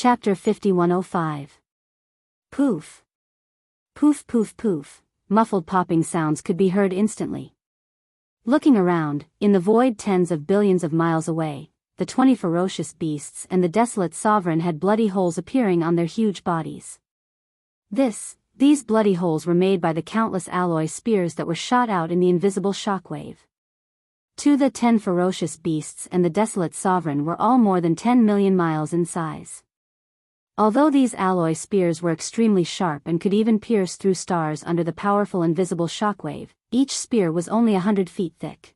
Chapter 5105. Poof. Poof poof poof, muffled popping sounds could be heard instantly. Looking around, in the void tens of billions of miles away, the 20 ferocious beasts and the desolate sovereign had bloody holes appearing on their huge bodies. These bloody holes were made by the countless alloy spears that were shot out in the invisible shockwave. The 10 ferocious beasts and the desolate sovereign were all more than 10 million miles in size. Although these alloy spears were extremely sharp and could even pierce through stars under the powerful invisible shockwave, each spear was only 100 feet thick.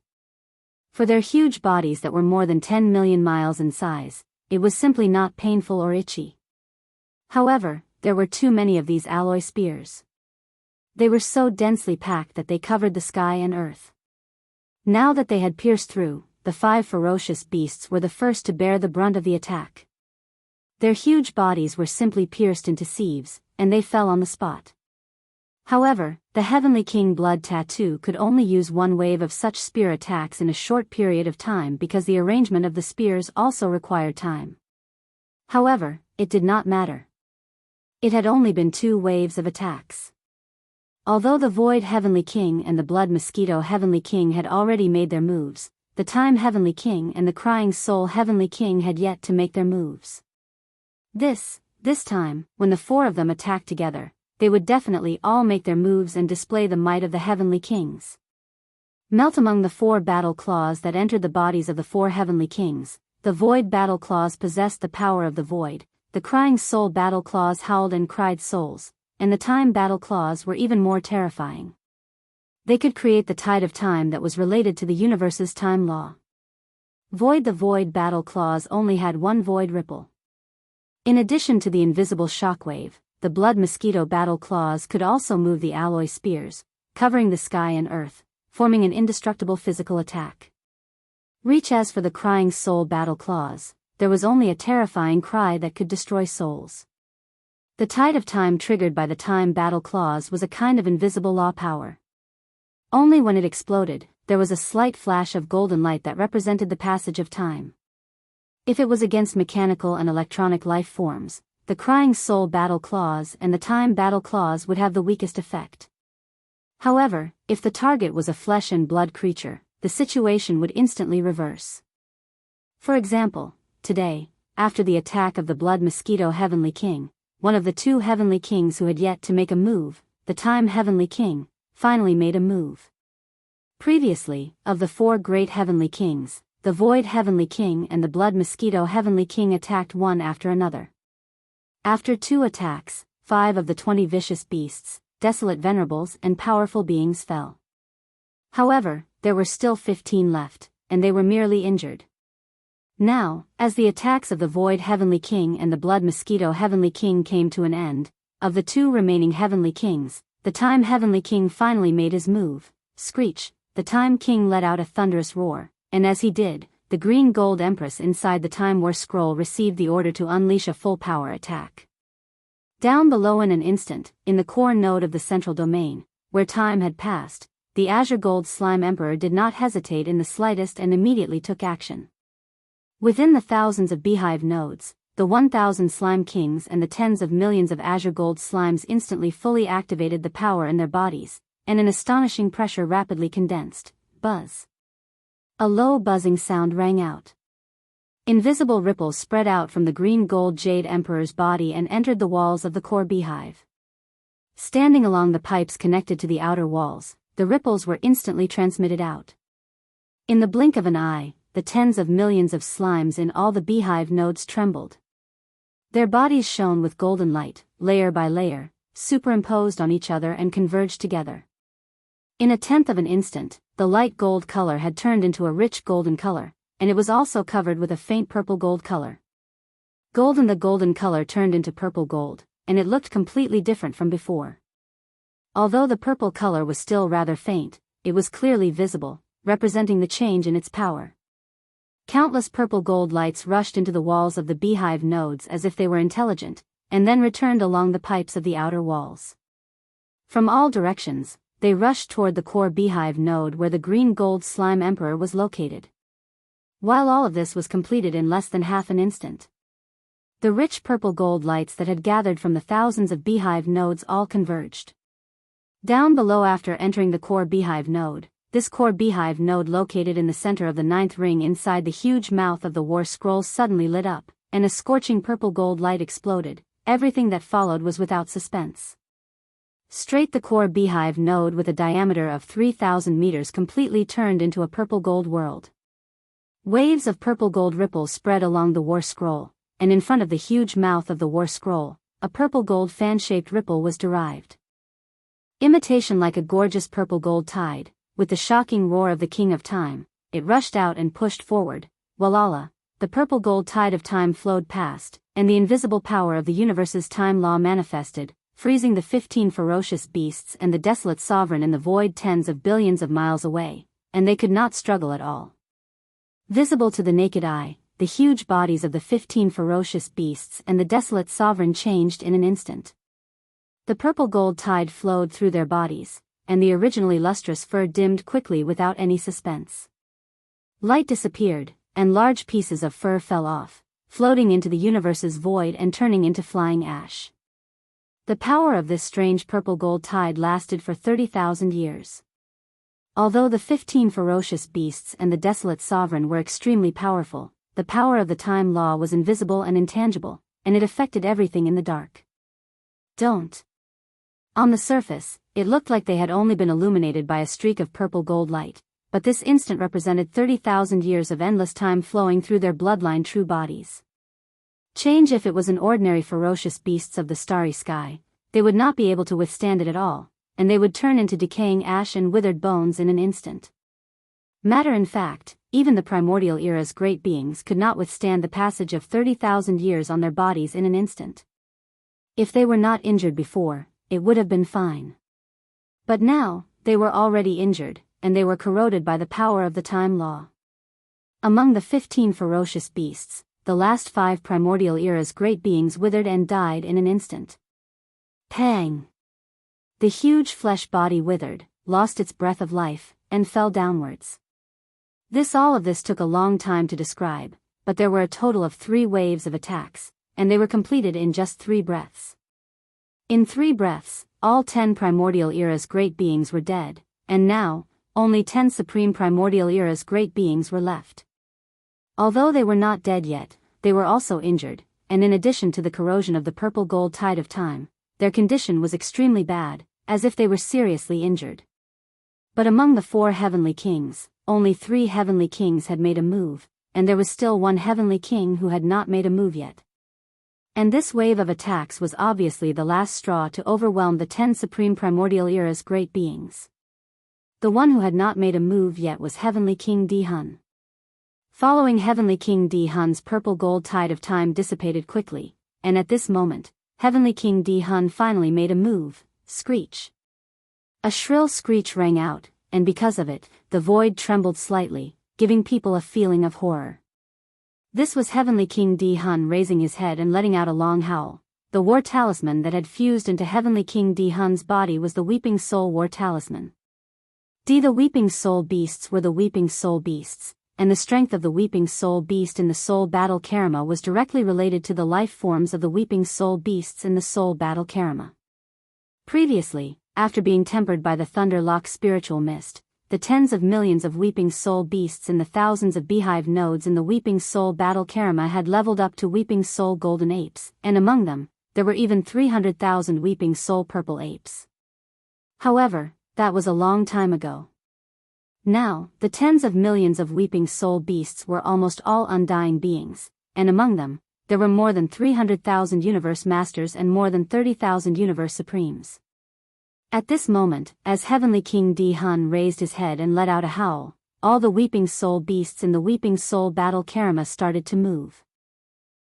For their huge bodies that were more than 10 million miles in size, it was simply not painful or itchy. However, there were too many of these alloy spears. They were so densely packed that they covered the sky and earth. Now that they had pierced through, the 5 ferocious beasts were the first to bear the brunt of the attack. Their huge bodies were simply pierced into sieves, and they fell on the spot. However, the Heavenly King Blood Tattoo could only use one wave of such spear attacks in a short period of time because the arrangement of the spears also required time. However, it did not matter. It had only been 2 waves of attacks. Although the Void Heavenly King and the Blood Mosquito Heavenly King had already made their moves, the Time Heavenly King and the Crying Soul Heavenly King had yet to make their moves. This time, when the 4 of them attacked together, they would definitely all make their moves and display the might of the Heavenly Kings. Melt among the 4 battle claws that entered the bodies of the 4 Heavenly Kings, the Void battle claws possessed the power of the Void, the Crying Soul battle claws howled and cried souls, and the Time battle claws were even more terrifying. They could create the tide of time that was related to the universe's time law. The Void battle claws only had one void ripple. In addition to the invisible shockwave, the Blood Mosquito battle claws could also move the alloy spears, covering the sky and earth, forming an indestructible physical attack. As for the Crying Soul battle claws, there was only a terrifying cry that could destroy souls. The tide of time triggered by the Time battle claws was a kind of invisible law power. Only when it exploded, there was a slight flash of golden light that represented the passage of time. If it was against mechanical and electronic life forms, the Crying Soul battle claws and the Time battle claws would have the weakest effect. However, if the target was a flesh and blood creature, the situation would instantly reverse. For example, today, after the attack of the Blood Mosquito Heavenly King, one of the 2 Heavenly Kings who had yet to make a move, the Time Heavenly King, finally made a move. Previously, of the 4 great Heavenly Kings, the Void Heavenly King and the Blood Mosquito Heavenly King attacked one after another. After 2 attacks, 5 of the 20 vicious beasts, desolate venerables and powerful beings fell. However, there were still 15 left, and they were merely injured. Now, as the attacks of the Void Heavenly King and the Blood Mosquito Heavenly King came to an end, of the 2 remaining Heavenly Kings, the Time Heavenly King finally made his move. Screech, the Time King let out a thunderous roar, and as he did, the green gold Empress inside the Time War Scroll received the order to unleash a full power attack. Down below in an instant, in the core node of the central domain, where time had passed, the Azure Gold Slime Emperor did not hesitate in the slightest and immediately took action. Within the thousands of beehive nodes, the 1,000 Slime Kings and the tens of millions of Azure Gold Slimes instantly fully activated the power in their bodies, and an astonishing pressure rapidly condensed. Buzz. A low buzzing sound rang out. Invisible ripples spread out from the green gold Jade Emperor's body and entered the walls of the core beehive. Standing along the pipes connected to the outer walls, the ripples were instantly transmitted out. In the blink of an eye, the tens of millions of slimes in all the beehive nodes trembled. Their bodies shone with golden light, layer by layer, superimposed on each other and converged together. In a tenth of an instant, the light gold color had turned into a rich golden color, and it was also covered with a faint purple gold color. The golden color turned into purple gold, and it looked completely different from before. Although the purple color was still rather faint, it was clearly visible, representing the change in its power. Countless purple gold lights rushed into the walls of the beehive nodes as if they were intelligent, and then returned along the pipes of the outer walls. From all directions, they rushed toward the core beehive node where the green gold slime emperor was located. While all of this was completed in less than half an instant, The rich purple gold lights that had gathered from the thousands of beehive nodes all converged. Down below, after entering the core beehive node, this core beehive node located in the center of the ninth ring inside the huge mouth of the war scroll suddenly lit up, and a scorching purple gold light exploded. Everything that followed was without suspense. Straight, the core beehive node with a diameter of 3,000 meters completely turned into a purple gold world. Waves of purple gold ripples spread along the war scroll, and in front of the huge mouth of the war scroll, a purple gold fan-shaped ripple was derived. Imitation like a gorgeous purple gold tide, with the shocking roar of the King of Time, it rushed out and pushed forward. Walala, the purple gold tide of time flowed past, and the invisible power of the universe's time law manifested, freezing the 15 ferocious beasts and the desolate sovereign in the void tens of billions of miles away, and they could not struggle at all. Visible to the naked eye, the huge bodies of the 15 ferocious beasts and the desolate sovereign changed in an instant. The purple gold tide flowed through their bodies, and the originally lustrous fur dimmed quickly without any suspense. Light disappeared, and large pieces of fur fell off, floating into the universe's void and turning into flying ash. The power of this strange purple gold tide lasted for 30,000 years. Although the 15 ferocious beasts and the desolate sovereign were extremely powerful, the power of the time law was invisible and intangible, and it affected everything in the dark. Don't. On the surface, it looked like they had only been illuminated by a streak of purple gold light, but this instant represented 30,000 years of endless time flowing through their bloodline true bodies. Change. If it was an ordinary ferocious beasts of the starry sky, they would not be able to withstand it at all, and they would turn into decaying ash and withered bones in an instant. Matter. In fact, even the primordial era's great beings could not withstand the passage of 30,000 years on their bodies in an instant. If they were not injured before, it would have been fine. But now, they were already injured, and they were corroded by the power of the time law. Among the 15 ferocious beasts, the last 5 primordial era's great beings withered and died in an instant. Pang! The huge flesh body withered, lost its breath of life, and fell downwards. All of this took a long time to describe, but there were a total of 3 waves of attacks, and they were completed in just 3 breaths. In 3 breaths, all 10 primordial era's great beings were dead, and now, only 10 supreme primordial era's great beings were left. Although they were not dead yet, they were also injured, and in addition to the corrosion of the purple gold tide of time, their condition was extremely bad, as if they were seriously injured. But among the 4 heavenly kings, only 3 heavenly kings had made a move, and there was still 1 heavenly king who had not made a move yet. And this wave of attacks was obviously the last straw to overwhelm the 10 supreme primordial era's great beings. The one who had not made a move yet was Heavenly King Di-hun. Following Heavenly King Di-hun's purple gold tide of time dissipated quickly, and at this moment, Heavenly King Di-hun finally made a move. Screech. A shrill screech rang out, and because of it, the void trembled slightly, giving people a feeling of horror. This was Heavenly King Di-hun raising his head and letting out a long howl. The war talisman that had fused into Heavenly King Di-hun's body was the Weeping Soul War Talisman. The Weeping Soul Beasts were the Weeping Soul Beasts, and the strength of the Weeping Soul Beast in the Soul Battle Karma was directly related to the life forms of the Weeping Soul Beasts in the Soul Battle Karma. Previously, after being tempered by the Thunder Lock spiritual mist, the tens of millions of Weeping Soul Beasts in the thousands of beehive nodes in the Weeping Soul Battle Karma had leveled up to Weeping Soul Golden Apes, and among them, there were even 300,000 Weeping Soul Purple Apes. However, that was a long time ago. Now, the tens of millions of Weeping Soul Beasts were almost all undying beings, and among them, there were more than 300,000 Universe Masters and more than 30,000 Universe Supremes. At this moment, as Heavenly King Di-hun raised his head and let out a howl, all the Weeping Soul Beasts in the Weeping Soul Battle Karma started to move.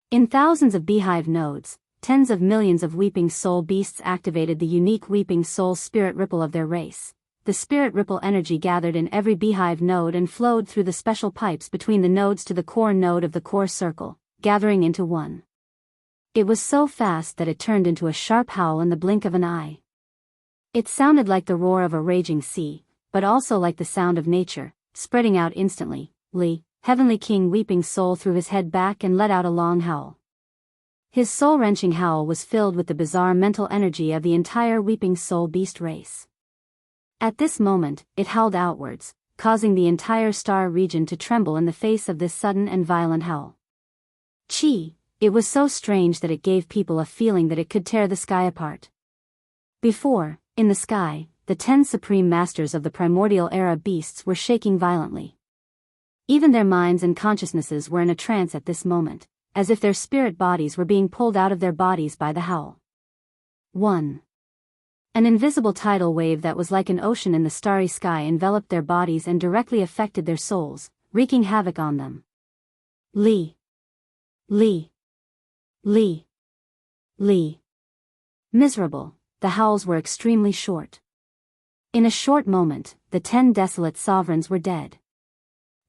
In thousands of beehive nodes, tens of millions of Weeping Soul Beasts activated the unique Weeping Soul Spirit Ripple of their race. The Spirit Ripple energy gathered in every beehive node and flowed through the special pipes between the nodes to the core node of the core circle, gathering into one. It was so fast that it turned into a sharp howl in the blink of an eye. It sounded like the roar of a raging sea, but also like the sound of nature, spreading out instantly. Heavenly King Weeping Soul threw his head back and let out a long howl. His soul-wrenching howl was filled with the bizarre mental energy of the entire weeping soul beast race. At this moment, it howled outwards, causing the entire star region to tremble in the face of this sudden and violent howl. Chi! It was so strange that it gave people a feeling that it could tear the sky apart. Before, in the sky, the 10 supreme masters of the primordial era beasts were shaking violently. Even their minds and consciousnesses were in a trance at this moment, as if their spirit bodies were being pulled out of their bodies by the howl. 1. An invisible tidal wave that was like an ocean in the starry sky enveloped their bodies and directly affected their souls, wreaking havoc on them. Li. Li. Li. Li. Miserable, the howls were extremely short. In a short moment, the 10 desolate sovereigns were dead.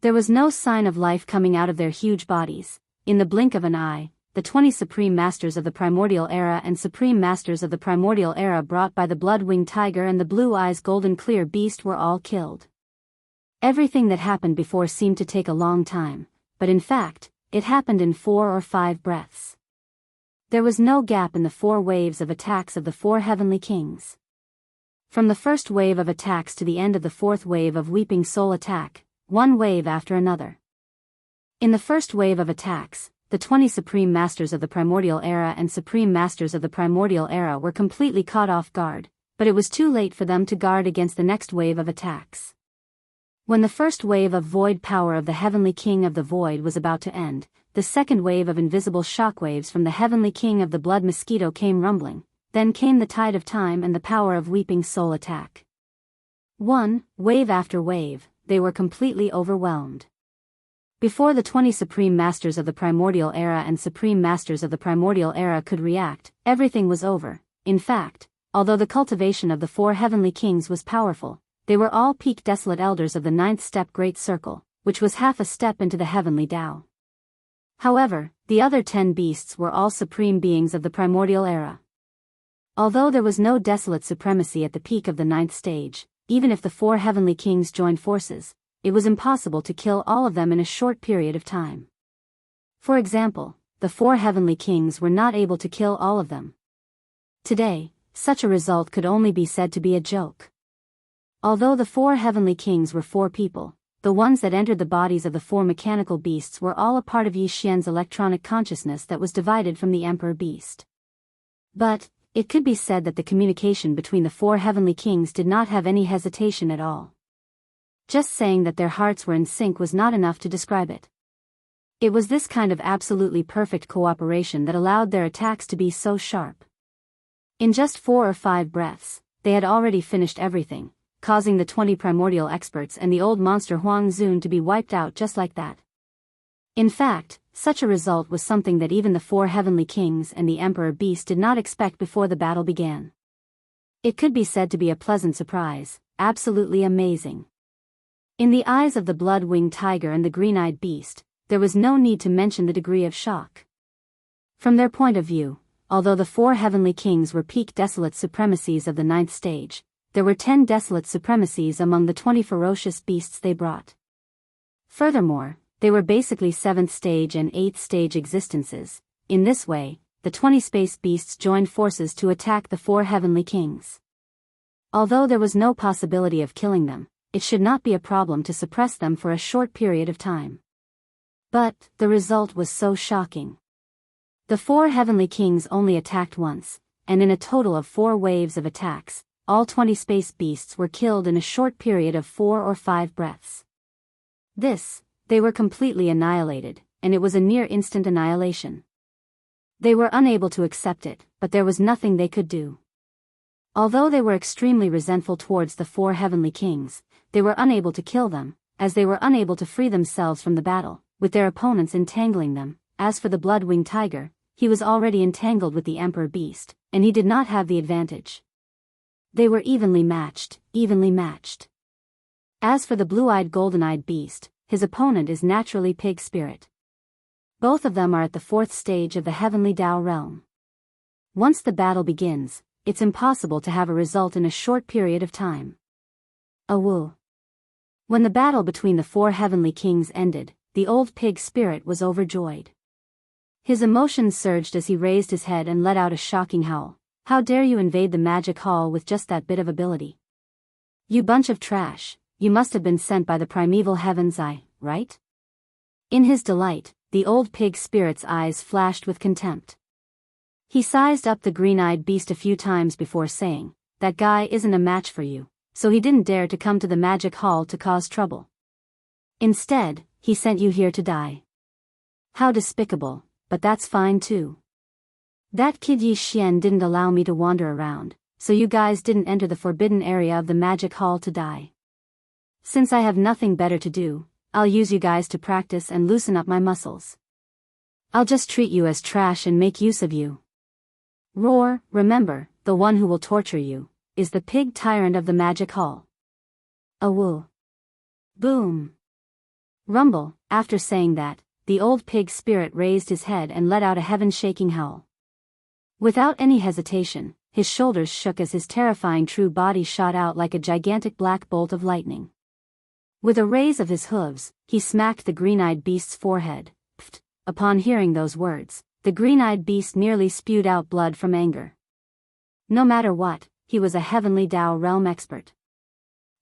There was no sign of life coming out of their huge bodies. In the blink of an eye, the 20 supreme masters of the primordial era and supreme masters of the primordial era brought by the blood-winged tiger and the blue eyes golden clear beast were all killed. Everything that happened before seemed to take a long time, but in fact, it happened in 4 or 5 breaths. There was no gap in the 4 waves of attacks of the 4 heavenly kings. From the first wave of attacks to the end of the 4th wave of weeping soul attack, one wave after another. In the first wave of attacks, the 20 supreme masters of the primordial era and supreme masters of the primordial era were completely caught off guard, but it was too late for them to guard against the next wave of attacks. When the first wave of void power of the heavenly king of the void was about to end, the second wave of invisible shockwaves from the heavenly king of the blood mosquito came rumbling, then came the tide of time and the power of weeping soul attack. One wave after wave, they were completely overwhelmed. Before the 20 supreme masters of the primordial era and supreme masters of the primordial era could react, everything was over. In fact, although the cultivation of the 4 heavenly kings was powerful, they were all peak desolate elders of the 9th step great circle, which was half a step into the heavenly Tao. However, the other 10 beasts were all supreme beings of the primordial era. Although there was no desolate supremacy at the peak of the 9th stage, even if the 4 heavenly kings joined forces, it was impossible to kill all of them in a short period of time. For example, the 4 heavenly kings were not able to kill all of them. Today, such a result could only be said to be a joke. Although the 4 heavenly kings were 4 people, the ones that entered the bodies of the 4 mechanical beasts were all a part of Yi Xian's electronic consciousness that was divided from the emperor beast. But, it could be said that the communication between the 4 heavenly kings did not have any hesitation at all. Just saying that their hearts were in sync was not enough to describe it. It was this kind of absolutely perfect cooperation that allowed their attacks to be so sharp. In just 4 or 5 breaths, they had already finished everything, causing the 20 primordial experts and the old monster Huang Zun to be wiped out just like that. In fact, such a result was something that even the 4 heavenly kings and the emperor beast did not expect before the battle began. It could be said to be a pleasant surprise, absolutely amazing. In the eyes of the blood-winged tiger and the green-eyed beast, there was no need to mention the degree of shock. From their point of view, although the 4 heavenly kings were peak desolate supremacies of the 9th stage, there were 10 desolate supremacies among the 20 ferocious beasts they brought. Furthermore, they were basically 7th stage and 8th stage existences. In this way, the 20 space beasts joined forces to attack the 4 heavenly kings. Although there was no possibility of killing them, it should not be a problem to suppress them for a short period of time. But, the result was so shocking. The 4 heavenly kings only attacked once, and in a total of 4 waves of attacks, all 20 space beasts were killed in a short period of 4 or 5 breaths. They were completely annihilated, and it was a near instant annihilation. They were unable to accept it, but there was nothing they could do. Although they were extremely resentful towards the 4 heavenly kings, they were unable to kill them, as they were unable to free themselves from the battle, with their opponents entangling them. As for the blood-winged tiger, he was already entangled with the emperor beast, and he did not have the advantage. They were evenly matched. As for the blue-eyed golden-eyed beast, his opponent is naturally pig spirit. Both of them are at the 4th stage of the heavenly Tao realm. Once the battle begins, it's impossible to have a result in a short period of time. Awoo. When the battle between the 4 heavenly kings ended, the old pig spirit was overjoyed. His emotions surged as he raised his head and let out a shocking howl. How dare you invade the magic hall with just that bit of ability? You bunch of trash, you must have been sent by the primeval heaven's eye, right? In his delight, the old pig spirit's eyes flashed with contempt. He sized up the green-eyed beast a few times before saying, "That guy isn't a match for you," so he didn't dare to come to the magic hall to cause trouble. Instead, he sent you here to die. How despicable, but that's fine too. That kid Yi Xian didn't allow me to wander around, so you guys didn't enter the forbidden area of the magic hall to die. Since I have nothing better to do, I'll use you guys to practice and loosen up my muscles. I'll just treat you as trash and make use of you. Roar, remember, the one who will torture you, is the pig tyrant of the magic hall. Awoo. Boom. Rumble. After saying that, the old pig spirit raised his head and let out a heaven-shaking howl. Without any hesitation, his shoulders shook as his terrifying true body shot out like a gigantic black bolt of lightning. With a raise of his hooves, he smacked the green-eyed beast's forehead. Pfft. Upon hearing those words, the green-eyed beast nearly spewed out blood from anger. No matter what, he was a heavenly Dao realm expert.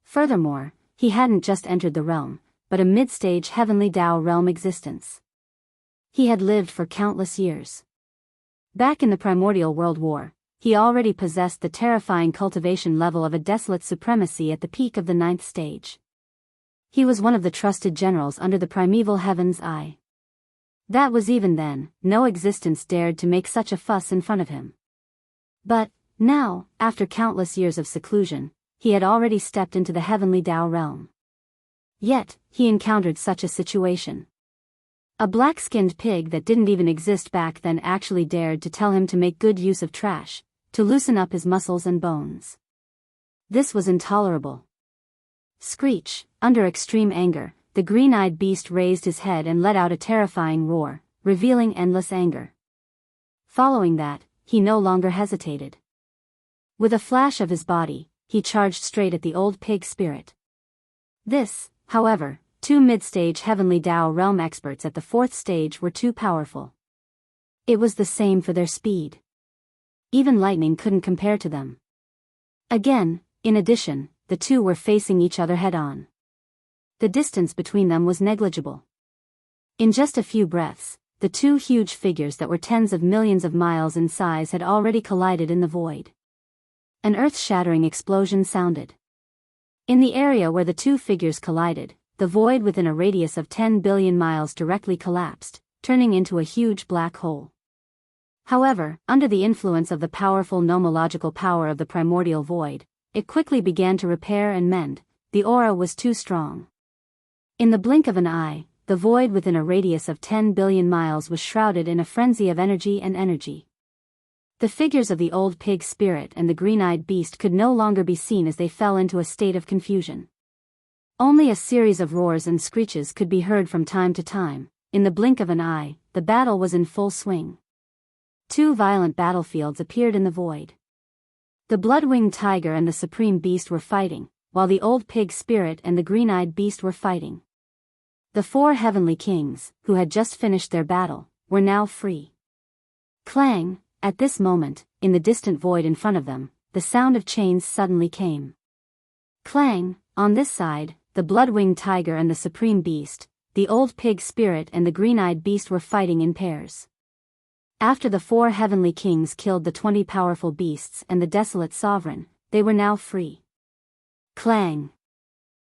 Furthermore, he hadn't just entered the realm, but a mid-stage heavenly Dao realm existence. He had lived for countless years. Back in the primordial world war, he already possessed the terrifying cultivation level of a desolate supremacy at the peak of the 9th stage. He was one of the trusted generals under the primeval heaven's eye. That was even then, no existence dared to make such a fuss in front of him. But, now, after countless years of seclusion, he had already stepped into the heavenly Dao realm. Yet, he encountered such a situation. A black-skinned pig that didn't even exist back then actually dared to tell him to make good use of trash, to loosen up his muscles and bones. This was intolerable. Screech, under extreme anger, the green-eyed beast raised his head and let out a terrifying roar, revealing endless anger. Following that, he no longer hesitated. With a flash of his body, he charged straight at the old pig spirit. This, however, two mid-stage heavenly Dao realm experts at the 4th stage were too powerful. It was the same for their speed. Even lightning couldn't compare to them. Again, in addition, the two were facing each other head-on. The distance between them was negligible. In just a few breaths, the two huge figures that were tens of millions of miles in size had already collided in the void. An earth-shattering explosion sounded. In the area where the two figures collided, the void within a radius of 10 billion miles directly collapsed, turning into a huge black hole. However, under the influence of the powerful nomological power of the primordial void, it quickly began to repair and mend. The aura was too strong. In the blink of an eye, the void within a radius of 10 billion miles was shrouded in a frenzy of energy and energy. The figures of the old pig spirit and the green-eyed beast could no longer be seen as they fell into a state of confusion. Only a series of roars and screeches could be heard from time to time. In the blink of an eye, the battle was in full swing. Two violent battlefields appeared in the void. The blood-winged tiger and the supreme beast were fighting, while the old pig spirit and the green-eyed beast were fighting. The 4 heavenly kings, who had just finished their battle, were now free. Clang! At this moment, in the distant void in front of them, the sound of chains suddenly came. Clang! On this side, the blood-winged tiger and the supreme beast, the old pig spirit and the green-eyed beast were fighting in pairs. After the 4 heavenly kings killed the 20 powerful beasts and the desolate sovereign, they were now free. Clang!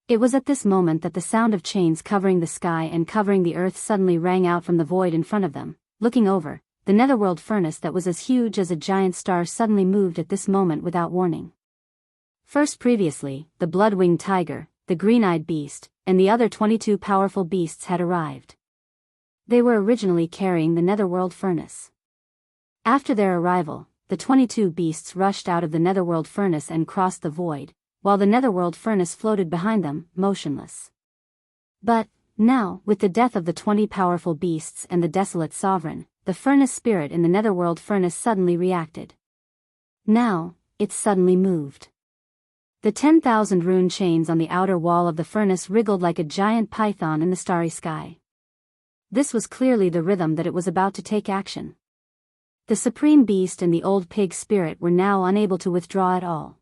It was at this moment that the sound of chains covering the sky and covering the earth suddenly rang out from the void in front of them. Looking over, the netherworld furnace that was as huge as a giant star suddenly moved at this moment without warning. First previously, the blood-winged tiger, the green-eyed beast, and the other 22 powerful beasts had arrived. They were originally carrying the netherworld furnace. After their arrival, the 22 beasts rushed out of the netherworld furnace and crossed the void, while the netherworld furnace floated behind them, motionless. But, now, with the death of the 20 powerful beasts and the desolate sovereign, the furnace spirit in the netherworld furnace suddenly reacted. Now, it suddenly moved. The 10,000 rune chains on the outer wall of the furnace wriggled like a giant python in the starry sky. This was clearly the rhythm that it was about to take action. The Supreme Beast and the Old Pig Spirit were now unable to withdraw at all.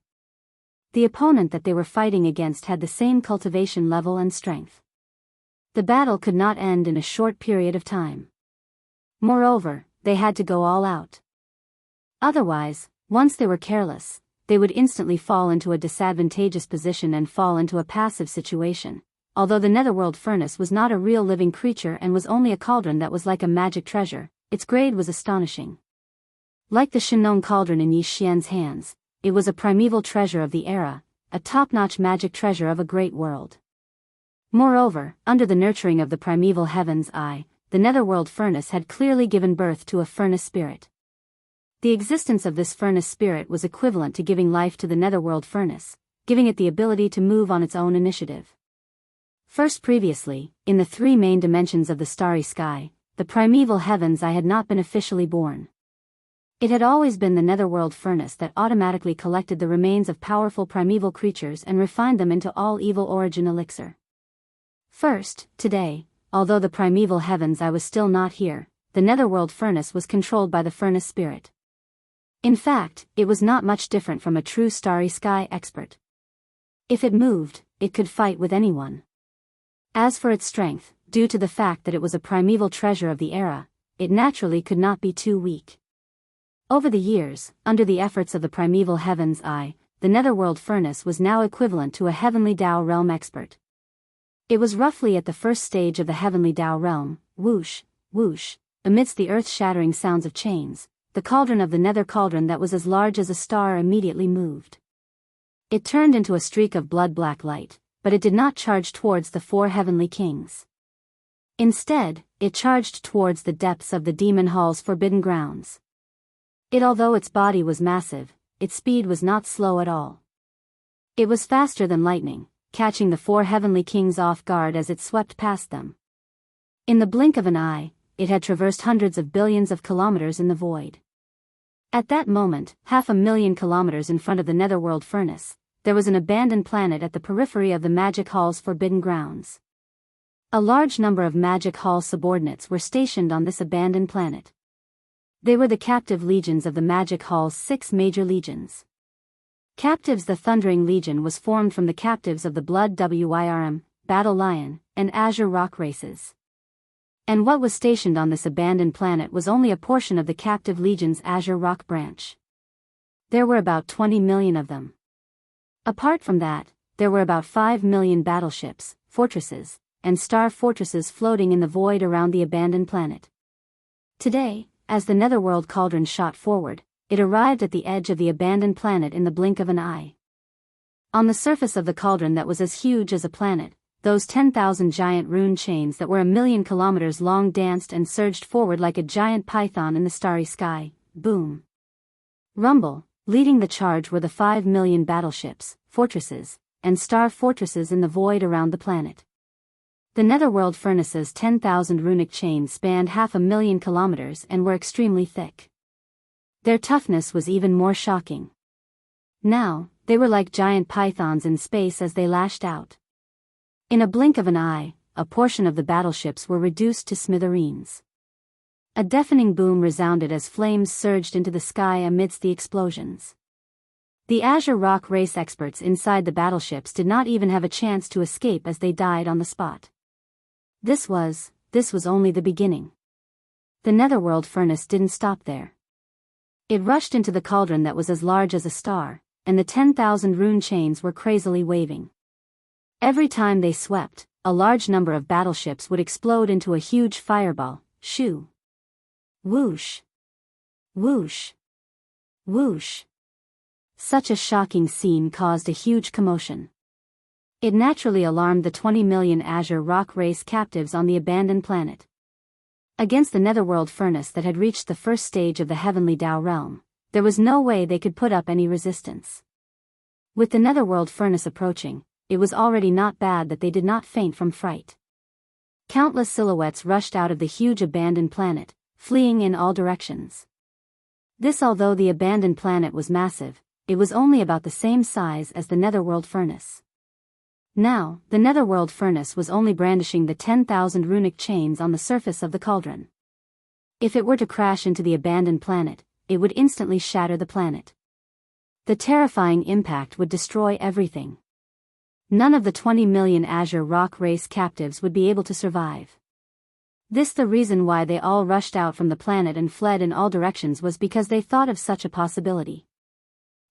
The opponent that they were fighting against had the same cultivation level and strength. The battle could not end in a short period of time. Moreover, they had to go all out. Otherwise, once they were careless, they would instantly fall into a disadvantageous position and fall into a passive situation. Although the netherworld furnace was not a real living creature and was only a cauldron that was like a magic treasure, its grade was astonishing. Like the Shenong cauldron in Yi Xian's hands, it was a primeval treasure of the era, a top-notch magic treasure of a great world. Moreover, under the nurturing of the primeval heaven's eye, the netherworld furnace had clearly given birth to a furnace spirit. The existence of this furnace spirit was equivalent to giving life to the netherworld furnace, giving it the ability to move on its own initiative. First previously, in the three main dimensions of the starry sky, the primeval heaven's eye had not been officially born. It had always been the netherworld furnace that automatically collected the remains of powerful primeval creatures and refined them into all evil origin elixir. First, today, although the primeval heaven's eye was still not here, the netherworld furnace was controlled by the furnace spirit. In fact, it was not much different from a true starry sky expert. If it moved, it could fight with anyone. As for its strength, due to the fact that it was a primeval treasure of the era, it naturally could not be too weak. Over the years, under the efforts of the primeval heaven's eye, the netherworld furnace was now equivalent to a heavenly Dao realm expert. It was roughly at the first stage of the heavenly Dao realm, whoosh, whoosh, amidst the earth-shattering sounds of chains, the cauldron of the nether cauldron that was as large as a star immediately moved. It turned into a streak of blood-black light, but it did not charge towards the four heavenly kings. Instead, it charged towards the depths of the demon hall's forbidden grounds. Although its body was massive, its speed was not slow at all. It was faster than lightning, catching the four heavenly kings off guard as it swept past them. In the blink of an eye, it had traversed hundreds of billions of kilometers in the void. At that moment, 500,000 kilometers in front of the netherworld furnace, there was an abandoned planet at the periphery of the Magic Hall's forbidden grounds. A large number of Magic Hall subordinates were stationed on this abandoned planet. They were the captive legions of the Magic Hall's 6 major legions. Captives. The Thundering Legion was formed from the captives of the Blood Wirm, Battle Lion, and Azure Rock races. And what was stationed on this abandoned planet was only a portion of the captive legion's Azure Rock branch. There were about 20 million of them. Apart from that, there were about 5 million battleships, fortresses, and star fortresses floating in the void around the abandoned planet. Today, as the netherworld cauldron shot forward, it arrived at the edge of the abandoned planet in the blink of an eye. On the surface of the cauldron that was as huge as a planet, those 10,000 giant rune chains that were 1,000,000 kilometers long danced and surged forward like a giant python in the starry sky. Boom. Rumble. Leading the charge were the 5 million battleships, fortresses, and star fortresses in the void around the planet. The netherworld furnace's 10,000 runic chains spanned 500,000 kilometers and were extremely thick. Their toughness was even more shocking. Now, they were like giant pythons in space as they lashed out. In a blink of an eye, a portion of the battleships were reduced to smithereens. A deafening boom resounded as flames surged into the sky amidst the explosions. The Azure Rock race experts inside the battleships did not even have a chance to escape as they died on the spot. This was only the beginning. The netherworld furnace didn't stop there. It rushed into the cauldron that was as large as a star, and the 10,000 rune chains were crazily waving. Every time they swept, a large number of battleships would explode into a huge fireball. Shoo. Whoosh. Whoosh. Whoosh. Such a shocking scene caused a huge commotion. It naturally alarmed the 20 million Azure Rock race captives on the abandoned planet. Against the netherworld furnace that had reached the first stage of the heavenly Dao realm, there was no way they could put up any resistance. With the netherworld furnace approaching, it was already not bad that they did not faint from fright. Countless silhouettes rushed out of the huge abandoned planet, fleeing in all directions. Although the abandoned planet was massive, it was only about the same size as the netherworld furnace. Now, the netherworld furnace was only brandishing the 10,000 runic chains on the surface of the cauldron. If it were to crash into the abandoned planet, it would instantly shatter the planet. The terrifying impact would destroy everything. None of the 20 million Azure Rock race captives would be able to survive. This the reason why they all rushed out from the planet and fled in all directions was because they thought of such a possibility.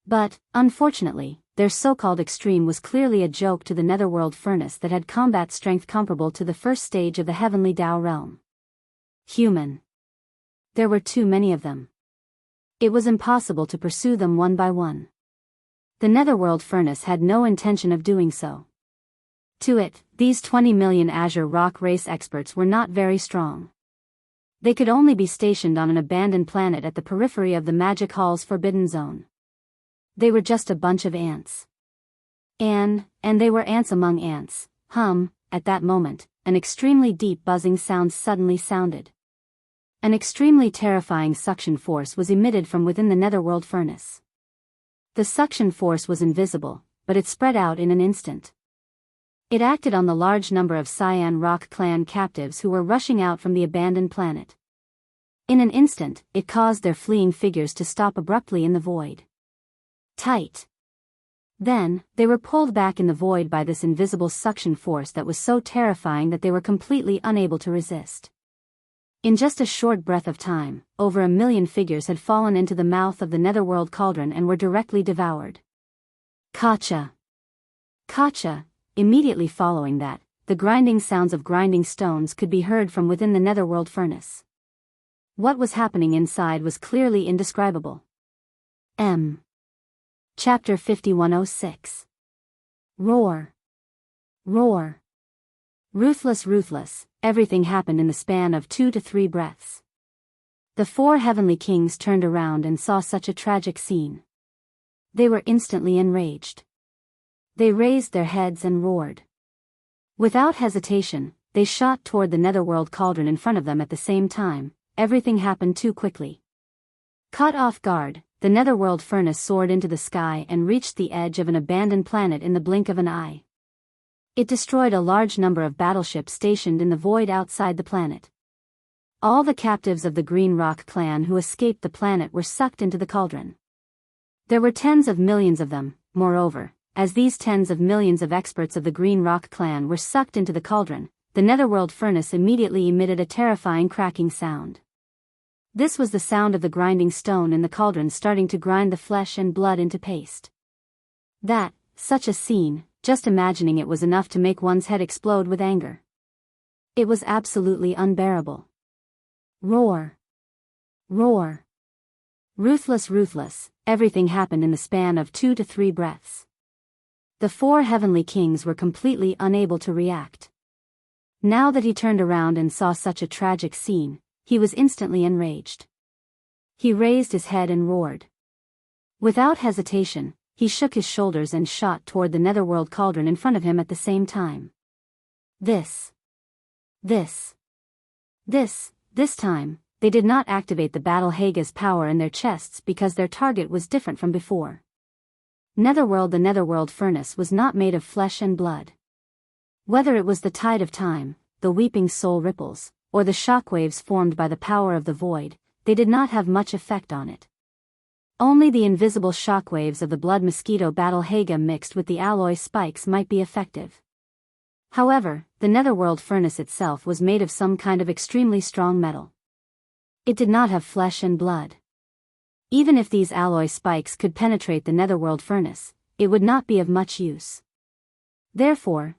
But, unfortunately, their so-called extreme was clearly a joke to the netherworld furnace that had combat strength comparable to the first stage of the heavenly Dao realm. Human. There were too many of them. It was impossible to pursue them one by one. The netherworld furnace had no intention of doing so. To it, these 20 million Azure Rock race experts were not very strong. They could only be stationed on an abandoned planet at the periphery of the Magic Hall's Forbidden Zone. They were just a bunch of ants. And they were ants among ants. At that moment, an extremely deep buzzing sound suddenly sounded. An extremely terrifying suction force was emitted from within the netherworld furnace. The suction force was invisible, but it spread out in an instant. It acted on the large number of Cyan Rock clan captives who were rushing out from the abandoned planet. In an instant, it caused their fleeing figures to stop abruptly in the void. Tight. Then, they were pulled back in the void by this invisible suction force that was so terrifying that they were completely unable to resist. In just a short breath of time, over 1 million figures had fallen into the mouth of the netherworld cauldron and were directly devoured. Kacha. Kacha. Immediately following that, the grinding sounds of grinding stones could be heard from within the netherworld furnace. What was happening inside was clearly indescribable. Chapter 5106. Roar. Roar. Ruthless, ruthless, everything happened in the span of 2 to 3 breaths. The 4 heavenly kings turned around and saw such a tragic scene. They were instantly enraged. They raised their heads and roared. Without hesitation, they shot toward the netherworld cauldron in front of them at the same time. Everything happened too quickly. Caught off guard, the netherworld furnace soared into the sky and reached the edge of an abandoned planet in the blink of an eye. It destroyed a large number of battleships stationed in the void outside the planet. All the captives of the Green Rock clan who escaped the planet were sucked into the cauldron. There were tens of millions of them. Moreover, as these tens of millions of experts of the Green Rock clan were sucked into the cauldron, the netherworld furnace immediately emitted a terrifying cracking sound. This was the sound of the grinding stone in the cauldron starting to grind the flesh and blood into paste. Such a scene, just imagining it was enough to make one's head explode with anger. It was absolutely unbearable. Roar. Roar. Ruthless, ruthless, everything happened in the span of 2 to 3 breaths. The 4 heavenly kings were completely unable to react. Now that he turned around and saw such a tragic scene, he was instantly enraged. He raised his head and roared. Without hesitation, he shook his shoulders and shot toward the netherworld cauldron in front of him at the same time. This time, they did not activate the Battle Haga's power in their chests because their target was different from before. The netherworld furnace was not made of flesh and blood. Whether it was the tide of time, the weeping soul ripples, or the shockwaves formed by the power of the void, they did not have much effect on it. Only the invisible shockwaves of the blood mosquito Battle Haga mixed with the alloy spikes might be effective. However, the netherworld furnace itself was made of some kind of extremely strong metal. It did not have flesh and blood. Even if these alloy spikes could penetrate the netherworld furnace, it would not be of much use. Therefore,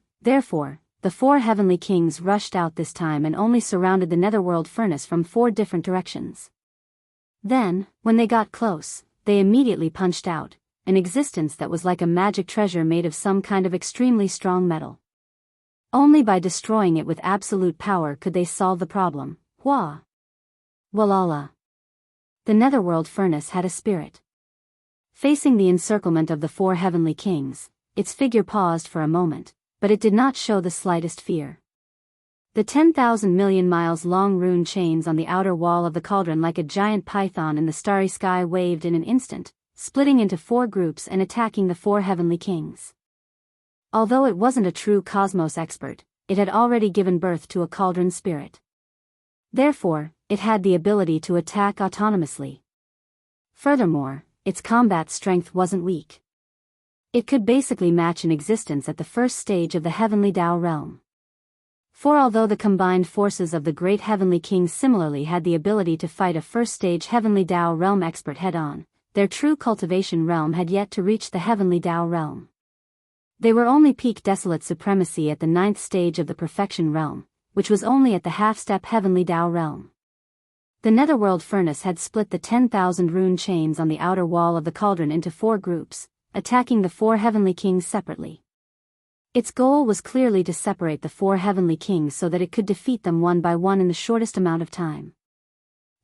the 4 heavenly kings rushed out this time and only surrounded the netherworld furnace from 4 different directions. Then, when they got close, they immediately punched out an existence that was like a magic treasure made of some kind of extremely strong metal. Only by destroying it with absolute power could they solve the problem. Walala. The netherworld furnace had a spirit. Facing the encirclement of the 4 heavenly kings, its figure paused for a moment, but it did not show the slightest fear. The 10,000 million miles long rune chains on the outer wall of the cauldron like a giant python in the starry sky waved in an instant, splitting into 4 groups and attacking the 4 heavenly kings. Although it wasn't a true cosmos expert, it had already given birth to a cauldron spirit. Therefore, it had the ability to attack autonomously. Furthermore, its combat strength wasn't weak. It could basically match an existence at the first stage of the heavenly Tao realm. For although the combined forces of the great heavenly kings similarly had the ability to fight a first-stage heavenly Tao realm expert head-on, their true cultivation realm had yet to reach the heavenly Tao realm. They were only peak desolate supremacy at the 9th stage of the perfection realm, which was only at the half-step heavenly Tao realm. The netherworld furnace had split the 10,000 rune chains on the outer wall of the cauldron into 4 groups, attacking the 4 heavenly kings separately. Its goal was clearly to separate the 4 heavenly kings so that it could defeat them one by one in the shortest amount of time.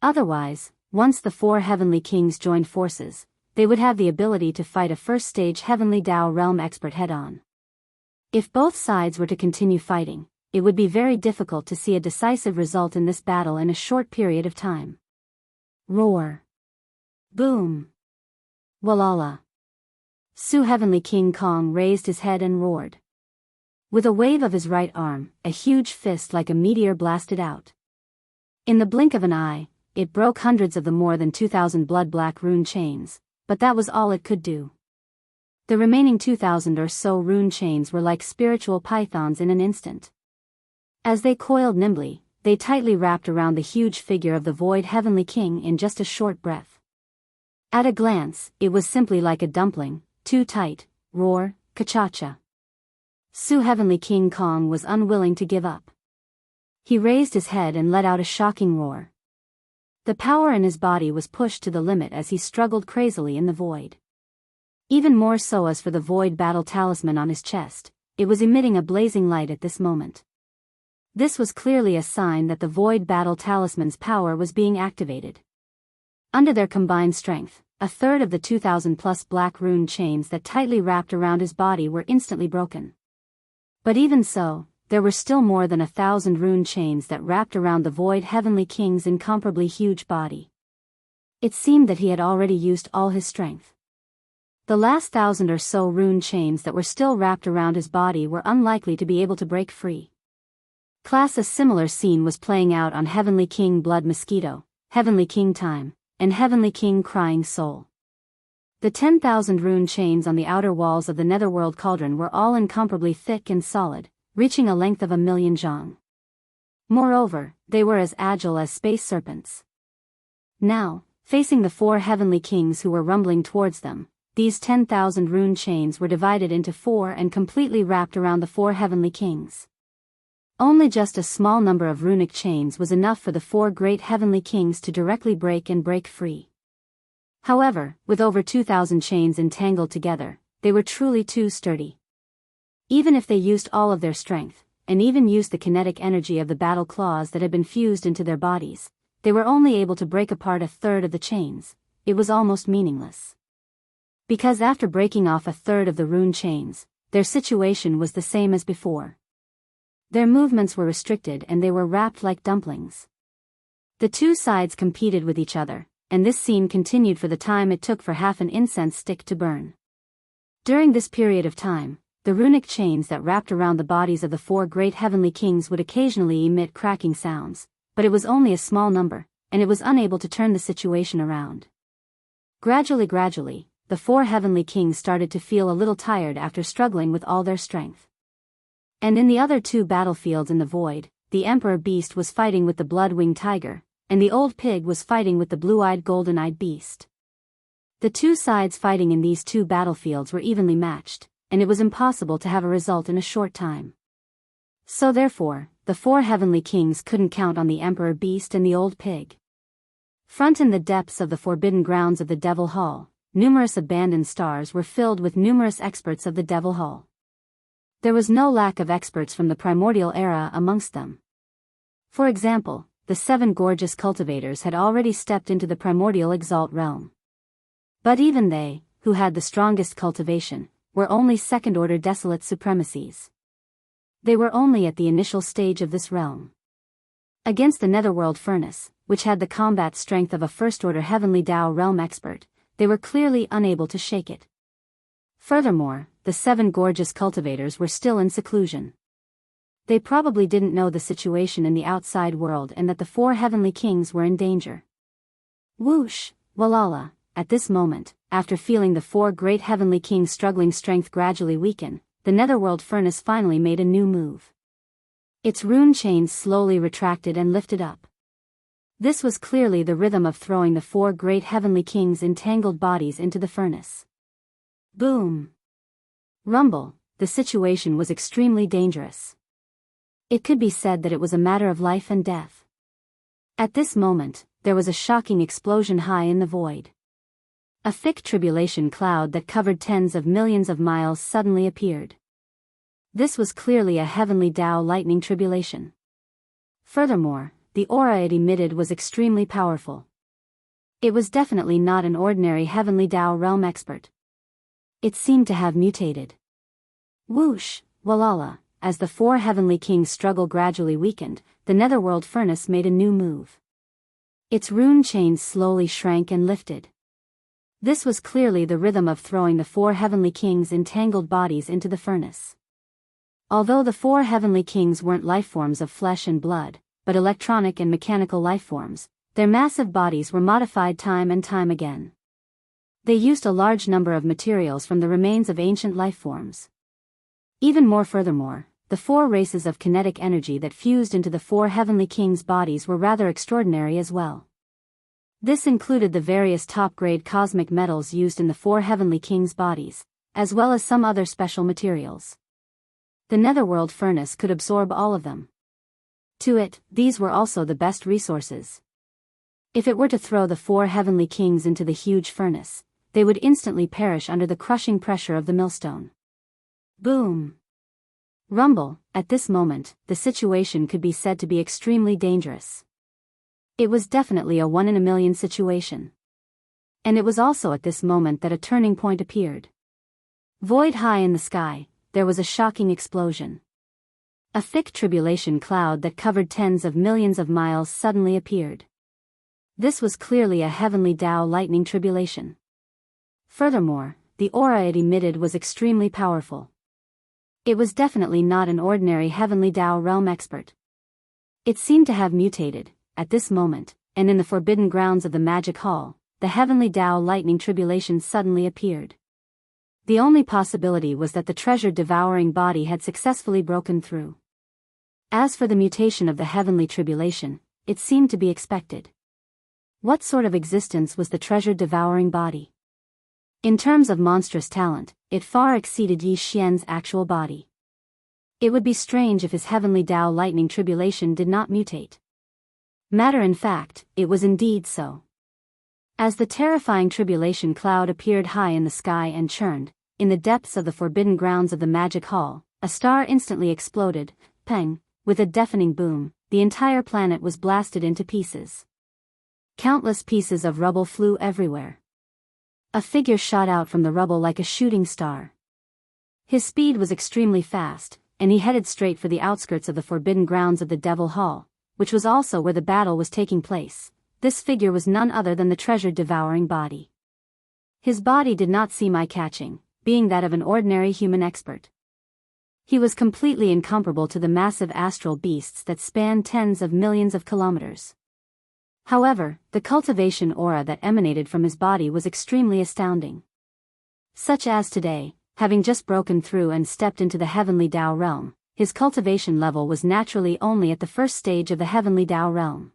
Otherwise, once the 4 heavenly kings joined forces, they would have the ability to fight a first-stage heavenly Tao realm expert head-on. If both sides were to continue fighting, it would be very difficult to see a decisive result in this battle in a short period of time. Roar. Boom. Walala. Su Heavenly King Kong raised his head and roared. With a wave of his right arm, a huge fist like a meteor blasted out. In the blink of an eye, it broke hundreds of the more than 2,000 blood-black rune chains, but that was all it could do. The remaining 2,000 or so rune chains were like spiritual pythons in an instant. As they coiled nimbly, they tightly wrapped around the huge figure of the void heavenly king in just a short breath. At a glance, it was simply like a dumpling, too tight. Roar, ka-cha-cha. Su Heavenly King Kong was unwilling to give up. He raised his head and let out a shocking roar. The power in his body was pushed to the limit as he struggled crazily in the void. Even more so as for the void battle talisman on his chest, it was emitting a blazing light at this moment. This was clearly a sign that the void battle talisman's power was being activated. Under their combined strength, a third of the 2,000-plus black rune chains that tightly wrapped around his body were instantly broken. But even so, there were still more than 1,000 rune chains that wrapped around the void heavenly king's incomparably huge body. It seemed that he had already used all his strength. The last 1,000 or so rune chains that were still wrapped around his body were unlikely to be able to break free. A similar scene was playing out on Heavenly King Blood Mosquito, Heavenly King Time, and Heavenly King Crying Soul. The 10,000 rune chains on the outer walls of the netherworld cauldron were all incomparably thick and solid, reaching a length of 1,000,000 zhang. Moreover, they were as agile as space serpents. Now, facing the 4 heavenly kings who were rumbling towards them, these 10,000 rune chains were divided into 4 and completely wrapped around the 4 heavenly kings. Only just a small number of runic chains was enough for the 4 great heavenly kings to directly break free. However, with over 2,000 chains entangled together, they were truly too sturdy. Even if they used all of their strength, and even used the kinetic energy of the battle claws that had been fused into their bodies, they were only able to break apart a third of the chains. It was almost meaningless. Because after breaking off a third of the rune chains, their situation was the same as before. Their movements were restricted and they were wrapped like dumplings. The two sides competed with each other, and this scene continued for the time it took for half an incense stick to burn. During this period of time, the runic chains that wrapped around the bodies of the 4 great heavenly kings would occasionally emit cracking sounds, but it was only a small number, and it was unable to turn the situation around. Gradually, the 4 heavenly kings started to feel a little tired after struggling with all their strength. And in the other 2 battlefields in the void, the Emperor Beast was fighting with the Blood-Winged Tiger, and the Old Pig was fighting with the Blue-Eyed Golden-Eyed Beast. The 2 sides fighting in these 2 battlefields were evenly matched, and it was impossible to have a result in a short time. So therefore, the 4 heavenly kings couldn't count on the Emperor Beast and the Old Pig. Front in the depths of the forbidden grounds of the Devil Hall, numerous abandoned stars were filled with numerous experts of the Devil Hall. There was no lack of experts from the primordial era amongst them. For example, the 7 gorgeous cultivators had already stepped into the primordial exalt realm. But even they, who had the strongest cultivation, were only second-order desolate supremacies. They were only at the initial stage of this realm. Against the netherworld furnace, which had the combat strength of a first-order heavenly Tao realm expert, they were clearly unable to shake it. Furthermore, the 7 gorgeous cultivators were still in seclusion. They probably didn't know the situation in the outside world and that the 4 heavenly kings were in danger. Whoosh, walala, at this moment, after feeling the 4 great heavenly kings' struggling strength gradually weaken, the netherworld furnace finally made a new move. Its rune chains slowly retracted and lifted up. This was clearly the rhythm of throwing the 4 great heavenly kings' entangled bodies into the furnace. Boom! Rumble, the situation was extremely dangerous. It could be said that it was a matter of life and death. At this moment, there was a shocking explosion high in the void. A thick tribulation cloud that covered tens of millions of miles suddenly appeared. This was clearly a heavenly Dao lightning tribulation. Furthermore, the aura it emitted was extremely powerful. It was definitely not an ordinary heavenly Dao realm expert. It seemed to have mutated. Whoosh, walala, as the 4 heavenly kings' struggle gradually weakened, the netherworld furnace made a new move. Its rune chains slowly shrank and lifted. This was clearly the rhythm of throwing the 4 heavenly kings' entangled bodies into the furnace. Although the 4 heavenly kings weren't lifeforms of flesh and blood, but electronic and mechanical lifeforms, their massive bodies were modified time and time again. They used a large number of materials from the remains of ancient lifeforms. Even more furthermore, the 4 races of kinetic energy that fused into the 4 heavenly kings' bodies were rather extraordinary as well. This included the various top-grade cosmic metals used in the 4 heavenly kings' bodies, as well as some other special materials. The netherworld furnace could absorb all of them. To it, these were also the best resources. If it were to throw the 4 heavenly kings into the huge furnace, they would instantly perish under the crushing pressure of the millstone. Boom! Rumble, at this moment, the situation could be said to be extremely dangerous. It was definitely a 1 in a million situation. And it was also at this moment that a turning point appeared. Void high in the sky, there was a shocking explosion. A thick tribulation cloud that covered tens of millions of miles suddenly appeared. This was clearly a heavenly Dao lightning tribulation. Furthermore, the aura it emitted was extremely powerful. It was definitely not an ordinary heavenly Dao realm expert. It seemed to have mutated, at this moment, and in the forbidden grounds of the magic hall, the heavenly Dao lightning tribulation suddenly appeared. The only possibility was that the treasure-devouring body had successfully broken through. As for the mutation of the heavenly tribulation, it seemed to be expected. What sort of existence was the treasure-devouring body? In terms of monstrous talent, it far exceeded Yi Xian's actual body. It would be strange if his heavenly Dao lightning tribulation did not mutate. Matter in fact, it was indeed so. As the terrifying tribulation cloud appeared high in the sky and churned, in the depths of the forbidden grounds of the magic hall, a star instantly exploded, peng, with a deafening boom, the entire planet was blasted into pieces. Countless pieces of rubble flew everywhere. A figure shot out from the rubble like a shooting star. His speed was extremely fast, and he headed straight for the outskirts of the forbidden grounds of the Devil Hall, which was also where the battle was taking place. This figure was none other than the treasure-devouring body. His body did not seem eye-catching, being that of an ordinary human expert. He was completely incomparable to the massive astral beasts that spanned tens of millions of kilometers. However, the cultivation aura that emanated from his body was extremely astounding. Such as today, having just broken through and stepped into the heavenly Dao realm, his cultivation level was naturally only at the first stage of the heavenly Dao realm.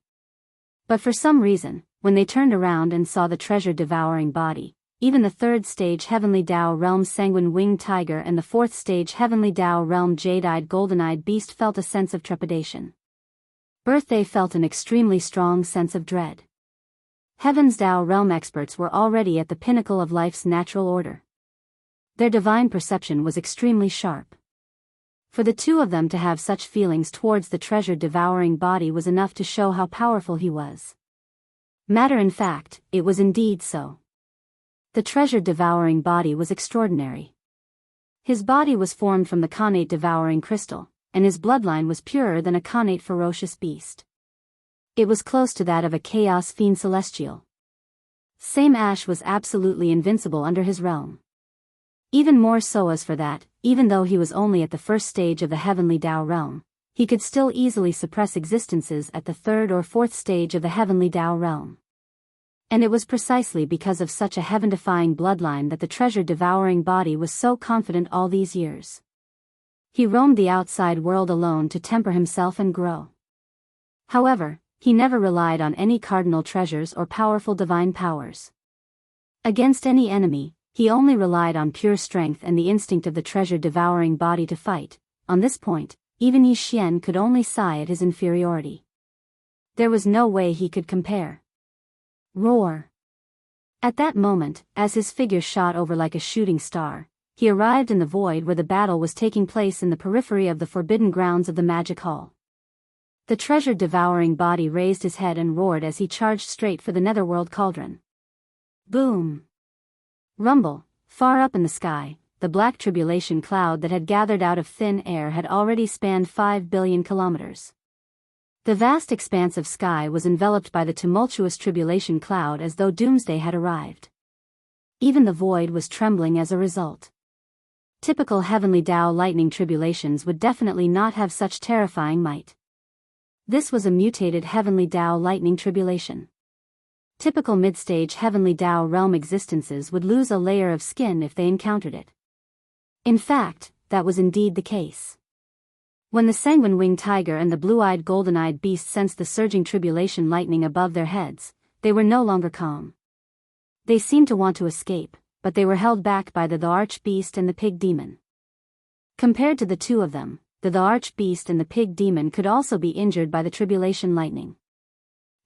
But for some reason, when they turned around and saw the treasure-devouring body, even the 3rd stage heavenly Dao realm sanguine-winged tiger and the 4th stage heavenly Dao realm jade-eyed golden-eyed beast felt a sense of trepidation. They felt an extremely strong sense of dread. Heaven's Dao realm experts were already at the pinnacle of life's natural order. Their divine perception was extremely sharp. For the 2 of them to have such feelings towards the treasure-devouring body was enough to show how powerful he was. Matter in fact, it was indeed so. The treasure-devouring body was extraordinary. His body was formed from the connate devouring crystal, and his bloodline was purer than a connate ferocious beast. It was close to that of a chaos fiend celestial. Same Ash was absolutely invincible under his realm. Even more so as for that, even though he was only at the first stage of the heavenly Tao realm, he could still easily suppress existences at the third or fourth stage of the heavenly Tao realm. And it was precisely because of such a heaven-defying bloodline that the treasure-devouring body was so confident all these years. He roamed the outside world alone to temper himself and grow. However, he never relied on any cardinal treasures or powerful divine powers. Against any enemy, he only relied on pure strength and the instinct of the treasure-devouring body to fight. On this point, even Yi Xian could only sigh at his inferiority. There was no way he could compare. Roar! At that moment, as his figure shot over like a shooting star, he arrived in the void where the battle was taking place in the periphery of the forbidden grounds of the magic hall. The treasure-devouring body raised his head and roared as he charged straight for the netherworld cauldron. Boom! Rumble! Far up in the sky, the black tribulation cloud that had gathered out of thin air had already spanned 5 billion kilometers. The vast expanse of sky was enveloped by the tumultuous tribulation cloud as though doomsday had arrived. Even the void was trembling as a result. Typical heavenly Tao lightning tribulations would definitely not have such terrifying might. This was a mutated heavenly Tao lightning tribulation. Typical mid-stage heavenly Tao realm existences would lose a layer of skin if they encountered it. In fact, that was indeed the case. When the sanguine-winged tiger and the blue-eyed golden-eyed beast sensed the surging tribulation lightning above their heads, they were no longer calm. They seemed to want to escape, but they were held back by the arch-beast and the pig demon. Compared to the two of them, the arch-beast and the pig demon could also be injured by the tribulation lightning.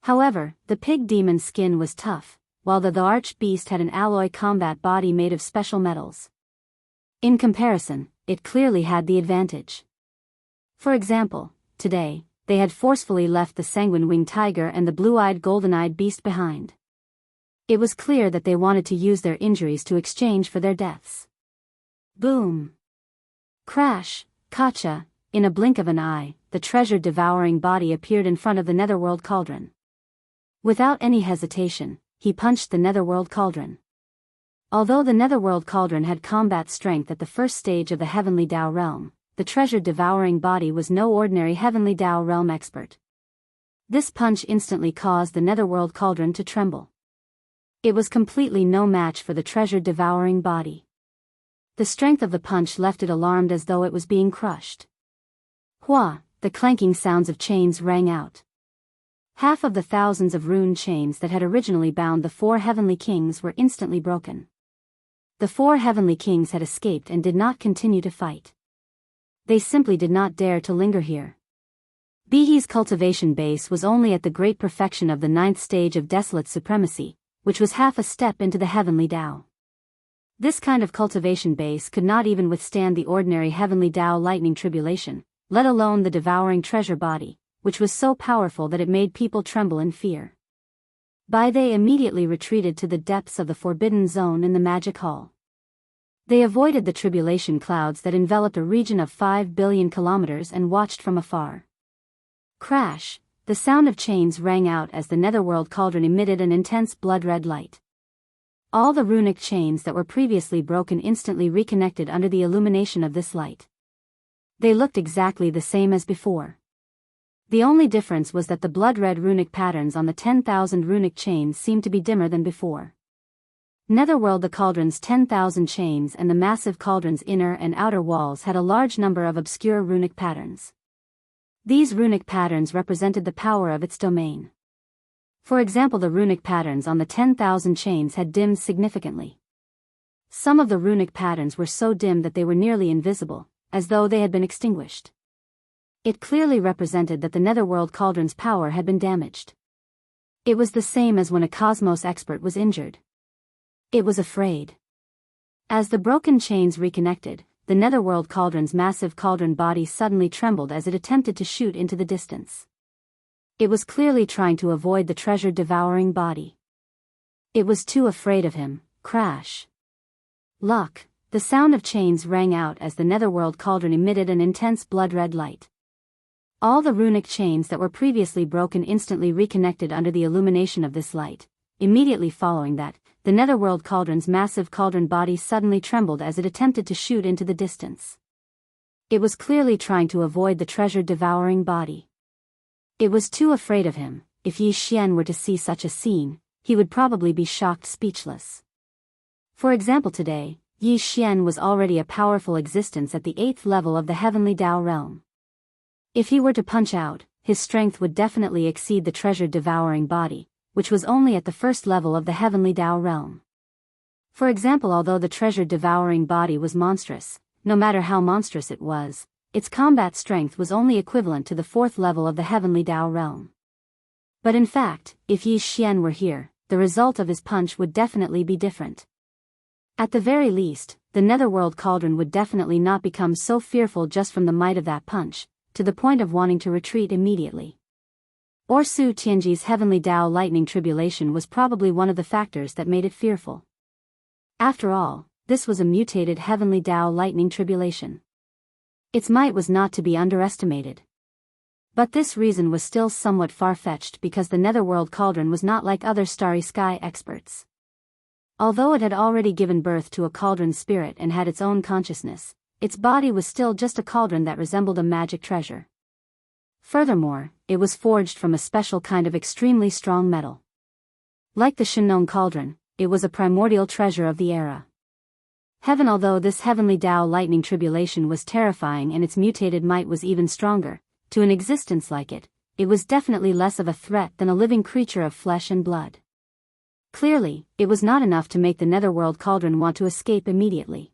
However, the pig demon's skin was tough, while the arch-beast had an alloy combat body made of special metals. In comparison, it clearly had the advantage. For example, today, they had forcefully left the sanguine-winged tiger and the blue-eyed golden-eyed beast behind. It was clear that they wanted to use their injuries to exchange for their deaths. Boom! Crash! Kacha! In a blink of an eye, the treasure-devouring body appeared in front of the netherworld cauldron. Without any hesitation, he punched the netherworld cauldron. Although the netherworld cauldron had combat strength at the first stage of the heavenly Tao realm, the treasure-devouring body was no ordinary heavenly Tao realm expert. This punch instantly caused the netherworld cauldron to tremble. It was completely no match for the treasure-devouring body. The strength of the punch left it alarmed as though it was being crushed. Hua! The clanking sounds of chains rang out. Half of the thousands of rune chains that had originally bound the 4 heavenly kings were instantly broken. The 4 heavenly kings had escaped and did not continue to fight. They simply did not dare to linger here. Bihi's cultivation base was only at the great perfection of the 9th stage of desolate supremacy, which was half a step into the heavenly Tao. This kind of cultivation base could not even withstand the ordinary heavenly Tao lightning tribulation, let alone the devouring treasure body, which was so powerful that it made people tremble in fear. They immediately retreated to the depths of the forbidden zone in the magic hall. They avoided the tribulation clouds that enveloped a region of 5 billion kilometers and watched from afar. Crash! The sound of chains rang out as the netherworld cauldron emitted an intense blood-red light. All the runic chains that were previously broken instantly reconnected under the illumination of this light. They looked exactly the same as before. The only difference was that the blood-red runic patterns on the 10,000 runic chains seemed to be dimmer than before. Netherworld, the cauldron's 10,000 chains and the massive cauldron's inner and outer walls had a large number of obscure runic patterns. These runic patterns represented the power of its domain. For example, the runic patterns on the 10,000 chains had dimmed significantly. Some of the runic patterns were so dim that they were nearly invisible, as though they had been extinguished. It clearly represented that the netherworld cauldron's power had been damaged. It was the same as when a cosmos expert was injured. It was afraid. As the broken chains reconnected, the netherworld cauldron's massive cauldron body suddenly trembled as it attempted to shoot into the distance. It was clearly trying to avoid the treasure-devouring body. It was too afraid of him. Crash! Luck! The sound of chains rang out as the netherworld cauldron emitted an intense blood-red light. All the runic chains that were previously broken instantly reconnected under the illumination of this light. Immediately following that, the netherworld cauldron's massive cauldron body suddenly trembled as it attempted to shoot into the distance. It was clearly trying to avoid the treasure-devouring body. It was too afraid of him. If Yi Xian were to see such a scene, he would probably be shocked speechless. For example, today, Yi Xian was already a powerful existence at the 8th level of the heavenly Dao realm. If he were to punch out, his strength would definitely exceed the treasure-devouring body, which was only at the 1st level of the heavenly Dao realm. For example, although the treasure-devouring body was monstrous, no matter how monstrous it was, its combat strength was only equivalent to the 4th level of the heavenly Dao realm. But in fact, if Yi Xian were here, the result of his punch would definitely be different. At the very least, the netherworld cauldron would definitely not become so fearful just from the might of that punch, to the point of wanting to retreat immediately. Or Su Tianji's heavenly Dao lightning tribulation was probably one of the factors that made it fearful. After all, this was a mutated heavenly Dao lightning tribulation. Its might was not to be underestimated. But this reason was still somewhat far-fetched because the netherworld cauldron was not like other starry sky experts. Although it had already given birth to a cauldron spirit and had its own consciousness, its body was still just a cauldron that resembled a magic treasure. Furthermore, it was forged from a special kind of extremely strong metal. Like the Shenong cauldron, it was a primordial treasure of the era. Heaven. Although this heavenly Dao lightning tribulation was terrifying and its mutated might was even stronger, to an existence like it, it was definitely less of a threat than a living creature of flesh and blood. Clearly, it was not enough to make the netherworld cauldron want to escape immediately.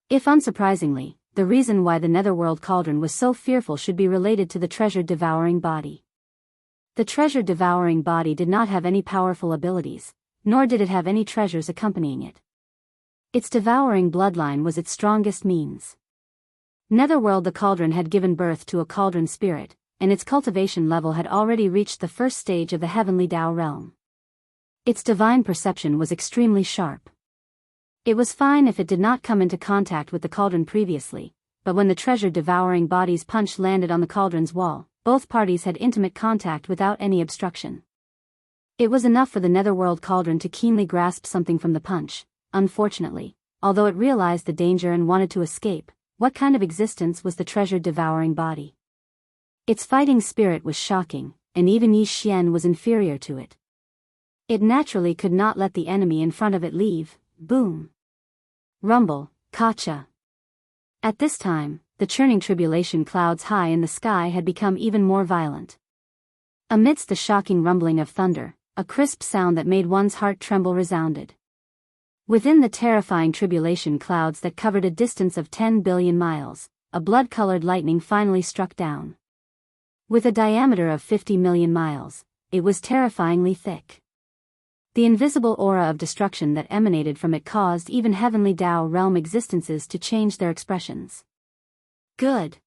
If unsurprisingly, the reason why the netherworld cauldron was so fearful should be related to the treasure-devouring body. The treasure-devouring body did not have any powerful abilities, nor did it have any treasures accompanying it. Its devouring bloodline was its strongest means. Netherworld. The cauldron had given birth to a cauldron spirit, and its cultivation level had already reached the 1st stage of the heavenly Dao realm. Its divine perception was extremely sharp. It was fine if it did not come into contact with the cauldron previously, but when the treasure-devouring body's punch landed on the cauldron's wall, both parties had intimate contact without any obstruction. It was enough for the netherworld cauldron to keenly grasp something from the punch. Unfortunately, although it realized the danger and wanted to escape, what kind of existence was the treasure-devouring body? Its fighting spirit was shocking, and even Yi Xian was inferior to it. It naturally could not let the enemy in front of it leave. Boom. Rumble, Kacha. At this time, the churning tribulation clouds high in the sky had become even more violent. Amidst the shocking rumbling of thunder, a crisp sound that made one's heart tremble resounded. Within the terrifying tribulation clouds that covered a distance of 10 billion miles, a blood-colored lightning finally struck down. With a diameter of 50 million miles, it was terrifyingly thick. The invisible aura of destruction that emanated from it caused even heavenly Dao realm existences to change their expressions. Good.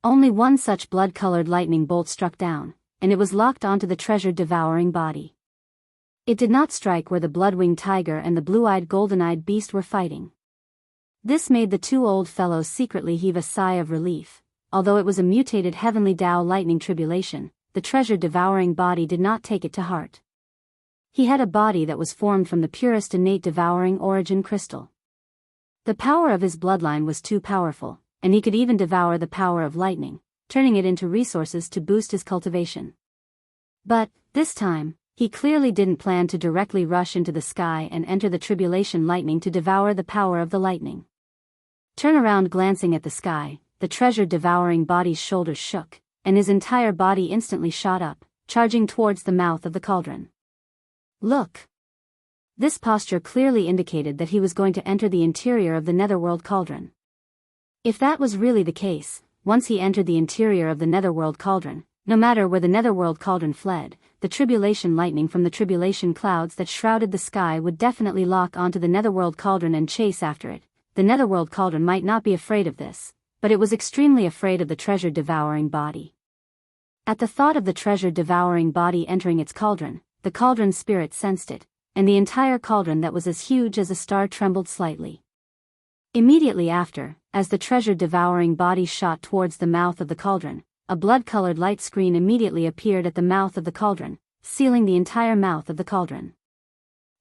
Only one such blood-colored lightning bolt struck down, and it was locked onto the treasure-devouring body. It did not strike where the blood-winged tiger and the blue-eyed golden-eyed beast were fighting. This made the two old fellows secretly heave a sigh of relief. Although it was a mutated heavenly Dao lightning tribulation, the treasure-devouring body did not take it to heart. He had a body that was formed from the purest innate devouring origin crystal. The power of his bloodline was too powerful, and he could even devour the power of lightning, turning it into resources to boost his cultivation. But, this time, he clearly didn't plan to directly rush into the sky and enter the tribulation lightning to devour the power of the lightning. Turn around. Glancing at the sky, the treasure-devouring body's shoulders shook, and his entire body instantly shot up, charging towards the mouth of the cauldron. Look! This posture clearly indicated that he was going to enter the interior of the netherworld cauldron. If that was really the case, once he entered the interior of the netherworld cauldron, no matter where the netherworld cauldron fled, the tribulation lightning from the tribulation clouds that shrouded the sky would definitely lock onto the netherworld cauldron and chase after it. The netherworld cauldron might not be afraid of this, but it was extremely afraid of the treasure-devouring body. At the thought of the treasure-devouring body entering its cauldron, the cauldron spirit sensed it, and the entire cauldron that was as huge as a star trembled slightly. Immediately after, as the treasure-devouring body shot towards the mouth of the cauldron, a blood-colored light screen immediately appeared at the mouth of the cauldron, sealing the entire mouth of the cauldron.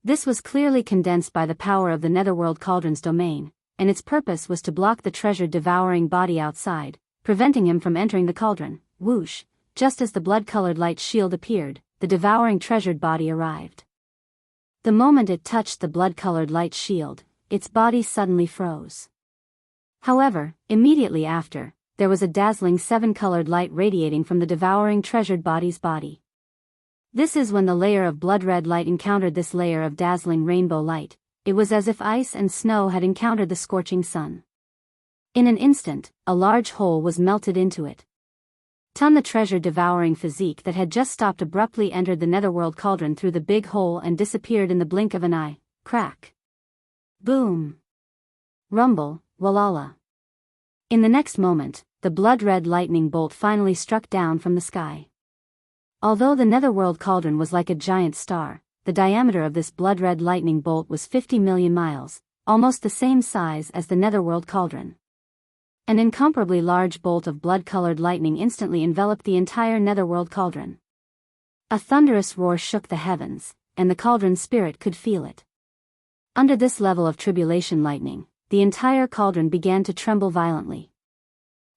This was clearly condensed by the power of the Netherworld Cauldron's domain, and its purpose was to block the treasure-devouring body outside, preventing him from entering the cauldron. Whoosh! Just as the blood-colored light shield appeared, the devouring treasured body arrived. The moment it touched the blood-colored light shield, its body suddenly froze. However, immediately after, there was a dazzling seven-colored light radiating from the devouring treasured body's body. This is when the layer of blood-red light encountered this layer of dazzling rainbow light. It was as if ice and snow had encountered the scorching sun. In an instant, a large hole was melted into it. The treasure-devouring physique that had just stopped abruptly entered the Netherworld Cauldron through the big hole and disappeared in the blink of an eye. Crack. Boom. Rumble, walala. In the next moment, the blood-red lightning bolt finally struck down from the sky. Although the Netherworld Cauldron was like a giant star, the diameter of this blood-red lightning bolt was 50 million miles, almost the same size as the Netherworld Cauldron. An incomparably large bolt of blood-colored lightning instantly enveloped the entire Netherworld Cauldron. A thunderous roar shook the heavens, and the cauldron's spirit could feel it. Under this level of tribulation lightning, the entire cauldron began to tremble violently.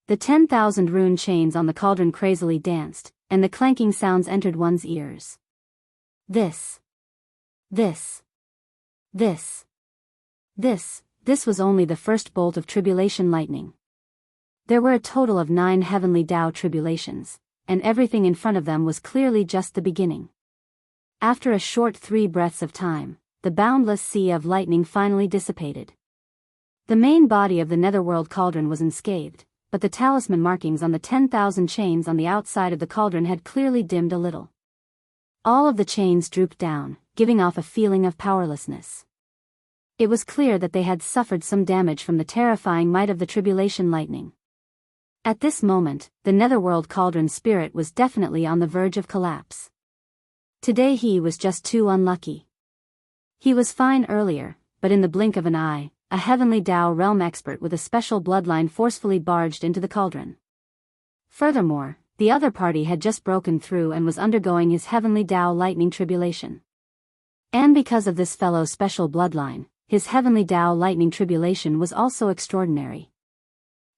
The 10,000 rune chains on the cauldron crazily danced, and the clanking sounds entered one's ears. This was only the first bolt of tribulation lightning. There were a total of 9 heavenly Tao tribulations, and everything in front of them was clearly just the beginning. After a short 3 breaths of time, the boundless sea of lightning finally dissipated. The main body of the Netherworld Cauldron was unscathed, but the talisman markings on the 10,000 chains on the outside of the cauldron had clearly dimmed a little. All of the chains drooped down, giving off a feeling of powerlessness. It was clear that they had suffered some damage from the terrifying might of the tribulation lightning. At this moment, the Netherworld Cauldron's spirit was definitely on the verge of collapse. Today he was just too unlucky. He was fine earlier, but in the blink of an eye, a heavenly Tao realm expert with a special bloodline forcefully barged into the cauldron. Furthermore, the other party had just broken through and was undergoing his heavenly Tao lightning tribulation. And because of this fellow's special bloodline, his heavenly Tao lightning tribulation was also extraordinary.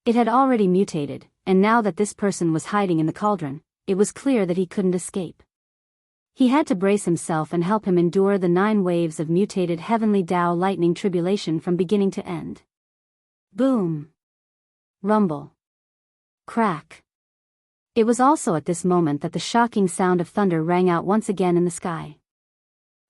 It had already mutated, and now that this person was hiding in the cauldron, it was clear that he couldn't escape. He had to brace himself and help him endure the 9 waves of mutated heavenly Tao lightning tribulation from beginning to end. Boom. Rumble. Crack. It was also at this moment that the shocking sound of thunder rang out once again in the sky.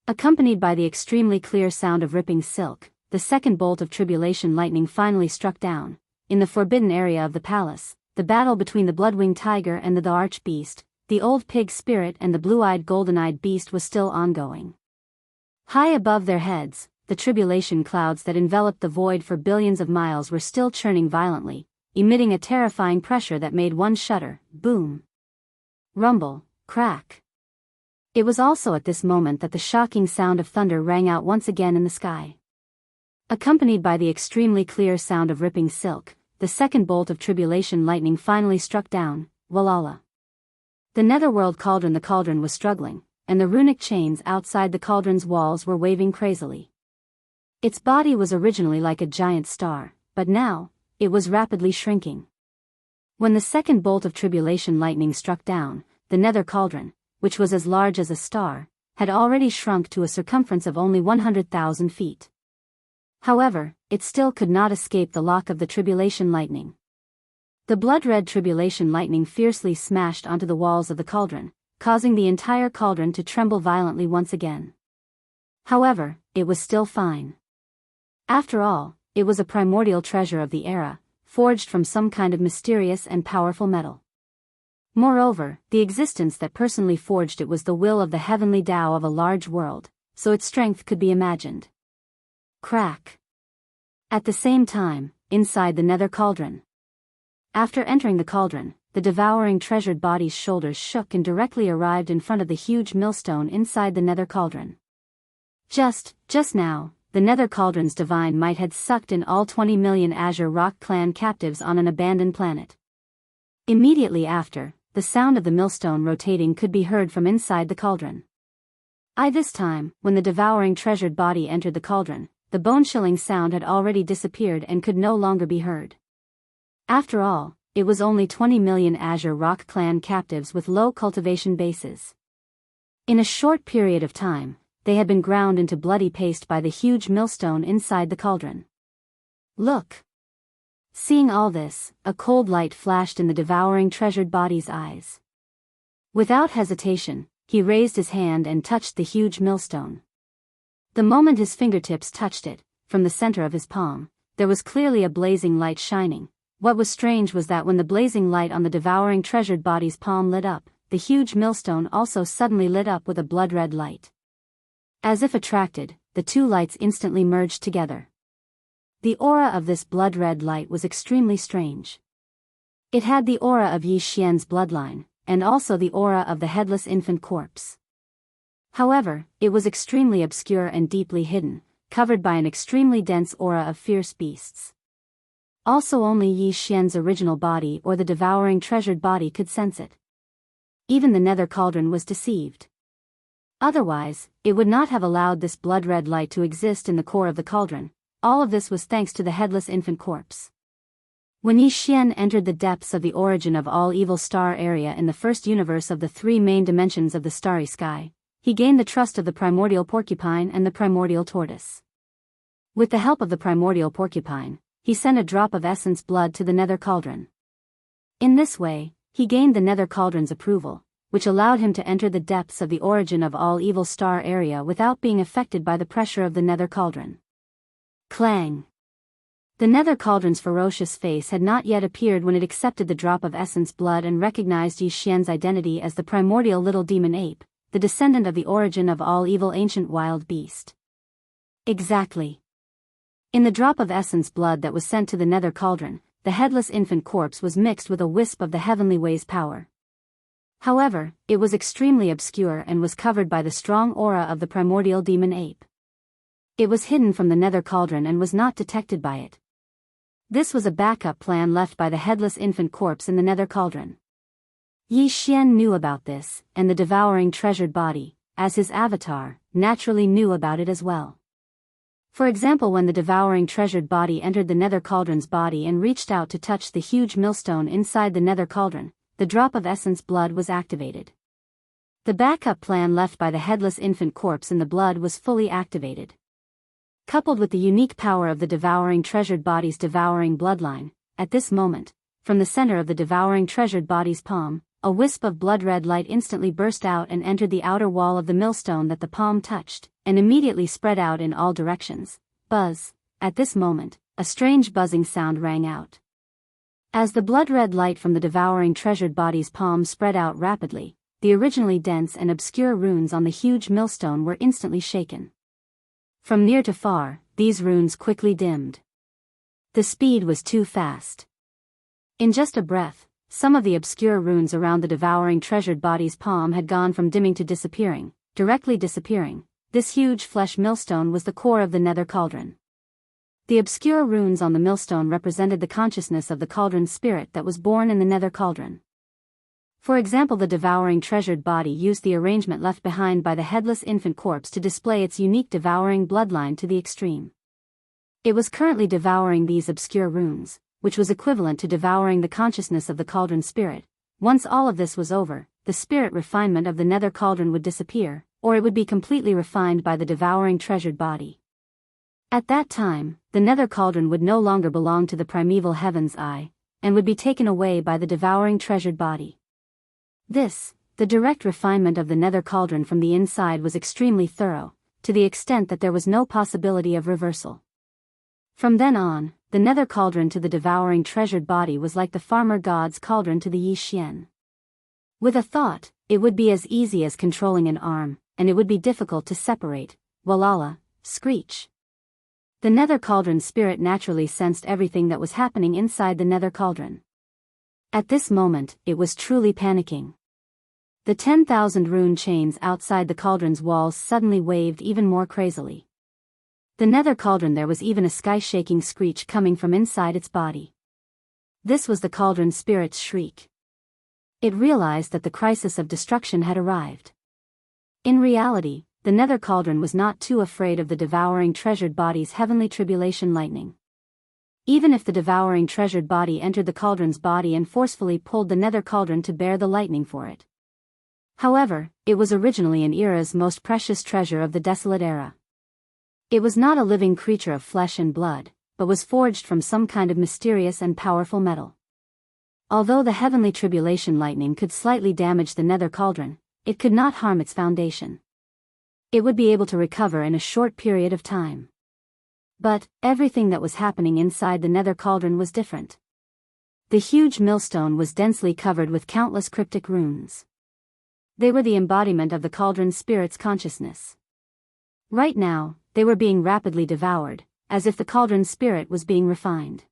Accompanied by the extremely clear sound of ripping silk, the second bolt of tribulation lightning finally struck down. In the forbidden area of the palace, the battle between the blood-winged tiger and the arch-beast, the old pig spirit and the blue-eyed golden-eyed beast was still ongoing. High above their heads, the tribulation clouds that enveloped the void for billions of miles were still churning violently, emitting a terrifying pressure that made one shudder. Boom. Rumble. Crack. It was also at this moment that the shocking sound of thunder rang out once again in the sky. Accompanied by the extremely clear sound of ripping silk, the second bolt of tribulation lightning finally struck down. Walala. The Netherworld Cauldron was struggling, and the runic chains outside the cauldron's walls were waving crazily. Its body was originally like a giant star, but now, it was rapidly shrinking. When the second bolt of tribulation lightning struck down, the Nether Cauldron, which was as large as a star, had already shrunk to a circumference of only 100,000 feet. However, it still could not escape the lock of the tribulation lightning. The blood-red tribulation lightning fiercely smashed onto the walls of the cauldron, causing the entire cauldron to tremble violently once again. However, it was still fine. After all, it was a primordial treasure of the era, forged from some kind of mysterious and powerful metal. Moreover, the existence that personally forged it was the will of the heavenly Tao of a large world, so its strength could be imagined. Crack. At the same time, inside the Nether Cauldron. After entering the cauldron, the devouring treasured body's shoulders shook and directly arrived in front of the huge millstone inside the Nether Cauldron. Just now, the Nether Cauldron's divine might had sucked in all 20 million Azure Rock clan captives on an abandoned planet. Immediately after, the sound of the millstone rotating could be heard from inside the cauldron. This time, when the devouring treasured body entered the cauldron, the bone-chilling sound had already disappeared and could no longer be heard. After all, it was only 20 million Azure Rock clan captives with low cultivation bases. In a short period of time, they had been ground into bloody paste by the huge millstone inside the cauldron. Look! Seeing all this, a cold light flashed in the devouring treasured body's eyes. Without hesitation, he raised his hand and touched the huge millstone. The moment his fingertips touched it, from the center of his palm, there was clearly a blazing light shining. What was strange was that when the blazing light on the devouring treasured body's palm lit up, the huge millstone also suddenly lit up with a blood-red light. As if attracted, the two lights instantly merged together. The aura of this blood-red light was extremely strange. It had the aura of Yi Xian's bloodline, and also the aura of the headless infant corpse. However, it was extremely obscure and deeply hidden, covered by an extremely dense aura of fierce beasts. Also only Yi Xian's original body or the devouring treasured body could sense it. Even the nether cauldron was deceived. Otherwise, it would not have allowed this blood-red light to exist in the core of the cauldron. All of this was thanks to the headless infant corpse. When Yi Xian entered the depths of the origin of all evil star area in the first universe of the three main dimensions of the starry sky, he gained the trust of the primordial porcupine and the primordial tortoise. With the help of the primordial porcupine, he sent a drop of essence blood to the nether cauldron. In this way, he gained the nether cauldron's approval, which allowed him to enter the depths of the origin of all evil star area without being affected by the pressure of the nether cauldron. Clang! The nether cauldron's ferocious face had not yet appeared when it accepted the drop of essence blood and recognized Yi Xian's identity as the primordial little demon ape, the descendant of the origin of all evil ancient wild beast. Exactly. In the drop of essence blood that was sent to the nether cauldron, the headless infant corpse was mixed with a wisp of the heavenly way's power. However, it was extremely obscure and was covered by the strong aura of the primordial demon ape. It was hidden from the nether cauldron and was not detected by it. This was a backup plan left by the headless infant corpse in the nether cauldron. Yi Xian knew about this, and the devouring treasured body, as his avatar, naturally knew about it as well. For example, when the devouring treasured body entered the nether cauldron's body and reached out to touch the huge millstone inside the nether cauldron, the drop of essence blood was activated. The backup plan left by the headless infant corpse in the blood was fully activated. Coupled with the unique power of the devouring treasured body's devouring bloodline, at this moment, from the center of the devouring treasured body's palm, a wisp of blood-red light instantly burst out and entered the outer wall of the millstone that the palm touched, and immediately spread out in all directions. Buzz! At this moment, a strange buzzing sound rang out. As the blood-red light from the devouring treasured body's palm spread out rapidly, the originally dense and obscure runes on the huge millstone were instantly shaken. From near to far, these runes quickly dimmed. The speed was too fast. In just a breath, some of the obscure runes around the devouring treasured body's palm had gone from dimming to disappearing, directly disappearing. This huge flesh millstone was the core of the nether cauldron. The obscure runes on the millstone represented the consciousness of the cauldron's spirit that was born in the nether cauldron. For example, the devouring treasured body used the arrangement left behind by the headless infant corpse to display its unique devouring bloodline to the extreme. It was currently devouring these obscure runes, which was equivalent to devouring the consciousness of the cauldron spirit. Once all of this was over, the spirit refinement of the nether cauldron would disappear, or it would be completely refined by the devouring treasured body. At that time, the nether cauldron would no longer belong to the primeval heaven's eye, and would be taken away by the devouring treasured body. This, the direct refinement of the nether cauldron from the inside, was extremely thorough, to the extent that there was no possibility of reversal. From then on, the nether cauldron to the devouring treasured body was like the farmer god's cauldron to the Yi Xian. With a thought, it would be as easy as controlling an arm, and it would be difficult to separate. Walala, screech. The nether cauldron spirit naturally sensed everything that was happening inside the nether cauldron. At this moment, it was truly panicking. The 10,000 rune chains outside the cauldron's walls suddenly waved even more crazily. The nether cauldron, there was even a sky-shaking screech coming from inside its body. This was the cauldron spirit's shriek. It realized that the crisis of destruction had arrived. In reality, the nether cauldron was not too afraid of the devouring treasured body's heavenly tribulation lightning. Even if the devouring treasured body entered the cauldron's body and forcefully pulled the nether cauldron to bear the lightning for it. However, it was originally an era's most precious treasure of the desolate era. It was not a living creature of flesh and blood, but was forged from some kind of mysterious and powerful metal. Although the heavenly tribulation lightning could slightly damage the nether cauldron, it could not harm its foundation. It would be able to recover in a short period of time. But everything that was happening inside the nether cauldron was different. The huge millstone was densely covered with countless cryptic runes. They were the embodiment of the cauldron's spirit's consciousness. Right now, they were being rapidly devoured, as if the cauldron's spirit was being refined.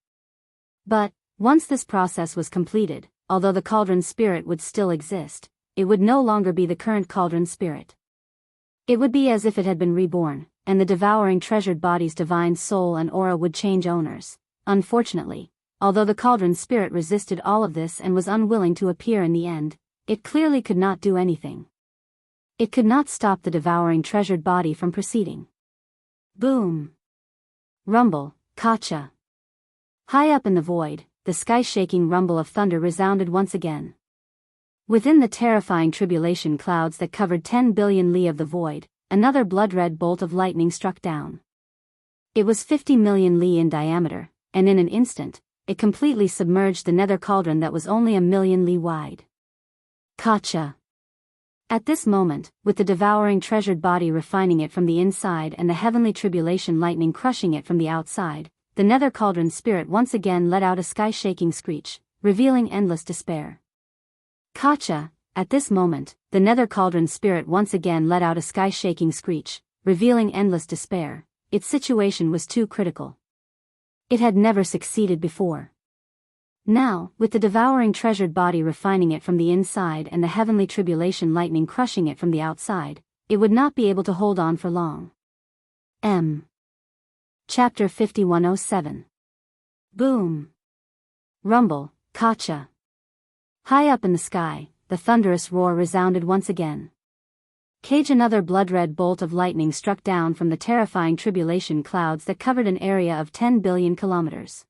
But, once this process was completed, although the cauldron's spirit would still exist, it would no longer be the current cauldron spirit. It would be as if it had been reborn, and the devouring treasured body's divine soul and aura would change owners. Unfortunately, although the cauldron's spirit resisted all of this and was unwilling to appear in the end, it clearly could not do anything. It could not stop the devouring treasured body from proceeding. Boom! Rumble, Kacha! High up in the void, the sky-shaking rumble of thunder resounded once again. Within the terrifying tribulation clouds that covered 10 billion li of the void, another blood-red bolt of lightning struck down. It was 50 million li in diameter, and in an instant, it completely submerged the nether cauldron that was only a million li wide. Kacha! At this moment, with the devouring treasured body refining it from the inside and the heavenly tribulation lightning crushing it from the outside, the nether cauldron spirit once again let out a sky-shaking screech, revealing endless despair. Kacha! At this moment, the nether cauldron spirit once again let out a sky-shaking screech, revealing endless despair. Its situation was too critical. It had never succeeded before. Now, with the devouring treasured body refining it from the inside and the heavenly tribulation lightning crushing it from the outside, it would not be able to hold on for long. Chapter 5107. Boom! Rumble, Kacha! High up in the sky, the thunderous roar resounded once again. Another blood-red bolt of lightning struck down from the terrifying tribulation clouds that covered an area of 10 billion kilometers.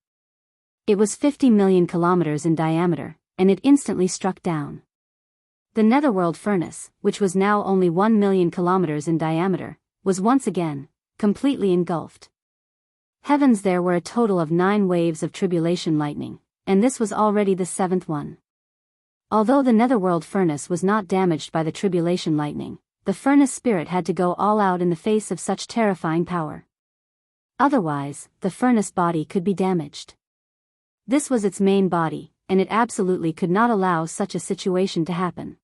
It was 50 million kilometers in diameter, and it instantly struck down. The netherworld furnace, which was now only 1 million kilometers in diameter, was once again completely engulfed. Heavens, there were a total of 9 waves of tribulation lightning, and this was already the 7th one. Although the netherworld furnace was not damaged by the tribulation lightning, the furnace spirit had to go all out in the face of such terrifying power. Otherwise, the furnace body could be damaged. This was its main body, and it absolutely could not allow such a situation to happen.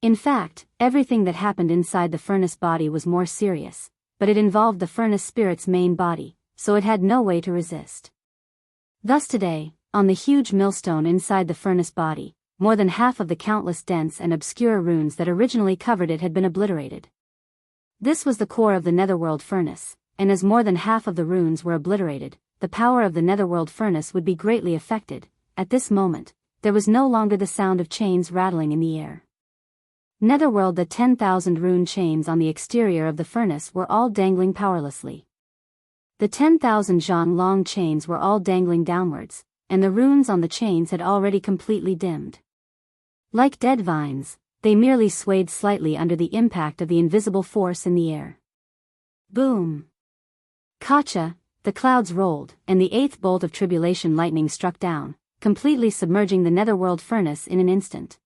In fact, everything that happened inside the furnace body was more serious, but it involved the furnace spirit's main body, so it had no way to resist. Thus today, on the huge millstone inside the furnace body, more than half of the countless dense and obscure runes that originally covered it had been obliterated. This was the core of the netherworld furnace, and as more than half of the runes were obliterated, the power of the netherworld furnace would be greatly affected. At this moment, there was no longer the sound of chains rattling in the air. Netherworld, the 10,000 rune chains on the exterior of the furnace were all dangling powerlessly. The 10,000 zhang long chains were all dangling downwards, and the runes on the chains had already completely dimmed. Like dead vines, they merely swayed slightly under the impact of the invisible force in the air. Boom! Kacha! The clouds rolled, and the 8th bolt of tribulation lightning struck down, completely submerging the netherworld furnace in an instant.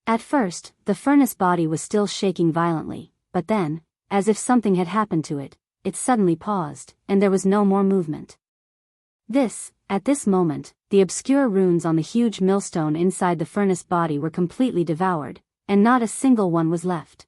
At first, the furnace body was still shaking violently, but then, as if something had happened to it, it suddenly paused, and there was no more movement. At this moment, the obscure runes on the huge millstone inside the furnace body were completely devoured, and not a single one was left.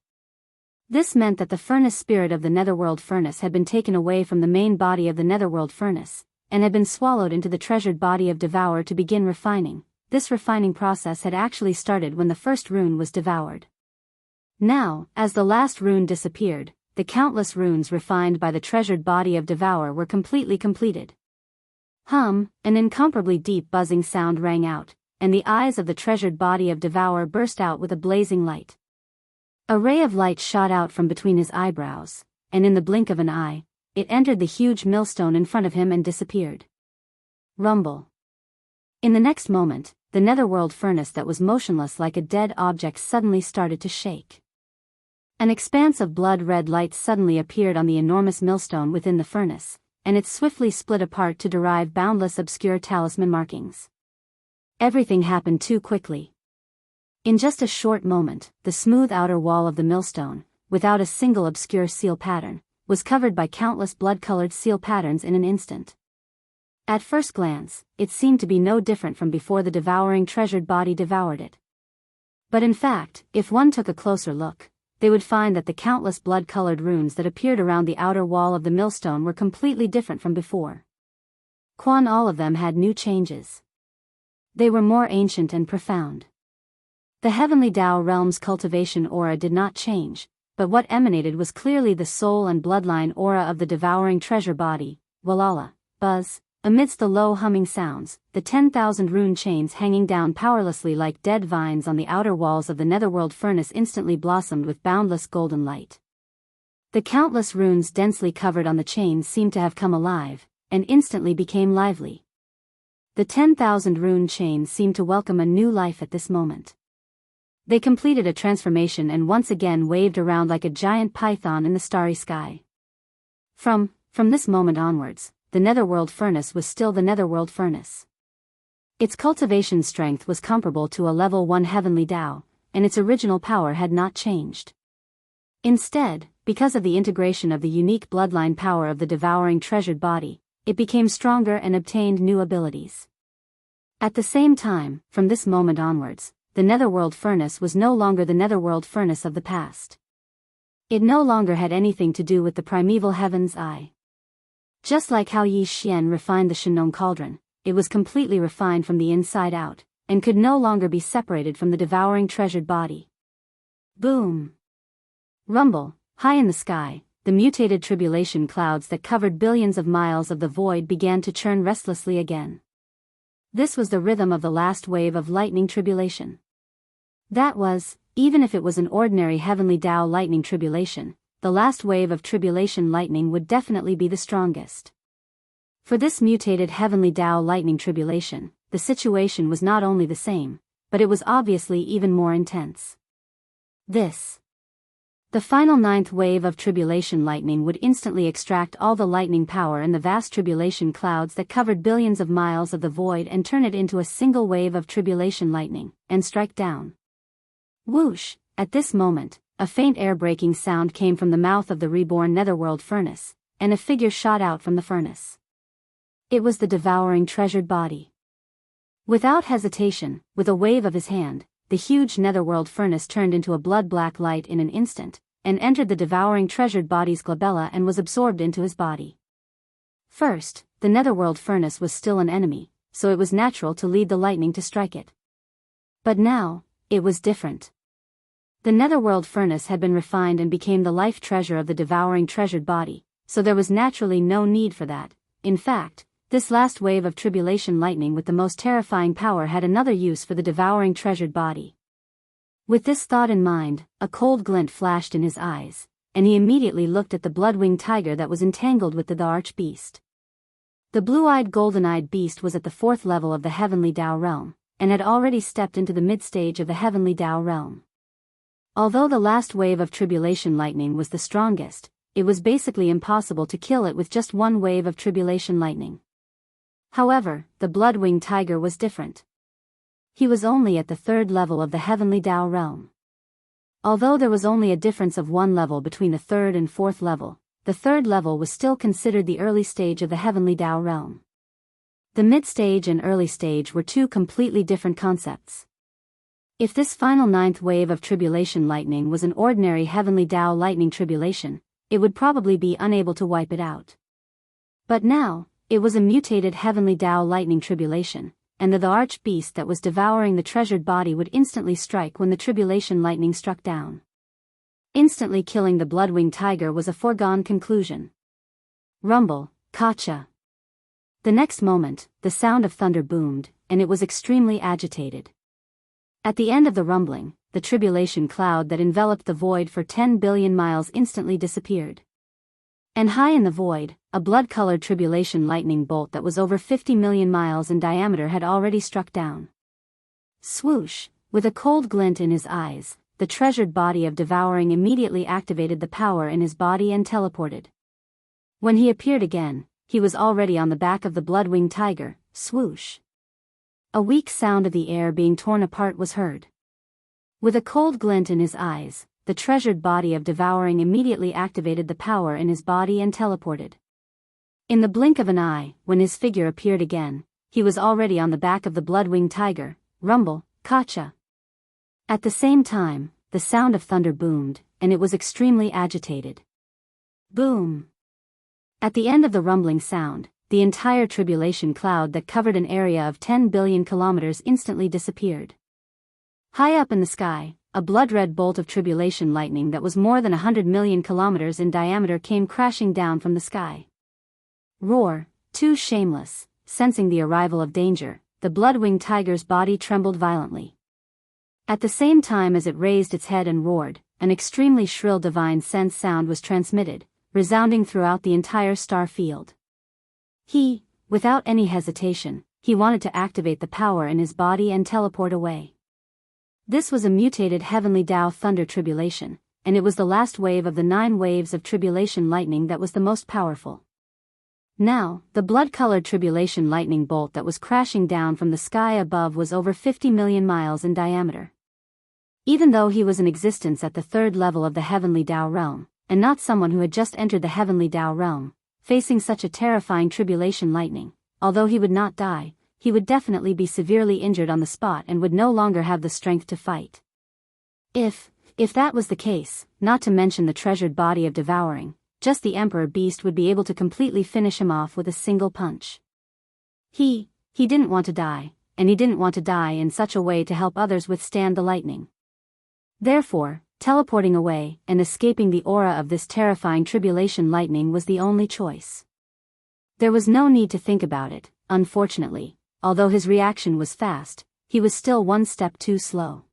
This meant that the furnace spirit of the netherworld furnace had been taken away from the main body of the netherworld furnace, and had been swallowed into the treasured body of Devour to begin refining. This refining process had actually started when the first rune was devoured. Now, as the last rune disappeared, the countless runes refined by the treasured body of Devour were completely completed. An incomparably deep buzzing sound rang out, and the eyes of the treasured body of Devour burst out with a blazing light. A ray of light shot out from between his eyebrows, and in the blink of an eye, it entered the huge millstone in front of him and disappeared. Rumble. In the next moment, the netherworld furnace that was motionless like a dead object suddenly started to shake. An expanse of blood-red light suddenly appeared on the enormous millstone within the furnace, and it swiftly split apart to derive boundless obscure talisman markings. Everything happened too quickly. In just a short moment, the smooth outer wall of the millstone, without a single obscure seal pattern, was covered by countless blood-colored seal patterns in an instant. At first glance, it seemed to be no different from before the devouring treasured body devoured it. But in fact, if one took a closer look, they would find that the countless blood-colored runes that appeared around the outer wall of the millstone were completely different from before. All of them had new changes. They were more ancient and profound. The heavenly Dao realm's cultivation aura did not change, but what emanated was clearly the soul and bloodline aura of the devouring treasure body. Walala, buzz. Amidst the low humming sounds, the 10,000 rune chains hanging down powerlessly like dead vines on the outer walls of the netherworld furnace instantly blossomed with boundless golden light. The countless runes densely covered on the chains seemed to have come alive, and instantly became lively. The 10,000 rune chains seemed to welcome a new life at this moment. They completed a transformation and once again waved around like a giant python in the starry sky. From this moment onwards, the netherworld furnace was still the netherworld furnace. Its cultivation strength was comparable to a level 1 heavenly Dao, and its original power had not changed. Instead, because of the integration of the unique bloodline power of the devouring treasured body, it became stronger and obtained new abilities. At the same time, from this moment onwards, the netherworld furnace was no longer the netherworld furnace of the past. It no longer had anything to do with the primeval heaven's eye. Just like how Yi Xian refined the Shenong cauldron, it was completely refined from the inside out, and could no longer be separated from the devouring treasured body. Boom! Rumble, high in the sky, the mutated tribulation clouds that covered billions of miles of the void began to churn restlessly again. This was the rhythm of the last wave of lightning tribulation. That was, even if it was an ordinary heavenly Dao lightning tribulation, the last wave of tribulation lightning would definitely be the strongest. For this mutated heavenly Dao lightning tribulation, the situation was not only the same, but it was obviously even more intense. The final 9th wave of tribulation lightning would instantly extract all the lightning power in the vast tribulation clouds that covered billions of miles of the void and turn it into a single wave of tribulation lightning, and strike down. Whoosh! At this moment, a faint air-breaking sound came from the mouth of the reborn netherworld furnace, and a figure shot out from the furnace. It was the devouring treasured body. Without hesitation, with a wave of his hand, the huge netherworld furnace turned into a blood-black light in an instant, and entered the devouring treasured body's glabella and was absorbed into his body. First, the netherworld furnace was still an enemy, so it was natural to lead the lightning to strike it. But now, it was different. The netherworld furnace had been refined and became the life treasure of the devouring treasured body, so there was naturally no need for that. In fact, this last wave of tribulation lightning with the most terrifying power had another use for the devouring treasured body. With this thought in mind, a cold glint flashed in his eyes, and he immediately looked at the blood-winged tiger that was entangled with the arch-beast. The blue-eyed golden-eyed beast was at the 4th level of the heavenly Dao realm, and had already stepped into the mid-stage of the heavenly Dao realm. Although the last wave of tribulation lightning was the strongest, it was basically impossible to kill it with just one wave of tribulation lightning. However, the blood-winged tiger was different. He was only at the 3rd level of the heavenly Dao realm. Although there was only a difference of 1 level between the 3rd and 4th level, the 3rd level was still considered the early stage of the heavenly Dao realm. The mid-stage and early stage were two completely different concepts. If this final 9th wave of tribulation lightning was an ordinary heavenly Dao lightning tribulation, it would probably be unable to wipe it out. But now, it was a mutated heavenly Dao lightning tribulation, and the arch-beast that was devouring the treasured body would instantly strike when the tribulation lightning struck down. Instantly killing the blood-winged tiger was a foregone conclusion. Rumble, Kacha. The next moment, the sound of thunder boomed, and it was extremely agitated. At the end of the rumbling, the tribulation cloud that enveloped the void for 10 billion miles instantly disappeared. And high in the void, a blood-colored tribulation lightning bolt that was over 50 million miles in diameter had already struck down. Swoosh, with a cold glint in his eyes, the treasured body of Devouring immediately activated the power in his body and teleported. When he appeared again, he was already on the back of the blood-winged tiger. Swoosh. A weak sound of the air being torn apart was heard. With a cold glint in his eyes, the treasured body of Devouring immediately activated the power in his body and teleported. In the blink of an eye, when his figure appeared again, he was already on the back of the blood-winged tiger. Rumble, Kacha. At the same time, the sound of thunder boomed, and it was extremely agitated. Boom. At the end of the rumbling sound, the entire tribulation cloud that covered an area of 10 billion kilometers instantly disappeared. High up in the sky, a blood-red bolt of tribulation lightning that was more than 100 million kilometers in diameter came crashing down from the sky. Roar, too shameless, sensing the arrival of danger, the blood-winged tiger's body trembled violently. At the same time as it raised its head and roared, an extremely shrill divine sense sound was transmitted, resounding throughout the entire star field. Without any hesitation, he wanted to activate the power in his body and teleport away. This was a mutated heavenly Dao thunder tribulation, and it was the last wave of the 9 waves of tribulation lightning that was the most powerful. Now, the blood-colored tribulation lightning bolt that was crashing down from the sky above was over 50 million miles in diameter. Even though he was in existence at the 3rd level of the heavenly Dao realm, and not someone who had just entered the heavenly Dao realm, facing such a terrifying tribulation lightning, although he would not die, he would definitely be severely injured on the spot and would no longer have the strength to fight. If that was the case, not to mention the treasured body of Devouring, just the Emperor Beast would be able to completely finish him off with a single punch. He didn't want to die, and he didn't want to die in such a way to help others withstand the lightning. Therefore, teleporting away and escaping the aura of this terrifying tribulation lightning was the only choice. There was no need to think about it, unfortunately. Although his reaction was fast, he was still one step too slow.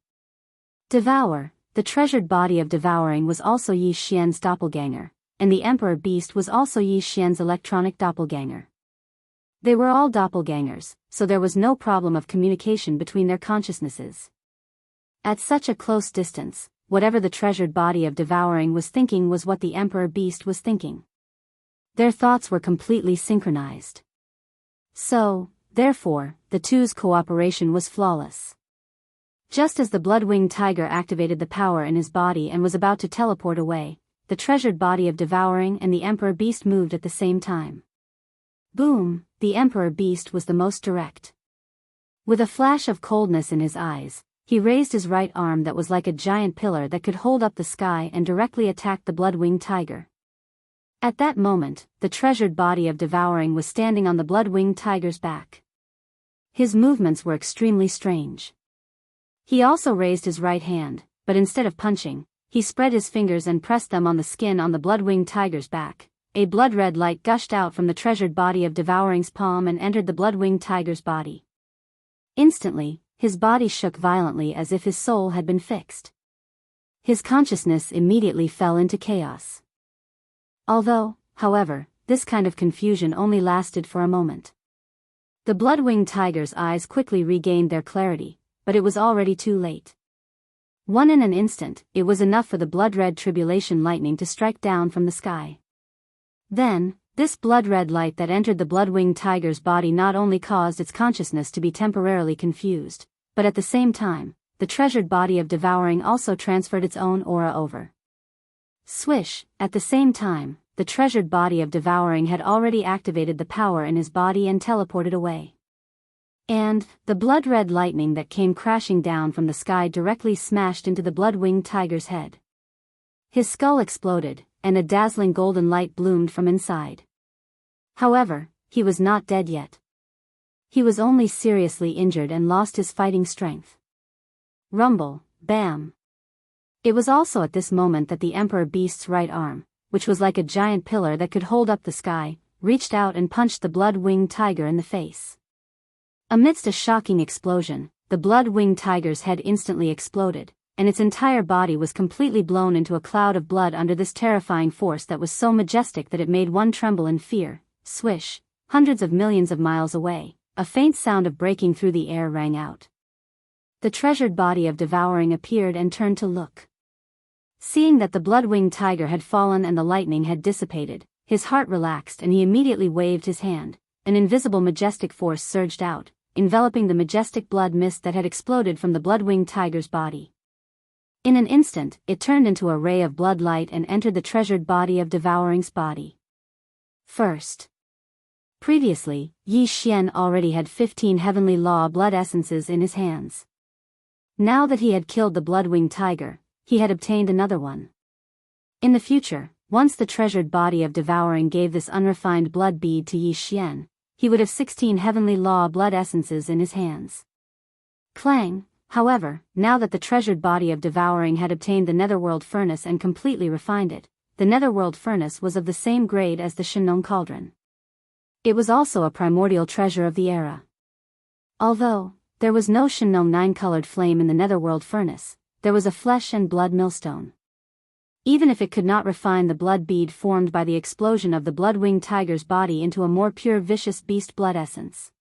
Devour, the treasured body of Devouring was also Yi Xian's doppelganger, and the Emperor Beast was also Yi Xian's electronic doppelganger. They were all doppelgangers, so there was no problem of communication between their consciousnesses. At such a close distance, whatever the treasured body of Devouring was thinking was what the Emperor Beast was thinking. Their thoughts were completely synchronized. Therefore, the two's cooperation was flawless. Just as the blood-winged tiger activated the power in his body and was about to teleport away, the treasured body of Devouring and the Emperor Beast moved at the same time. Boom, the Emperor Beast was the most direct. With a flash of coldness in his eyes, he raised his right arm that was like a giant pillar that could hold up the sky and directly attacked the blood-winged tiger. At that moment, the treasured body of Devouring was standing on the blood-winged tiger's back. His movements were extremely strange. He also raised his right hand, but instead of punching, he spread his fingers and pressed them on the skin on the blood-winged tiger's back. A blood-red light gushed out from the treasured body of Devouring's palm and entered the blood-winged tiger's body. Instantly, his body shook violently as if his soul had been fixed. His consciousness immediately fell into chaos. However, this kind of confusion only lasted for a moment. The blood-winged tiger's eyes quickly regained their clarity, but it was already too late. In an instant, it was enough for the blood-red tribulation lightning to strike down from the sky. Then, this blood-red light that entered the blood-winged tiger's body not only caused its consciousness to be temporarily confused, but at the same time, the treasured body of Devouring also transferred its own aura over. Swish, at the same time, the treasured body of Devouring had already activated the power in his body and teleported away. And, the blood-red lightning that came crashing down from the sky directly smashed into the blood-winged tiger's head. His skull exploded, and a dazzling golden light bloomed from inside. However, he was not dead yet. He was only seriously injured and lost his fighting strength. Rumble, bam. It was also at this moment that the Emperor Beast's right arm, which was like a giant pillar that could hold up the sky, reached out and punched the blood-winged tiger in the face. Amidst a shocking explosion, the blood-winged tiger's head instantly exploded, and its entire body was completely blown into a cloud of blood under this terrifying force that was so majestic that it made one tremble in fear. Swish, hundreds of millions of miles away, a faint sound of breaking through the air rang out. The treasured body of Devouring appeared and turned to look. Seeing that the blood-winged tiger had fallen and the lightning had dissipated, his heart relaxed and he immediately waved his hand. An invisible majestic force surged out, enveloping the majestic blood mist that had exploded from the blood-winged tiger's body. In an instant, it turned into a ray of blood light and entered the treasured body of Devouring's body. First. Previously, Yi Xian already had 15 heavenly law blood essences in his hands. Now that he had killed the blood-winged tiger, he had obtained another one. In the future, once the treasured body of Devouring gave this unrefined blood bead to Yi Xian, he would have 16 heavenly law blood essences in his hands. Clang, however, now that the treasured body of Devouring had obtained the netherworld furnace and completely refined it, the netherworld furnace was of the same grade as the Shenong cauldron. It was also a primordial treasure of the era. Although there was no Shenong 9-colored flame in the netherworld furnace, there was a flesh and blood millstone. Even if it could not refine the blood bead formed by the explosion of the blood-winged tiger's body into a more pure vicious beast blood essence.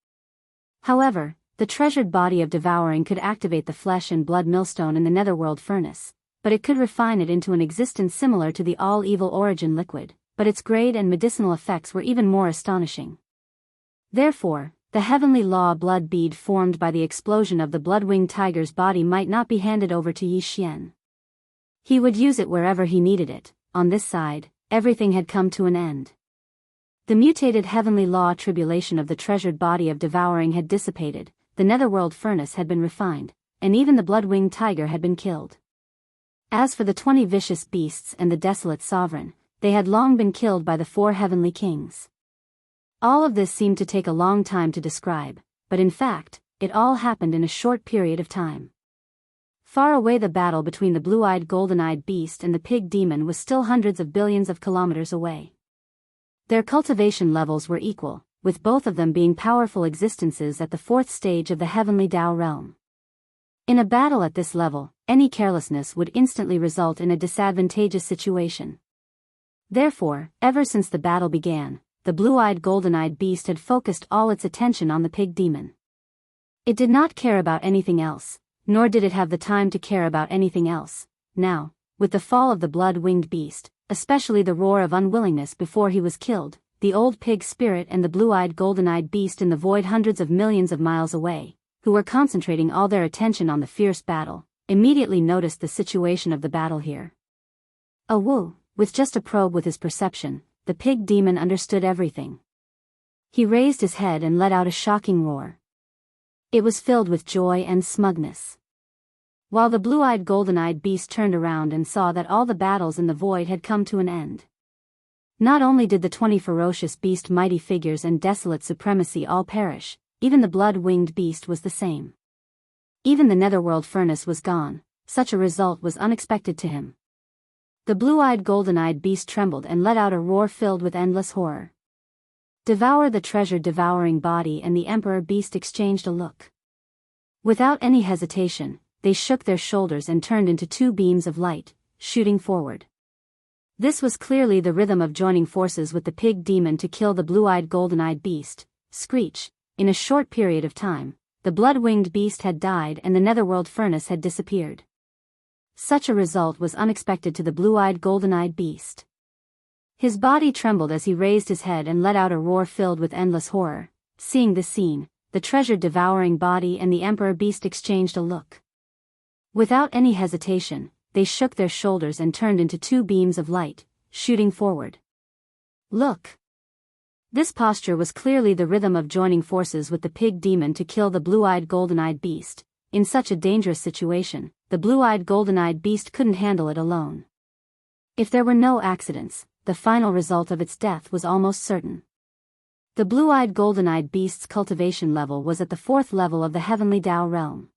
However, the treasured body of Devouring could activate the flesh and blood millstone in the netherworld furnace, but it could refine it into an existence similar to the all-evil origin liquid, but its grade and medicinal effects were even more astonishing. Therefore, the heavenly law blood bead formed by the explosion of the blood-winged tiger's body might not be handed over to Yi Xian. He would use it wherever he needed it. On this side, everything had come to an end. The mutated heavenly law tribulation of the treasured body of Devouring had dissipated, the netherworld furnace had been refined, and even the blood-winged tiger had been killed. As for the 20 vicious beasts and the desolate sovereign, they had long been killed by the 4 heavenly kings. All of this seemed to take a long time to describe, but in fact, it all happened in a short period of time. Far away, the battle between the blue-eyed golden-eyed beast and the pig demon was still hundreds of billions of kilometers away. Their cultivation levels were equal, with both of them being powerful existences at the 4th stage of the heavenly Dao realm. In a battle at this level, any carelessness would instantly result in a disadvantageous situation. Therefore, ever since the battle began, the blue-eyed golden-eyed beast had focused all its attention on the pig demon. It did not care about anything else, nor did it have the time to care about anything else. Now, with the fall of the blood-winged beast, especially the roar of unwillingness before he was killed, the old pig spirit and the blue-eyed golden-eyed beast in the void hundreds of millions of miles away, who were concentrating all their attention on the fierce battle, immediately noticed the situation of the battle here. With just a probe with his perception, the pig demon understood everything. He raised his head and let out a shocking roar. It was filled with joy and smugness. While the blue-eyed golden-eyed beast turned around and saw that all the battles in the void had come to an end. Not only did the 20 ferocious beast mighty figures and desolate supremacy all perish, even the blood-winged beast was the same. Even the netherworld furnace was gone. Such a result was unexpected to him. The blue-eyed golden-eyed beast trembled and let out a roar filled with endless horror. Devour the treasured devouring body and the emperor beast exchanged a look. Without any hesitation, they shook their shoulders and turned into 2 beams of light, shooting forward. This was clearly the rhythm of joining forces with the pig demon to kill the blue-eyed golden-eyed beast. Screech. In a short period of time, the blood-winged beast had died and the netherworld furnace had disappeared. Such a result was unexpected to the blue-eyed golden-eyed beast. His body trembled as he raised his head and let out a roar filled with endless horror. Seeing this scene, the treasured devouring body and the emperor beast exchanged a look. Without any hesitation, they shook their shoulders and turned into 2 beams of light, shooting forward. Look! This posture was clearly the rhythm of joining forces with the pig demon to kill the blue-eyed golden-eyed beast. In such a dangerous situation, the blue-eyed golden-eyed beast couldn't handle it alone. If there were no accidents, the final result of its death was almost certain. The blue-eyed golden-eyed beast's cultivation level was at the 4th level of the heavenly Dao realm.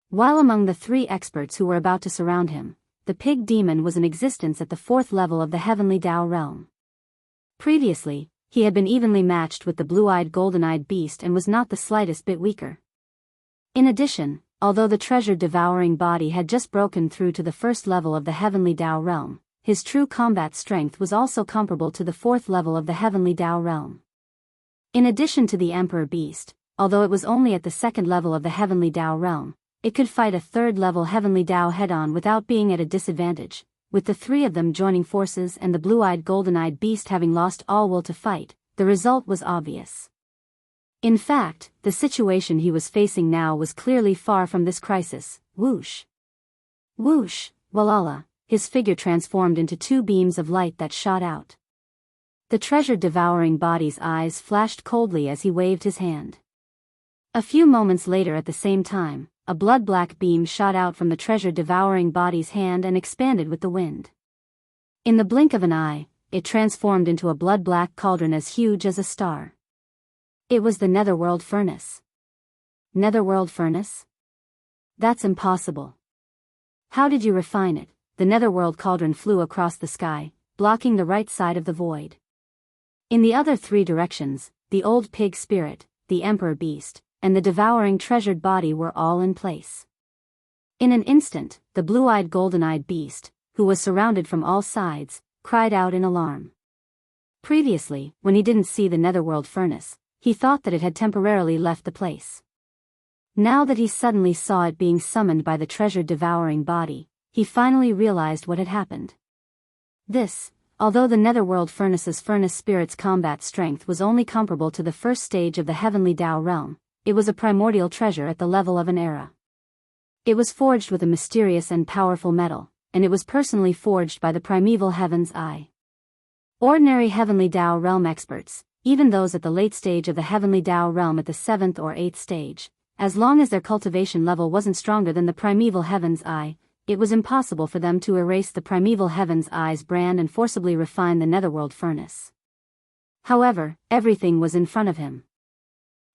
While among the 3 experts who were about to surround him, the pig demon was in existence at the 4th level of the heavenly Dao realm. Previously, he had been evenly matched with the blue-eyed golden-eyed beast and was not the slightest bit weaker. In addition, although the treasure-devouring body had just broken through to the first level of the heavenly Tao realm, his true combat strength was also comparable to the fourth level of the heavenly Tao realm. In addition to the Emperor Beast, although it was only at the second level of the heavenly Tao realm, it could fight a third-level heavenly Tao head-on without being at a disadvantage, with the three of them joining forces and the blue-eyed golden-eyed beast having lost all will to fight. The result was obvious. In fact, the situation he was facing now was clearly far from this crisis. Whoosh! Whoosh! Walala! His figure transformed into two beams of light that shot out. The treasure-devouring body's eyes flashed coldly as he waved his hand. A few moments later at the same time, a blood-black beam shot out from the treasure-devouring body's hand and expanded with the wind. In the blink of an eye, it transformed into a blood-black cauldron as huge as a star. It was the Netherworld Furnace. Netherworld Furnace? That's impossible. How did you refine it? The Netherworld Cauldron flew across the sky, blocking the right side of the void. In the other three directions, the old pig spirit, the Emperor Beast, and the devouring treasured body were all in place. In an instant, the blue-eyed golden-eyed beast, who was surrounded from all sides, cried out in alarm. Previously, when he didn't see the Netherworld Furnace, he thought that it had temporarily left the place. Now that he suddenly saw it being summoned by the treasure-devouring body, he finally realized what had happened. Although the Netherworld Furnace's furnace spirit's combat strength was only comparable to the first stage of the heavenly Tao realm, it was a primordial treasure at the level of an era. It was forged with a mysterious and powerful metal, and it was personally forged by the primeval Heaven's Eye. Ordinary heavenly Tao realm experts, even those at the late stage of the heavenly Tao realm at the 7th or 8th stage, as long as their cultivation level wasn't stronger than the primeval Heaven's Eye, it was impossible for them to erase the primeval Heaven's Eye's brand and forcibly refine the Netherworld Furnace. However, everything was in front of him.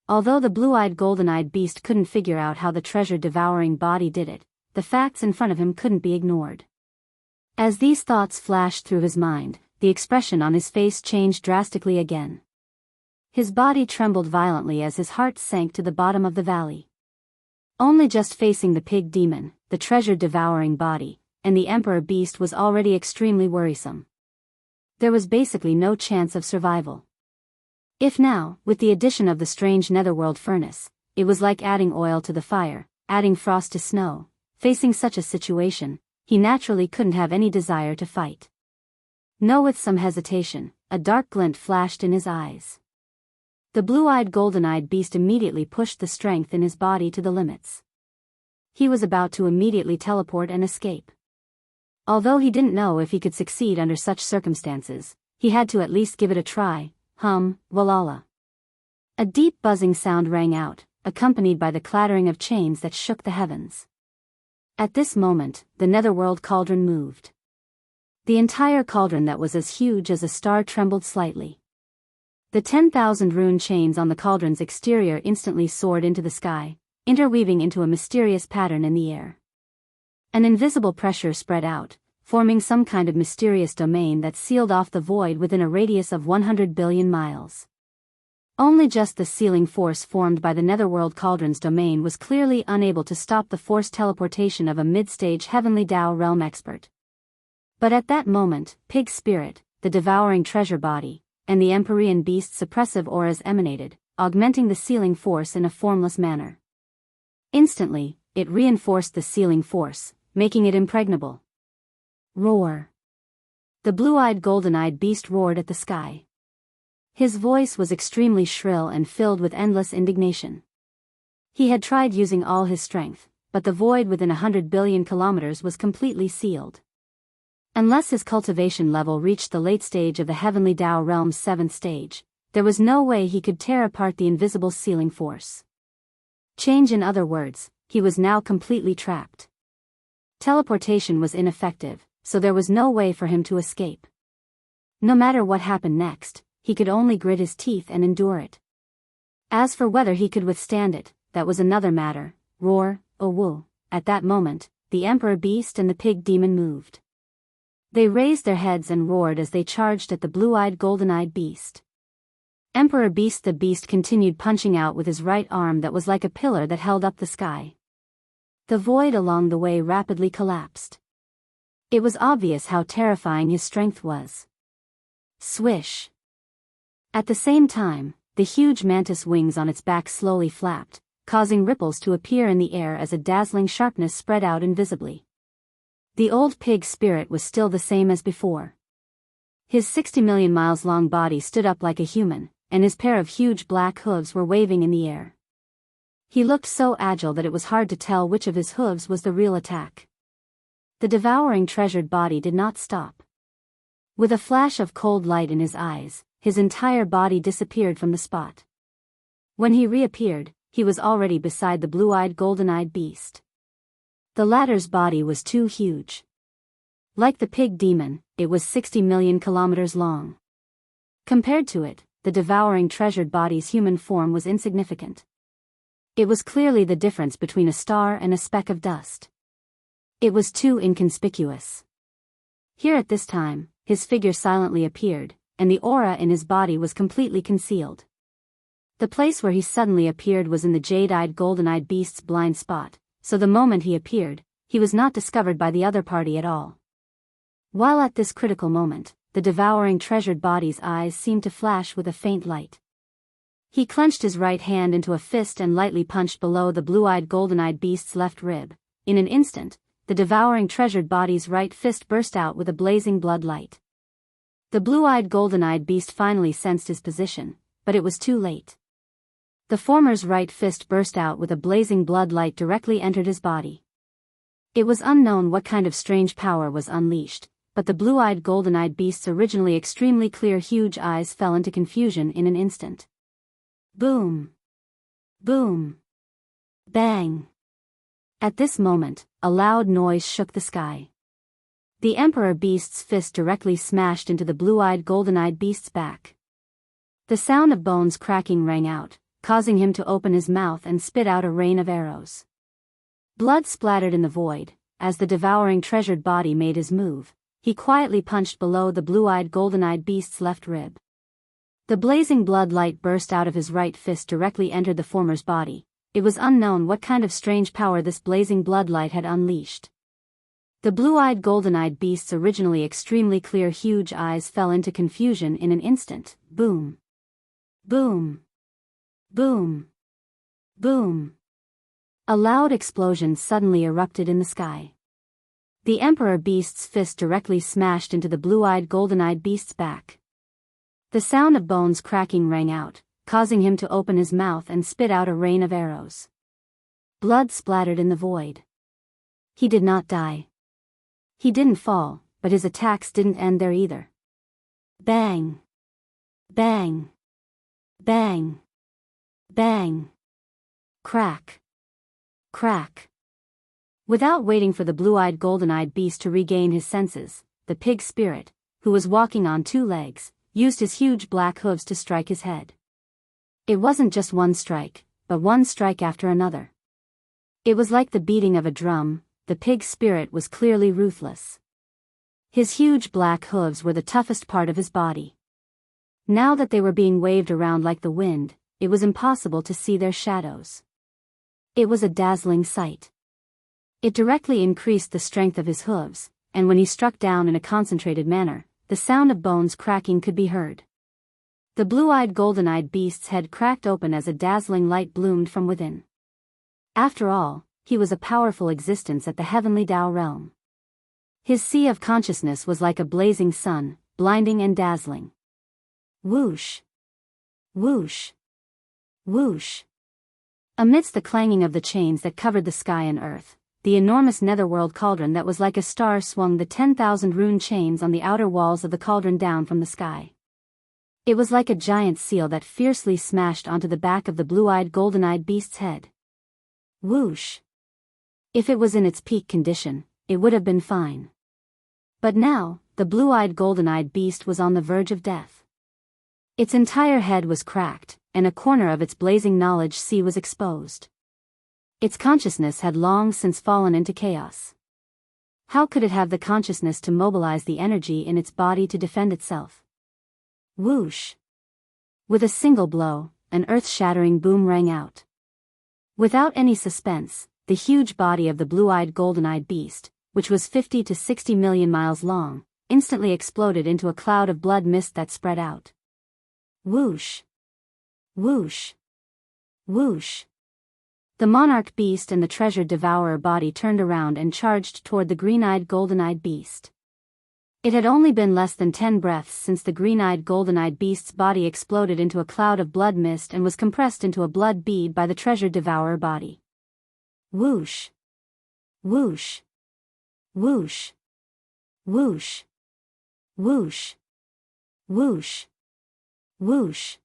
Although the blue-eyed golden-eyed beast couldn't figure out how the treasure-devouring body did it, the facts in front of him couldn't be ignored. As these thoughts flashed through his mind, the expression on his face changed drastically again. His body trembled violently as his heart sank to the bottom of the valley. Only just facing the pig demon, the treasure-devouring body, and the Emperor Beast was already extremely worrisome. There was basically no chance of survival. If now, with the addition of the strange Netherworld Furnace, it was like adding oil to the fire, adding frost to snow, facing such a situation, he naturally couldn't have any desire to fight. No, with some hesitation, a dark glint flashed in his eyes. The blue-eyed golden-eyed beast immediately pushed the strength in his body to the limits. He was about to immediately teleport and escape. Although he didn't know if he could succeed under such circumstances, he had to at least give it a try. Walala. A deep buzzing sound rang out, accompanied by the clattering of chains that shook the heavens. At this moment, the Netherworld Cauldron moved. The entire cauldron that was as huge as a star trembled slightly. The 10,000 rune chains on the cauldron's exterior instantly soared into the sky, interweaving into a mysterious pattern in the air. An invisible pressure spread out, forming some kind of mysterious domain that sealed off the void within a radius of 100 billion miles. Only just the sealing force formed by the Netherworld Cauldron's domain was clearly unable to stop the forced teleportation of a mid-stage heavenly Tao realm expert. But at that moment, Pig Spirit, the devouring treasure body, and the Empyrean Beast's suppressive auras emanated, augmenting the sealing force in a formless manner. Instantly, it reinforced the sealing force, making it impregnable. Roar! The blue-eyed golden-eyed beast roared at the sky. His voice was extremely shrill and filled with endless indignation. He had tried using all his strength, but the void within 100 billion kilometers was completely sealed. Unless his cultivation level reached the late stage of the heavenly Tao realm's 7th stage, there was no way he could tear apart the invisible sealing force. In other words, he was now completely trapped. Teleportation was ineffective, so there was no way for him to escape. No matter what happened next, he could only grit his teeth and endure it. As for whether he could withstand it, that was another matter. Roar, oh woo. At that moment, the Emperor Beast and the Pig Demon moved. They raised their heads and roared as they charged at the blue-eyed golden-eyed beast. Emperor Beast the beast continued punching out with his right arm that was like a pillar that held up the sky. The void along the way rapidly collapsed. It was obvious how terrifying his strength was. Swish. At the same time, the huge mantis wings on its back slowly flapped, causing ripples to appear in the air as a dazzling sharpness spread out invisibly. The old pig spirit was still the same as before. His 60 million miles long body stood up like a human, and his pair of huge black hooves were waving in the air. He looked so agile that it was hard to tell which of his hooves was the real attack. The devouring treasured body did not stop. With a flash of cold light in his eyes, his entire body disappeared from the spot. When he reappeared, he was already beside the blue-eyed golden-eyed beast. The latter's body was too huge. Like the pig demon, it was 60 million kilometers long. Compared to it, the devouring treasured body's human form was insignificant. It was clearly the difference between a star and a speck of dust. It was too inconspicuous. Here at this time, his figure silently appeared, and the aura in his body was completely concealed. The place where he suddenly appeared was in the jade-eyed golden-eyed beast's blind spot, so the moment he appeared, he was not discovered by the other party at all. While at this critical moment, the devouring treasured body's eyes seemed to flash with a faint light. He clenched his right hand into a fist and lightly punched below the blue-eyed golden-eyed beast's left rib. In an instant, the devouring treasured body's right fist burst out with a blazing blood light. The blue-eyed golden-eyed beast finally sensed his position, but it was too late. The former's right fist burst out with a blazing blood light directly entered his body. It was unknown what kind of strange power was unleashed, but the blue-eyed golden-eyed beast's originally extremely clear huge eyes fell into confusion in an instant. Boom! Boom! Bang! At this moment, a loud noise shook the sky. The Emperor Beast's fist directly smashed into the blue-eyed golden-eyed beast's back. The sound of bones cracking rang out, causing him to open his mouth and spit out a rain of arrows. Blood splattered in the void. As the devouring treasured body made his move, he quietly punched below the blue-eyed golden-eyed beast's left rib. The blazing blood light burst out of his right fist directly entered the former's body. It was unknown what kind of strange power this blazing blood light had unleashed. The blue-eyed golden-eyed beast's originally extremely clear huge eyes fell into confusion in an instant. Boom! Boom! Boom! Boom! A loud explosion suddenly erupted in the sky. The Emperor Beast's fist directly smashed into the blue-eyed golden-eyed beast's back. The sound of bones cracking rang out, causing him to open his mouth and spit out a rain of arrows. Blood splattered in the void. He did not die. He didn't fall, but his attacks didn't end there either. Bang! Bang! Bang! Bang! Crack! Crack! Without waiting for the blue-eyed golden-eyed beast to regain his senses, the pig spirit, who was walking on two legs, used his huge black hooves to strike his head. It wasn't just one strike, but one strike after another. It was like the beating of a drum. The pig spirit was clearly ruthless. His huge black hooves were the toughest part of his body. Now that they were being waved around like the wind, it was impossible to see their shadows. It was a dazzling sight. It directly increased the strength of his hooves, and when he struck down in a concentrated manner, the sound of bones cracking could be heard. The blue-eyed golden-eyed beast's head cracked open as a dazzling light bloomed from within. After all, he was a powerful existence at the heavenly Tao realm. His sea of consciousness was like a blazing sun, blinding and dazzling. Whoosh! Whoosh! Whoosh! Amidst the clanging of the chains that covered the sky and earth, the enormous netherworld cauldron that was like a star swung the 10,000 rune chains on the outer walls of the cauldron down from the sky. It was like a giant seal that fiercely smashed onto the back of the blue-eyed golden-eyed beast's head. Whoosh! If it was in its peak condition, it would have been fine. But now, the blue-eyed golden-eyed beast was on the verge of death. Its entire head was cracked, and a corner of its blazing knowledge sea was exposed. Its consciousness had long since fallen into chaos. How could it have the consciousness to mobilize the energy in its body to defend itself? Whoosh! With a single blow, an earth-shattering boom rang out. Without any suspense, the huge body of the blue-eyed golden-eyed beast, which was 50 to 60 million miles long, instantly exploded into a cloud of blood mist that spread out. Whoosh! Whoosh! Whoosh! The monarch beast and the treasured devourer body turned around and charged toward the green-eyed golden-eyed beast. It had only been less than 10 breaths since the green-eyed golden-eyed beast's body exploded into a cloud of blood mist and was compressed into a blood bead by the treasured devourer body. Whoosh! Whoosh! Whoosh! Whoosh! Whoosh! Whoosh! Whoosh!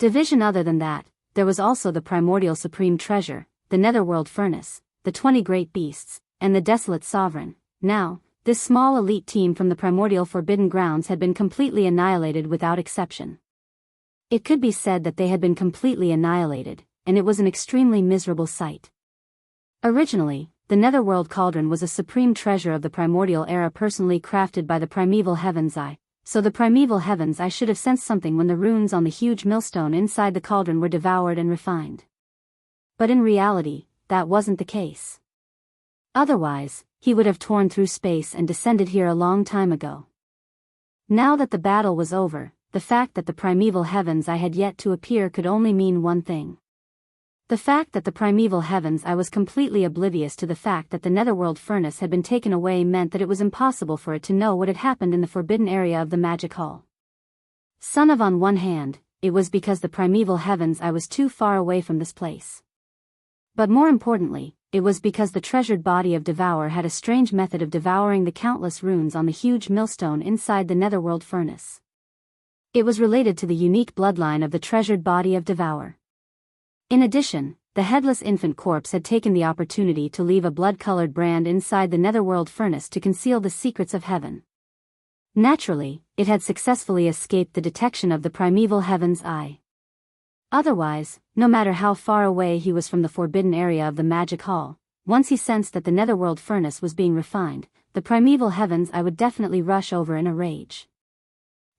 Division. Other than that, there was also the primordial supreme treasure, the netherworld furnace, the 20 great beasts, and the desolate sovereign. Now, this small elite team from the primordial forbidden grounds had been completely annihilated without exception. It could be said that they had been completely annihilated, and it was an extremely miserable sight. Originally, the netherworld cauldron was a supreme treasure of the primordial era personally crafted by the primeval heavens eye, so the primeval heavens eye should have sensed something when the runes on the huge millstone inside the cauldron were devoured and refined. But in reality, that wasn't the case. Otherwise, he would have torn through space and descended here a long time ago. Now that the battle was over, the fact that the primeval heavens eye had yet to appear could only mean one thing. The fact that the primeval heavens eye was completely oblivious to the fact that the netherworld furnace had been taken away meant that it was impossible for it to know what had happened in the forbidden area of the magic hall. Son of, on one hand, it was because the primeval heavens eye was too far away from this place. But more importantly, it was because the treasured body of Devour had a strange method of devouring the countless runes on the huge millstone inside the netherworld furnace. It was related to the unique bloodline of the treasured body of Devour. In addition, the headless infant corpse had taken the opportunity to leave a blood-colored brand inside the netherworld furnace to conceal the secrets of heaven. Naturally, it had successfully escaped the detection of the primeval heaven's eye. Otherwise, no matter how far away he was from the forbidden area of the magic hall, once he sensed that the netherworld furnace was being refined, the primeval heavens eye would definitely rush over in a rage.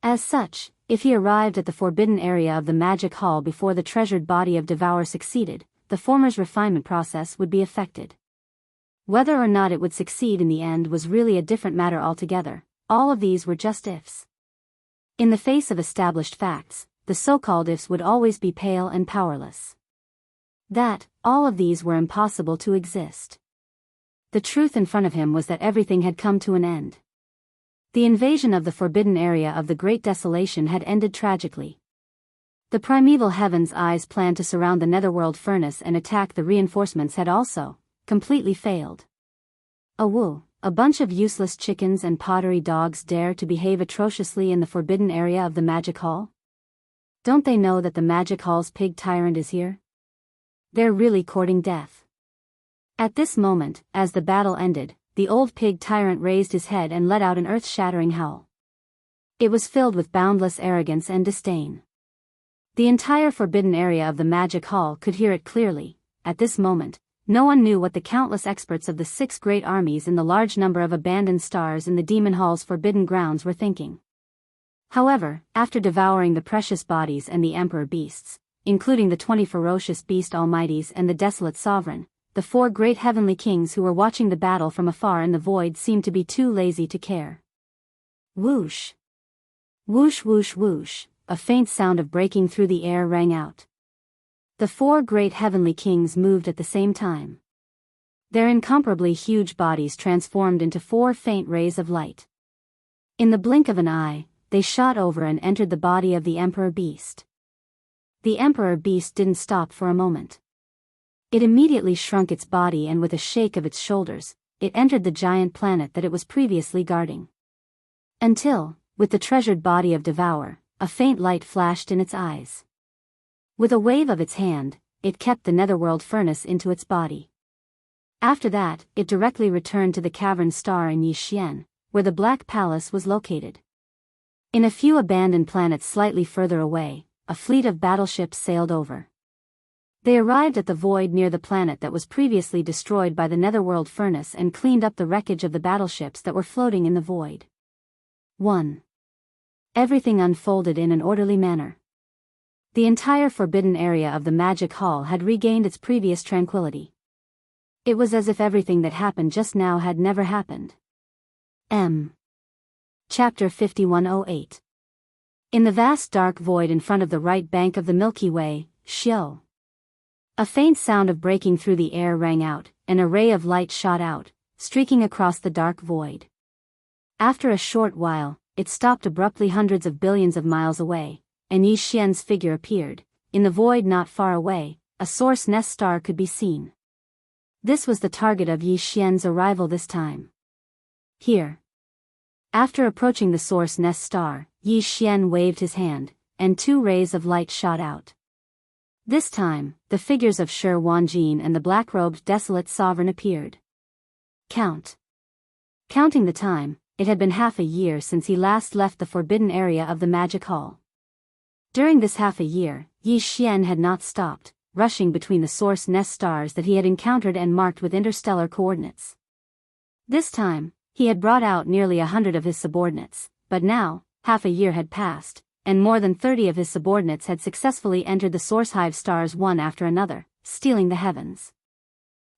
As such, if he arrived at the forbidden area of the magic hall before the treasured body of Devour succeeded, the former's refinement process would be affected. Whether or not it would succeed in the end was really a different matter altogether. All of these were just ifs. In the face of established facts, the so-called ifs would always be pale and powerless. All of these were impossible to exist. The truth in front of him was that everything had come to an end. The invasion of the forbidden area of the Great Desolation had ended tragically. The primeval heavens' eyes planned to surround the netherworld furnace and attack the reinforcements had also completely failed. A bunch of useless chickens and pottery dogs dare to behave atrociously in the forbidden area of the magic hall? Don't they know that the magic hall's pig tyrant is here? They're really courting death. At this moment, as the battle ended, the old pig tyrant raised his head and let out an earth-shattering howl. It was filled with boundless arrogance and disdain. The entire forbidden area of the magic hall could hear it clearly. At this moment, no one knew what the countless experts of the 6 great armies in the large number of abandoned stars in the demon hall's forbidden grounds were thinking. However, after devouring the precious bodies and the emperor beasts, including the 20 ferocious beast almighties and the desolate sovereign, the 4 great heavenly kings who were watching the battle from afar in the void seemed to be too lazy to care. Whoosh! Whoosh whoosh whoosh, a faint sound of breaking through the air rang out. The 4 great heavenly kings moved at the same time. Their incomparably huge bodies transformed into 4 faint rays of light. In the blink of an eye, they shot over and entered the body of the emperor beast. The emperor beast didn't stop for a moment. It immediately shrunk its body and with a shake of its shoulders, it entered the giant planet that it was previously guarding. Until, with the treasured body of Devour, a faint light flashed in its eyes. With a wave of its hand, it kept the netherworld furnace into its body. After that, it directly returned to the cavern star in Yixian, where the Black Palace was located. In a few abandoned planets slightly further away, a fleet of battleships sailed over. They arrived at the void near the planet that was previously destroyed by the netherworld furnace and cleaned up the wreckage of the battleships that were floating in the void. 1. Everything unfolded in an orderly manner. The entire forbidden area of the magic hall had regained its previous tranquility. It was as if everything that happened just now had never happened. Chapter 5108. In the vast dark void in front of the right bank of the Milky Way, Xiao. A faint sound of breaking through the air rang out, and a ray of light shot out, streaking across the dark void. After a short while, it stopped abruptly hundreds of billions of miles away, and Yi Xian's figure appeared. In the void not far away, a source nest star could be seen. This was the target of Yi Xian's arrival this time. Here. After approaching the source nest star, Yi Xian waved his hand, and two rays of light shot out. This time, the figures of Shi Wanjin and the black-robed desolate sovereign appeared. Counting the time, it had been half a year since he last left the forbidden area of the magic hall. During this half a year, Yi Xian had not stopped, rushing between the source nest stars that he had encountered and marked with interstellar coordinates. This time, he had brought out nearly 100 of his subordinates, but now, half a year had passed, and more than 30 of his subordinates had successfully entered the source hive stars one after another, stealing the heavens.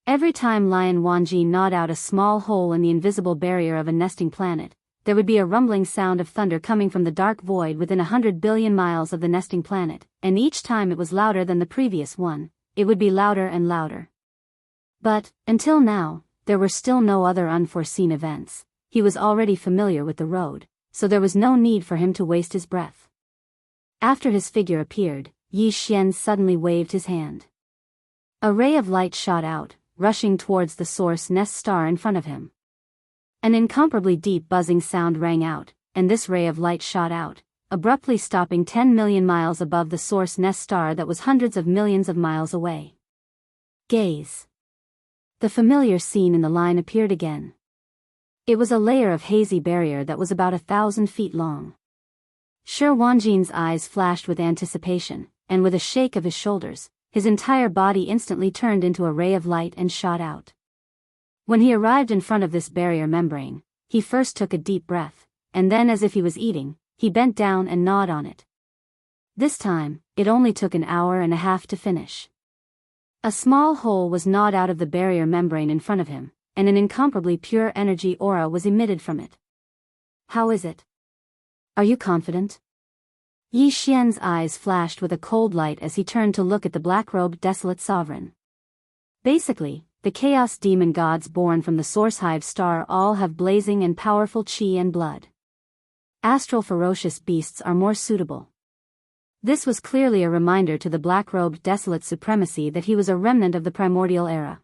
Every time Lion Wanji gnawed out a small hole in the invisible barrier of a nesting planet, there would be a rumbling sound of thunder coming from the dark void within 100 billion miles of the nesting planet, and each time it was louder than the previous one, it would be louder and louder. But, until now, there were still no other unforeseen events. He was already familiar with the road, so there was no need for him to waste his breath. After his figure appeared, Yi Xian suddenly waved his hand. A ray of light shot out, rushing towards the source nest star in front of him. An incomparably deep buzzing sound rang out, and this ray of light shot out, abruptly stopping 10 million miles above the source nest star that was hundreds of millions of miles away. Gaze. The familiar scene in the line appeared again. It was a layer of hazy barrier that was about 1,000 feet long. Shi Wanjin's eyes flashed with anticipation, and with a shake of his shoulders, his entire body instantly turned into a ray of light and shot out. When he arrived in front of this barrier membrane, he first took a deep breath, and then as if he was eating, he bent down and gnawed on it. This time, it only took an hour and a half to finish. A small hole was gnawed out of the barrier membrane in front of him, and an incomparably pure energy aura was emitted from it. How is it? Are you confident? Yi Xian's eyes flashed with a cold light as he turned to look at the black-robed desolate sovereign. Basically, the chaos demon gods born from the source hive star all have blazing and powerful chi and blood. Astral ferocious beasts are more suitable. This was clearly a reminder to the black-robed desolate supremacy that he was a remnant of the primordial era.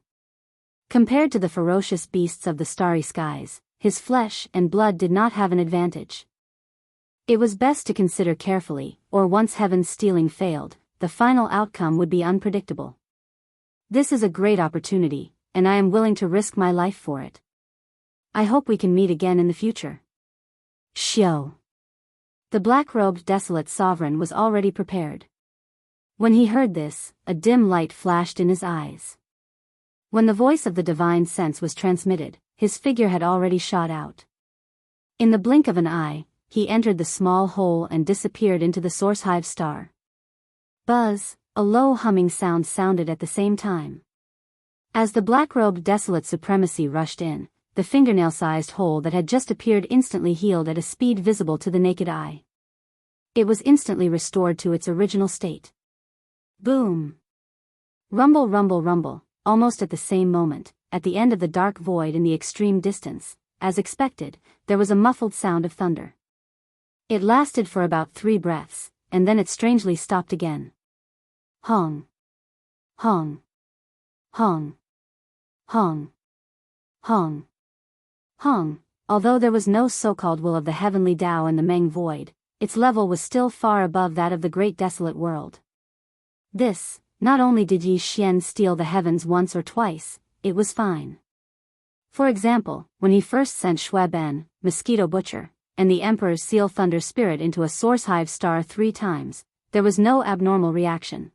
Compared to the ferocious beasts of the starry skies, his flesh and blood did not have an advantage. It was best to consider carefully, or once heaven's stealing failed, the final outcome would be unpredictable. This is a great opportunity, and I am willing to risk my life for it. I hope we can meet again in the future. Xiao. The black-robed desolate sovereign was already prepared. When he heard this, a dim light flashed in his eyes. When the voice of the divine sense was transmitted, his figure had already shot out. In the blink of an eye, he entered the small hole and disappeared into the source hive star. Buzz, a low humming sound sounded at the same time. As the black-robed desolate supremacy rushed in, the fingernail-sized hole that had just appeared instantly healed at a speed visible to the naked eye. It was instantly restored to its original state. Boom! Rumble, rumble, rumble, almost at the same moment, at the end of the dark void in the extreme distance, as expected, there was a muffled sound of thunder. It lasted for about 3 breaths, and then it strangely stopped again. Hong. Hong. Hong. Hong. Hong. Hong. Although there was no so-called will of the heavenly Tao in the Meng void, its level was still far above that of the great desolate world. This, not only did Yi Xian steal the heavens once or twice, it was fine. For example, when he first sent Xue Ben, Mosquito Butcher, and the Emperor's Seal Thunder Spirit into a source hive star 3 times, there was no abnormal reaction.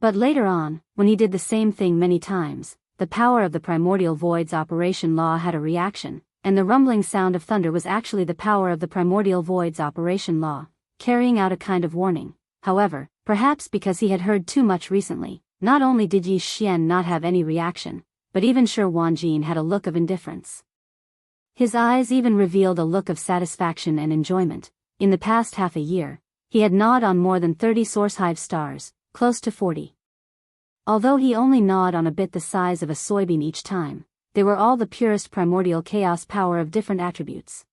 But later on, when he did the same thing many times, the power of the primordial void's operation law had a reaction, and the rumbling sound of thunder was actually the power of the primordial void's operation law, carrying out a kind of warning. However, perhaps because he had heard too much recently, not only did Yi Xian not have any reaction, but even Shi Wanjin had a look of indifference. His eyes even revealed a look of satisfaction and enjoyment. In the past half a year, he had gnawed on more than 30 source hive stars, close to 40. Although he only gnawed on a bit the size of a soybean each time, they were all the purest primordial chaos power of different attributes.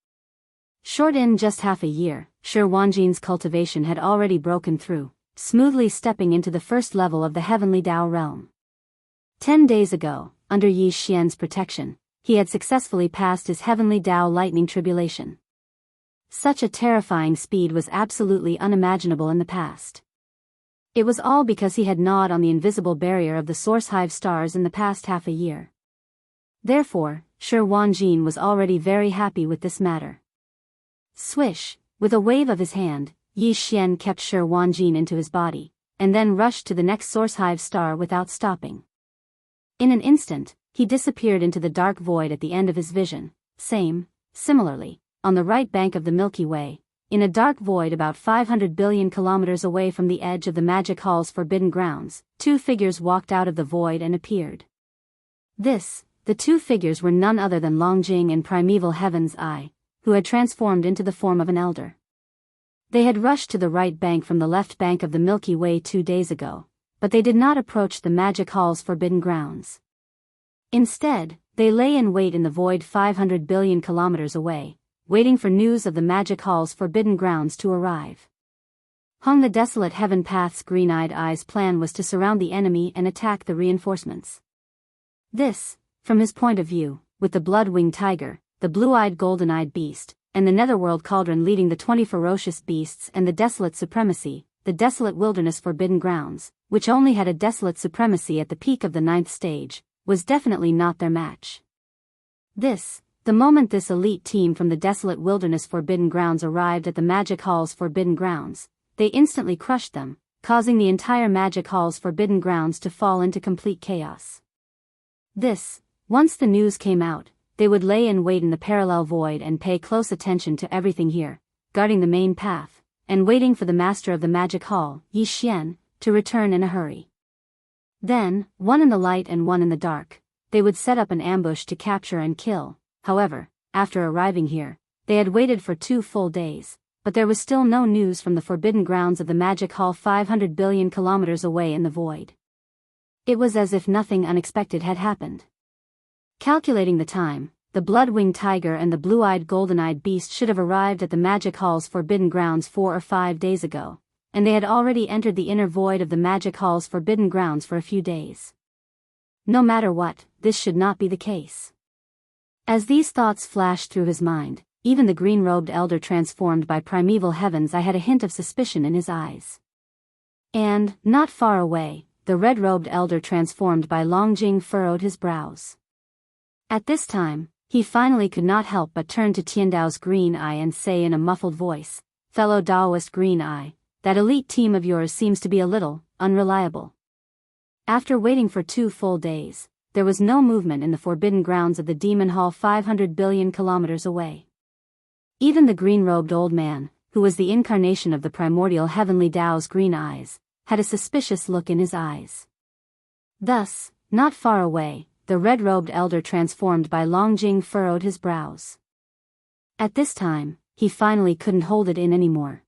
Short in just half a year, Shi Wanjin's cultivation had already broken through, smoothly stepping into the first level of the heavenly Dao realm. 10 days ago, under Yi Xian's protection, he had successfully passed his heavenly Dao lightning tribulation. Such a terrifying speed was absolutely unimaginable in the past. It was all because he had gnawed on the invisible barrier of the source hive stars in the past half a year. Therefore, Shi Wanjin was already very happy with this matter. Swish, with a wave of his hand, Yi Xian kept Shi Wanjin into his body, and then rushed to the next source hive star without stopping. In an instant, he disappeared into the dark void at the end of his vision. Similarly, on the right bank of the Milky Way, in a dark void about 500 billion kilometers away from the edge of the Magic Hall's forbidden grounds, two figures walked out of the void and appeared. The two figures were none other than Longjing and Primeval Heaven's Eye, who had transformed into the form of an elder. They had rushed to the right bank from the left bank of the Milky Way 2 days ago, but they did not approach the Magic Hall's forbidden grounds. Instead, they lay in wait in the void 500 billion kilometers away, waiting for news of the Magic Hall's forbidden grounds to arrive. Hung the desolate Heaven Path's green-eyed eyes' plan was to surround the enemy and attack the reinforcements. This, from his point of view, with the blood-winged tiger, the blue-eyed golden-eyed beast, and the netherworld cauldron leading the 20 ferocious beasts and the desolate supremacy, the desolate wilderness forbidden grounds, which only had a desolate supremacy at the peak of the 9th stage, was definitely not their match. The moment this elite team from the desolate wilderness forbidden grounds arrived at the Magic Hall's forbidden grounds, they instantly crushed them, causing the entire Magic Hall's forbidden grounds to fall into complete chaos. Once the news came out, they would lay in wait in the parallel void and pay close attention to everything here, guarding the main path, and waiting for the master of the Magic Hall, Yi Xian, to return in a hurry. Then, one in the light and one in the dark, they would set up an ambush to capture and kill. However, after arriving here, they had waited for 2 full days, but there was still no news from the forbidden grounds of the Magic Hall 500 billion kilometers away in the void. It was as if nothing unexpected had happened. Calculating the time, the blood-winged tiger and the blue-eyed golden-eyed beast should have arrived at the Magic Hall's forbidden grounds 4 or 5 days ago, and they had already entered the inner void of the Magic Hall's forbidden grounds for a few days. No matter what, this should not be the case. As these thoughts flashed through his mind, even the green-robed elder transformed by Primeval Heavens, I had a hint of suspicion in his eyes. And, not far away, the red-robed elder transformed by Longjing furrowed his brows. At this time, he finally could not help but turn to Tiandao's green eye and say in a muffled voice, "Fellow Daoist green eye, that elite team of yours seems to be a little unreliable." After waiting for 2 full days, there was no movement in the forbidden grounds of the Demon Hall 500 billion kilometers away. Even the green-robed old man, who was the incarnation of the primordial heavenly Dao's green eyes, had a suspicious look in his eyes. Thus, not far away, the red-robed elder transformed by Longjing furrowed his brows. At this time, he finally couldn't hold it in anymore.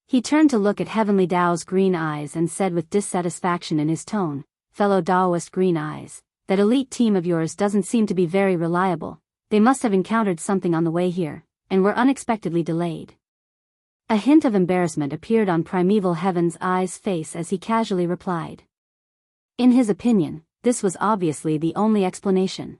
He turned to look at heavenly Dao's green eyes and said with dissatisfaction in his tone, "Fellow Daoist green eyes, that elite team of yours doesn't seem to be very reliable. They must have encountered something on the way here, and were unexpectedly delayed." A hint of embarrassment appeared on Primeval Heaven's Eye's face as he casually replied. In his opinion, this was obviously the only explanation.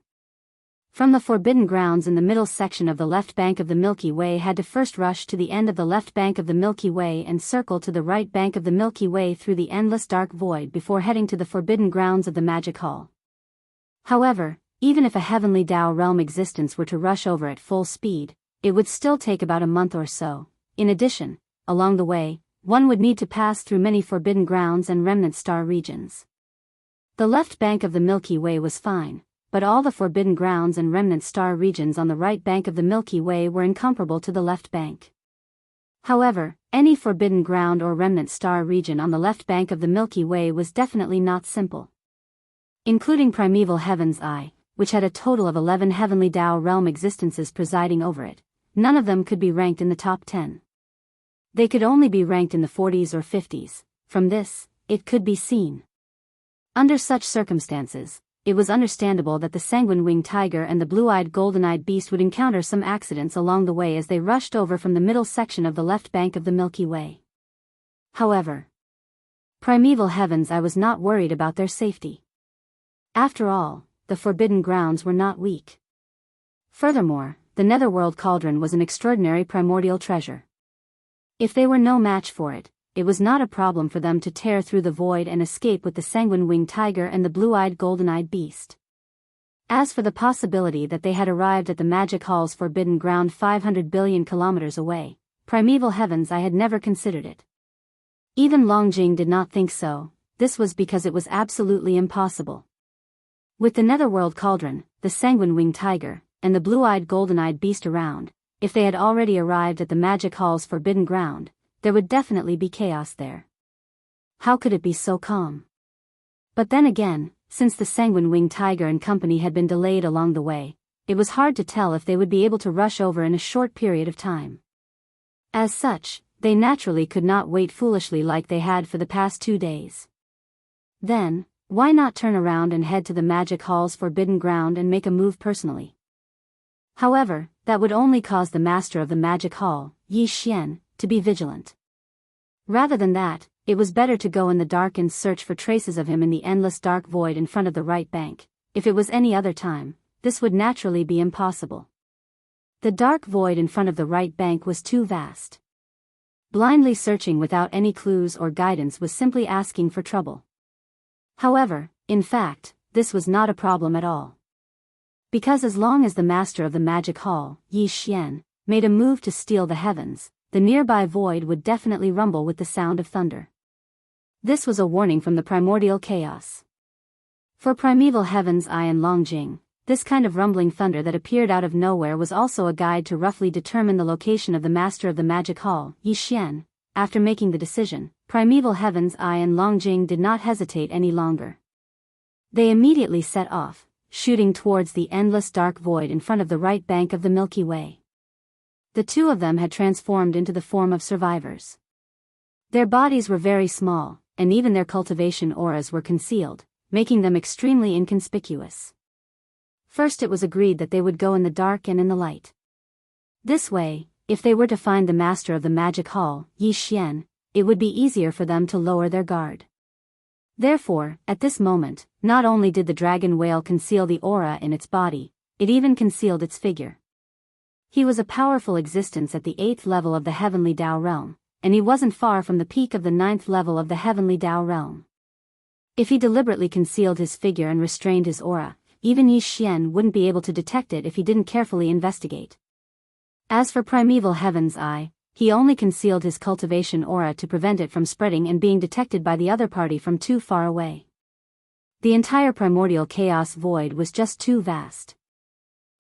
From the forbidden grounds in the middle section of the left bank of the Milky Way had to first rush to the end of the left bank of the Milky Way and circle to the right bank of the Milky Way through the endless dark void before heading to the forbidden grounds of the Magic Hall. However, even if a heavenly Dao realm existence were to rush over at full speed, it would still take about a month or so. In addition, along the way, one would need to pass through many forbidden grounds and remnant star regions. The left bank of the Milky Way was fine, but all the forbidden grounds and remnant star regions on the right bank of the Milky Way were incomparable to the left bank. However, any forbidden ground or remnant star region on the left bank of the Milky Way was definitely not simple. Including primeval heaven's eye, which had a total of 11 heavenly Tao realm existences presiding over it. None of them could be ranked in the top 10. They could only be ranked in the 40s or 50s. From this, it could be seen. Under such circumstances, it was understandable that the sanguine-winged tiger and the blue-eyed golden-eyed beast would encounter some accidents along the way as they rushed over from the middle section of the left bank of the Milky Way. However, primeval heavens, I was not worried about their safety. After all, the forbidden grounds were not weak. Furthermore, the netherworld cauldron was an extraordinary primordial treasure. If they were no match for it, it was not a problem for them to tear through the void and escape with the sanguine-winged tiger and the blue-eyed golden-eyed beast. As for the possibility that they had arrived at the magic hall's forbidden ground 500 billion kilometers away, primeval heavens, I had never considered it. Even Longjing did not think so. This was because it was absolutely impossible. With the netherworld cauldron, the sanguine-winged tiger, and the blue-eyed golden-eyed beast around, if they had already arrived at the magic hall's forbidden ground, there would definitely be chaos there. How could it be so calm? But then again, since the sanguine-winged tiger and company had been delayed along the way, it was hard to tell if they would be able to rush over in a short period of time. As such, they naturally could not wait foolishly like they had for the past 2 days. Then, why not turn around and head to the magic hall's forbidden ground and make a move personally? However, that would only cause the master of the magic hall, Yi Xian, to be vigilant. Rather than that, it was better to go in the dark and search for traces of him in the endless dark void in front of the right bank. If it was any other time, this would naturally be impossible. The dark void in front of the right bank was too vast. Blindly searching without any clues or guidance was simply asking for trouble. However, in fact, this was not a problem at all. Because as long as the master of the magic hall, Yi Xian, made a move to steal the heavens, the nearby void would definitely rumble with the sound of thunder. This was a warning from the primordial chaos. For primeval heavens, I and Longjing, this kind of rumbling thunder that appeared out of nowhere was also a guide to roughly determine the location of the master of the magic hall, Yi Xian. After making the decision, primeval heavens, I and Longjing did not hesitate any longer. They immediately set off, shooting towards the endless dark void in front of the right bank of the Milky Way. The two of them had transformed into the form of survivors. Their bodies were very small, and even their cultivation auras were concealed, making them extremely inconspicuous. First, it was agreed that they would go in the dark and in the light. This way, if they were to find the master of the magic hall, Yi Xian, it would be easier for them to lower their guard. Therefore, at this moment, not only did the dragon whale conceal the aura in its body, it even concealed its figure. He was a powerful existence at the 8th level of the heavenly Tao realm, and he wasn't far from the peak of the 9th level of the heavenly Tao realm. If he deliberately concealed his figure and restrained his aura, even Yi Xian wouldn't be able to detect it if he didn't carefully investigate. As for primeval heaven's eye, he only concealed his cultivation aura to prevent it from spreading and being detected by the other party from too far away. The entire primordial chaos void was just too vast.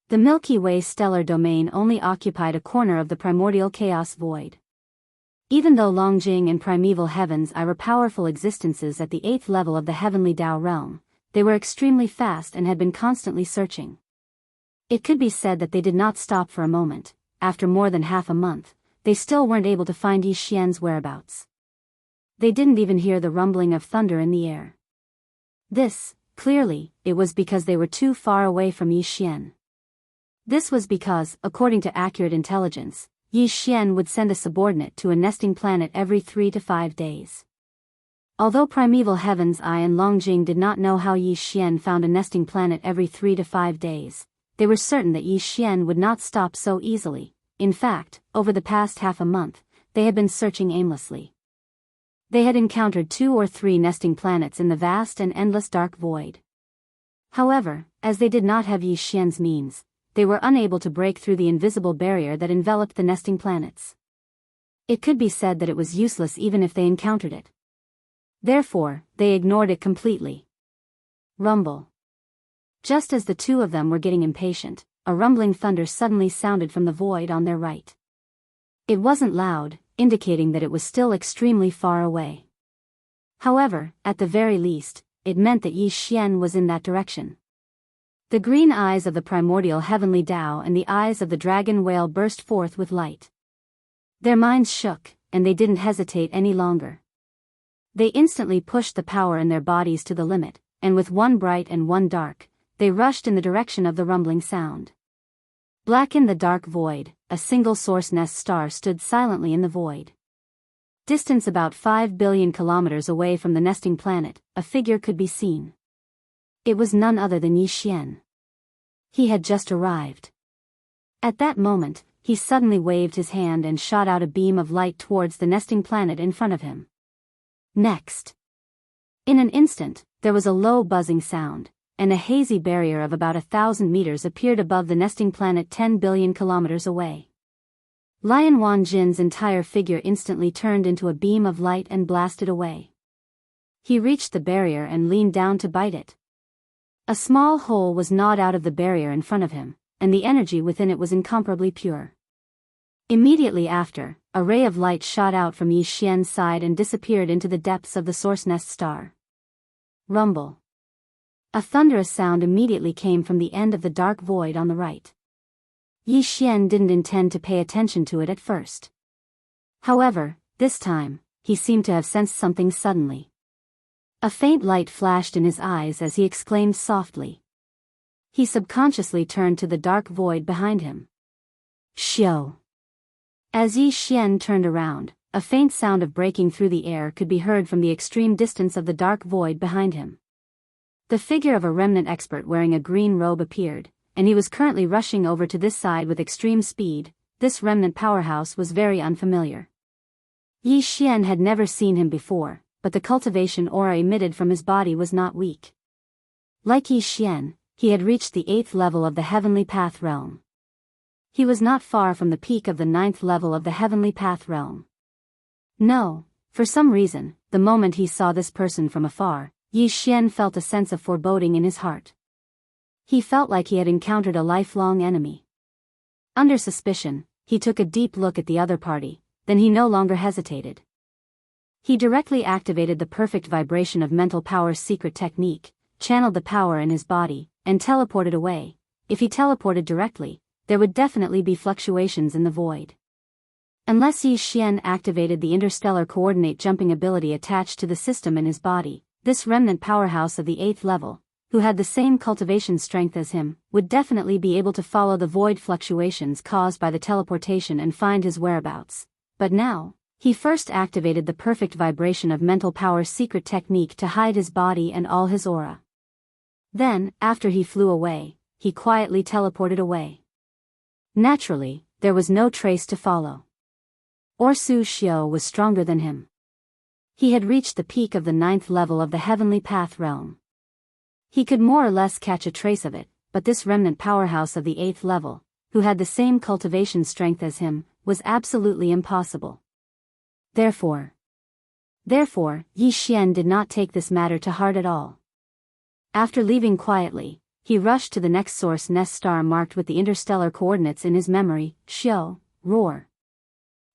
The Milky Way stellar domain only occupied a corner of the primordial chaos void. Even though Longjing and primeval heavens eye were powerful existences at the 8th level of the heavenly Tao realm, they were extremely fast and had been constantly searching. It could be said that they did not stop for a moment. After more than half a month, they still weren't able to find Yi Xian's whereabouts. They didn't even hear the rumbling of thunder in the air. This, clearly, it was because they were too far away from Yi Xian. This was because, according to accurate intelligence, Yi Xian would send a subordinate to a nesting planet every 3 to 5 days. Although primeval heavens eye and Longjing did not know how Yi Xian found a nesting planet every 3 to 5 days, they were certain that Yi Xian would not stop so easily. In fact, over the past half a month, they had been searching aimlessly. They had encountered 2 or 3 nesting planets in the vast and endless dark void. However, as they did not have Yi Xian's means, they were unable to break through the invisible barrier that enveloped the nesting planets. It could be said that it was useless even if they encountered it. Therefore, they ignored it completely. Rumble. Just as the two of them were getting impatient, a rumbling thunder suddenly sounded from the void on their right. It wasn't loud, indicating that it was still extremely far away. However, at the very least, it meant that Yi Xian was in that direction. The green eyes of the primordial heavenly Tao and the eyes of the dragon whale burst forth with light. Their minds shook, and they didn't hesitate any longer. They instantly pushed the power in their bodies to the limit, and with one bright and one dark, they rushed in the direction of the rumbling sound. Black in the dark void, a single source nest star stood silently in the void. Distance about 5 billion kilometers away from the nesting planet, a figure could be seen. It was none other than Yi Xian. He had just arrived. At that moment, he suddenly waved his hand and shot out a beam of light towards the nesting planet in front of him. Next. In an instant, there was a low buzzing sound, and a hazy barrier of about 1,000 meters appeared above the nesting planet 10 billion kilometers away. Lion Wanjin's entire figure instantly turned into a beam of light and blasted away. He reached the barrier and leaned down to bite it. A small hole was gnawed out of the barrier in front of him, and the energy within it was incomparably pure. Immediately after, a ray of light shot out from Yi Xian's side and disappeared into the depths of the source nest star. Rumble. A thunderous sound immediately came from the end of the dark void on the right. Yi Xian didn't intend to pay attention to it at first. However, this time, he seemed to have sensed something suddenly. A faint light flashed in his eyes as he exclaimed softly. He subconsciously turned to the dark void behind him. Xiao. As Yi Xian turned around, a faint sound of breaking through the air could be heard from the extreme distance of the dark void behind him. The figure of a remnant expert wearing a green robe appeared, and he was currently rushing over to this side with extreme speed. This remnant powerhouse was very unfamiliar. Yi Xian had never seen him before, but the cultivation aura emitted from his body was not weak. Like Yi Xian, he had reached the 8th level of the Heavenly Path realm. He was not far from the peak of the 9th level of the Heavenly Path realm. No, for some reason, the moment he saw this person from afar, Yi Xian felt a sense of foreboding in his heart. He felt like he had encountered a lifelong enemy. Under suspicion, he took a deep look at the other party, then he no longer hesitated. He directly activated the perfect vibration of mental power's secret technique, channeled the power in his body, and teleported away. If he teleported directly, there would definitely be fluctuations in the void. Unless Yi Xian activated the interstellar coordinate jumping ability attached to the system in his body, this remnant powerhouse of the 8th level, who had the same cultivation strength as him, would definitely be able to follow the void fluctuations caused by the teleportation and find his whereabouts. But now, he first activated the perfect vibration of mental power's secret technique to hide his body and all his aura. Then, after he flew away, he quietly teleported away. Naturally, there was no trace to follow. Orsu Xiao was stronger than him. He had reached the peak of the 9th level of the Heavenly Path realm. He could more or less catch a trace of it, but this remnant powerhouse of the 8th level, who had the same cultivation strength as him, was absolutely impossible. Therefore, Yi Xian did not take this matter to heart at all. After leaving quietly, he rushed to the next source nest star marked with the interstellar coordinates in his memory, Xiao, roar.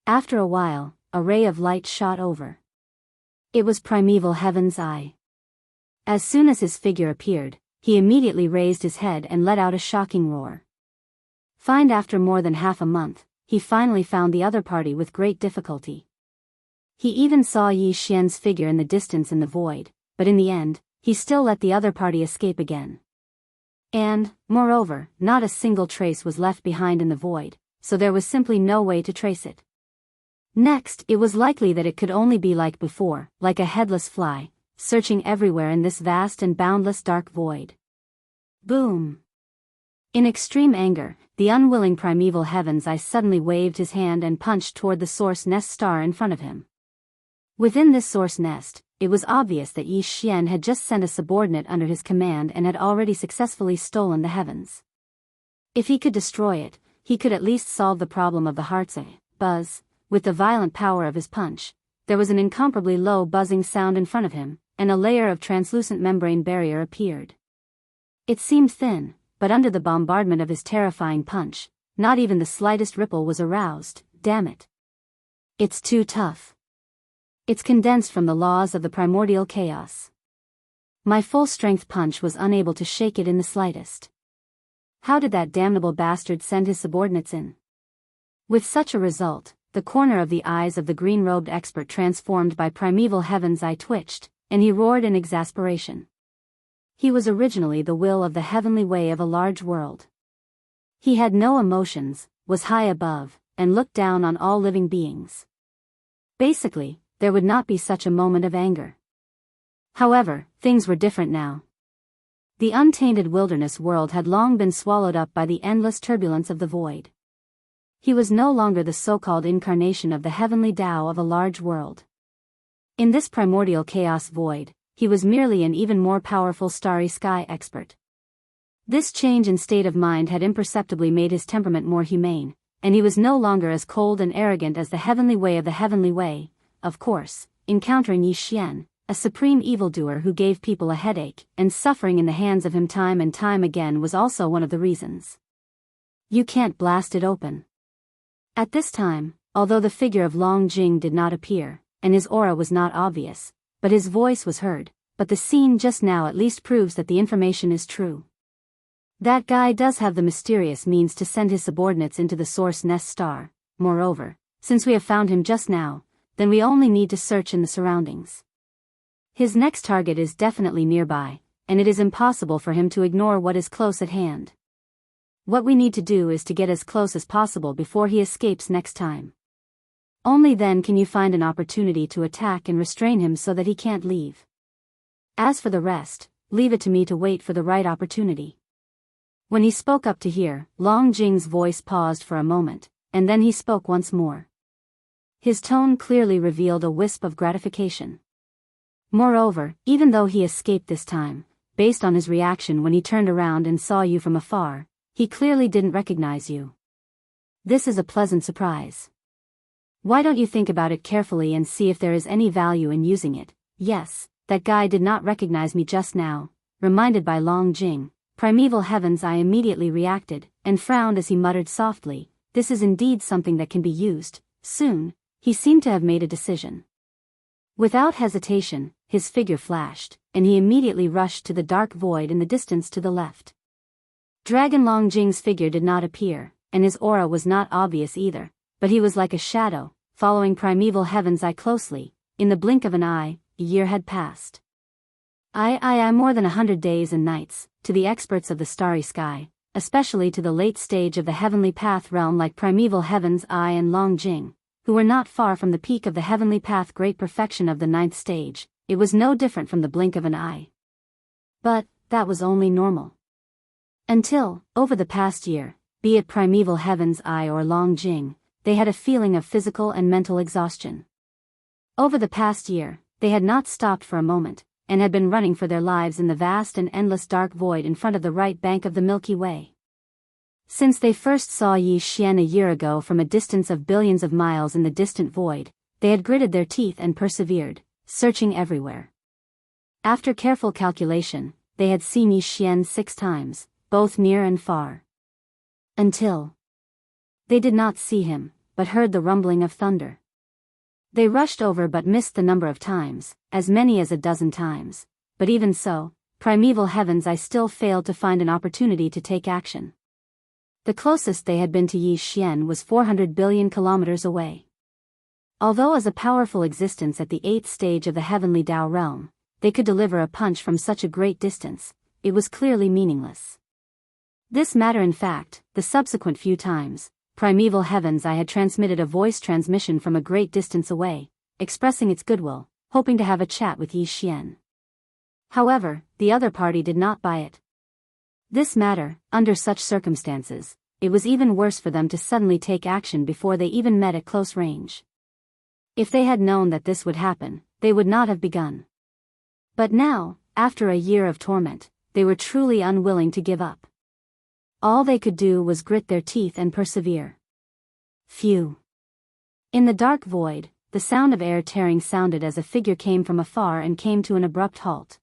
After a while, a ray of light shot over. It was Primeval Heaven's Eye. As soon as his figure appeared, he immediately raised his head and let out a shocking roar. After more than half a month, he finally found the other party with great difficulty. He even saw Yi Xian's figure in the distance in the void, but in the end, he still let the other party escape again. And, moreover, not a single trace was left behind in the void, so there was simply no way to trace it. Next, it was likely that it could only be like before, like a headless fly, searching everywhere in this vast and boundless dark void. Boom! In extreme anger, the unwilling Primeval Heaven's Eye suddenly waved his hand and punched toward the source nest star in front of him. Within this source nest, it was obvious that Yi Xian had just sent a subordinate under his command and had already successfully stolen the heavens. If he could destroy it, he could at least solve the problem of the heart's buzz. With the violent power of his punch, there was an incomparably low buzzing sound in front of him, and a layer of translucent membrane barrier appeared. It seemed thin, but under the bombardment of his terrifying punch, not even the slightest ripple was aroused. Damn it. It's too tough. It's condensed from the laws of the primordial chaos. My full-strength punch was unable to shake it in the slightest. How did that damnable bastard send his subordinates in? With such a result, the corner of the eyes of the green-robed expert transformed by primeval heaven's eye twitched, and he roared in exasperation. He was originally the will of the heavenly way of a large world. He had no emotions, was high above, and looked down on all living beings. Basically, there would not be such a moment of anger. However, things were different now. The untainted wilderness world had long been swallowed up by the endless turbulence of the void. He was no longer the so-called incarnation of the heavenly Tao of a large world. In this primordial chaos void, he was merely an even more powerful starry sky expert. This change in state of mind had imperceptibly made his temperament more humane, and he was no longer as cold and arrogant as the heavenly way of the heavenly way. Of course, encountering Yi Xian, a supreme evildoer who gave people a headache and suffering in the hands of him time and time again, was also one of the reasons. You can't blast it open. At this time, although the figure of Long Jing did not appear, and his aura was not obvious, but his voice was heard, but the scene just now at least proves that the information is true. That guy does have the mysterious means to send his subordinates into the source nest star. Moreover, since we have found him just now, then we only need to search in the surroundings. His next target is definitely nearby, and it is impossible for him to ignore what is close at hand. What we need to do is to get as close as possible before he escapes next time. Only then can you find an opportunity to attack and restrain him so that he can't leave. As for the rest, leave it to me to wait for the right opportunity. When he spoke up to hear, Long Jing's voice paused for a moment, and then he spoke once more. His tone clearly revealed a wisp of gratification. Moreover, even though he escaped this time, based on his reaction when he turned around and saw you from afar, he clearly didn't recognize you. This is a pleasant surprise. Why don't you think about it carefully and see if there is any value in using it? Yes, that guy did not recognize me just now. Reminded by Long Jing, primeval heaven's eye immediately reacted, and frowned as he muttered softly, this is indeed something that can be used. Soon, he seemed to have made a decision. Without hesitation, his figure flashed, and he immediately rushed to the dark void in the distance to the left. Dragon Long Jing's figure did not appear, and his aura was not obvious either, but he was like a shadow, following primeval heaven's eye closely. In the blink of an eye, a year had passed. More than 100 days and nights, to the experts of the starry sky, especially to the late stage of the heavenly path realm like primeval heaven's eye and Long Jing, who were not far from the peak of the heavenly path great perfection of the 9th stage, it was no different from the blink of an eye. But, that was only normal. Until, over the past year, be it primeval heaven's eye or Long Jing, they had a feeling of physical and mental exhaustion. Over the past year, they had not stopped for a moment, and had been running for their lives in the vast and endless dark void in front of the right bank of the Milky Way. Since they first saw Yi Xian a year ago from a distance of billions of miles in the distant void, they had gritted their teeth and persevered, searching everywhere. After careful calculation, they had seen Yi Xian 6 times, both near and far. Until they did not see him, but heard the rumbling of thunder. They rushed over but missed the number of times, as many as a dozen times, but even so, primeval heaven's eye still failed to find an opportunity to take action. The closest they had been to Yi Xian was 400 billion kilometers away. Although as a powerful existence at the 8th stage of the heavenly Tao realm, they could deliver a punch from such a great distance, it was clearly meaningless. This matter in fact, the subsequent few times, primeval heaven's eye had transmitted a voice transmission from a great distance away, expressing its goodwill, hoping to have a chat with Yi Xian. However, the other party did not buy it. This matter, under such circumstances, it was even worse for them to suddenly take action before they even met at close range. If they had known that this would happen, they would not have begun. But now, after a year of torment, they were truly unwilling to give up. All they could do was grit their teeth and persevere. Phew. In the dark void, the sound of air tearing sounded as a figure came from afar and came to an abrupt halt.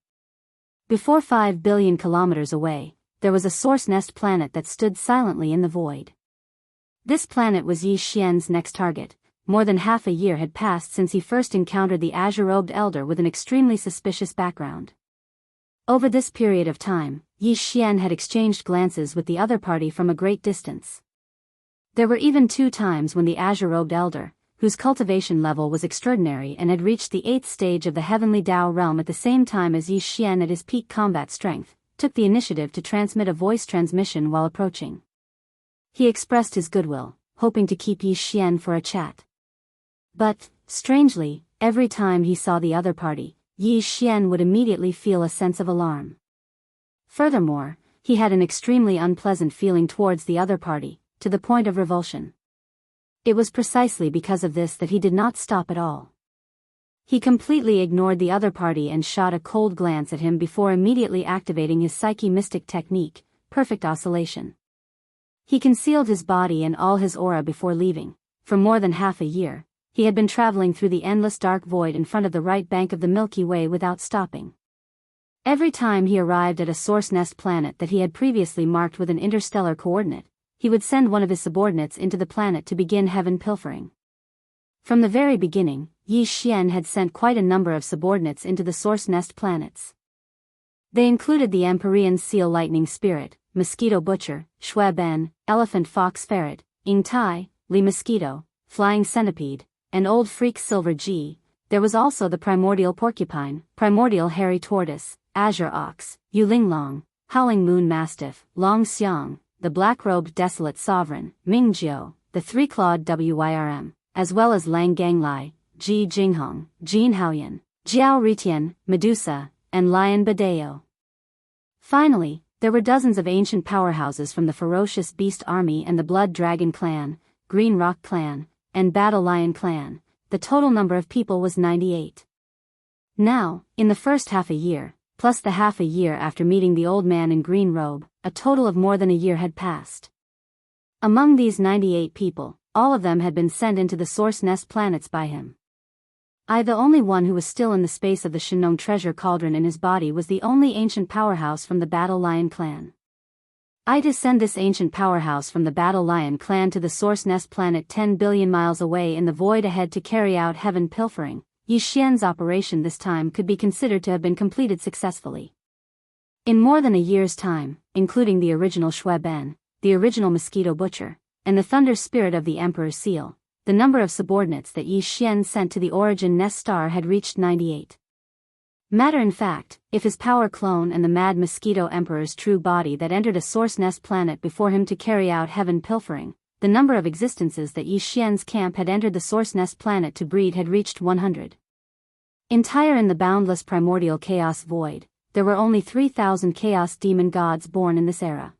Before 5 billion kilometers away, there was a source nest planet that stood silently in the void. This planet was Yi Xian's next target. More than half a year had passed since he first encountered the azure-robed elder with an extremely suspicious background. Over this period of time, Yi Xian had exchanged glances with the other party from a great distance. There were even 2 times when the azure-robed elder, whose cultivation level was extraordinary and had reached the 8th stage of the heavenly Dao realm at the same time as Yi Xian at his peak combat strength, took the initiative to transmit a voice transmission while approaching. He expressed his goodwill, hoping to keep Yi Xian for a chat. But, strangely, every time he saw the other party, Yi Xian would immediately feel a sense of alarm. Furthermore, he had an extremely unpleasant feeling towards the other party, to the point of revulsion. It was precisely because of this that he did not stop at all. He completely ignored the other party and shot a cold glance at him before immediately activating his Psyche Mystic technique, Perfect Oscillation. He concealed his body and all his aura before leaving. For more than half a year, he had been traveling through the endless dark void in front of the right bank of the Milky Way without stopping. Every time he arrived at a source nest planet that he had previously marked with an interstellar coordinate, he would send one of his subordinates into the planet to begin heaven pilfering. From the very beginning, Yi Xian had sent quite a number of subordinates into the source nest planets. They included the Empyrean Seal Lightning Spirit, Mosquito Butcher, Shui Ben, Elephant Fox Ferret, Ing Tai, Li Mosquito, Flying Centipede, and Old Freak Silver G. There was also the Primordial Porcupine, Primordial Hairy Tortoise, Azure Ox, Yuling Long, Howling Moon Mastiff, Long Xiang, the Black-Robed Desolate Sovereign, Ming Jiao, the Three-Clawed Wyrm, as well as Lang Ganglai, Ji Jinghong, Jin Haoyan, Jiao Ritian, Medusa, and Lion Badeo. Finally, there were dozens of ancient powerhouses from the Ferocious Beast Army and the Blood Dragon Clan, Green Rock Clan, and Battle Lion Clan. The total number of people was 98. Now, in the first half a year, plus the half a year after meeting the old man in green robe, a total of more than a year had passed. Among these 98 people, all of them had been sent into the source nest planets by him. The only one who was still in the space of the Shenong treasure cauldron in his body was the only ancient powerhouse from the Battle Lion clan. To send this ancient powerhouse from the Battle Lion clan to the source nest planet 10 billion miles away in the void ahead to carry out heaven pilfering. Yi Xian's operation this time could be considered to have been completed successfully. In more than a year's time, including the original Shui Ben, the original Mosquito Butcher, and the Thunder Spirit of the Emperor's Seal, the number of subordinates that Yi Xian sent to the Origin Nest Star had reached 98. Matter in fact, if his power clone and the Mad Mosquito Emperor's true body that entered a source nest planet before him to carry out heaven pilfering, the number of existences that Yi Xian's camp had entered the source nest planet to breed had reached 100. Entire in the boundless primordial chaos void, there were only 3,000 chaos demon gods born in this era.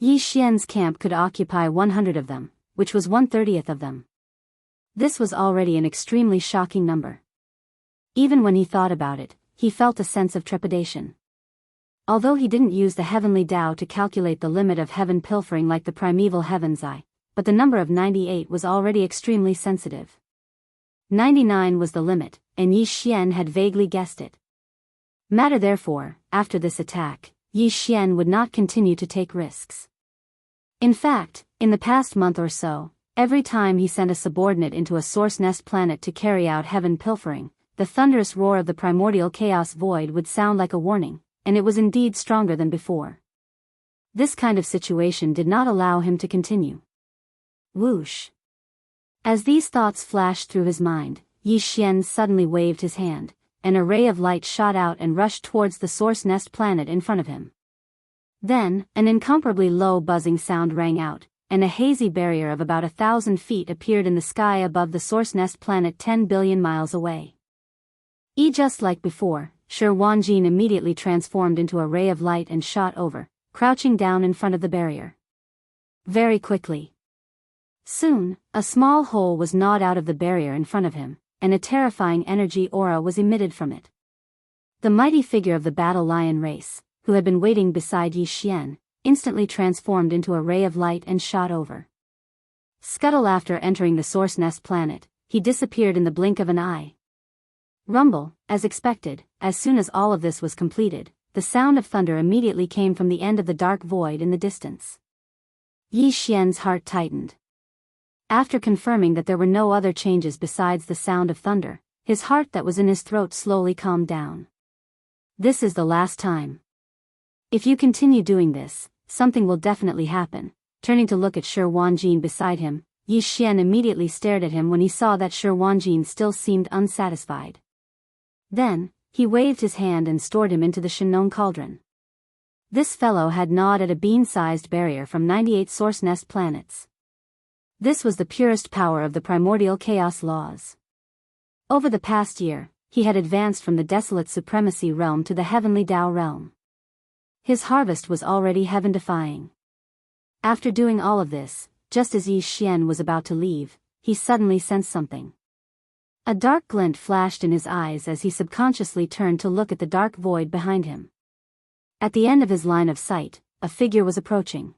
Yi Xian's camp could occupy 100 of them, which was 1/30th of them. This was already an extremely shocking number. Even when he thought about it, he felt a sense of trepidation. Although he didn't use the heavenly Dao to calculate the limit of heaven pilfering like the primeval heaven's eye, but the number of 98 was already extremely sensitive. 99 was the limit, and Yi Xian had vaguely guessed it. Matter therefore, after this attack, Yi Xian would not continue to take risks. In fact, in the past month or so, every time he sent a subordinate into a source nest planet to carry out heaven pilfering, the thunderous roar of the primordial chaos void would sound like a warning, and it was indeed stronger than before. This kind of situation did not allow him to continue. Whoosh! As these thoughts flashed through his mind, Yi Xian suddenly waved his hand. An ray of light shot out and rushed towards the source nest planet in front of him. Then, an incomparably low buzzing sound rang out, and a hazy barrier of about 1,000 feet appeared in the sky above the source nest planet 10 billion miles away. Just like before, Shi Wanjin immediately transformed into a ray of light and shot over, crouching down in front of the barrier. Very quickly. Soon, a small hole was gnawed out of the barrier in front of him, and a terrifying energy aura was emitted from it. The mighty figure of the Battle Lion race, who had been waiting beside Yi Xian, instantly transformed into a ray of light and shot over. Scuttle after entering the source nest planet, he disappeared in the blink of an eye. Rumble, as expected, as soon as all of this was completed, the sound of thunder immediately came from the end of the dark void in the distance. Yi Xian's heart tightened. After confirming that there were no other changes besides the sound of thunder, his heart that was in his throat slowly calmed down. This is the last time. If you continue doing this, something will definitely happen. Turning to look at Shi Wanjin beside him, Yi Xian immediately stared at him when he saw that Shi Wanjin still seemed unsatisfied. Then, he waved his hand and stored him into the Shenong cauldron. This fellow had gnawed at a bean-sized barrier from 98 source nest planets. This was the purest power of the primordial chaos laws. Over the past year, he had advanced from the desolate supremacy realm to the heavenly Dao realm. His harvest was already heaven-defying. After doing all of this, just as Yi Xian was about to leave, he suddenly sensed something. A dark glint flashed in his eyes as he subconsciously turned to look at the dark void behind him. At the end of his line of sight, a figure was approaching.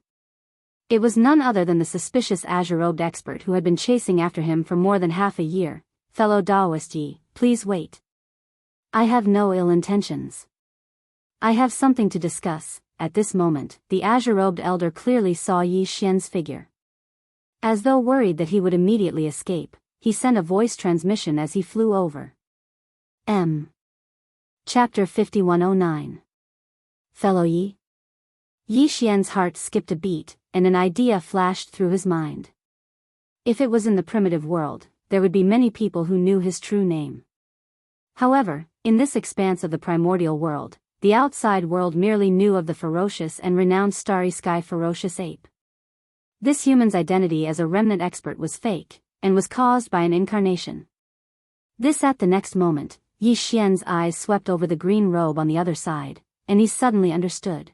It was none other than the suspicious azure-robed expert who had been chasing after him for more than half a year. Fellow Daoist Yi, please wait. I have no ill intentions. I have something to discuss. At this moment, the azure-robed elder clearly saw Yi Xian's figure. As though worried that he would immediately escape, he sent a voice transmission as he flew over. Chapter 5109. Fellow Yi? Yi Xian's heart skipped a beat, and an idea flashed through his mind. If it was in the primitive world, there would be many people who knew his true name. However, in this expanse of the primordial world, the outside world merely knew of the ferocious and renowned Starry Sky ferocious ape. This human's identity as a remnant expert was fake, and was caused by an incarnation. This at the next moment, Yi Xian's eyes swept over the green robe on the other side, and he suddenly understood.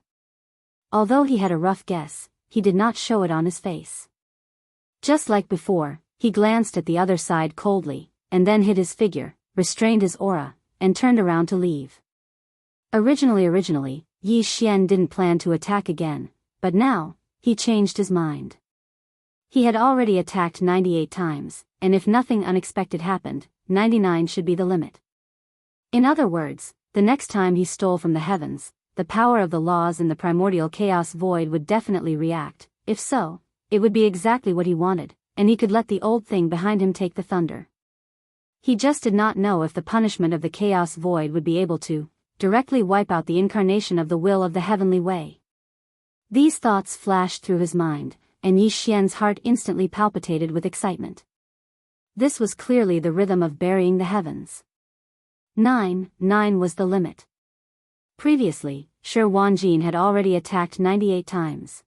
Although he had a rough guess, he did not show it on his face. Just like before, he glanced at the other side coldly, and then hid his figure, restrained his aura, and turned around to leave. Originally, Yi Xian didn't plan to attack again, but now, he changed his mind. He had already attacked 98 times, and if nothing unexpected happened, 99 should be the limit. In other words, the next time he stole from the heavens, the power of the laws in the primordial chaos void would definitely react. If so, it would be exactly what he wanted, and he could let the old thing behind him take the thunder. He just did not know if the punishment of the chaos void would be able to directly wipe out the incarnation of the will of the heavenly way. These thoughts flashed through his mind, and Yi Xian's heart instantly palpitated with excitement. This was clearly the rhythm of burying the heavens. 9 was the limit. Previously, Shi Wanjin had already attacked 98 times.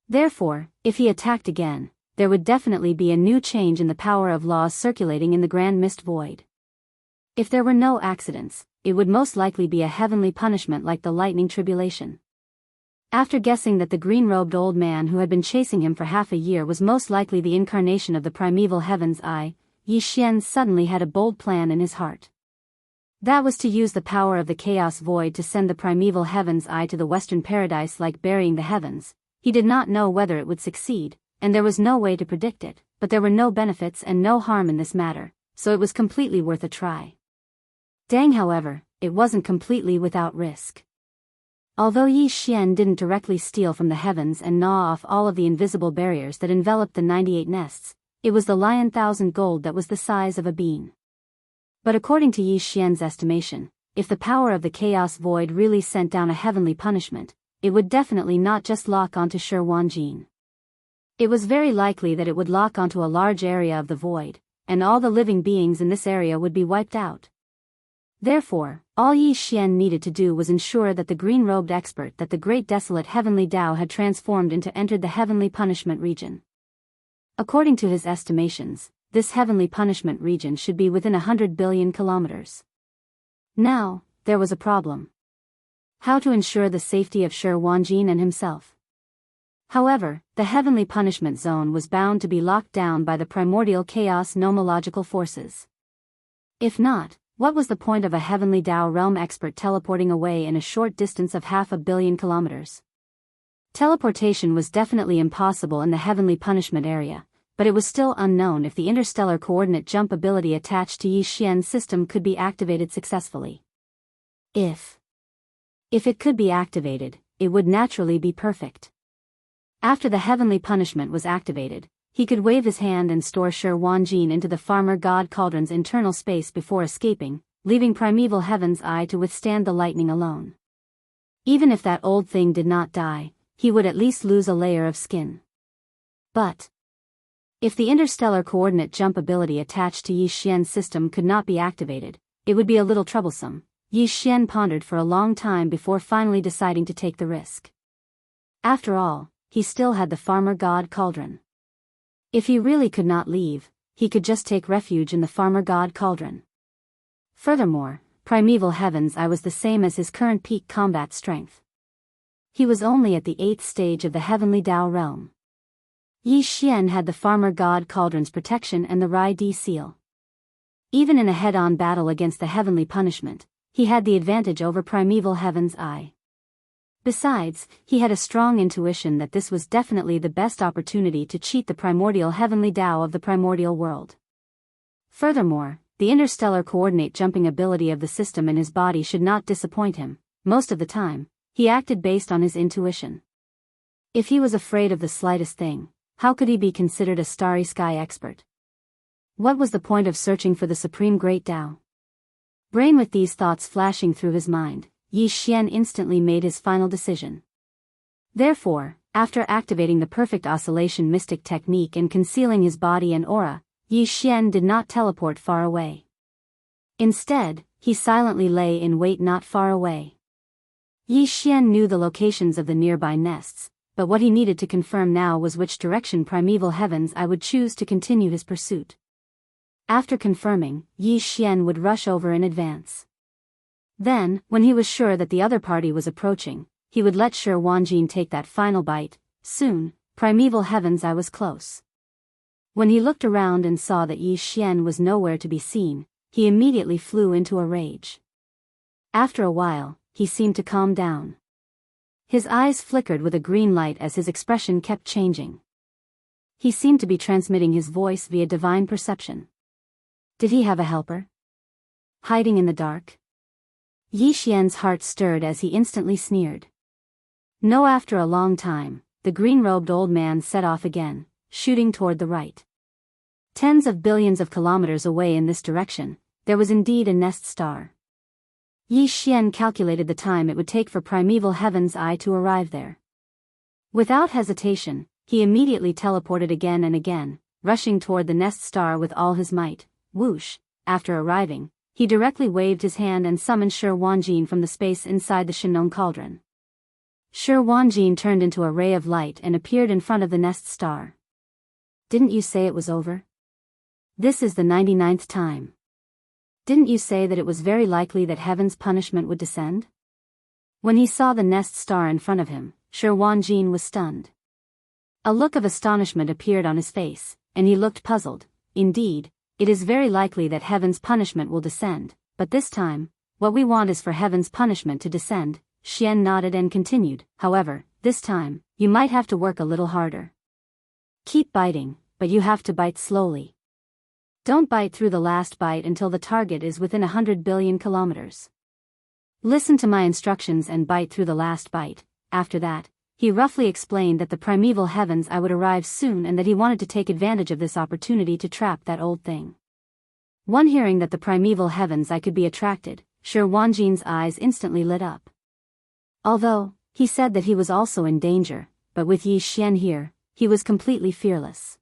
Therefore, if he attacked again, there would definitely be a new change in the power of laws circulating in the Grand Mist Void. If there were no accidents, it would most likely be a heavenly punishment like the lightning tribulation. After guessing that the green-robed old man who had been chasing him for half a year was most likely the incarnation of the primeval heaven's eye, Yi Xian suddenly had a bold plan in his heart. That was to use the power of the chaos void to send the primeval heaven's eye to the western paradise like burying the heavens. He did not know whether it would succeed, and there was no way to predict it, but there were no benefits and no harm in this matter, so it was completely worth a try. Dang, however, it wasn't completely without risk. Although Yi Xian didn't directly steal from the heavens and gnaw off all of the invisible barriers that enveloped the 98 nests, it was the lion 1,000 gold that was the size of a bean. But according to Yi Xian's estimation, if the power of the chaos void really sent down a heavenly punishment, it would definitely not just lock onto Shi Wanjin. It was very likely that it would lock onto a large area of the void, and all the living beings in this area would be wiped out. Therefore, all Yi Xian needed to do was ensure that the green-robed expert that the great desolate heavenly Dao had transformed into entered the heavenly punishment region. According to his estimations, this heavenly punishment region should be within 100 billion kilometers. Now, there was a problem. How to ensure the safety of Shi Wanjin and himself? However, the heavenly punishment zone was bound to be locked down by the primordial chaos nomological forces. If not, what was the point of a heavenly Dao realm expert teleporting away in a short distance of 500 million kilometers? Teleportation was definitely impossible in the heavenly punishment area, but it was still unknown if the interstellar coordinate jump ability attached to Yi Xian's system could be activated successfully. If it could be activated, it would naturally be perfect. After the heavenly punishment was activated, he could wave his hand and store Shi Wanjin into the farmer god cauldron's internal space before escaping, leaving Primeval Heaven's Eye to withstand the lightning alone. Even if that old thing did not die, he would at least lose a layer of skin. But if the interstellar coordinate jump ability attached to Yi Xian's system could not be activated, it would be a little troublesome. Yi Xian pondered for a long time before finally deciding to take the risk. After all, he still had the farmer god cauldron. If he really could not leave, he could just take refuge in the farmer god cauldron. Furthermore, Primeval Heaven's Eye was the same as his current peak combat strength. He was only at the 8th stage of the heavenly Dao realm. Yi Xian had the farmer god cauldron's protection and the Rai Di seal. Even in a head-on battle against the heavenly punishment, he had the advantage over Primeval Heaven's Eye. Besides, he had a strong intuition that this was definitely the best opportunity to cheat the primordial heavenly Dao of the primordial world. Furthermore, the interstellar coordinate jumping ability of the system in his body should not disappoint him. Most of the time, he acted based on his intuition. If he was afraid of the slightest thing, how could he be considered a starry sky expert? What was the point of searching for the supreme great Dao? Brain with these thoughts flashing through his mind, Yi Xian instantly made his final decision. Therefore, after activating the perfect oscillation mystic technique and concealing his body and aura, Yi Xian did not teleport far away. Instead, he silently lay in wait not far away. Yi Xian knew the locations of the nearby nests, but what he needed to confirm now was which direction Primeval Heaven's Eye would choose to continue his pursuit. After confirming, Yi Xian would rush over in advance. Then, when he was sure that the other party was approaching, he would let Shi Wanjin take that final bite. Soon, Primeval Heaven's Eye was close. When he looked around and saw that Yi Xian was nowhere to be seen, he immediately flew into a rage. After a while, he seemed to calm down. His eyes flickered with a green light as his expression kept changing. He seemed to be transmitting his voice via divine perception. Did he have a helper? Hiding in the dark? Yi Xian's heart stirred as he instantly sneered. No, after a long time, the green-robed old man set off again, shooting toward the right. Tens of billions of kilometers away in this direction, there was indeed a nest star. Yi Xian calculated the time it would take for Primeval Heaven's Eye to arrive there. Without hesitation, he immediately teleported again and again, rushing toward the nest star with all his might. Whoosh! After arriving, he directly waved his hand and summoned Shi Wanjin from the space inside the Shinong cauldron. Shi Wanjin turned into a ray of light and appeared in front of the nest star. Didn't you say it was over? This is the 99th time. Didn't you say that it was very likely that heaven's punishment would descend? When he saw the nest star in front of him, Shi Wanjin was stunned. A look of astonishment appeared on his face, and he looked puzzled. Indeed, it is very likely that heaven's punishment will descend, but this time, what we want is for heaven's punishment to descend. Xian nodded and continued, however, this time, you might have to work a little harder. Keep biting, but you have to bite slowly. Don't bite through the last bite until the target is within 100 billion kilometers. Listen to my instructions and bite through the last bite. After that, he roughly explained that the Primeval Heaven's Eye would arrive soon and that he wanted to take advantage of this opportunity to trap that old thing. One hearing that the Primeval Heaven's Eye could be attracted, Shi Wanjin's eyes instantly lit up. Although, he said that he was also in danger, but with Yi Xian here, he was completely fearless.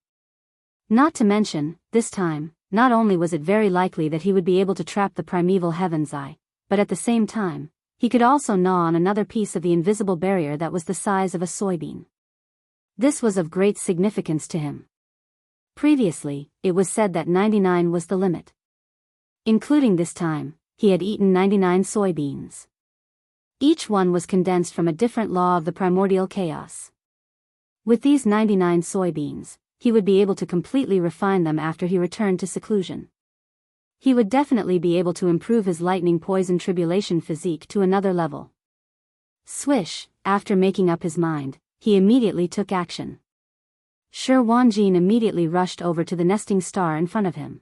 Not to mention, this time, not only was it very likely that he would be able to trap the Primeval Heaven's Eye, but at the same time, he could also gnaw on another piece of the invisible barrier that was the size of a soybean. This was of great significance to him. Previously, it was said that 99 was the limit. Including this time, he had eaten 99 soybeans. Each one was condensed from a different law of the primordial chaos. With these 99 soybeans, he would be able to completely refine them after he returned to seclusion. He would definitely be able to improve his lightning poison tribulation physique to another level. Swish! After making up his mind, he immediately took action. Shi Wanjin immediately rushed over to the nesting star in front of him.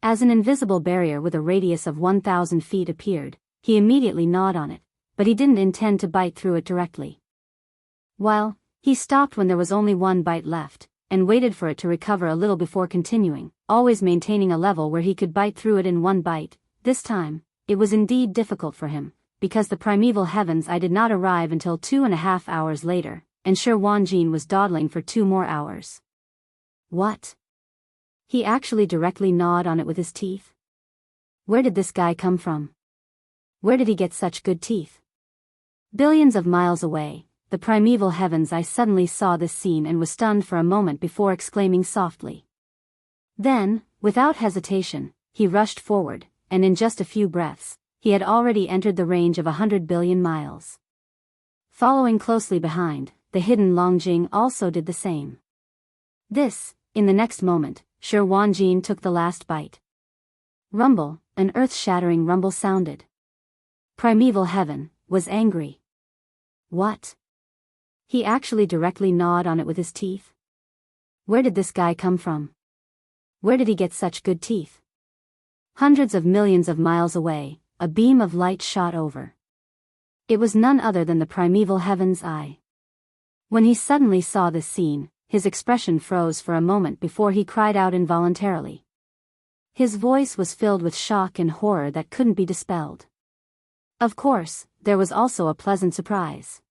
As an invisible barrier with a radius of 1,000 feet appeared, he immediately gnawed on it, but he didn't intend to bite through it directly. Well, he stopped when there was only one bite left, and waited for it to recover a little before continuing, always maintaining a level where he could bite through it in one bite. This time, it was indeed difficult for him, because the primeval heavens I did not arrive until 2.5 hours later, and Shi Wanjin was dawdling for 2 more hours. What? He actually directly gnawed on it with his teeth? Where did this guy come from? Where did he get such good teeth? Billions of miles away, the primeval heavens I suddenly saw this scene and was stunned for a moment before exclaiming softly. Then, without hesitation, he rushed forward, and in just a few breaths, he had already entered the range of 100 billion miles. Following closely behind, the hidden Longjing also did the same. In the next moment, Shi Wanjin took the last bite. Rumble, an earth-shattering rumble sounded. Primeval Heaven was angry. What? He actually directly gnawed on it with his teeth? Where did this guy come from? Where did he get such good teeth? Hundreds of millions of miles away, a beam of light shot over. It was none other than the primeval heaven's eye. When he suddenly saw this scene, his expression froze for a moment before he cried out involuntarily. His voice was filled with shock and horror that couldn't be dispelled. Of course, there was also a pleasant surprise.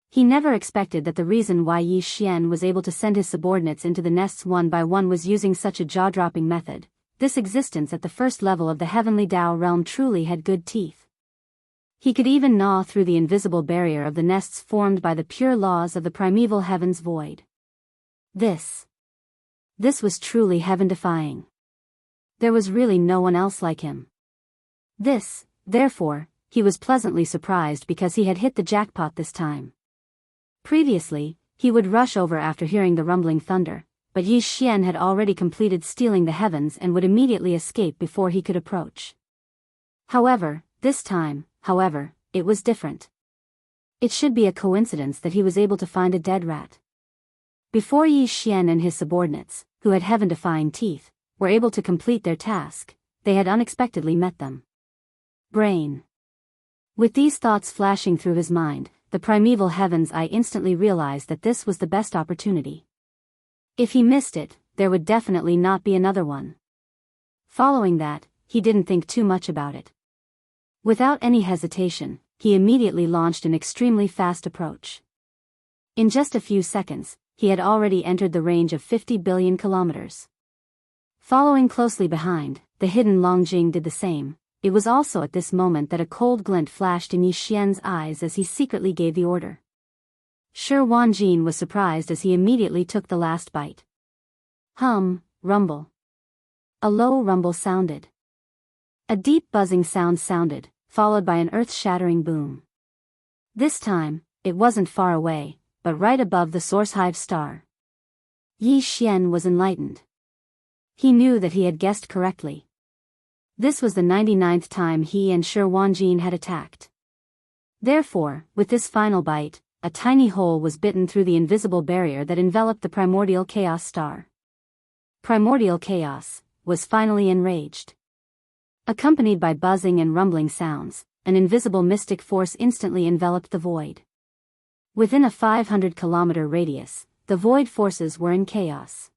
He never expected that the reason why Yi Xian was able to send his subordinates into the nests one by one was using such a jaw-dropping method. This existence at the first level of the heavenly Dao realm truly had good teeth. He could even gnaw through the invisible barrier of the nests formed by the pure laws of the primeval heaven's void. This was truly heaven-defying. There was really no one else like him. Therefore, he was pleasantly surprised because he had hit the jackpot this time. Previously, he would rush over after hearing the rumbling thunder, but Yi Xian had already completed stealing the heavens and would immediately escape before he could approach. This time, it was different. It should be a coincidence that he was able to find a dead rat. Before Yi Xian and his subordinates, who had heaven-defying teeth, were able to complete their task, they had unexpectedly met them. Brain. With these thoughts flashing through his mind, the primeval heaven's eye instantly realized that this was the best opportunity. If he missed it, there would definitely not be another one. Following that, he didn't think too much about it. Without any hesitation, he immediately launched an extremely fast approach. In just a few seconds, he had already entered the range of 50 billion kilometers. Following closely behind, the hidden Longjing did the same. It was also at this moment that a cold glint flashed in Yi Xian's eyes as he secretly gave the order. Shi Wanjin was surprised as he immediately took the last bite. Rumble. A low rumble sounded. A deep buzzing sound sounded, followed by an earth-shattering boom. This time, it wasn't far away, but right above the source hive star. Yi Xian was enlightened. He knew that he had guessed correctly. This was the 99th time he and Shi Wanjin had attacked. Therefore, with this final bite, a tiny hole was bitten through the invisible barrier that enveloped the primordial chaos star. Primordial chaos was finally enraged. Accompanied by buzzing and rumbling sounds, an invisible mystic force instantly enveloped the void. Within a 500-kilometer radius, the void forces were in chaos.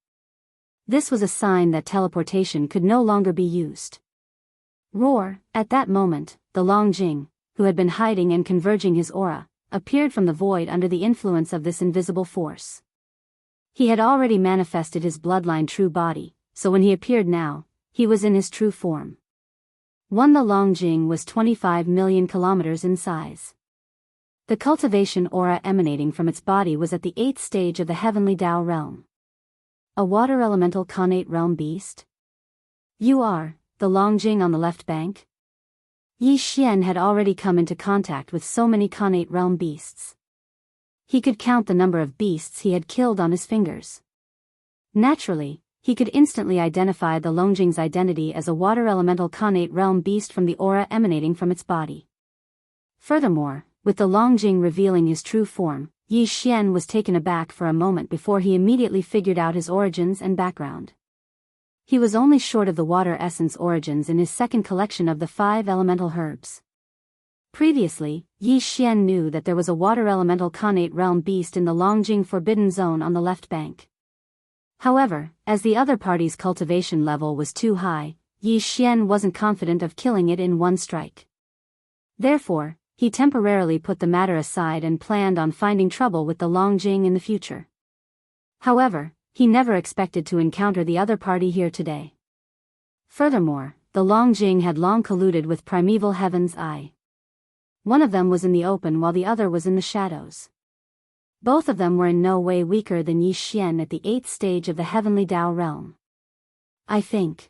This was a sign that teleportation could no longer be used. Roar! At that moment, the Longjing, who had been hiding and converging his aura, appeared from the void under the influence of this invisible force. He had already manifested his bloodline true body, so when he appeared now, he was in his true form. The Longjing was 25 million kilometers in size. The cultivation aura emanating from its body was at the 8th stage of the heavenly Dao realm. A water elemental connate realm beast? You are the Longjing on the left bank? Yi Xian had already come into contact with so many connate realm beasts. He could count the number of beasts he had killed on his fingers. Naturally, he could instantly identify the Longjing's identity as a water elemental connate realm beast from the aura emanating from its body. Furthermore, with the Longjing revealing his true form, Yi Xian was taken aback for a moment before he immediately figured out his origins and background. He was only short of the water essence origins in his second collection of the 5 elemental herbs. Previously, Yi Xian knew that there was a water elemental connate realm beast in the Longjing forbidden zone on the left bank. However, as the other party's cultivation level was too high, Yi Xian wasn't confident of killing it in one strike. Therefore, he temporarily put the matter aside and planned on finding trouble with the Longjing in the future. However, he never expected to encounter the other party here today. Furthermore, the Longjing had long colluded with Primeval Heaven's Eye. One of them was in the open while the other was in the shadows. Both of them were in no way weaker than Yi Xian at the 8th stage of the Heavenly Dao realm. I think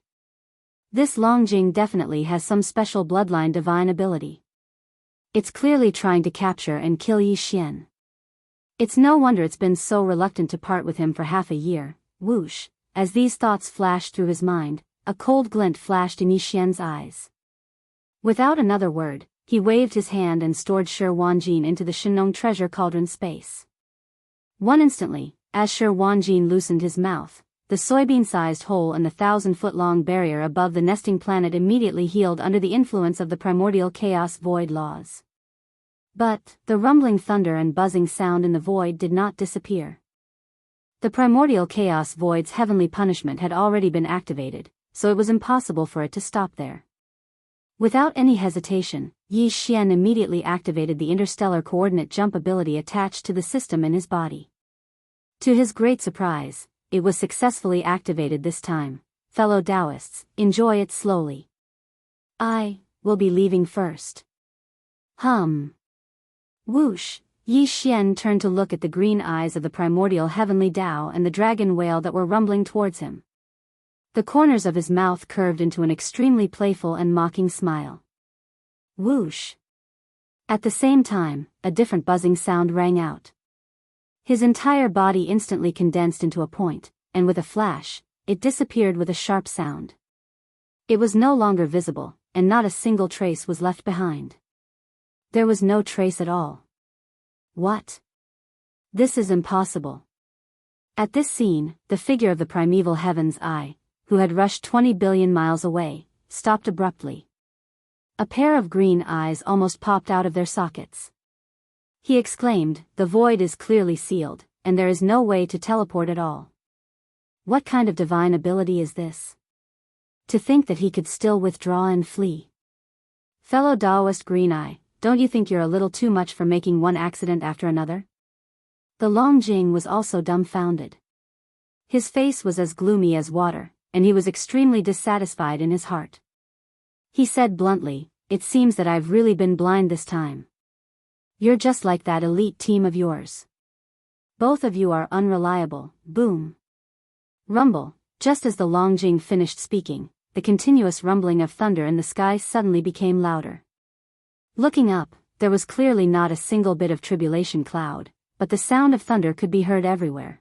this Longjing definitely has some special bloodline divine ability. It's clearly trying to capture and kill Yi Xian. It's no wonder it's been so reluctant to part with him for half a year. Whoosh, as these thoughts flashed through his mind, a cold glint flashed in Yi Xian's eyes. Without another word, he waved his hand and stored Shi Wanjin into the Shenong treasure cauldron space. One instantly, as Shi Wanjin loosened his mouth, the soybean-sized hole in the 1,000-foot-long barrier above the nesting planet immediately healed under the influence of the primordial chaos void laws. But, the rumbling thunder and buzzing sound in the void did not disappear. The primordial chaos void's heavenly punishment had already been activated, so it was impossible for it to stop there. Without any hesitation, Yi Xian immediately activated the interstellar coordinate jump ability attached to the system in his body. To his great surprise, it was successfully activated this time. Fellow Daoists, enjoy it slowly. I will be leaving first. Whoosh, Yi Xian turned to look at the green eyes of the primordial heavenly Dao and the dragon whale that were rumbling towards him. The corners of his mouth curved into an extremely playful and mocking smile. Whoosh. At the same time, a different buzzing sound rang out. His entire body instantly condensed into a point, and with a flash, it disappeared with a sharp sound. It was no longer visible, and not a single trace was left behind. There was no trace at all. What? This is impossible. At this scene, the figure of the primeval Heaven's Eye, who had rushed 20 billion miles away, stopped abruptly. A pair of green eyes almost popped out of their sockets. He exclaimed, "The void is clearly sealed, and there is no way to teleport at all. What kind of divine ability is this? To think that he could still withdraw and flee. Fellow Daoist Green Eye, don't you think you're a little too much for making one accident after another?" The Longjing was also dumbfounded. His face was as gloomy as water, and he was extremely dissatisfied in his heart. He said bluntly, "It seems that I've really been blind this time. You're just like that elite team of yours. Both of you are unreliable." Boom. Rumble. Just as the Longjing finished speaking, the continuous rumbling of thunder in the sky suddenly became louder. Looking up, there was clearly not a single bit of tribulation cloud, but the sound of thunder could be heard everywhere.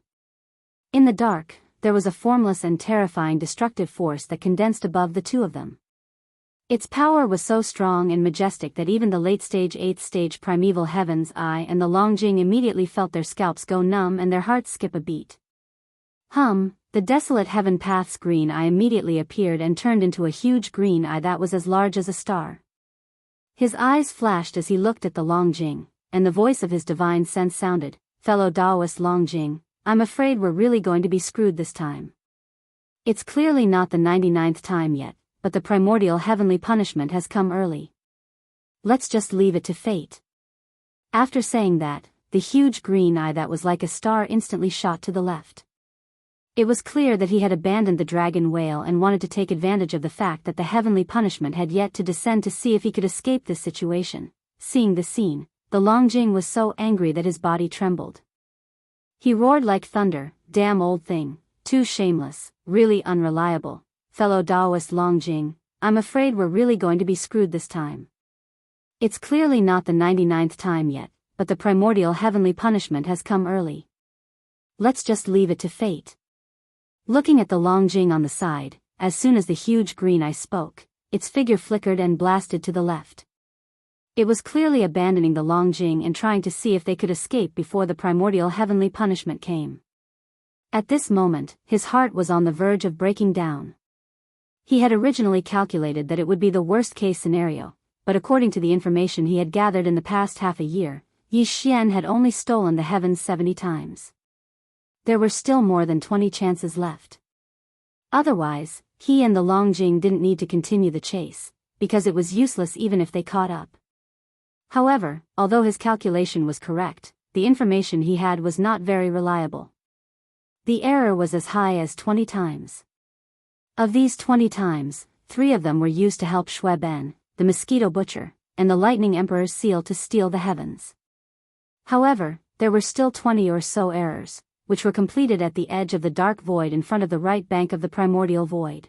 In the dark, there was a formless and terrifying destructive force that condensed above the two of them. Its power was so strong and majestic that even the late-stage 8th stage primeval Heaven's Eye and the Longjing immediately felt their scalps go numb and their hearts skip a beat. The desolate Heaven Path's green eye immediately appeared and turned into a huge green eye that was as large as a star. His eyes flashed as he looked at the Longjing, and the voice of his divine sense sounded, "Fellow Daoist Longjing, I'm afraid we're really going to be screwed this time. It's clearly not the 99th time yet, but the primordial heavenly punishment has come early. Let's just leave it to fate." After saying that, the huge green eye that was like a star instantly shot to the left. It was clear that he had abandoned the dragon whale and wanted to take advantage of the fact that the heavenly punishment had yet to descend to see if he could escape this situation. Seeing the scene, the Longjing was so angry that his body trembled. He roared like thunder, "Damn old thing, too shameless, really unreliable. Fellow Daoist Longjing, I'm afraid we're really going to be screwed this time. It's clearly not the 99th time yet, but the primordial heavenly punishment has come early. Let's just leave it to fate." Looking at the Longjing on the side, as soon as the huge green eye spoke, its figure flickered and blasted to the left. It was clearly abandoning the Longjing and trying to see if they could escape before the primordial heavenly punishment came. At this moment, his heart was on the verge of breaking down. He had originally calculated that it would be the worst-case scenario, but according to the information he had gathered in the past half a year, Yi Xian had only stolen the heavens 70 times. There were still more than 20 chances left. Otherwise, he and the Longjing didn't need to continue the chase, because it was useless even if they caught up. However, although his calculation was correct, the information he had was not very reliable. The error was as high as 20 times. Of these 20 times, 3 of them were used to help Shui Ben, the mosquito butcher, and the lightning emperor's seal to steal the heavens. However, there were still 20 or so errors, which were completed at the edge of the dark void in front of the right bank of the primordial void.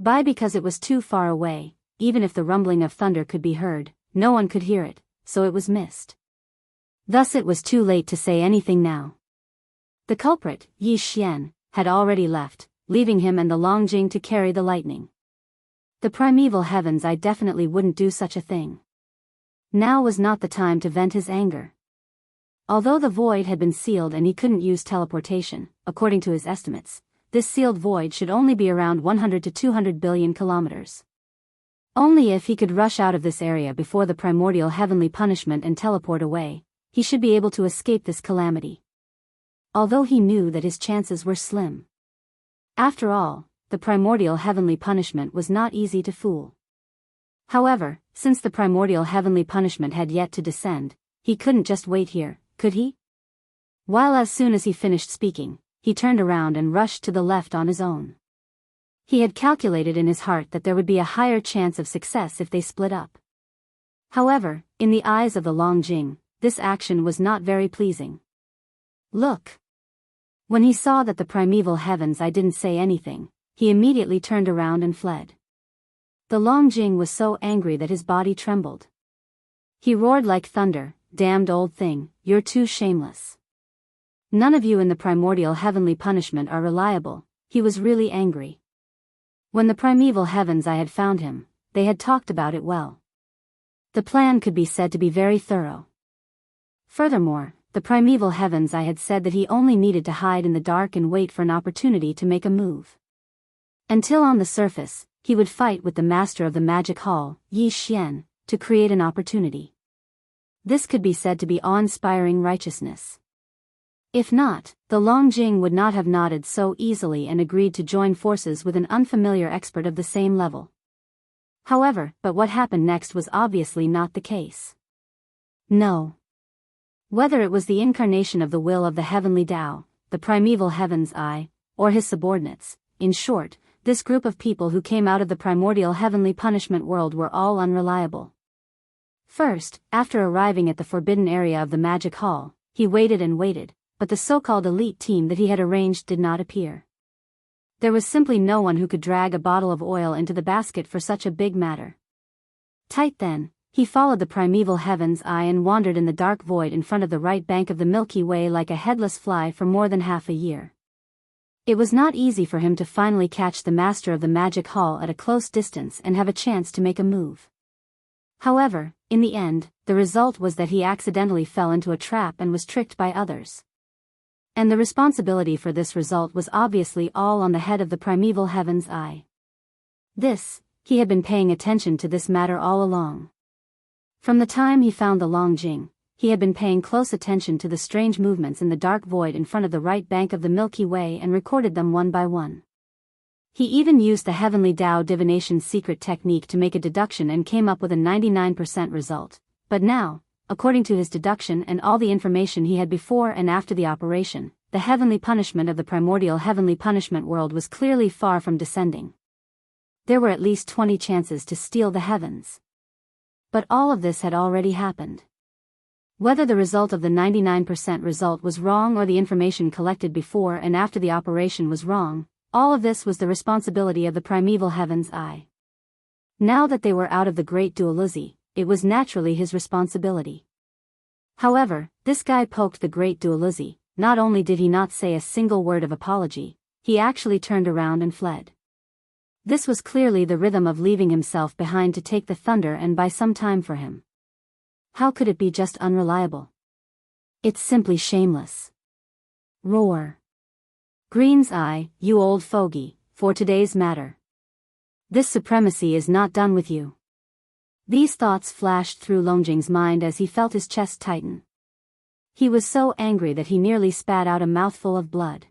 Because it was too far away, even if the rumbling of thunder could be heard, no one could hear it, so it was missed. Thus it was too late to say anything now. The culprit, Yi Xian, had already left, leaving him and the Longjing to carry the lightning. The primeval heavens, I definitely wouldn't do such a thing. Now was not the time to vent his anger. Although the void had been sealed and he couldn't use teleportation, according to his estimates, this sealed void should only be around 100 to 200 billion kilometers. Only if he could rush out of this area before the primordial heavenly punishment and teleport away, he should be able to escape this calamity. Although he knew that his chances were slim. After all, the primordial heavenly punishment was not easy to fool. However, since the primordial heavenly punishment had yet to descend, he couldn't just wait here, could he? While as soon as he finished speaking, he turned around and rushed to the left on his own. He had calculated in his heart that there would be a higher chance of success if they split up. However, in the eyes of the Longjing, this action was not very pleasing. Look! When he saw that the primeval heavens I didn't say anything, he immediately turned around and fled. The Longjing was so angry that his body trembled. He roared like thunder, "Damned old thing, you're too shameless. None of you in the primordial heavenly punishment are reliable." He was really angry. When the primeval heavens I had found him, they had talked about it well. The plan could be said to be very thorough. Furthermore, the primeval heavens I had said that he only needed to hide in the dark and wait for an opportunity to make a move. Until on the surface, he would fight with the master of the magic hall, Yi Xian, to create an opportunity. This could be said to be awe-inspiring righteousness. If not, the Longjing would not have nodded so easily and agreed to join forces with an unfamiliar expert of the same level. However, what happened next was obviously not the case. No. Whether it was the incarnation of the will of the heavenly Tao, the primeval heavens I, or his subordinates, in short, this group of people who came out of the primordial heavenly punishment world were all unreliable. First, after arriving at the forbidden area of the magic hall, he waited and waited, but the so-called elite team that he had arranged did not appear. There was simply no one who could drag a bottle of oil into the basket for such a big matter. Tight then, he followed the primeval heavens I and wandered in the dark void in front of the right bank of the Milky Way like a headless fly for more than half a year. It was not easy for him to finally catch the master of the magic hall at a close distance and have a chance to make a move. However, in the end, the result was that he accidentally fell into a trap and was tricked by others. And the responsibility for this result was obviously all on the head of the primeval heavens I. He had been paying attention to this matter all along. From the time he found the Longjing, he had been paying close attention to the strange movements in the dark void in front of the right bank of the Milky Way and recorded them one by one. He even used the heavenly Tao divination secret technique to make a deduction and came up with a 99% result. But now, according to his deduction and all the information he had before and after the operation, the heavenly punishment of the primordial heavenly punishment world was clearly far from descending. There were at least 20 chances to steal the heavens. But all of this had already happened. Whether the result of the 99% result was wrong or the information collected before and after the operation was wrong, all of this was the responsibility of the primeval heavens I. Now that they were out of the great dualism, it was naturally his responsibility. However, this guy poked the great dualism. Not only did he not say a single word of apology, he actually turned around and fled. This was clearly the rhythm of leaving himself behind to take the thunder and buy some time for him. How could it be just unreliable? It's simply shameless. Roar. Green's eye, you old fogey, for today's matter. This supremacy is not done with you. These thoughts flashed through Longjing's mind as he felt his chest tighten. He was so angry that he nearly spat out a mouthful of blood.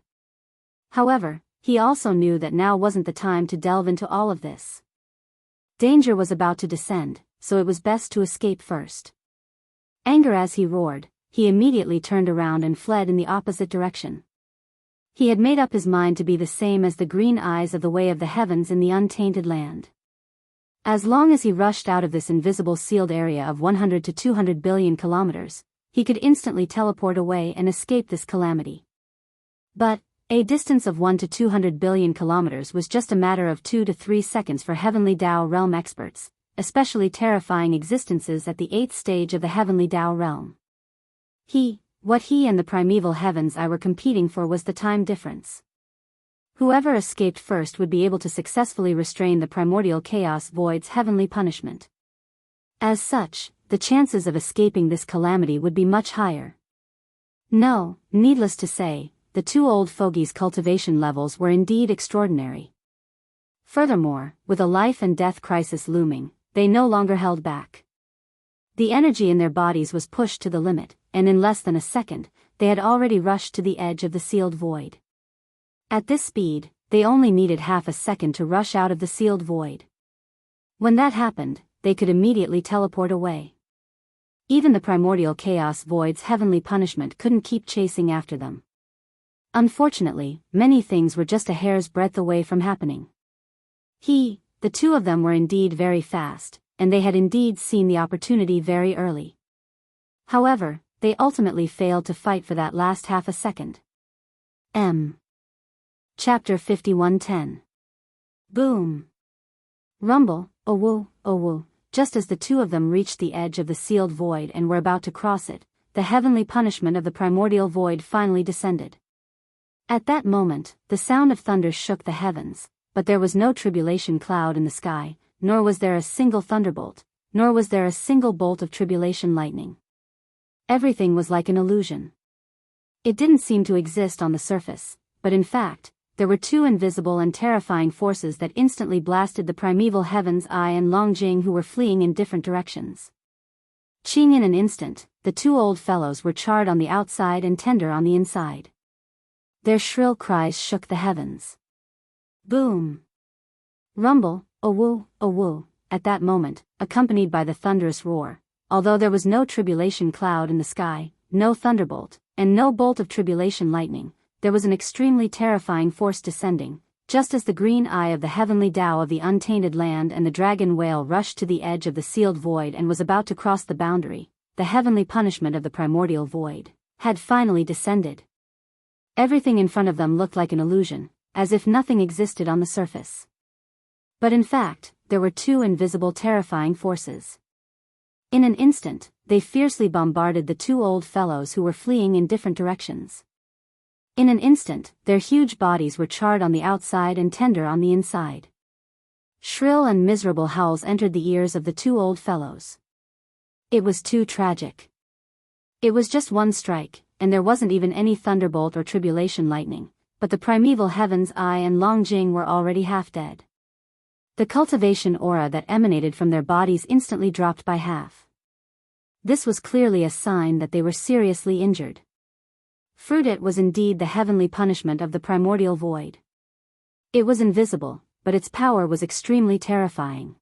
However, he also knew that now wasn't the time to delve into all of this. Danger was about to descend, so it was best to escape first. Anger as he roared, he immediately turned around and fled in the opposite direction. He had made up his mind to be the same as the green eyes of the way of the heavens in the untainted land. As long as he rushed out of this invisible sealed area of 100 to 200 billion kilometers, he could instantly teleport away and escape this calamity. But a distance of 1 to 200 billion kilometers was just a matter of 2 to 3 seconds for Heavenly Dao realm experts, especially terrifying existences at the 8th stage of the Heavenly Dao realm. What he and the primeval heavens I were competing for was the time difference. Whoever escaped first would be able to successfully restrain the primordial chaos void's heavenly punishment. As such, the chances of escaping this calamity would be much higher. No, needless to say, the two old fogies' cultivation levels were indeed extraordinary. Furthermore, with a life and death crisis looming, they no longer held back. The energy in their bodies was pushed to the limit, and in less than a second, they had already rushed to the edge of the sealed void. At this speed, they only needed half a second to rush out of the sealed void. When that happened, they could immediately teleport away. Even the primordial chaos void's heavenly punishment couldn't keep chasing after them. Unfortunately, many things were just a hair's breadth away from happening. The two of them were indeed very fast, and they had indeed seen the opportunity very early. However, they ultimately failed to fight for that last half a second. Chapter 51:10. Boom. Rumble, oh woo. Just as the two of them reached the edge of the sealed void and were about to cross it, the heavenly punishment of the primordial void finally descended. At that moment, the sound of thunder shook the heavens, but there was no tribulation cloud in the sky, nor was there a single thunderbolt, nor was there a single bolt of tribulation lightning. Everything was like an illusion. It didn't seem to exist on the surface, but in fact, there were two invisible and terrifying forces that instantly blasted the primeval heavens I and Longjing, who were fleeing in different directions. In an instant, the two old fellows were charred on the outside and tender on the inside. Their shrill cries shook the heavens. Boom. Rumble, oh woo, at that moment, accompanied by the thunderous roar, although there was no tribulation cloud in the sky, no thunderbolt, and no bolt of tribulation lightning, there was an extremely terrifying force descending, just as the green eye of the heavenly Tao of the untainted land and the dragon whale rushed to the edge of the sealed void and was about to cross the boundary. The heavenly punishment of the primordial void had finally descended. Everything in front of them looked like an illusion, as if nothing existed on the surface. But in fact, there were two invisible terrifying forces. In an instant, they fiercely bombarded the two old fellows who were fleeing in different directions. In an instant, their huge bodies were charred on the outside and tender on the inside. Shrill and miserable howls entered the ears of the two old fellows. It was too tragic. It was just one strike, and there wasn't even any thunderbolt or tribulation lightning, but the primeval heavens I and Longjing were already half dead. The cultivation aura that emanated from their bodies instantly dropped by half. This was clearly a sign that they were seriously injured. It was indeed the heavenly punishment of the primordial void. It was invisible, but its power was extremely terrifying.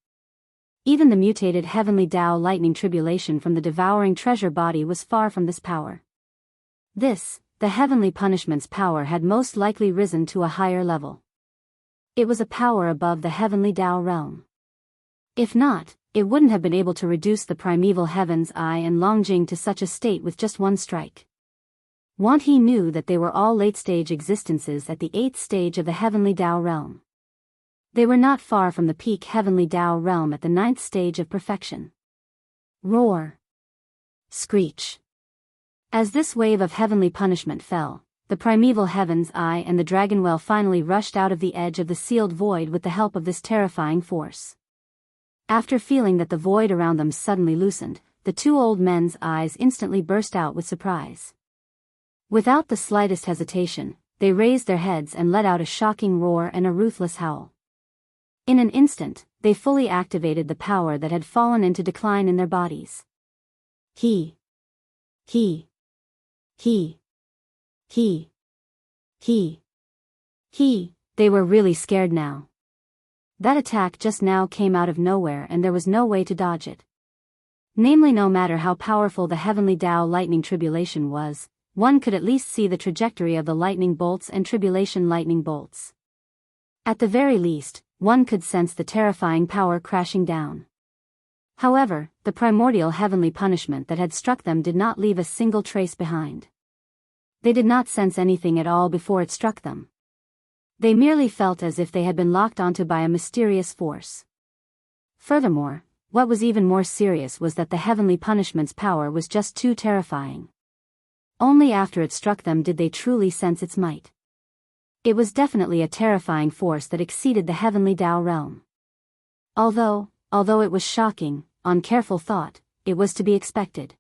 Even the mutated heavenly Tao lightning tribulation from the devouring treasure body was far from this power. The heavenly punishment's power had most likely risen to a higher level. It was a power above the heavenly Tao realm. If not, it wouldn't have been able to reduce the primeval heavens I and Longjing to such a state with just one strike. He knew that they were all late-stage existences at the 8th stage of the heavenly Tao realm. They were not far from the peak heavenly Tao realm at the 9th stage of perfection. Roar. Screech. As this wave of heavenly punishment fell, the primeval heavens I and the dragon whale finally rushed out of the edge of the sealed void with the help of this terrifying force. After feeling that the void around them suddenly loosened, the two old men's eyes instantly burst out with surprise. Without the slightest hesitation, they raised their heads and let out a shocking roar and a ruthless howl. In an instant, they fully activated the power that had fallen into decline in their bodies. He, They were really scared now. That attack just now came out of nowhere and there was no way to dodge it. Namely, no matter how powerful the heavenly Tao lightning tribulation was, one could at least see the trajectory of the lightning bolts and tribulation lightning bolts. At the very least, one could sense the terrifying power crashing down. However, the primordial heavenly punishment that had struck them did not leave a single trace behind. They did not sense anything at all before it struck them. They merely felt as if they had been locked onto by a mysterious force. Furthermore, what was even more serious was that the heavenly punishment's power was just too terrifying. Only after it struck them did they truly sense its might. It was definitely a terrifying force that exceeded the heavenly Tao realm. Although it was shocking, on careful thought, it was to be expected.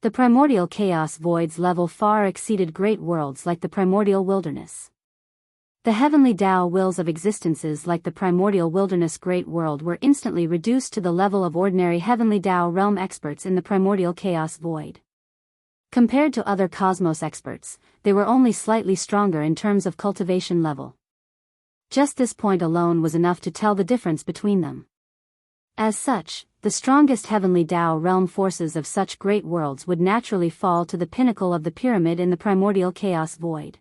The primordial chaos void's level far exceeded great worlds like the primordial wilderness. The heavenly Tao wills of existences like the primordial wilderness great world were instantly reduced to the level of ordinary heavenly Tao realm experts in the primordial chaos void. Compared to other cosmos experts, they were only slightly stronger in terms of cultivation level. Just this point alone was enough to tell the difference between them. As such, the strongest heavenly Tao realm forces of such great worlds would naturally fall to the pinnacle of the pyramid in the primordial chaos void.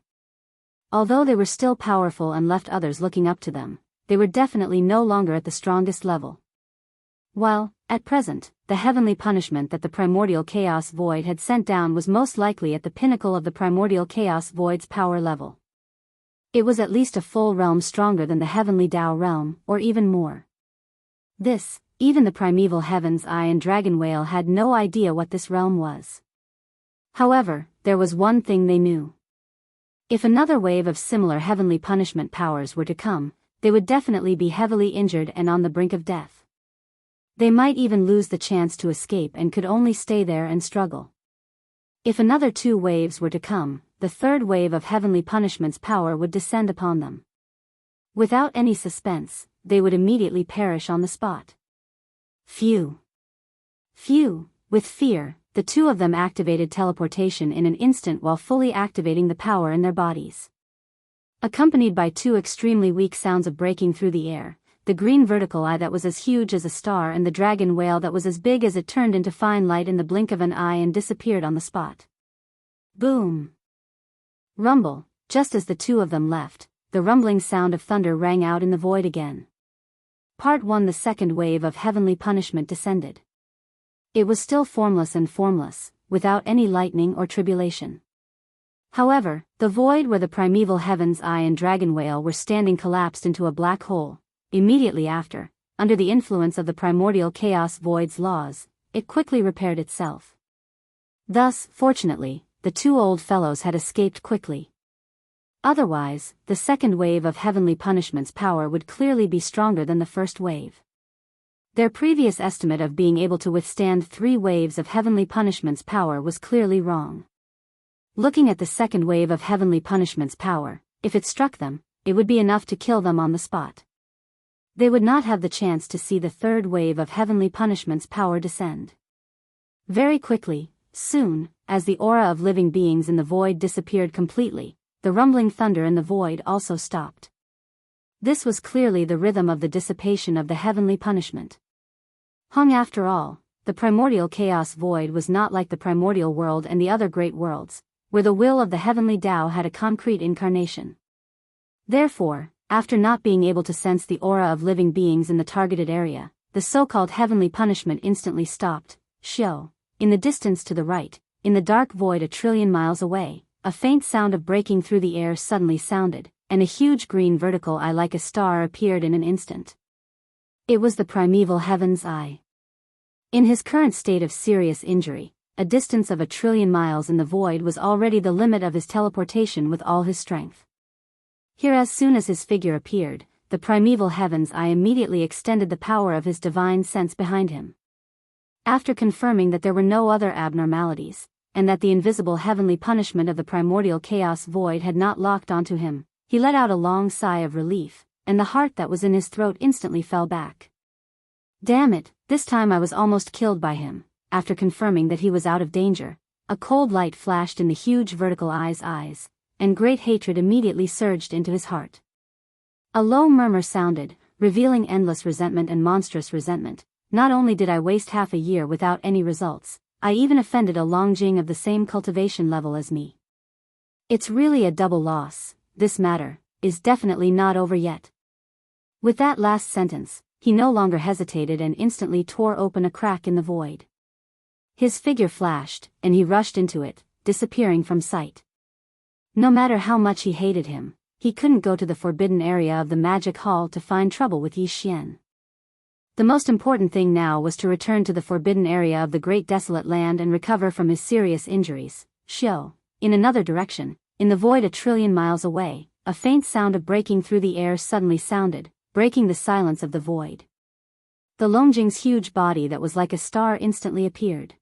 Although they were still powerful and left others looking up to them, they were definitely no longer at the strongest level. While, at present, the heavenly punishment that the primordial chaos void had sent down was most likely at the pinnacle of the primordial chaos void's power level. It was at least a full realm stronger than the heavenly Tao realm, or even more. Even the primeval Heaven's Eye and Dragon Whale had no idea what this realm was. However, there was one thing they knew. If another wave of similar heavenly punishment powers were to come, they would definitely be heavily injured and on the brink of death. They might even lose the chance to escape and could only stay there and struggle. If another 2 waves were to come, the third wave of heavenly punishment's power would descend upon them. Without any suspense, they would immediately perish on the spot. Phew! With fear, the 2 of them activated teleportation in an instant while fully activating the power in their bodies. Accompanied by 2 extremely weak sounds of breaking through the air, the green vertical eye that was as huge as a star and the dragon whale that was as big as it turned into fine light in the blink of an eye and disappeared on the spot. Boom! Rumble, just as the 2 of them left, the rumbling sound of thunder rang out in the void again. Part 1. The second wave of heavenly punishment descended. It was still formless, without any lightning or tribulation. However, the void where the primeval Heaven's Eye and Dragon Whale were standing collapsed into a black hole. Immediately after, under the influence of the primordial chaos void's laws, it quickly repaired itself. Thus, fortunately, the 2 old fellows had escaped quickly. Otherwise, the second wave of heavenly punishment's power would clearly be stronger than the first wave. Their previous estimate of being able to withstand 3 waves of heavenly punishment's power was clearly wrong. Looking at the second wave of heavenly punishment's power, if it struck them, it would be enough to kill them on the spot. They would not have the chance to see the third wave of heavenly punishment's power descend. Very quickly, soon, as the aura of living beings in the void disappeared completely, the rumbling thunder in the void also stopped. This was clearly the rhythm of the dissipation of the heavenly punishment. After all, the primordial chaos void was not like the primordial world and the other great worlds, where the will of the heavenly Tao had a concrete incarnation. Therefore, after not being able to sense the aura of living beings in the targeted area, the so-called heavenly punishment instantly stopped. In the distance to the right, in the dark void a trillion miles away, a faint sound of breaking through the air suddenly sounded, and a huge green vertical eye like a star appeared in an instant. It was the primeval Heaven's Eye. In his current state of serious injury, a distance of 1 trillion miles in the void was already the limit of his teleportation with all his strength. Here, as soon as his figure appeared, the primeval Heaven's Eye immediately extended the power of his divine sense behind him. After confirming that there were no other abnormalities, and that the invisible heavenly punishment of the primordial chaos void had not locked onto him, he let out a long sigh of relief, and the heart that was in his throat instantly fell back. Damn it, this time I was almost killed by him. After confirming that he was out of danger, a cold light flashed in the huge vertical eye's eyes, and great hatred immediately surged into his heart. A low murmur sounded, revealing endless resentment and monstrous resentment. Not only did I waste half a year without any results, I even offended a Longjing of the same cultivation level as me. It's really a double loss. This matter is definitely not over yet. With that last sentence, he no longer hesitated and instantly tore open a crack in the void. His figure flashed, and he rushed into it, disappearing from sight. No matter how much he hated him, he couldn't go to the forbidden area of the magic hall to find trouble with Yi Xian. The most important thing now was to return to the forbidden area of the great desolate land and recover from his serious injuries. Xiao. In another direction, in the void a trillion miles away, a faint sound of breaking through the air suddenly sounded, breaking the silence of the void. The Longjing's huge body that was like a star instantly appeared.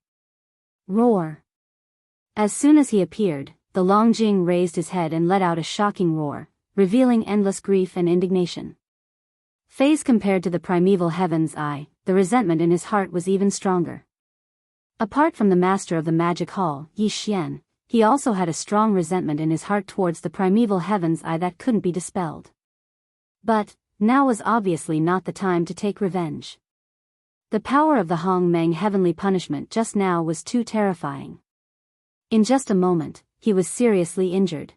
Roar. As soon as he appeared, the Longjing raised his head and let out a shocking roar, revealing endless grief and indignation. Phase compared to the primeval heaven's eye, the resentment in his heart was even stronger. Apart from the master of the magic hall, Yi Xian, he also had a strong resentment in his heart towards the primeval heaven's eye that couldn't be dispelled. But now was obviously not the time to take revenge. The power of the Hong Meng heavenly punishment just now was too terrifying. In just a moment, he was seriously injured.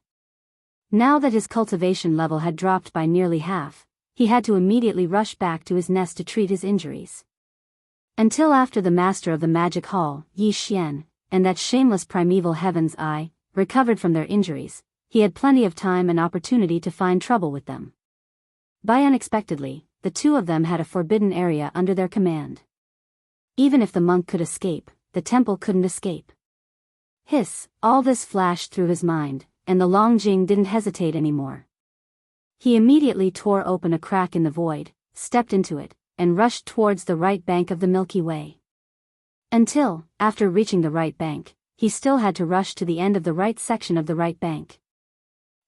Now that his cultivation level had dropped by nearly half, he had to immediately rush back to his nest to treat his injuries. Until after the master of the magic hall, Yi Xian, and that shameless primeval heaven's eye, recovered from their injuries, he had plenty of time and opportunity to find trouble with them. By unexpectedly, the two of them had a forbidden area under their command. Even if the monk could escape, the temple couldn't escape. Hiss, all this flashed through his mind, and the Longjing didn't hesitate anymore. He immediately tore open a crack in the void, stepped into it, and rushed towards the right bank of the Milky Way. Until, after reaching the right bank, he still had to rush to the end of the right section of the right bank.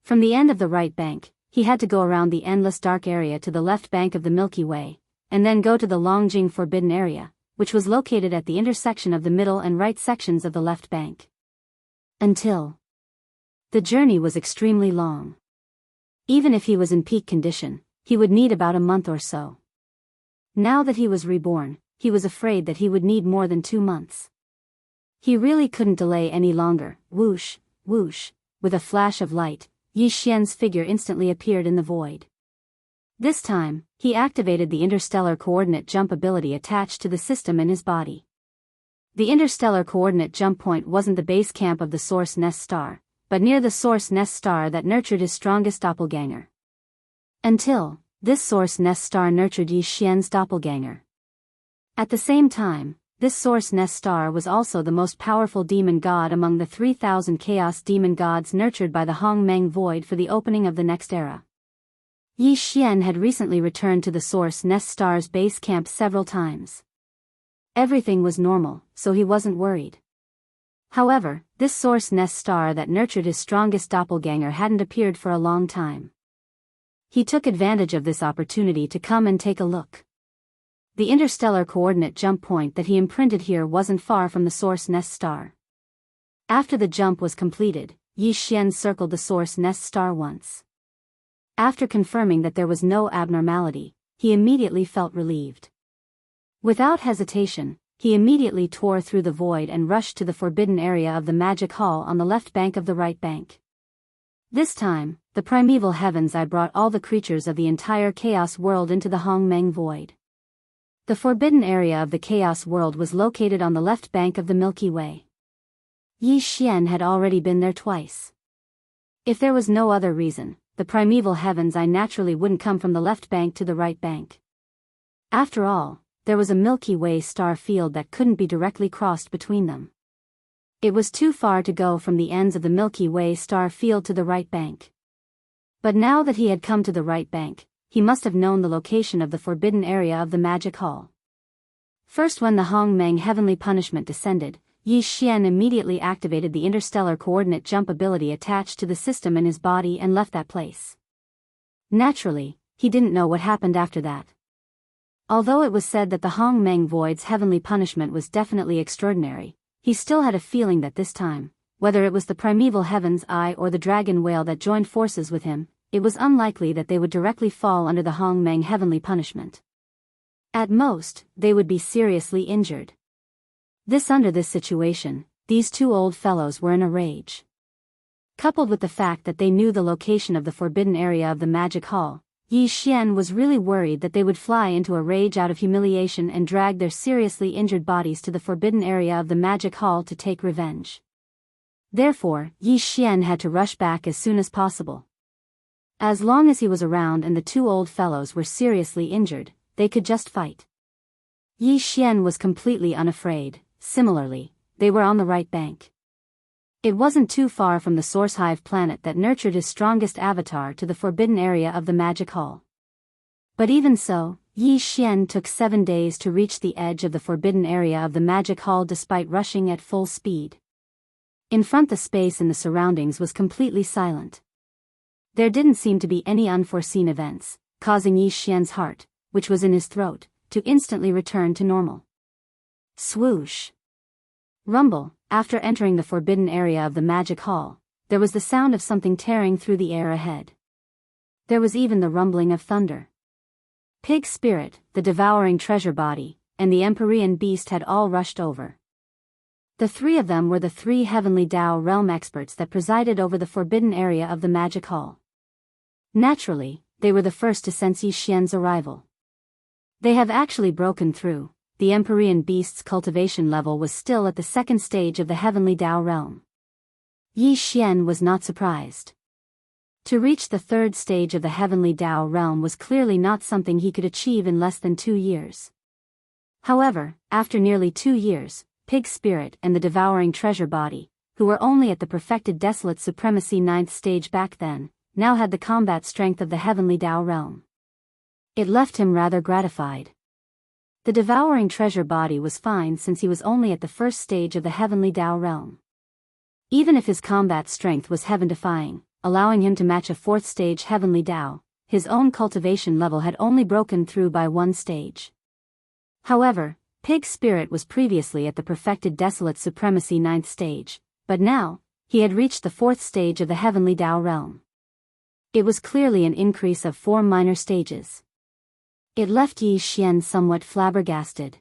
From the end of the right bank, he had to go around the endless dark area to the left bank of the Milky Way, and then go to the Longjing forbidden area, which was located at the intersection of the middle and right sections of the left bank. Until the journey was extremely long. Even if he was in peak condition, he would need about a month or so. Now that he was reborn, he was afraid that he would need more than 2 months. He really couldn't delay any longer. Whoosh, whoosh, with a flash of light, Yi Xian's figure instantly appeared in the void. This time, he activated the interstellar coordinate jump ability attached to the system in his body. The interstellar coordinate jump point wasn't the base camp of the source nest star, but near the source nest star that nurtured his strongest doppelganger. Until this source nest star nurtured Yi Xian's doppelganger. At the same time, this source nest star was also the most powerful demon god among the 3,000 chaos demon gods nurtured by the Hong Meng void for the opening of the next era. Yi Xian had recently returned to the source nest star's base camp several times. Everything was normal, so he wasn't worried. However, this source nest star that nurtured his strongest doppelganger hadn't appeared for a long time. He took advantage of this opportunity to come and take a look. The interstellar coordinate jump point that he imprinted here wasn't far from the source nest star. After the jump was completed, Yi Xian circled the source nest star once. After confirming that there was no abnormality, he immediately felt relieved. Without hesitation, he immediately tore through the void and rushed to the forbidden area of the magic hall on the left bank of the right bank. This time, the primeval heavens I brought all the creatures of the entire chaos world into the Hong Meng void. The forbidden area of the chaos world was located on the left bank of the Milky Way. Yi Xian had already been there twice. If there was no other reason, the primeval heavens I naturally wouldn't come from the left bank to the right bank. After all, there was a Milky Way star field that couldn't be directly crossed between them. It was too far to go from the ends of the Milky Way star field to the right bank. But now that he had come to the right bank, he must have known the location of the forbidden area of the magic hall. First, when the Hong Meng heavenly punishment descended, Yi Xian immediately activated the interstellar coordinate jump ability attached to the system in his body and left that place. Naturally, he didn't know what happened after that. Although it was said that the Hong Meng void's heavenly punishment was definitely extraordinary, he still had a feeling that this time, whether it was the primeval heaven's eye or the dragon whale that joined forces with him, it was unlikely that they would directly fall under the Hongmeng heavenly punishment. At most, they would be seriously injured. Under this situation, these two old fellows were in a rage. Coupled with the fact that they knew the location of the forbidden area of the magic hall, Yi Xian was really worried that they would fly into a rage out of humiliation and drag their seriously injured bodies to the forbidden area of the magic hall to take revenge. Therefore, Yi Xian had to rush back as soon as possible. As long as he was around and the two old fellows were seriously injured, they could just fight. Yi Xian was completely unafraid. Similarly, they were on the right bank. It wasn't too far from the Source Hive planet that nurtured his strongest avatar to the forbidden area of the magic hall. But even so, Yi Xian took 7 days to reach the edge of the forbidden area of the magic hall despite rushing at full speed. In front, the space in the surroundings was completely silent. There didn't seem to be any unforeseen events, causing Yi Xian's heart, which was in his throat, to instantly return to normal. Swoosh! Rumble. After entering the forbidden area of the magic hall, there was the sound of something tearing through the air ahead. There was even the rumbling of thunder. Pig Spirit, the devouring treasure body, and the Empyrean beast had all rushed over. The three of them were the 3 heavenly Dao realm experts that presided over the forbidden area of the magic hall. Naturally, they were the first to sense Yi Xian's arrival. They have actually broken through. The Empyrean beast's cultivation level was still at the 2nd stage of the heavenly Dao realm. Yi Xian was not surprised. To reach the 3rd stage of the heavenly Dao realm was clearly not something he could achieve in less than 2 years. However, after nearly 2 years, Pig Spirit and the devouring treasure body, who were only at the perfected desolate supremacy 9th stage back then, now had the combat strength of the heavenly Dao realm. It left him rather gratified. The devouring treasure body was fine since he was only at the 1st stage of the heavenly Dao realm. Even if his combat strength was heaven-defying, allowing him to match a 4th stage heavenly Dao, his own cultivation level had only broken through by 1 stage. However, Pig Spirit was previously at the perfected desolate supremacy 9th stage, but now, he had reached the 4th stage of the heavenly Dao realm. It was clearly an increase of 4 minor stages. It left Yi Xian somewhat flabbergasted.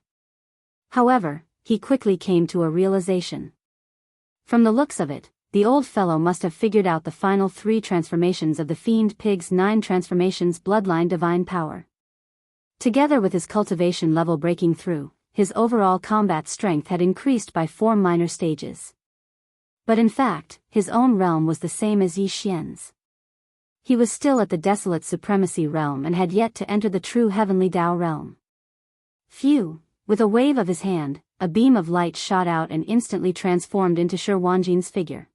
However, he quickly came to a realization. From the looks of it, the old fellow must have figured out the final 3 transformations of the Fiend Pig's 9 transformations bloodline divine power. Together with his cultivation level breaking through, his overall combat strength had increased by 4 minor stages. But in fact, his own realm was the same as Yi Xian's. He was still at the desolate supremacy realm and had yet to enter the true heavenly Dao realm. Phew! With a wave of his hand, a beam of light shot out and instantly transformed into Shi Wanjin's figure.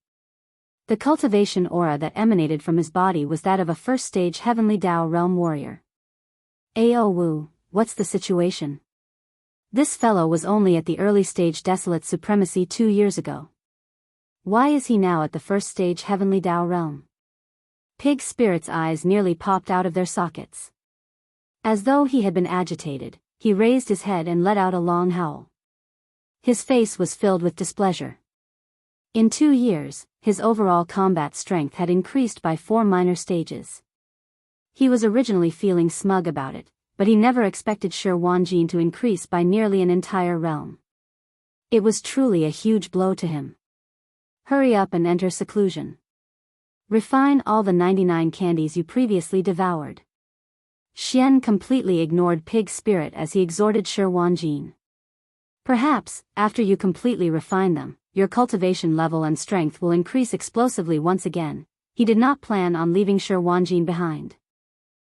The cultivation aura that emanated from his body was that of a 1st stage heavenly Dao realm warrior. Ao Wu, what's the situation? This fellow was only at the early stage desolate supremacy 2 years ago. Why is he now at the 1st stage heavenly Dao realm? Pig Spirit's eyes nearly popped out of their sockets. As though he had been agitated, he raised his head and let out a long howl. His face was filled with displeasure. In 2 years, his overall combat strength had increased by 4 minor stages. He was originally feeling smug about it, but he never expected Shi Wanjin to increase by nearly an entire realm. It was truly a huge blow to him. Hurry up and enter seclusion. Refine all the 99 candies you previously devoured. Xian completely ignored Pig Spirit as he exhorted Shi Wanjin. Perhaps, after you completely refine them, your cultivation level and strength will increase explosively once again. He did not plan on leaving Shi Wanjin behind.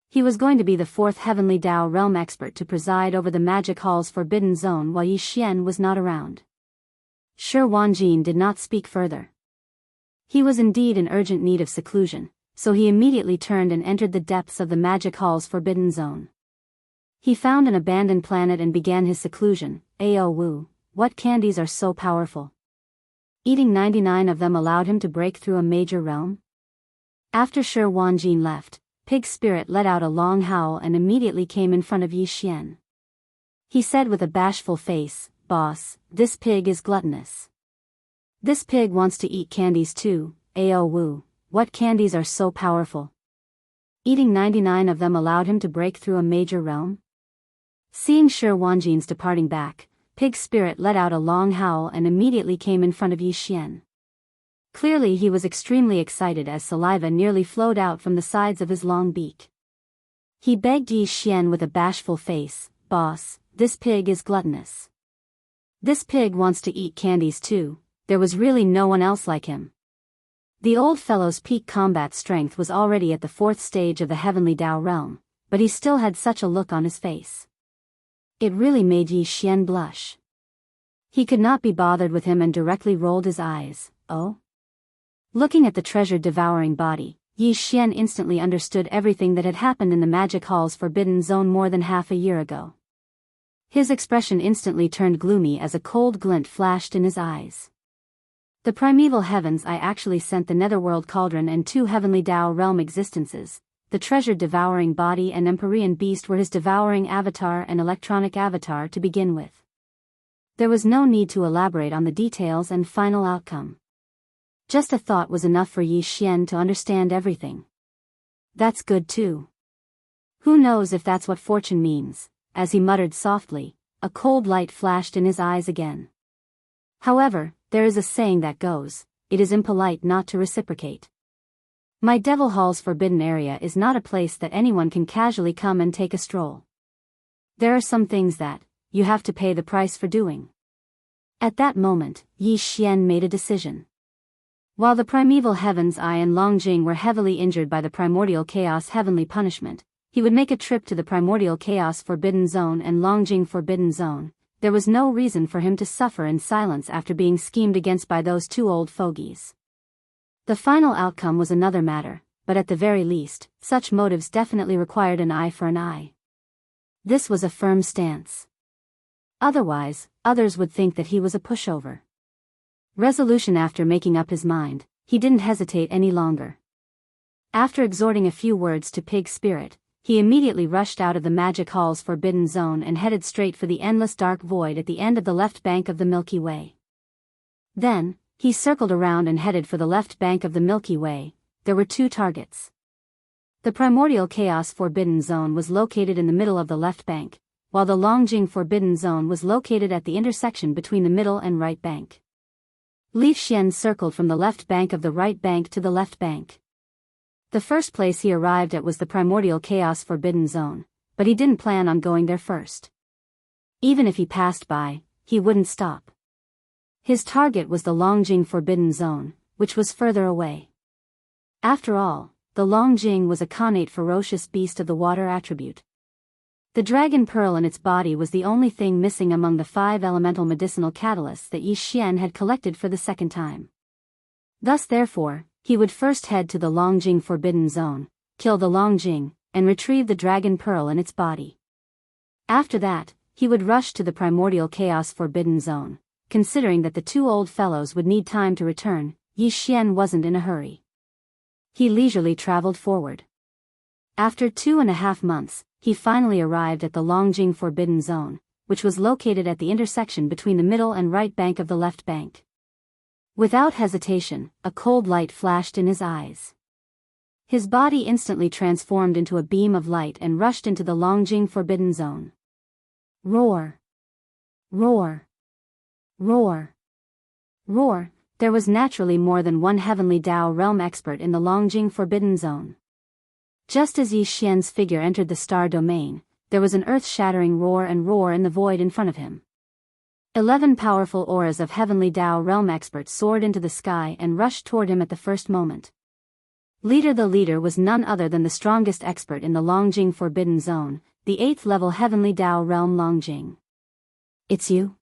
He was going to be the 4th heavenly Dao realm expert to preside over the magic hall's forbidden zone while Yi Xian was not around. Shi Wanjin did not speak further. He was indeed in urgent need of seclusion, so he immediately turned and entered the depths of the magic hall's forbidden zone. He found an abandoned planet and began his seclusion. Ao Wu, what candies are so powerful? Eating 99 of them allowed him to break through a major realm? After Shi Wanjin left, Pig Spirit let out a long howl and immediately came in front of Yi Xian. He said with a bashful face, "Boss, this pig is gluttonous. This pig wants to eat candies too." Ao Wu, what candies are so powerful? Eating 99 of them allowed him to break through a major realm? Seeing Shi Wanjin's departing back, Pig Spirit let out a long howl and immediately came in front of Yi Xian. Clearly he was extremely excited as saliva nearly flowed out from the sides of his long beak. He begged Yi Xian with a bashful face, "Boss, this pig is gluttonous. This pig wants to eat candies too, there was really no one else like him." The old fellow's peak combat strength was already at the 4th stage of the heavenly Dao realm, but he still had such a look on his face. It really made Yi Xian blush. He could not be bothered with him and directly rolled his eyes. "Oh?" Looking at the treasure-devouring body, Yi Xian instantly understood everything that had happened in the Magic Hall's Forbidden Zone more than half a year ago. His expression instantly turned gloomy as a cold glint flashed in his eyes. The primeval heavens I actually sent the netherworld cauldron and 2 heavenly Dao realm existences. The treasure-devouring body and Empyrean beast were his devouring avatar and electronic avatar to begin with. There was no need to elaborate on the details and final outcome. Just a thought was enough for Yi Xian to understand everything. That's good too. Who knows if that's what fortune means, as he muttered softly, a cold light flashed in his eyes again. However, there is a saying that goes, it is impolite not to reciprocate. My Devil Hall's forbidden area is not a place that anyone can casually come and take a stroll. There are some things that, you have to pay the price for doing. At that moment, Yi Xian made a decision. While the primeval heavens I and Longjing were heavily injured by the primordial chaos heavenly punishment, he would make a trip to the primordial chaos forbidden zone and Longjing forbidden zone. There was no reason for him to suffer in silence after being schemed against by those 2 old fogies. The final outcome was another matter, but at the very least, such motives definitely required an eye for an eye. This was a firm stance. Otherwise, others would think that he was a pushover. Resolution after making up his mind, he didn't hesitate any longer. After exhorting a few words to Pig Spirit, he immediately rushed out of the Magic Hall's forbidden zone and headed straight for the endless dark void at the end of the left bank of the Milky Way. Then, he circled around and headed for the left bank of the Milky Way. There were 2 targets. The primordial chaos forbidden zone was located in the middle of the left bank, while the Longjing forbidden zone was located at the intersection between the middle and right bank. Li Xian circled from the left bank of the right bank to the left bank. The first place he arrived at was the primordial chaos forbidden zone, but he didn't plan on going there first. Even if he passed by, he wouldn't stop. His target was the Longjing forbidden zone, which was further away. After all, the Longjing was a connate ferocious beast of the water attribute. The dragon pearl in its body was the only thing missing among the 5 elemental medicinal catalysts that Yi Xian had collected for the second time. Thus therefore, he would first head to the Longjing forbidden zone, kill the Longjing, and retrieve the dragon pearl in its body. After that, he would rush to the primordial chaos forbidden zone. Considering that the 2 old fellows would need time to return, Yi Xian wasn't in a hurry. He leisurely traveled forward. After 2.5 months, he finally arrived at the Longjing forbidden zone, which was located at the intersection between the middle and right bank of the left bank. Without hesitation, a cold light flashed in his eyes. His body instantly transformed into a beam of light and rushed into the Longjing forbidden zone. Roar! Roar! Roar! Roar! There was naturally more than one heavenly Dao realm expert in the Longjing forbidden zone. Just as Yi Xian's figure entered the star domain, there was an earth-shattering roar in the void in front of him. 11 powerful auras of heavenly Dao realm experts soared into the sky and rushed toward him at the first moment. The leader was none other than the strongest expert in the Longjing forbidden zone, the 8th level heavenly Dao realm Longjing. It's you?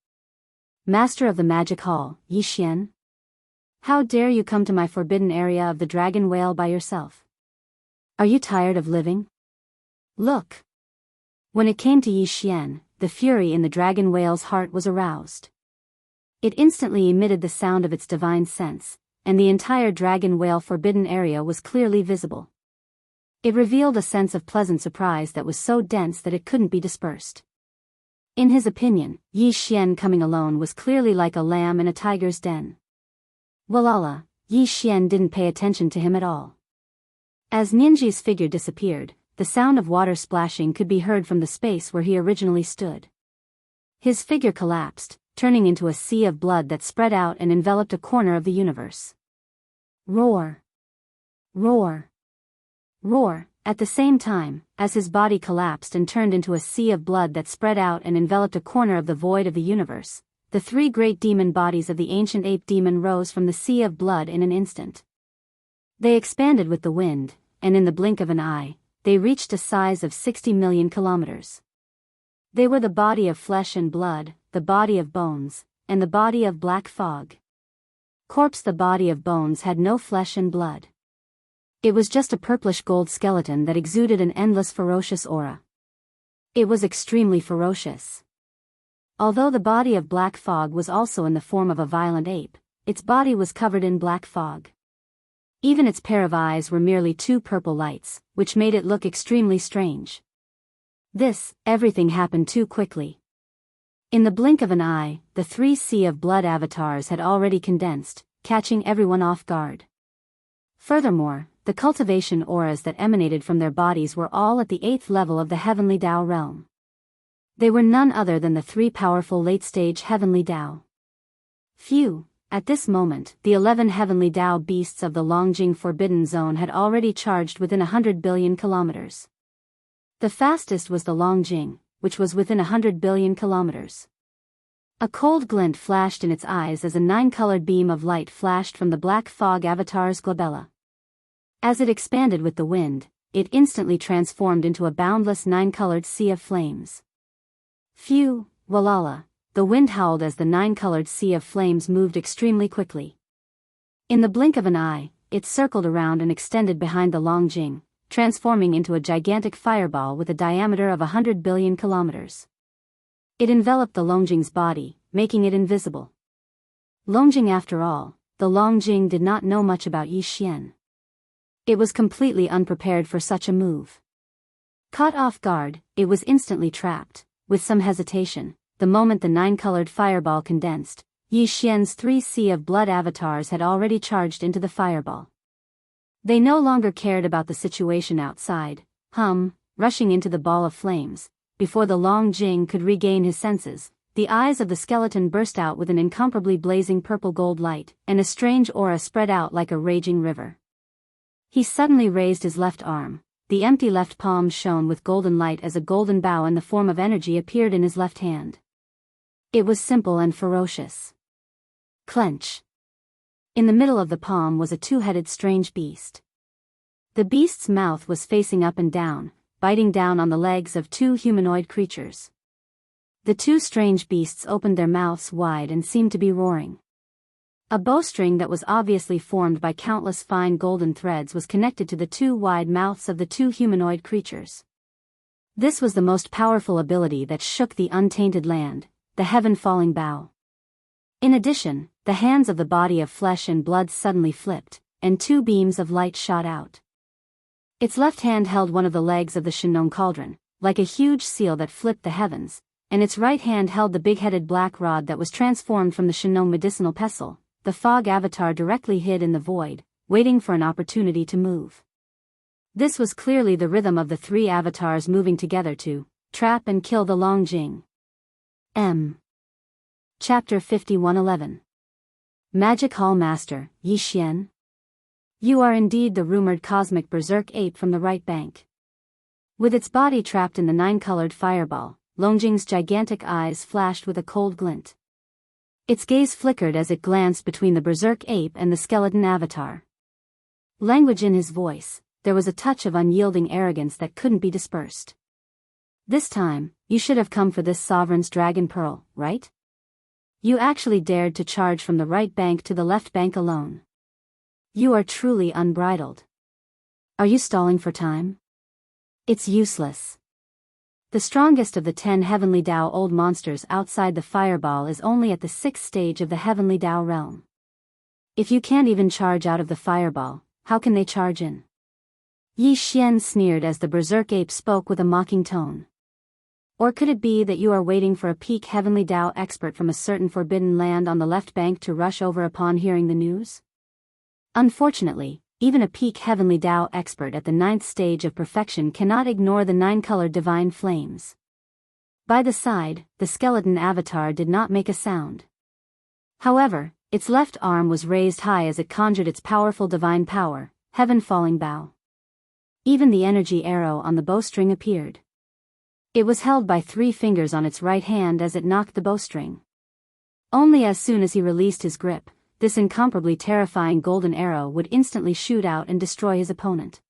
Master of the Magic Hall, Yi Xian? How dare you come to my forbidden area of the Dragon Whale by yourself? Are you tired of living? Look! When it came to Yi Xian, the fury in the Dragon Whale's heart was aroused. It instantly emitted the sound of its divine sense, and the entire Dragon Whale forbidden area was clearly visible. It revealed a sense of pleasant surprise that was so dense that it couldn't be dispersed. In his opinion, Yi Xian coming alone was clearly like a lamb in a tiger's den. Walala, Yi Xian didn't pay attention to him at all. As Ninji's figure disappeared, the sound of water splashing could be heard from the space where he originally stood. His figure collapsed, turning into a sea of blood that spread out and enveloped a corner of the universe. Roar! Roar! Roar! At the same time, as his body collapsed and turned into a sea of blood that spread out and enveloped a corner of the void of the universe, the three great demon bodies of the ancient ape demon rose from the sea of blood in an instant. They expanded with the wind, and in the blink of an eye, they reached a size of 60 million kilometers. They were the body of flesh and blood, the body of bones, and the body of black fog. Corpse. The body of bones had no flesh and blood. It was just a purplish gold skeleton that exuded an endless ferocious aura. It was extremely ferocious. Although the body of black fog was also in the form of a violent ape, its body was covered in black fog. Even its pair of eyes were merely two purple lights, which made it look extremely strange. Everything happened too quickly. In the blink of an eye, the three sea of blood avatars had already condensed, catching everyone off guard. Furthermore, the cultivation auras that emanated from their bodies were all at the 8th level of the heavenly Dao realm. They were none other than the three powerful late-stage heavenly Dao. Phew! At this moment, the 11 heavenly Dao beasts of the Longjing Forbidden Zone had already charged within 100 billion kilometers. The fastest was the Longjing, which was within 100 billion kilometers. A cold glint flashed in its eyes as a 9-colored beam of light flashed from the black fog avatar's glabella. As it expanded with the wind, it instantly transformed into a boundless 9-colored sea of flames. Phew, walala, the wind howled as the 9-colored sea of flames moved extremely quickly. In the blink of an eye, it circled around and extended behind the Longjing, transforming into a gigantic fireball with a diameter of 100 billion kilometers. It enveloped the Longjing's body, making it invisible. Longjing. After all, the Longjing did not know much about Yi Xian. It was completely unprepared for such a move. Caught off guard, it was instantly trapped. With some hesitation, the moment the 9-colored fireball condensed, Yi Xian's three sea of blood avatars had already charged into the fireball. They no longer cared about the situation outside, rushing into the ball of flames. Before the Longjing could regain his senses, the eyes of the skeleton burst out with an incomparably blazing purple-gold light, and a strange aura spread out like a raging river. He suddenly raised his left arm. The empty left palm shone with golden light as a golden bow in the form of energy appeared in his left hand. It was simple and ferocious. Clench. In the middle of the palm was a two-headed strange beast. The beast's mouth was facing up and down, biting down on the legs of two humanoid creatures. The two strange beasts opened their mouths wide and seemed to be roaring. A bowstring that was obviously formed by countless fine golden threads was connected to the two wide mouths of the two humanoid creatures. This was the most powerful ability that shook the untainted land, the heaven-falling bow. In addition, the hands of the body of flesh and blood suddenly flipped, and two beams of light shot out. Its left hand held one of the legs of the Shinong cauldron, like a huge seal that flipped the heavens, and its right hand held the big-headed black rod that was transformed from the Shinong medicinal pestle. The fog avatar directly hid in the void, waiting for an opportunity to move. This was clearly the rhythm of the three avatars moving together to trap and kill the Longjing. Chapter 5111. Magic Hall Master, Yi Xian. You are indeed the rumored cosmic berserk ape from the right bank. With its body trapped in the 9-colored fireball, Longjing's gigantic eyes flashed with a cold glint. Its gaze flickered as it glanced between the berserk ape and the skeleton avatar. Language in his voice, there was a touch of unyielding arrogance that couldn't be dispersed. This time, you should have come for this sovereign's dragon pearl, right? You actually dared to charge from the right bank to the left bank alone. You are truly unbridled. Are you stalling for time? It's useless. The strongest of the 10 heavenly Dao old monsters outside the fireball is only at the 6th stage of the heavenly Dao realm. If you can't even charge out of the fireball, how can they charge in? Yi Xian sneered as the berserk ape spoke with a mocking tone. Or could it be that you are waiting for a peak heavenly Dao expert from a certain forbidden land on the left bank to rush over upon hearing the news? Unfortunately, even a peak heavenly Dao expert at the 9th stage of perfection cannot ignore the 9-colored divine flames. By the side, the skeleton avatar did not make a sound. However, its left arm was raised high as it conjured its powerful divine power, Heaven Falling Bow. Even the energy arrow on the bowstring appeared. It was held by 3 fingers on its right hand as it knocked the bowstring. Only as soon as he released his grip, this incomparably terrifying golden arrow would instantly shoot out and destroy his opponent.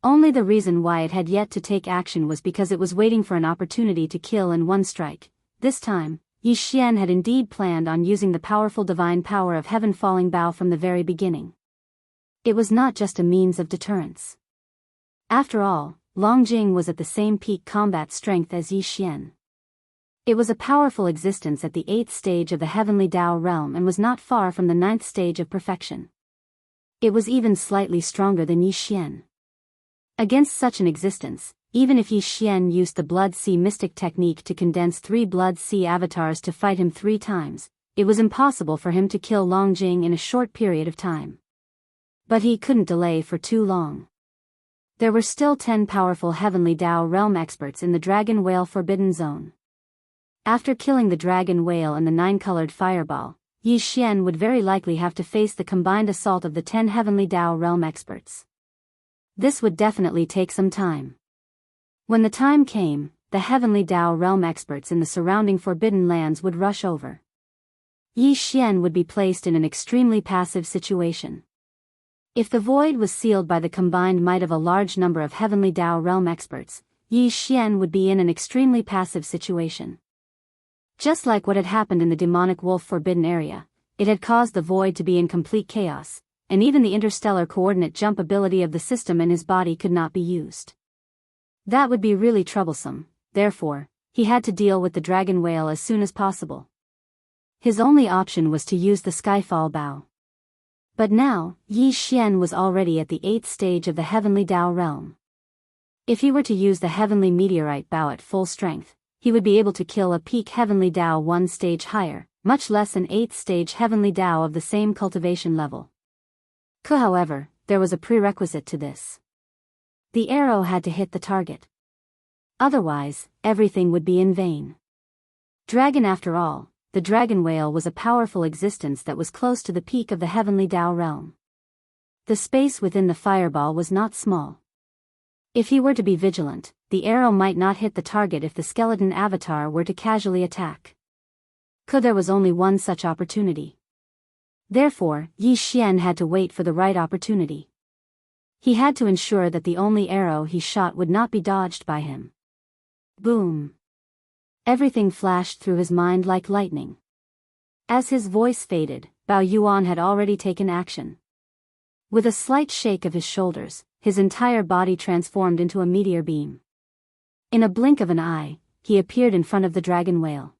Only the reason why it had yet to take action was because it was waiting for an opportunity to kill in one strike. This time, Yi Xian had indeed planned on using the powerful divine power of Heaven Falling Bow from the very beginning. It was not just a means of deterrence. After all, Long Jing was at the same peak combat strength as Yi Xian. It was a powerful existence at the 8th stage of the heavenly Dao realm and was not far from the 9th stage of perfection. It was even slightly stronger than Yi Xian. Against such an existence, even if Yi Xian used the Blood Sea mystic technique to condense 3 Blood Sea avatars to fight him 3 times, it was impossible for him to kill Long Jing in a short period of time. But he couldn't delay for too long. There were still 10 powerful heavenly Dao realm experts in the Dragon Whale Forbidden Zone. After killing the dragon whale and the 9-colored fireball, Yi Xian would very likely have to face the combined assault of the 10 heavenly Dao realm experts. This would definitely take some time. When the time came, the heavenly Dao realm experts in the surrounding forbidden lands would rush over. Yi Xian would be placed in an extremely passive situation. If the void was sealed by the combined might of a large number of heavenly Dao realm experts, Yi Xian would be in an extremely passive situation. Just like what had happened in the demonic wolf forbidden area, it had caused the void to be in complete chaos, and even the interstellar coordinate jump ability of the system in his body could not be used. That would be really troublesome, therefore, he had to deal with the dragon whale as soon as possible. His only option was to use the Skyfall Bow. But now, Yi Xian was already at the 8th stage of the heavenly Dao realm. If he were to use the heavenly meteorite bow at full strength, he would be able to kill a peak heavenly Dao 1 stage higher, much less an 8th stage heavenly Dao of the same cultivation level. However, there was a prerequisite to this. The arrow had to hit the target. Otherwise, everything would be in vain. Dragon after all, the dragon whale was a powerful existence that was close to the peak of the heavenly Dao realm. The space within the fireball was not small. If he were to be vigilant, the arrow might not hit the target if the skeleton avatar were to casually attack. There was only one such opportunity. Therefore, Yi Xian had to wait for the right opportunity. He had to ensure that the only arrow he shot would not be dodged by him. Boom! Everything flashed through his mind like lightning. As his voice faded, Bao Yuan had already taken action. With a slight shake of his shoulders, his entire body transformed into a meteor beam. In a blink of an eye, he appeared in front of the dragon whale.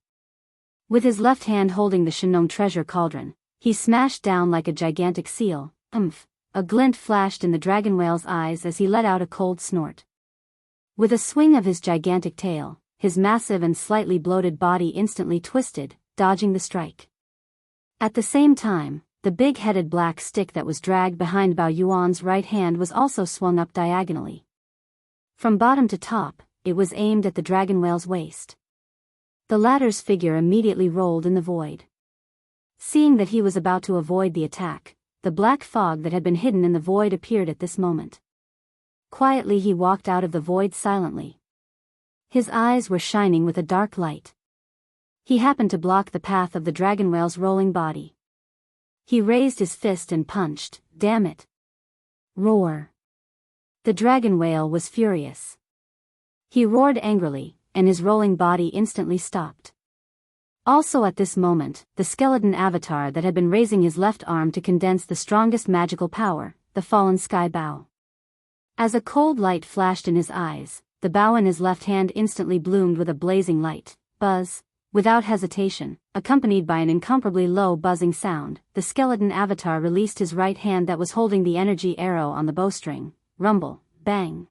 With his left hand holding the Shenong treasure cauldron, he smashed down like a gigantic seal. A glint flashed in the dragon whale's eyes as he let out a cold snort. With a swing of his gigantic tail, his massive and slightly bloated body instantly twisted, dodging the strike. At the same time, the big-headed black stick that was dragged behind Bao Yuan's right hand was also swung up diagonally. From bottom to top, it was aimed at the dragon whale's waist. The latter's figure immediately rolled in the void. Seeing that he was about to avoid the attack, the black fog that had been hidden in the void appeared at this moment. Quietly he walked out of the void silently. His eyes were shining with a dark light. He happened to block the path of the dragon whale's rolling body. He raised his fist and punched. Damn it! Roar! The dragon whale was furious. He roared angrily, and his rolling body instantly stopped. Also at this moment, the skeleton avatar that had been raising his left arm to condense the strongest magical power, the fallen sky bow. As a cold light flashed in his eyes, the bow in his left hand instantly bloomed with a blazing light. Buzz! Without hesitation, accompanied by an incomparably low buzzing sound, the skeleton avatar released his right hand that was holding the energy arrow on the bowstring. Rumble, bang.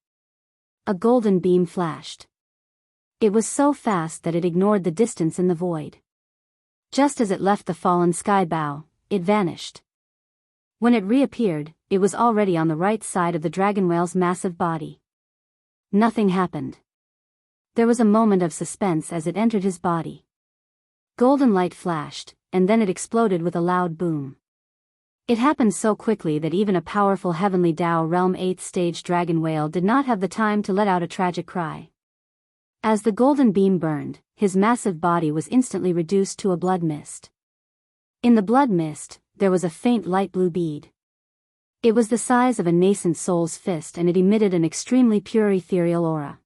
A golden beam flashed. It was so fast that it ignored the distance in the void. Just as it left the fallen sky bow, it vanished. When it reappeared, it was already on the right side of the dragon whale's massive body. Nothing happened. There was a moment of suspense as it entered his body. Golden light flashed, and then it exploded with a loud boom. It happened so quickly that even a powerful heavenly Dao realm 8th stage dragon whale did not have the time to let out a tragic cry. As the golden beam burned, his massive body was instantly reduced to a blood mist. In the blood mist, there was a faint light blue bead. It was the size of a nascent soul's fist and it emitted an extremely pure ethereal aura.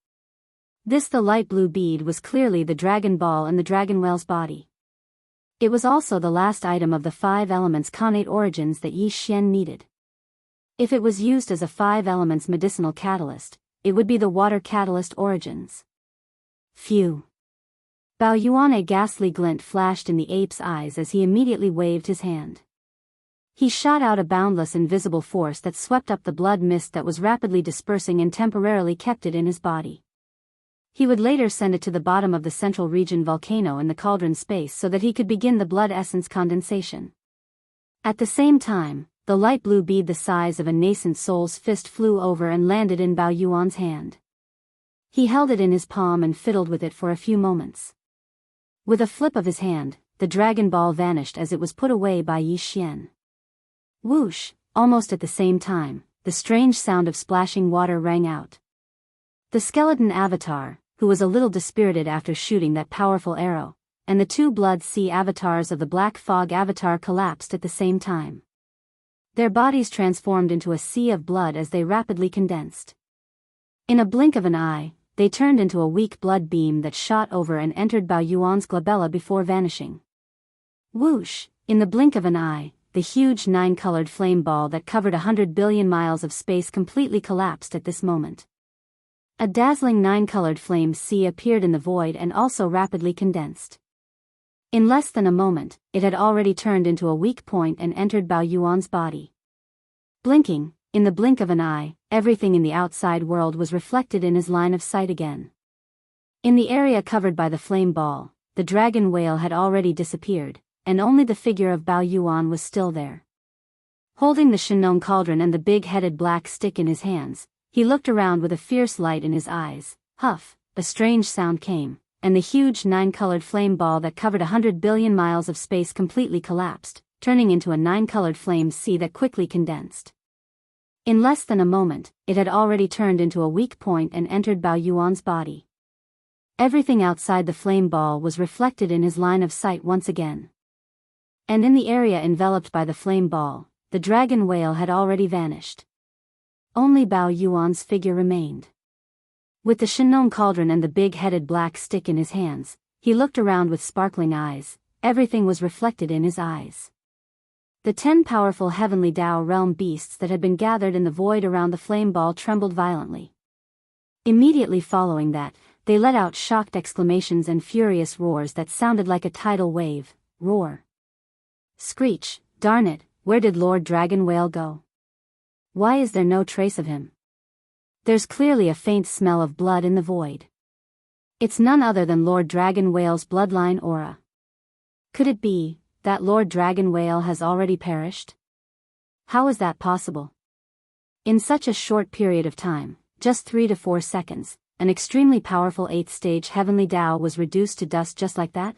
The light blue bead was clearly the dragon ball in the dragon whale's body. It was also the last item of the 5 elements connate origins that Yi Xian needed. If it was used as a 5 elements medicinal catalyst, it would be the water catalyst origins. Phew. Bao Yuan, a ghastly glint flashed in the ape's eyes as he immediately waved his hand. He shot out a boundless invisible force that swept up the blood mist that was rapidly dispersing and temporarily kept it in his body. He would later send it to the bottom of the central region volcano in the cauldron space so that he could begin the blood essence condensation. At the same time, the light blue bead the size of a nascent soul's fist flew over and landed in Bao Yuan's hand. He held it in his palm and fiddled with it for a few moments. With a flip of his hand, the dragon ball vanished as it was put away by Yi Xian. Whoosh! Almost at the same time, the strange sound of splashing water rang out. The skeleton avatar, who was a little dispirited after shooting that powerful arrow, and the 2 blood sea avatars of the black fog avatar collapsed at the same time. Their bodies transformed into a sea of blood as they rapidly condensed. In a blink of an eye, they turned into a weak blood beam that shot over and entered Bao Yuan's glabella before vanishing. Whoosh! In the blink of an eye, the huge 9-colored flame ball that covered 100 billion miles of space completely collapsed at this moment. A dazzling 9-colored flame sea appeared in the void and also rapidly condensed. In less than a moment, it had already turned into a weak point and entered Bao Yuan's body. Blinking, in the blink of an eye, everything in the outside world was reflected in his line of sight again. In the area covered by the flame ball, the dragon whale had already disappeared, and only the figure of Bao Yuan was still there. Holding the Shinong cauldron and the big-headed black stick in his hands, he looked around with a fierce light in his eyes. Huff, a strange sound came, and the huge 9-colored flame ball that covered 100 billion miles of space completely collapsed, turning into a 9-colored flame sea that quickly condensed. In less than a moment, it had already turned into a weak point and entered Bao Yuan's body. Everything outside the flame ball was reflected in his line of sight once again. And in the area enveloped by the flame ball, the dragon whale had already vanished. Only Bao Yuan's figure remained. With the Shinong cauldron and the big-headed black stick in his hands, he looked around with sparkling eyes. Everything was reflected in his eyes. The 10 powerful heavenly Dao realm beasts that had been gathered in the void around the flame ball trembled violently. Immediately following that, they let out shocked exclamations and furious roars that sounded like a tidal wave. Roar. Screech, darn it, where did Lord Dragon Whale go? Why is there no trace of him? There's clearly a faint smell of blood in the void. It's none other than Lord Dragon Whale's bloodline aura. Could it be that Lord Dragon Whale has already perished? How is that possible? In such a short period of time, just 3 to 4 seconds, an extremely powerful 8th stage heavenly Dao was reduced to dust just like that?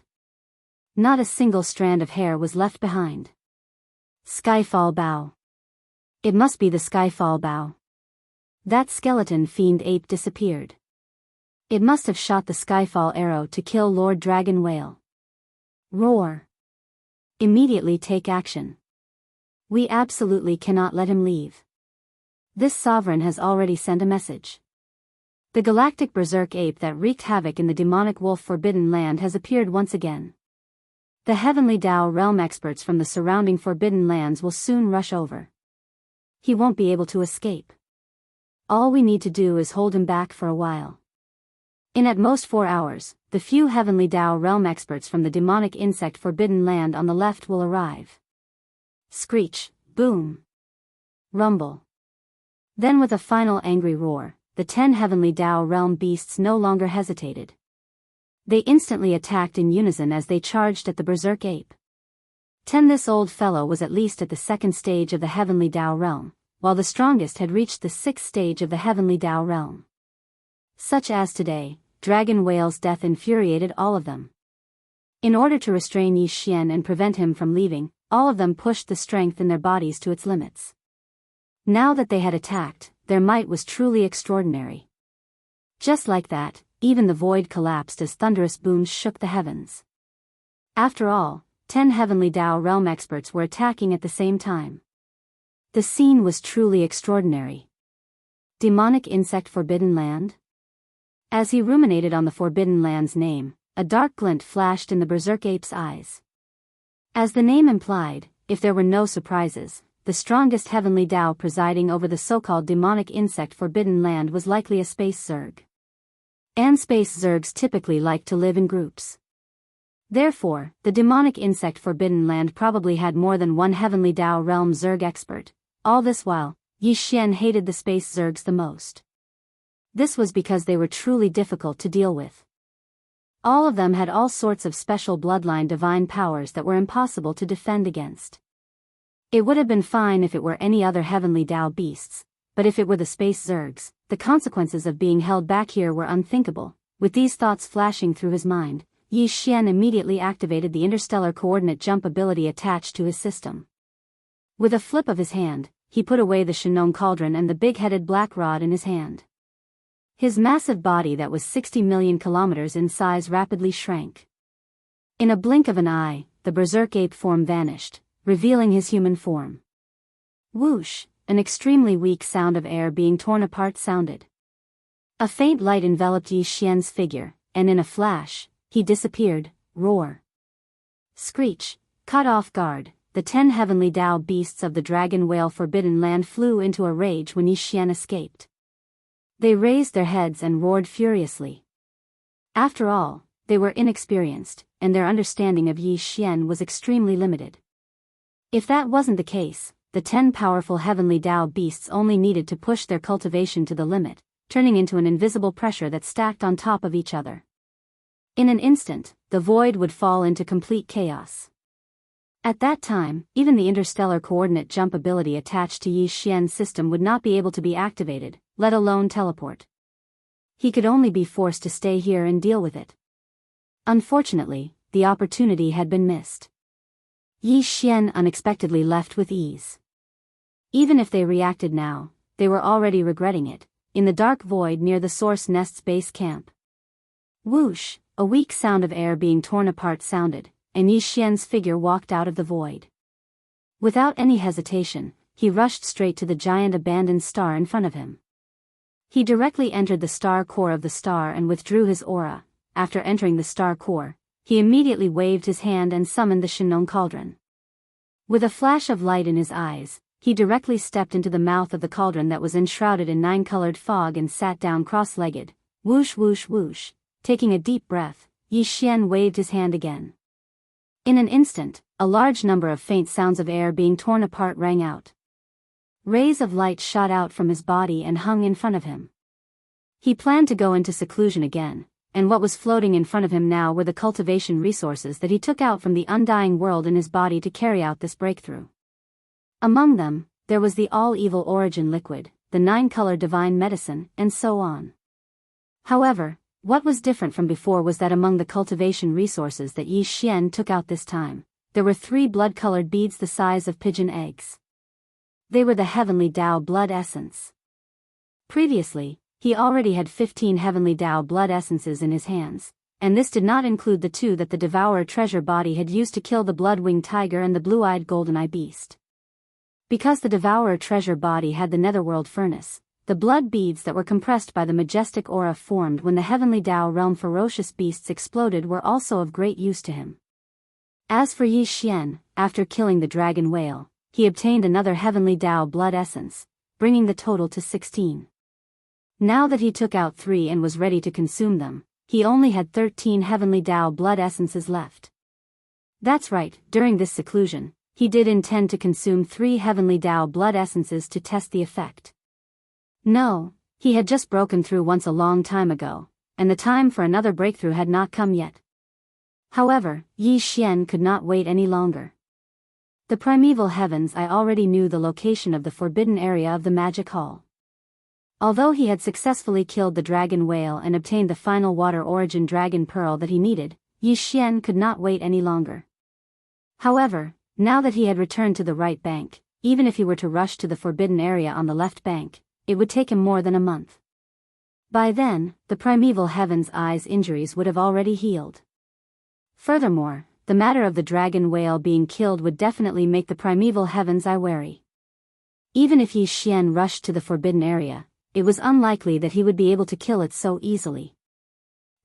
Not a single strand of hair was left behind. Skyfall Bao. It must be the Skyfall Bao. That skeleton fiend ape disappeared. It must have shot the Skyfall arrow to kill Lord Dragon Whale. Roar. Immediately take action. We absolutely cannot let him leave. This sovereign has already sent a message. The galactic berserk ape that wreaked havoc in the demonic wolf forbidden land has appeared once again. The heavenly Dao realm experts from the surrounding forbidden lands will soon rush over. He won't be able to escape. All we need to do is hold him back for a while. In at most 4 hours, the few heavenly Dao realm experts from the demonic insect forbidden land on the left will arrive. Screech, boom. Rumble. Then with a final angry roar, the 10 heavenly Dao realm beasts no longer hesitated. They instantly attacked in unison as they charged at the berserk ape. This old fellow was at least at the second stage of the heavenly Tao realm, while the strongest had reached the sixth stage of the heavenly Tao realm. Such as today, Dragon Whale's death infuriated all of them. In order to restrain Yi Xian and prevent him from leaving, all of them pushed the strength in their bodies to its limits. Now that they had attacked, their might was truly extraordinary. Just like that, even the void collapsed as thunderous booms shook the heavens. After all, 10 heavenly Tao realm experts were attacking at the same time. The scene was truly extraordinary. Demonic insect Forbidden Land? As he ruminated on the Forbidden Land's name, a dark glint flashed in the berserk ape's eyes. As the name implied, if there were no surprises, the strongest heavenly Tao presiding over the so-called demonic insect Forbidden Land was likely a space zerg. And space zergs typically like to live in groups. Therefore, the demonic insect Forbidden Land probably had more than one heavenly Tao realm zerg expert. All this while, Yi Xian hated the space zergs the most. This was because they were truly difficult to deal with. All of them had all sorts of special bloodline divine powers that were impossible to defend against. It would have been fine if it were any other heavenly Tao beasts, but if it were the space zergs, the consequences of being held back here were unthinkable. With these thoughts flashing through his mind, Yi Xian immediately activated the interstellar coordinate jump ability attached to his system. With a flip of his hand, he put away the Shinong cauldron and the big-headed black rod in his hand. His massive body that was 60 million kilometers in size rapidly shrank. In a blink of an eye, the berserk ape form vanished, revealing his human form. Whoosh, an extremely weak sound of air being torn apart sounded. A faint light enveloped Yi Xian's figure, and in a flash, he disappeared. Roar. Screech. Caught off guard, the 10 heavenly Tao beasts of the Dragon Whale Forbidden Land flew into a rage when Yi Xian escaped. They raised their heads and roared furiously. After all, they were inexperienced, and their understanding of Yi Xian was extremely limited. If that wasn't the case, the 10 powerful heavenly Tao beasts only needed to push their cultivation to the limit, turning into an invisible pressure that stacked on top of each other. In an instant, the void would fall into complete chaos. At that time, even the interstellar coordinate jump ability attached to Yi Xian's system would not be able to be activated, let alone teleport. He could only be forced to stay here and deal with it. Unfortunately, the opportunity had been missed. Yi Xian unexpectedly left with ease. Even if they reacted now, they were already regretting it, in the dark void near the Source Nest's base camp. Whoosh, a weak sound of air being torn apart sounded, and Yi Xian's figure walked out of the void. Without any hesitation, he rushed straight to the giant abandoned star in front of him. He directly entered the star core of the star and withdrew his aura. After entering the star core, he immediately waved his hand and summoned the Shinong cauldron. With a flash of light in his eyes, he directly stepped into the mouth of the cauldron that was enshrouded in 9-colored fog and sat down cross-legged. Whoosh whoosh whoosh. Taking a deep breath, Yi Xian waved his hand again. In an instant, a large number of faint sounds of air being torn apart rang out. Rays of light shot out from his body and hung in front of him. He planned to go into seclusion again, and what was floating in front of him now were the cultivation resources that he took out from the undying world in his body to carry out this breakthrough. Among them, there was the all-evil origin liquid, the 9-color divine medicine, and so on. However, what was different from before was that among the cultivation resources that Yi Xian took out this time, there were 3 blood-colored beads the size of pigeon eggs. They were the heavenly Tao blood essence. Previously, he already had 15 heavenly Tao blood essences in his hands, and this did not include the 2 that the Devourer treasure body had used to kill the blood-winged tiger and the blue-eyed golden-eye beast. Because the Devourer treasure body had the netherworld furnace, the blood beads that were compressed by the majestic aura formed when the heavenly Tao realm ferocious beasts exploded were also of great use to him. As for Yi Xian, after killing the dragon whale, he obtained another heavenly Tao blood essence, bringing the total to 16. Now that he took out 3 and was ready to consume them, he only had 13 heavenly Tao blood essences left. That's right, during this seclusion, he did intend to consume 3 heavenly Tao blood essences to test the effect. No, he had just broken through once a long time ago, and the time for another breakthrough had not come yet. However, Yi Xian could not wait any longer. The primeval heavens. I already knew the location of the forbidden area of the magic hall. Although he had successfully killed the dragon whale and obtained the final water origin dragon pearl that he needed, Yi Xian could not wait any longer. However, now that he had returned to the right bank, even if he were to rush to the forbidden area on the left bank, it would take him more than a month. By then, the primeval heaven's eyes' injuries would have already healed. Furthermore, the matter of the dragon whale being killed would definitely make the primeval heaven's eye wary. Even if Yi Xian rushed to the forbidden area, it was unlikely that he would be able to kill it so easily.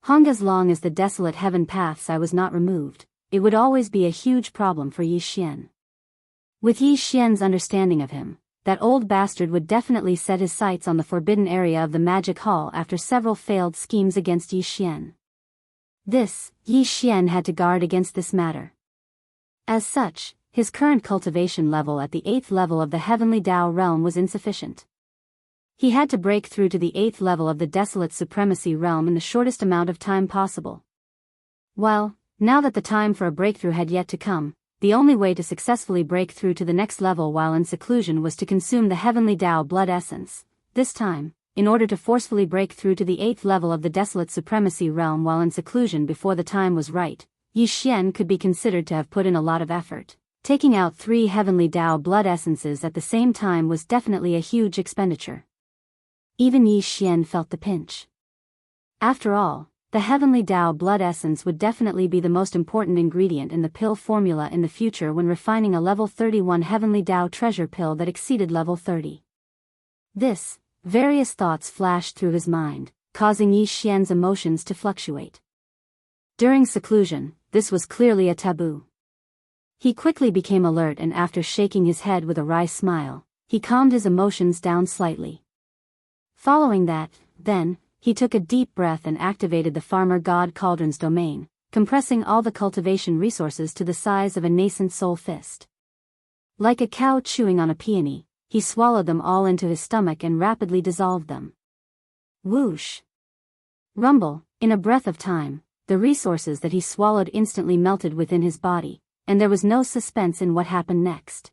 As long as the desolate heaven path's eye was not removed, it would always be a huge problem for Yi Xian. With Yi Xian's understanding of him, that old bastard would definitely set his sights on the forbidden area of the magic hall after several failed schemes against Yi Xian. Yi Xian had to guard against this matter. As such, his current cultivation level at the 8th level of the heavenly Dao realm was insufficient. He had to break through to the 8th level of the desolate supremacy realm in the shortest amount of time possible. While, now that the time for a breakthrough had yet to come, the only way to successfully break through to the next level while in seclusion was to consume the heavenly Dao blood essence. This time, in order to forcefully break through to the 8th level of the desolate supremacy realm while in seclusion before the time was right, Yi Xian could be considered to have put in a lot of effort. Taking out 3 heavenly Dao blood essences at the same time was definitely a huge expenditure. Even Yi Xian felt the pinch. After all, the heavenly Dao blood essence would definitely be the most important ingredient in the pill formula in the future when refining a level 31 heavenly Dao treasure pill that exceeded level 30. Various thoughts flashed through his mind, causing Yi Xian's emotions to fluctuate. During seclusion, this was clearly a taboo. He quickly became alert and after shaking his head with a wry smile, he calmed his emotions down slightly. Following that, then, he took a deep breath and activated the farmer god Cauldron's domain, compressing all the cultivation resources to the size of a nascent soul fist. Like a cow chewing on a peony, he swallowed them all into his stomach and rapidly dissolved them. Whoosh! Rumble, in a breath of time, the resources that he swallowed instantly melted within his body, and there was no suspense in what happened next.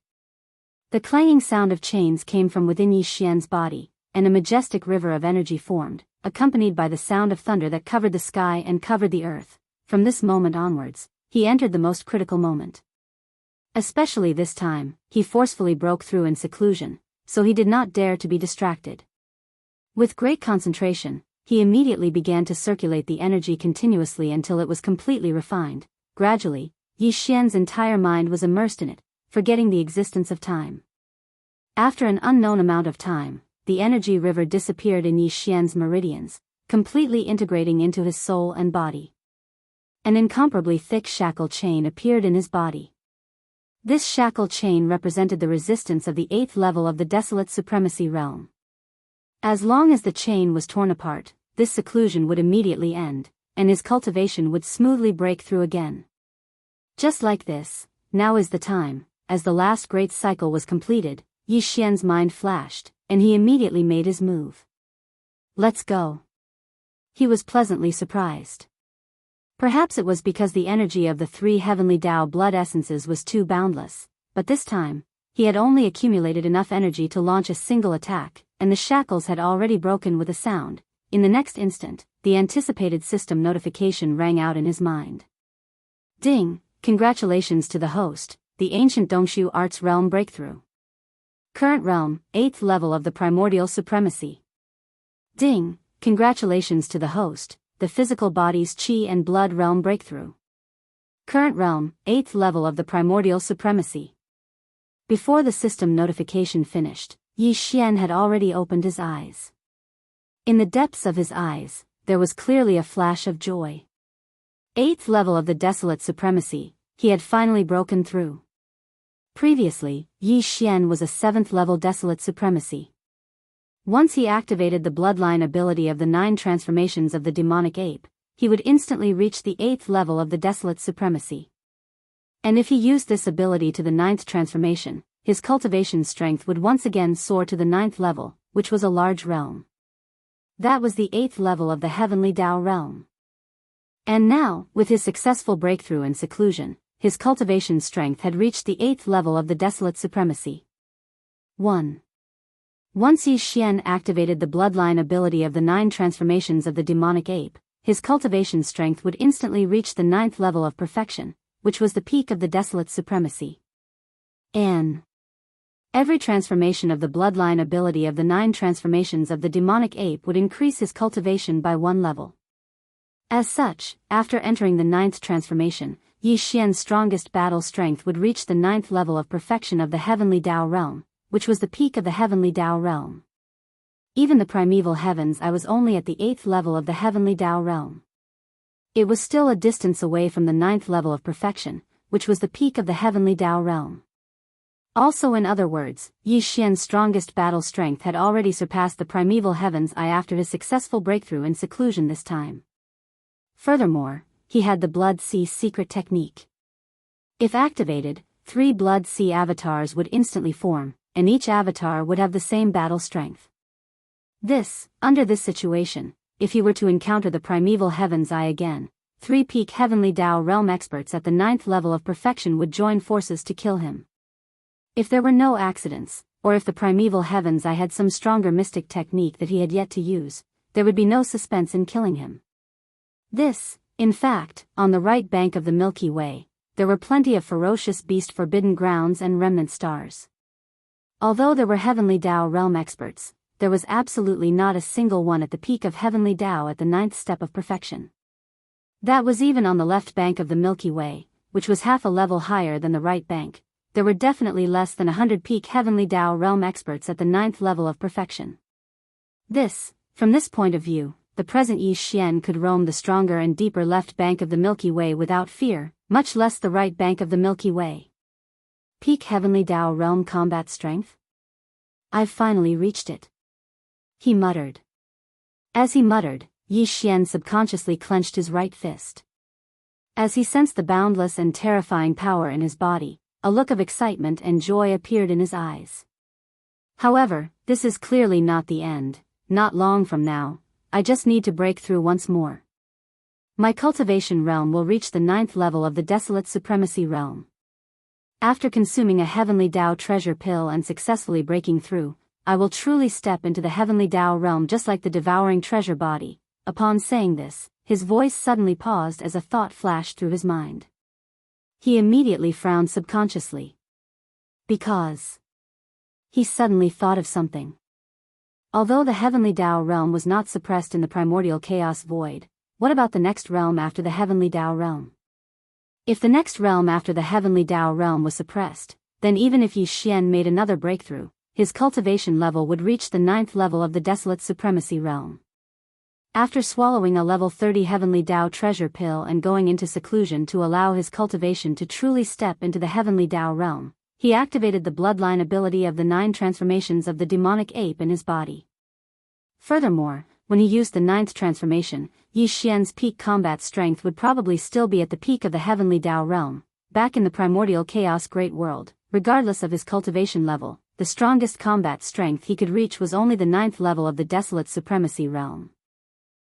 The clanging sound of chains came from within Yi Xian's body, and a majestic river of energy formed, accompanied by the sound of thunder that covered the sky and covered the earth. From this moment onwards, he entered the most critical moment. Especially this time, he forcefully broke through in seclusion, so he did not dare to be distracted. With great concentration, he immediately began to circulate the energy continuously until it was completely refined. Gradually, Yi Xian's entire mind was immersed in it, forgetting the existence of time. After an unknown amount of time, the energy river disappeared in Yi Xian's meridians, completely integrating into his soul and body. An incomparably thick shackle chain appeared in his body. This shackle chain represented the resistance of the 8th level of the desolate supremacy realm. As long as the chain was torn apart, this seclusion would immediately end, and his cultivation would smoothly break through again. Just like this, now is the time. As the last great cycle was completed, Yi Xian's mind flashed, and he immediately made his move. Let's go. He was pleasantly surprised. Perhaps it was because the energy of the 3 heavenly Dao blood essences was too boundless, but this time, he had only accumulated enough energy to launch a single attack, and the shackles had already broken with a sound. In the next instant, the anticipated system notification rang out in his mind. Ding! Congratulations to the host, the ancient Dongshu Arts Realm breakthrough. Current realm, 8th level of the primordial supremacy. Ding! Congratulations to the host, the physical body's Qi and blood realm breakthrough. Current realm, 8th level of the primordial supremacy. Before the system notification finished, Yi Xian had already opened his eyes. In the depths of his eyes, there was clearly a flash of joy. 8th level of the desolate supremacy, he had finally broken through. Previously, Yi Xian was a 7th level desolate supremacy. Once he activated the bloodline ability of the 9 transformations of the demonic ape, he would instantly reach the 8th level of the desolate supremacy. And if he used this ability to the 9th transformation, his cultivation strength would once again soar to the 9th level, which was a large realm. That was the 8th level of the heavenly Dao realm. And now, with his successful breakthrough in seclusion, his cultivation strength had reached the 8th level of the Desolate Supremacy. 1. Once Yi Xian activated the bloodline ability of the 9 transformations of the demonic ape, his cultivation strength would instantly reach the 9th level of perfection, which was the peak of the Desolate Supremacy. Every transformation of the bloodline ability of the 9 transformations of the demonic ape would increase his cultivation by 1 level. As such, after entering the 9th transformation, Yi Xian's strongest battle strength would reach the 9th level of perfection of the Heavenly Dao Realm, which was the peak of the Heavenly Dao Realm. Even the primeval heavens, I was only at the 8th level of the Heavenly Dao Realm. It was still a distance away from the 9th level of perfection, which was the peak of the Heavenly Dao Realm. Also, in other words, Yi Xian's strongest battle strength had already surpassed the primeval heavens after his successful breakthrough in seclusion this time. Furthermore, he had the Blood Sea secret technique. If activated, 3 Blood Sea avatars would instantly form, and each avatar would have the same battle strength. Under this situation, if he were to encounter the primeval heavens again, 3 peak Heavenly Dao Realm experts at the 9th level of perfection would join forces to kill him. If there were no accidents, or if the primeval heavens had some stronger mystic technique that he had yet to use, there would be no suspense in killing him. In fact, on the right bank of the Milky Way, there were plenty of ferocious beast forbidden grounds and remnant stars. Although there were Heavenly Dao Realm experts, there was absolutely not a single one at the peak of Heavenly Dao at the 9th step of perfection. That was even on the left bank of the Milky Way, which was half a level higher than the right bank. There were definitely less than 100 peak Heavenly Dao Realm experts at the 9th level of perfection. From this point of view, the present Yi Xian could roam the stronger and deeper left bank of the Milky Way without fear, much less the right bank of the Milky Way. Peak Heavenly Dao Realm combat strength? I've finally reached it, he muttered. As he muttered, Yi Xian subconsciously clenched his right fist. As he sensed the boundless and terrifying power in his body, a look of excitement and joy appeared in his eyes. However, this is clearly not the end. Not long from now, I just need to break through once more. My cultivation realm will reach the 9th level of the Desolate Supremacy Realm. After consuming a Heavenly Dao treasure pill and successfully breaking through, I will truly step into the Heavenly Dao Realm just like the devouring treasure body. Upon saying this, his voice suddenly paused as a thought flashed through his mind. He immediately frowned subconsciously. Because he suddenly thought of something. Although the Heavenly Dao Realm was not suppressed in the primordial chaos void, what about the next realm after the Heavenly Dao Realm? If the next realm after the Heavenly Dao Realm was suppressed, then even if Yi Xian made another breakthrough, his cultivation level would reach the 9th level of the Desolate Supremacy Realm. After swallowing a level 30 Heavenly Dao treasure pill and going into seclusion to allow his cultivation to truly step into the Heavenly Dao Realm, he activated the bloodline ability of the 9 transformations of the demonic ape in his body. Furthermore, when he used the 9th transformation, Yi Xian's peak combat strength would probably still be at the peak of the Heavenly Dao Realm, back in the primordial chaos great world. Regardless of his cultivation level, the strongest combat strength he could reach was only the 9th level of the Desolate Supremacy Realm.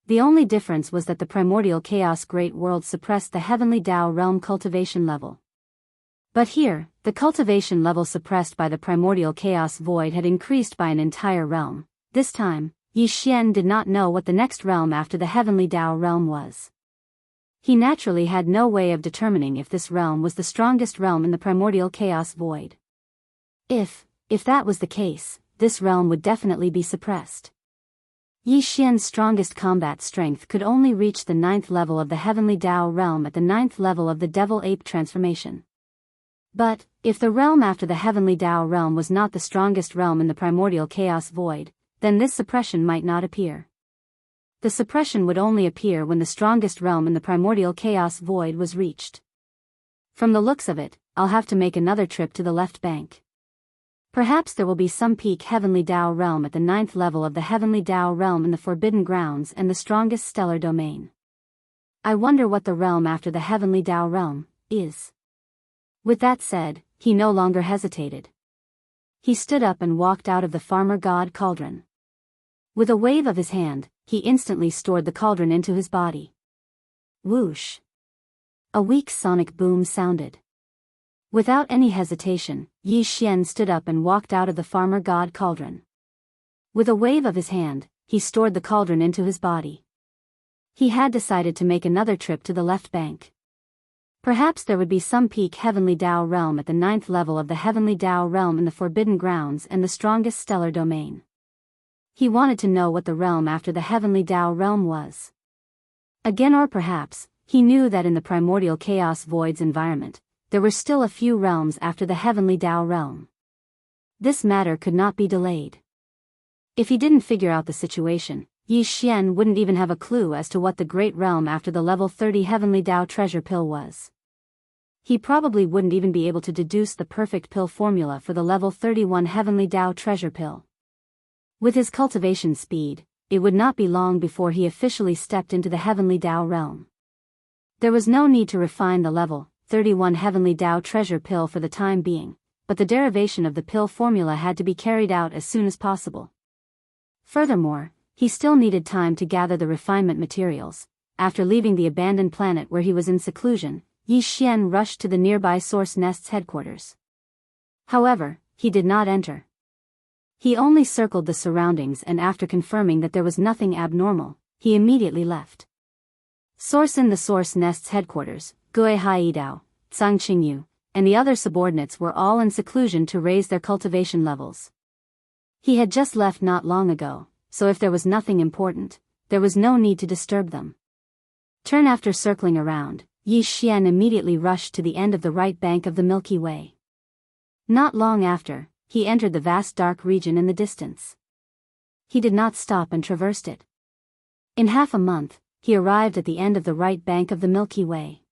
The only difference was that the primordial chaos great world suppressed the Heavenly Dao Realm cultivation level. But here, the cultivation level suppressed by the primordial chaos void had increased by an entire realm. This time, Yi Xian did not know what the next realm after the Heavenly Dao Realm was. He naturally had no way of determining if this realm was the strongest realm in the primordial chaos void. If that was the case, this realm would definitely be suppressed. Yi Xian's strongest combat strength could only reach the 9th level of the Heavenly Dao Realm at the 9th level of the Devil Ape transformation. But, if the realm after the Heavenly Dao Realm was not the strongest realm in the primordial chaos void, then this suppression might not appear. The suppression would only appear when the strongest realm in the primordial chaos void was reached. From the looks of it, I'll have to make another trip to the left bank. Perhaps there will be some peak Heavenly Dao Realm at the 9th level of the Heavenly Dao Realm in the Forbidden Grounds and the strongest stellar domain. I wonder what the realm after the Heavenly Dao Realm is. With that said, he no longer hesitated. He stood up and walked out of the Farmer God Cauldron. With a wave of his hand, he instantly stored the cauldron into his body. Whoosh! A weak sonic boom sounded. Without any hesitation, Yi Xian stood up and walked out of the farmer god cauldron. With a wave of his hand, he stored the cauldron into his body. He had decided to make another trip to the left bank. Perhaps there would be some peak heavenly Dao realm at the 9th level of the heavenly Dao realm in the Forbidden Grounds and the strongest stellar domain. He wanted to know what the realm after the heavenly Dao realm was. Again, or perhaps, he knew that in the primordial chaos void's environment, there were still a few realms after the heavenly Dao realm. This matter could not be delayed. If he didn't figure out the situation, Yi Xian wouldn't even have a clue as to what the great realm after the level 30 heavenly Dao treasure pill was. He probably wouldn't even be able to deduce the perfect pill formula for the level 31 heavenly Dao treasure pill. With his cultivation speed, it would not be long before he officially stepped into the heavenly Dao realm. There was no need to refine the level 31 heavenly Dao treasure pill for the time being, but the derivation of the pill formula had to be carried out as soon as possible. Furthermore, he still needed time to gather the refinement materials. After leaving the abandoned planet where he was in seclusion, Yi Xian rushed to the nearby Source Nest's headquarters. However, he did not enter. He only circled the surroundings, and after confirming that there was nothing abnormal, he immediately left. In the Source Nest's headquarters, Gui Haidao, Zhang Qingyu, and the other subordinates were all in seclusion to raise their cultivation levels. He had just left not long ago, so if there was nothing important, there was no need to disturb them. After circling around, Yi Xian immediately rushed to the end of the right bank of the Milky Way. Not long after, he entered the vast dark region in the distance. He did not stop and traversed it. In half a month, he arrived at the end of the right bank of the Milky Way.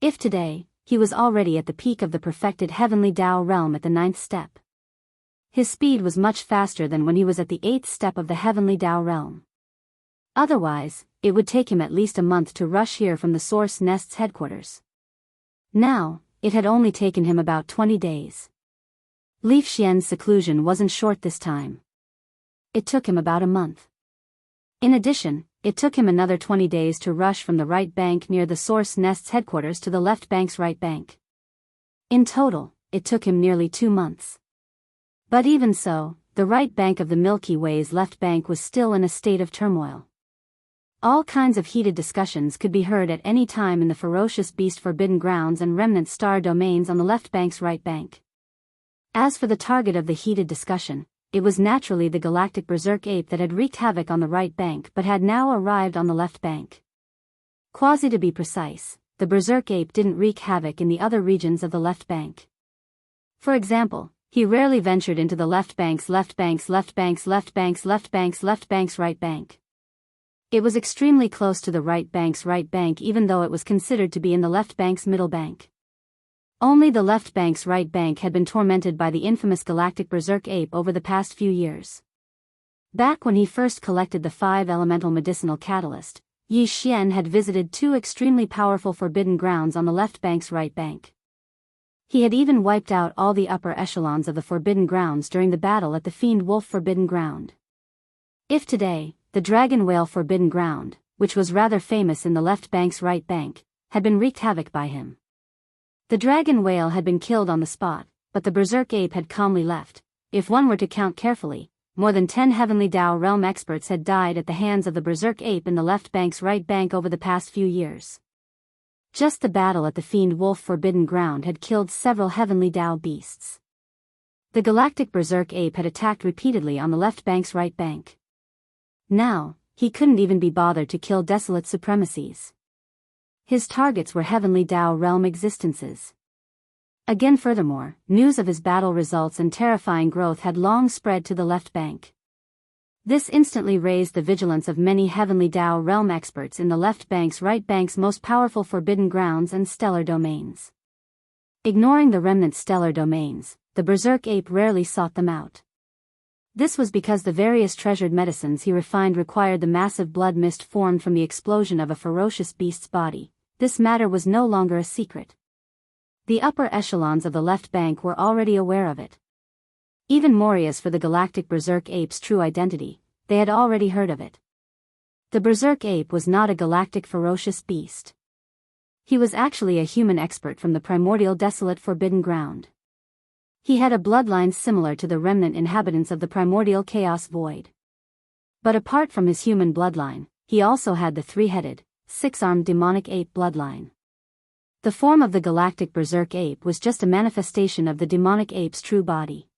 If today, he was already at the peak of the perfected heavenly Dao realm at the 9th step. His speed was much faster than when he was at the 8th step of the heavenly Dao realm. Otherwise, it would take him at least a month to rush here from the Source Nest's headquarters. Now, it had only taken him about 20 days. Li Xian's seclusion wasn't short this time. It took him about a month. In addition, it took him another 20 days to rush from the right bank near the Source Nest's headquarters to the left bank's right bank. In total, it took him nearly 2 months. But even so, the right bank of the Milky Way's left bank was still in a state of turmoil. All kinds of heated discussions could be heard at any time in the ferocious beast Forbidden Grounds and remnant star domains on the left bank's right bank. As for the target of the heated discussion, it was naturally the galactic berserk ape that had wreaked havoc on the right bank but had now arrived on the left bank. To be precise, the berserk ape didn't wreak havoc in the other regions of the left bank. For example, he rarely ventured into the left bank's right bank. It was extremely close to the right bank even though it was considered to be in the left bank's middle bank. Only the left bank's right bank had been tormented by the infamous galactic berserk ape over the past few years. Back when he first collected the 5 elemental medicinal catalyst, Yi Xian had visited 2 extremely powerful forbidden grounds on the left bank's right bank. He had even wiped out all the upper echelons of the forbidden grounds during the battle at the Fiend Wolf Forbidden Ground. If today, the Dragon Whale Forbidden Ground, which was rather famous in the left bank's right bank, had been wreaked havoc by him. The dragon whale had been killed on the spot, but the berserk ape had calmly left. If one were to count carefully, more than 10 heavenly Dao realm experts had died at the hands of the berserk ape in the left bank's right bank over the past few years. Just the battle at the Fiend Wolf Forbidden Ground had killed several heavenly Dao beasts. The galactic berserk ape had attacked repeatedly on the left bank's right bank. Now, he couldn't even be bothered to kill desolate supremacies. His targets were heavenly Dao realm existences. Again, furthermore, news of his battle results and terrifying growth had long spread to the left bank. This instantly raised the vigilance of many heavenly Dao realm experts in the left bank's right bank's most powerful forbidden grounds and stellar domains. Ignoring the remnant stellar domains, the berserk ape rarely sought them out. This was because the various treasured medicines he refined required the massive blood mist formed from the explosion of a ferocious beast's body. This matter was no longer a secret. The upper echelons of the left bank were already aware of it. Even Morias for the galactic berserk ape's true identity, they had already heard of it. The berserk ape was not a galactic ferocious beast. He was actually a human expert from the primordial desolate forbidden ground. He had a bloodline similar to the remnant inhabitants of the primordial chaos void. But apart from his human bloodline, he also had the three-headed, six-armed demonic ape bloodline. The form of the galactic berserk ape was just a manifestation of the demonic ape's true body.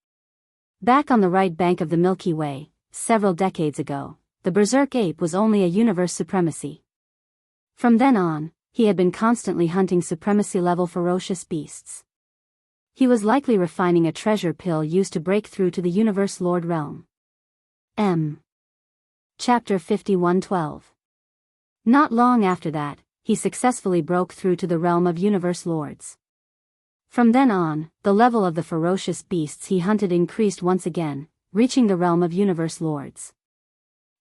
Back on the right bank of the Milky Way, several decades ago, the berserk ape was only a universe supremacy. From then on, he had been constantly hunting supremacy-level ferocious beasts. He was likely refining a treasure pill used to break through to the Universe Lord realm. Chapter 51:12. Not long after that, he successfully broke through to the realm of Universe Lords. From then on, the level of the ferocious beasts he hunted increased once again, reaching the realm of Universe Lords.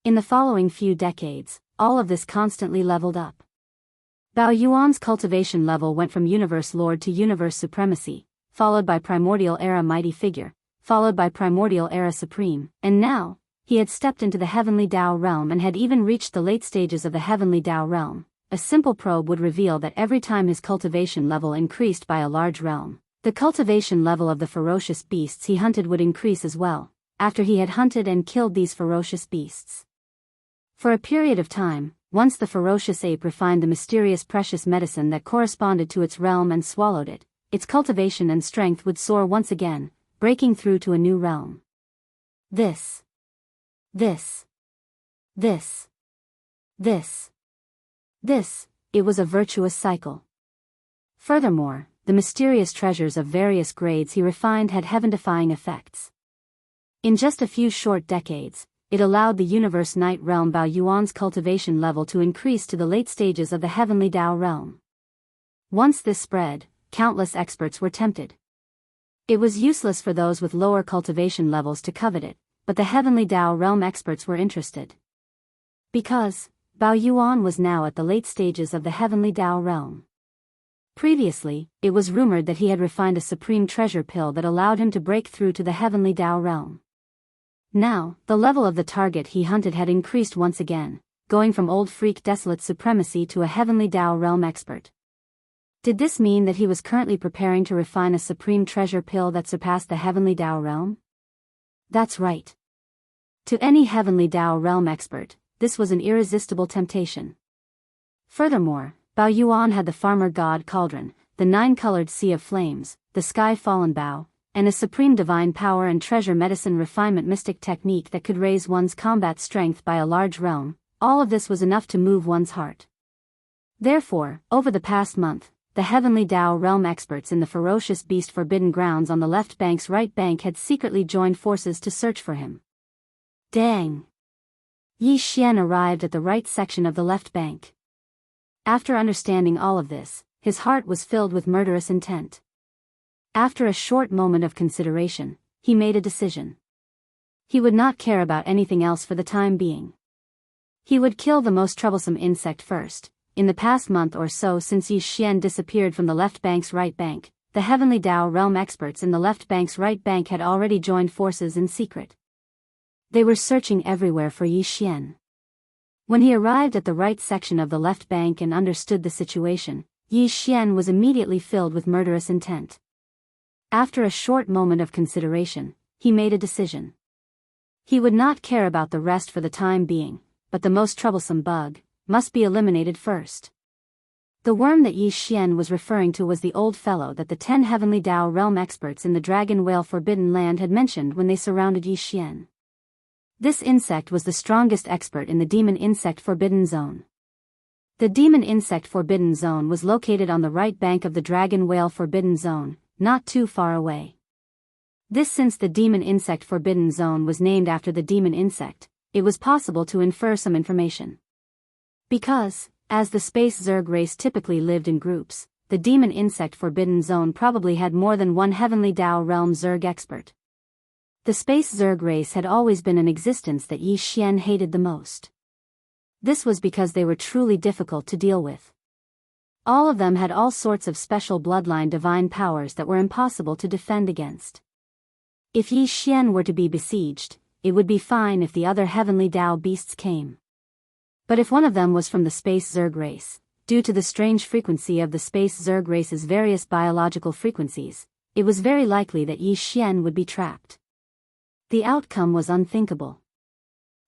In the following few decades, all of this constantly leveled up. Bao Yuan's cultivation level went from Universe Lord to Universe Supremacy, followed by Primordial Era Mighty Figure, followed by Primordial Era Supreme, and now, he had stepped into the Heavenly Dao realm and had even reached the late stages of the Heavenly Dao realm. A simple probe would reveal that every time his cultivation level increased by a large realm, the cultivation level of the ferocious beasts he hunted would increase as well, after he had hunted and killed these ferocious beasts. For a period of time, once the ferocious ape refined the mysterious precious medicine that corresponded to its realm and swallowed it, its cultivation and strength would soar once again, breaking through to a new realm. This, it was a virtuous cycle. Furthermore, the mysterious treasures of various grades he refined had heaven-defying effects. In just a few short decades, it allowed the Universe Night realm Bao Yuan's cultivation level to increase to the late stages of the Heavenly Dao realm. Once this spread, countless experts were tempted. It was useless for those with lower cultivation levels to covet it, but the Heavenly Dao realm experts were interested. Because Bao Yuan was now at the late stages of the Heavenly Dao realm. Previously, it was rumored that he had refined a supreme treasure pill that allowed him to break through to the Heavenly Dao realm. Now, the level of the target he hunted had increased once again, going from old freak desolate supremacy to a Heavenly Dao realm expert. Did this mean that he was currently preparing to refine a supreme treasure pill that surpassed the Heavenly Dao realm? That's right. To any Heavenly Dao realm expert, this was an irresistible temptation. Furthermore, Bao Yuan had the farmer god cauldron, the nine-colored sea of flames, the sky fallen Bao, and a supreme divine power and treasure medicine refinement mystic technique that could raise one's combat strength by a large realm. All of this was enough to move one's heart. Therefore, over the past month, the Heavenly Dao realm experts in the ferocious beast forbidden grounds on the left bank's right bank had secretly joined forces to search for him. Dang! Yi Xian arrived at the right section of the left bank. After understanding all of this, his heart was filled with murderous intent. After a short moment of consideration, he made a decision. He would not care about anything else for the time being. He would kill the most troublesome insect first. In the past month or so since Yi Xian disappeared from the left bank's right bank, the Heavenly Dao realm experts in the left bank's right bank had already joined forces in secret. They were searching everywhere for Yi Xian. When he arrived at the right section of the left bank and understood the situation, Yi Xian was immediately filled with murderous intent. After a short moment of consideration, he made a decision. He would not care about the rest for the time being, but the most troublesome bug must be eliminated first. The worm that Yi Xian was referring to was the old fellow that the 10 Heavenly Dao realm experts in the Dragon Whale Forbidden Land had mentioned when they surrounded Yi Xian. This insect was the strongest expert in the Demon Insect Forbidden Zone. The Demon Insect Forbidden Zone was located on the right bank of the Dragon Whale Forbidden Zone, not too far away. Since the Demon Insect Forbidden Zone was named after the demon insect, it was possible to infer some information. Because, as the Space Zerg race typically lived in groups, the Demon Insect Forbidden Zone probably had more than one Heavenly Dao realm Zerg expert. The Space Zerg race had always been an existence that Yi Xian hated the most. This was because they were truly difficult to deal with. All of them had all sorts of special bloodline divine powers that were impossible to defend against. If Yi Xian were to be besieged, it would be fine if the other Heavenly Dao beasts came. But if one of them was from the Space Zerg race, due to the strange frequency of the space Zerg race's various biological frequencies, it was very likely that Yi Xian would be trapped. The outcome was unthinkable.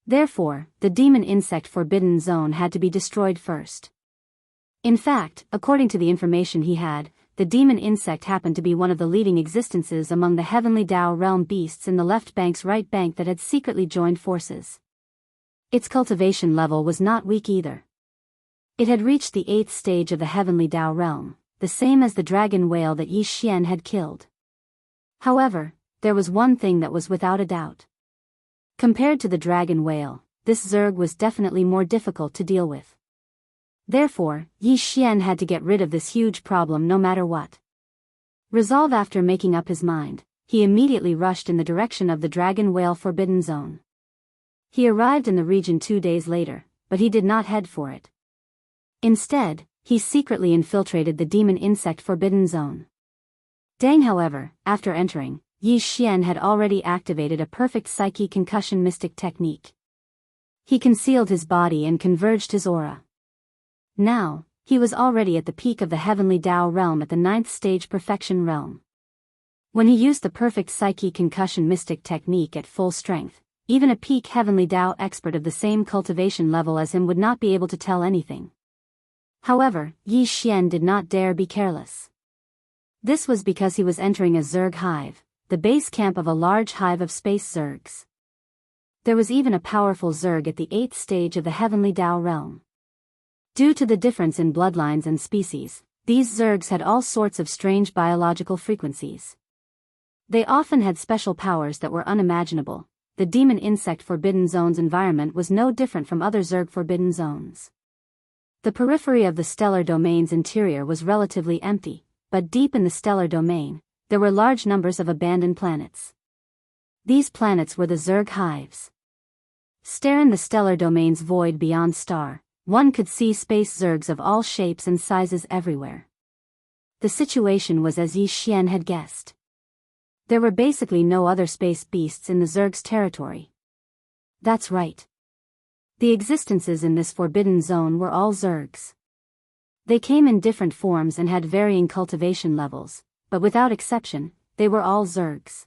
Therefore, the demon insect forbidden zone had to be destroyed first. In fact, according to the information he had, the demon insect happened to be one of the leading existences among the heavenly Dao realm beasts in the left bank's right bank that had secretly joined forces. Its cultivation level was not weak either. It had reached the 8th stage of the heavenly Dao realm, the same as the dragon whale that Yi Xian had killed. However, there was one thing that was without a doubt. Compared to the dragon whale, this Zerg was definitely more difficult to deal with. Therefore, Yi Xian had to get rid of this huge problem no matter what. Resolve after making up his mind, he immediately rushed in the direction of the dragon whale forbidden zone. He arrived in the region 2 days later, but he did not head for it. Instead, he secretly infiltrated the demon insect forbidden zone. Dang, however, after entering, Yi Xian had already activated a perfect psyche concussion mystic technique. He concealed his body and converged his aura. Now, he was already at the peak of the heavenly Dao realm at the 9th stage perfection realm. When he used the perfect psyche concussion mystic technique at full strength, even a peak heavenly Dao expert of the same cultivation level as him would not be able to tell anything. However, Yi Xian did not dare be careless. This was because he was entering a Zerg hive, the base camp of a large hive of space Zergs. There was even a powerful Zerg at the 8th stage of the heavenly Dao realm. Due to the difference in bloodlines and species, these Zergs had all sorts of strange biological frequencies. They often had special powers that were unimaginable. The demon insect forbidden zone's environment was no different from other Zerg forbidden zones. The periphery of the stellar domain's interior was relatively empty, but deep in the stellar domain, there were large numbers of abandoned planets. These planets were the Zerg hives. Stare in the stellar domain's void beyond star. One could see space Zergs of all shapes and sizes everywhere. The situation was as Yi Xian had guessed. There were basically no other space beasts in the Zerg's territory. That's right. The existences in this forbidden zone were all Zergs. They came in different forms and had varying cultivation levels, but without exception, they were all Zergs.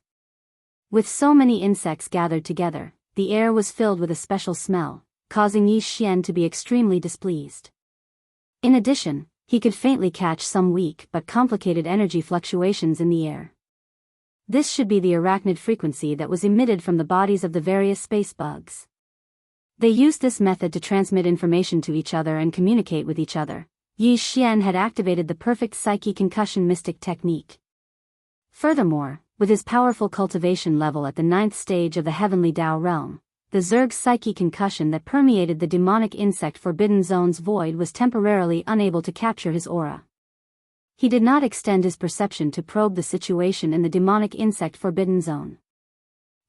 With so many insects gathered together, the air was filled with a special smell, causing Yi Xian to be extremely displeased. In addition, he could faintly catch some weak but complicated energy fluctuations in the air. This should be the arachnid frequency that was emitted from the bodies of the various space bugs. They used this method to transmit information to each other and communicate with each other. Yi Xian had activated the perfect psyche concussion mystic technique. Furthermore, with his powerful cultivation level at the 9th stage of the heavenly Dao realm, the Zerg psyche concussion that permeated the demonic insect forbidden zone's void was temporarily unable to capture his aura. He did not extend his perception to probe the situation in the demonic insect forbidden zone.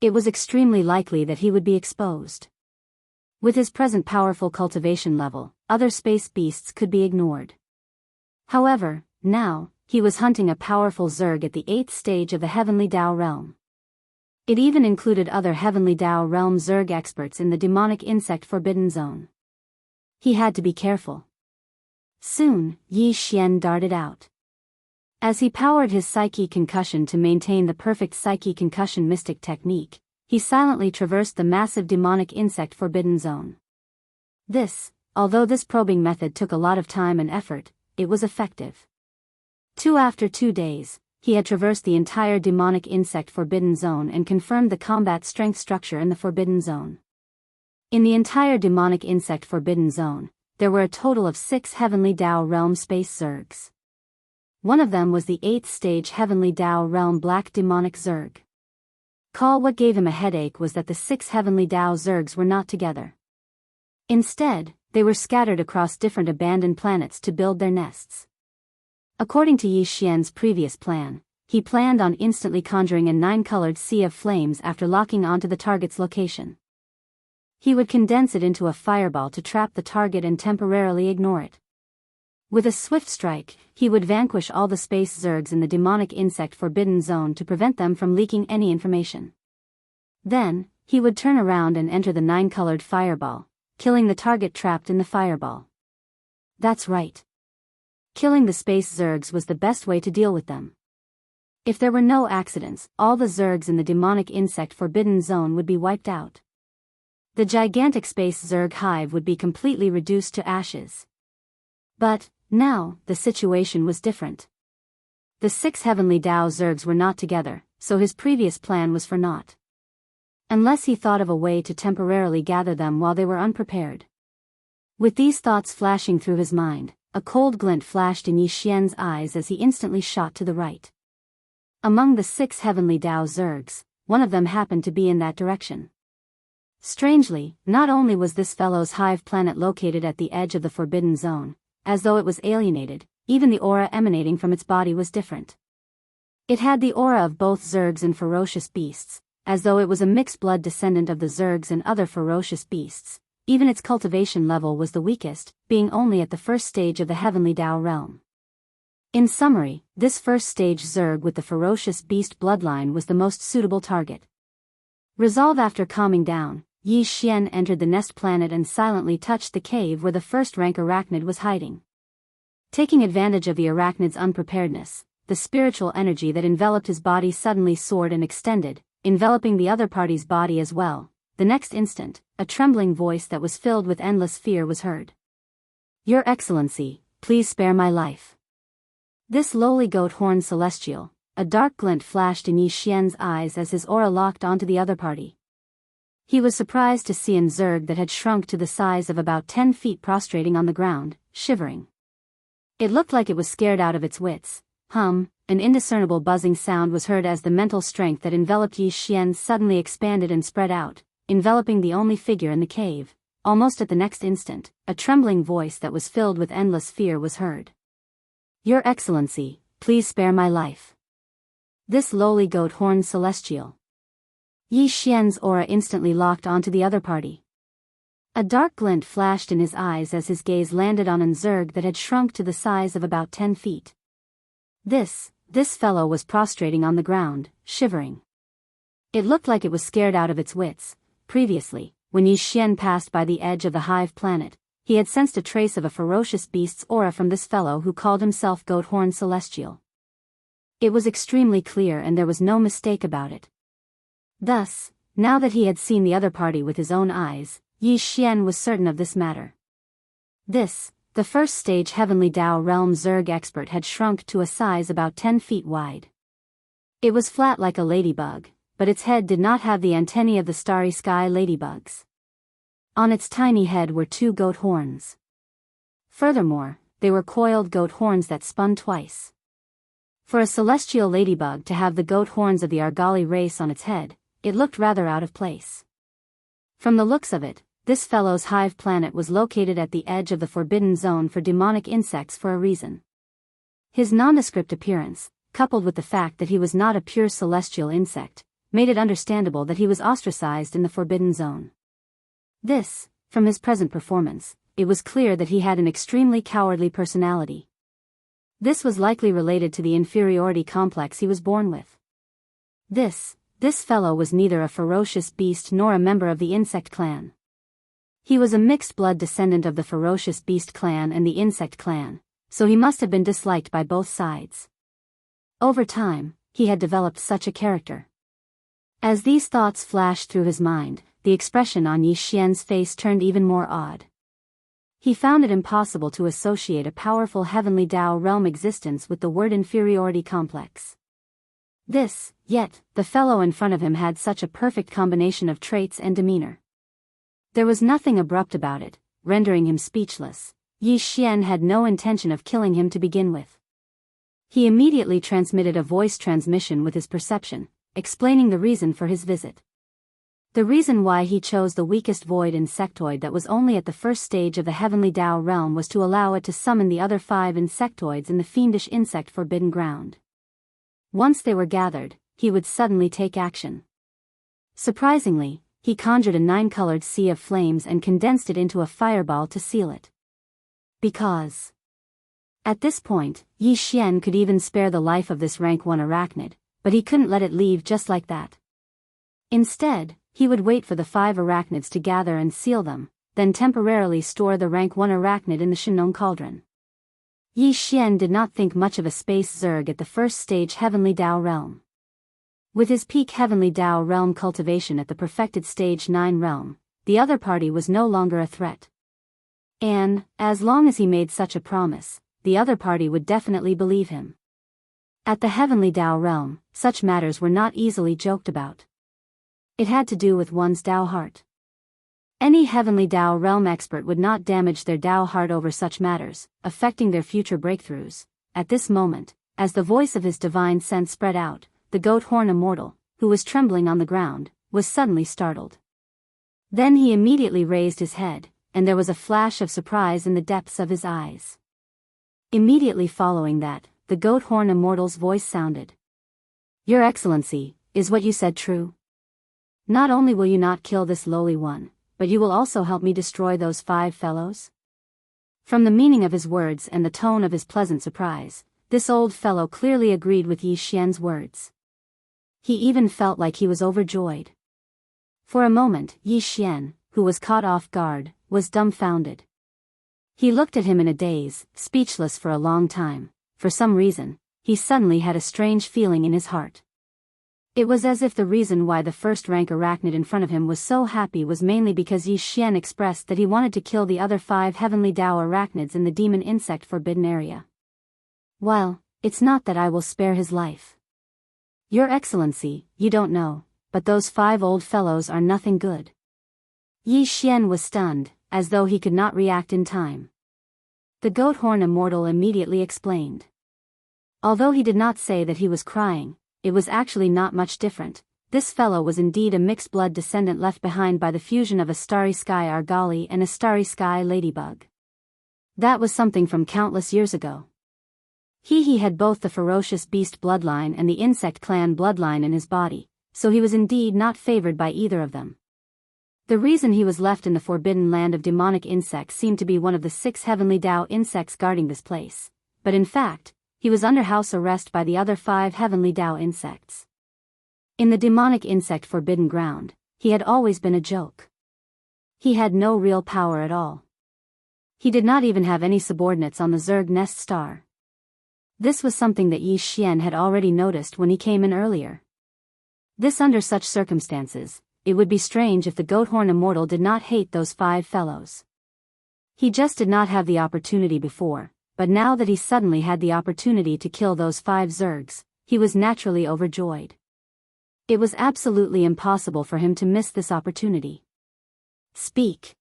It was extremely likely that he would be exposed. With his present powerful cultivation level, other space beasts could be ignored. However, now, he was hunting a powerful Zerg at the 8th stage of the heavenly Dao realm. It even included other heavenly Dao realm Zerg experts in the demonic insect forbidden zone. He had to be careful. Soon, Yi Xian darted out. As he powered his psyche concussion to maintain the perfect psyche concussion mystic technique, he silently traversed the massive demonic insect forbidden zone. Although this probing method took a lot of time and effort, it was effective. After 2 days, he had traversed the entire demonic insect forbidden zone and confirmed the combat strength structure in the forbidden zone. In the entire demonic insect forbidden zone, there were a total of 6 heavenly Dao realm space Zergs. One of them was the 8th stage heavenly Dao realm black demonic Zerg. What gave him a headache was that the 6 heavenly Dao Zergs were not together. Instead, they were scattered across different abandoned planets to build their nests. According to Yi Xian's previous plan, he planned on instantly conjuring a 9-colored sea of flames after locking onto the target's location. He would condense it into a fireball to trap the target and temporarily ignore it. With a swift strike, he would vanquish all the space Zergs in the demonic insect forbidden zone to prevent them from leaking any information. Then, he would turn around and enter the 9-colored fireball, killing the target trapped in the fireball. That's right. Killing the space zergs was the best way to deal with them. If there were no accidents, all the zergs in the demonic insect forbidden zone would be wiped out. The gigantic space zerg hive would be completely reduced to ashes. But, now, the situation was different. The 6 heavenly Dao zergs were not together, so his previous plan was for naught. Unless he thought of a way to temporarily gather them while they were unprepared. With these thoughts flashing through his mind, a cold glint flashed in Yi Xian's eyes as he instantly shot to the right. Among the 6 heavenly Dao zergs, one of them happened to be in that direction. Strangely, not only was this fellow's hive planet located at the edge of the forbidden zone, as though it was alienated, even the aura emanating from its body was different. It had the aura of both zergs and ferocious beasts, as though it was a mixed-blood descendant of the zergs and other ferocious beasts. Even its cultivation level was the weakest, being only at the first stage of the heavenly Dao realm. In summary, this first stage zerg with the ferocious beast bloodline was the most suitable target. Resolve after calming down, Yi Xian entered the nest planet and silently touched the cave where the first rank arachnid was hiding. Taking advantage of the arachnid's unpreparedness, the spiritual energy that enveloped his body suddenly soared and extended, enveloping the other party's body as well. The next instant, a trembling voice that was filled with endless fear was heard. "Your Excellency, please spare my life." This lowly goat-horned celestial, a dark glint flashed in Yi Xian's eyes as his aura locked onto the other party. He was surprised to see an zerg that had shrunk to the size of about 10 feet prostrating on the ground, shivering. It looked like it was scared out of its wits. An indiscernible buzzing sound was heard as the mental strength that enveloped Yi Xian suddenly expanded and spread out, enveloping the only figure in the cave. Almost at the next instant, a trembling voice that was filled with endless fear was heard. "Your Excellency, please spare my life." This lowly goat-horned celestial. Yi Xian's aura instantly locked onto the other party. A dark glint flashed in his eyes as his gaze landed on an zerg that had shrunk to the size of about 10 feet. This fellow was prostrating on the ground, shivering. It looked like it was scared out of its wits. Previously, when Yi Xian passed by the edge of the hive planet, he had sensed a trace of a ferocious beast's aura from this fellow who called himself Goat-Horn Celestial. It was extremely clear and there was no mistake about it. Thus, now that he had seen the other party with his own eyes, Yi Xian was certain of this matter. The first stage heavenly Dao realm Zerg expert had shrunk to a size about 10 feet wide. It was flat like a ladybug, but its head did not have the antennae of the starry sky ladybugs. On its tiny head were 2 goat horns. Furthermore, they were coiled goat horns that spun twice. For a celestial ladybug to have the goat horns of the Argali race on its head, it looked rather out of place. From the looks of it, this fellow's hive planet was located at the edge of the forbidden zone for demonic insects for a reason. His nondescript appearance, coupled with the fact that he was not a pure celestial insect, made it understandable that he was ostracized in the forbidden zone. From his present performance, it was clear that he had an extremely cowardly personality. This was likely related to the inferiority complex he was born with. This fellow was neither a ferocious beast nor a member of the insect clan. He was a mixed-blood descendant of the ferocious beast clan and the insect clan, so he must have been disliked by both sides. Over time, he had developed such a character. As these thoughts flashed through his mind, the expression on Yi Xian's face turned even more odd. He found it impossible to associate a powerful heavenly Dao realm existence with the word inferiority complex. Yet, the fellow in front of him had such a perfect combination of traits and demeanor. There was nothing abrupt about it, rendering him speechless. Yi Xian had no intention of killing him to begin with. He immediately transmitted a voice transmission with his perception, explaining the reason for his visit. The reason why he chose the weakest void insectoid that was only at the first stage of the heavenly Dao realm was to allow it to summon the other 5 insectoids in the fiendish insect forbidden ground. Once they were gathered, he would suddenly take action. Surprisingly, he conjured a 9-colored sea of flames and condensed it into a fireball to seal it. Because at this point, Yi Xian could even spare the life of this rank 1 arachnid, but he couldn't let it leave just like that. Instead, he would wait for the 5 arachnids to gather and seal them, then temporarily store the rank 1 arachnid in the Shinong cauldron. Yi Xian did not think much of a space Zerg at the first stage Heavenly Dao realm. With his peak Heavenly Dao realm cultivation at the perfected stage 9 realm, the other party was no longer a threat. And, as long as he made such a promise, the other party would definitely believe him. At the Heavenly Dao realm, such matters were not easily joked about. It had to do with one's Dao heart. Any Heavenly Dao realm expert would not damage their Dao heart over such matters, affecting their future breakthroughs. At this moment, as the voice of his divine sense spread out, the goat horn immortal, who was trembling on the ground, was suddenly startled. Then he immediately raised his head, and there was a flash of surprise in the depths of his eyes. Immediately following that, the goat horn immortal's voice sounded. "Your Excellency, is what you said true? Not only will you not kill this lowly one, but you will also help me destroy those 5 fellows?" From the meaning of his words and the tone of his pleasant surprise, this old fellow clearly agreed with Yi Xian's words. He even felt like he was overjoyed. For a moment, Yi Xian, who was caught off guard, was dumbfounded. He looked at him in a daze, speechless for a long time. For some reason, he suddenly had a strange feeling in his heart. It was as if the reason why the first-rank arachnid in front of him was so happy was mainly because Yi Xian expressed that he wanted to kill the other 5 Heavenly Dao arachnids in the demon insect forbidden area. "Well, it's not that I will spare his life. Your Excellency, you don't know, but those 5 old fellows are nothing good." Yi Xian was stunned, as though he could not react in time. The goat horn immortal immediately explained. Although he did not say that he was crying, it was actually not much different. This fellow was indeed a mixed-blood descendant left behind by the fusion of a starry sky argali and a starry sky ladybug. That was something from countless years ago. He had both the ferocious beast bloodline and the insect clan bloodline in his body, so he was indeed not favored by either of them. The reason he was left in the forbidden land of demonic insects seemed to be one of the 6 Heavenly Dao insects guarding this place, but in fact, he was under house arrest by the other 5 Heavenly Dao insects. In the demonic insect forbidden ground, he had always been a joke. He had no real power at all. He did not even have any subordinates on the Zerg Nest Star. This was something that Yi Xian had already noticed when he came in earlier. Under such circumstances, it would be strange if the Goathorn Immortal did not hate those 5 fellows. He just did not have the opportunity before, but now that he suddenly had the opportunity to kill those 5 Zergs, he was naturally overjoyed. It was absolutely impossible for him to miss this opportunity. Speak.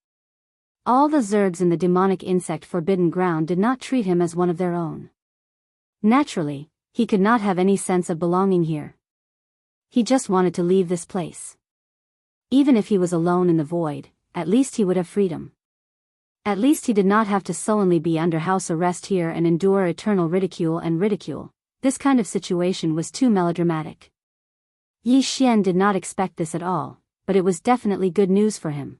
All the Zergs in the demonic insect forbidden ground did not treat him as one of their own. Naturally, he could not have any sense of belonging here. He just wanted to leave this place. Even if he was alone in the void, at least he would have freedom. At least he did not have to sullenly be under house arrest here and endure eternal ridicule and ridicule. This kind of situation was too melodramatic. Yi Xian did not expect this at all, but it was definitely good news for him.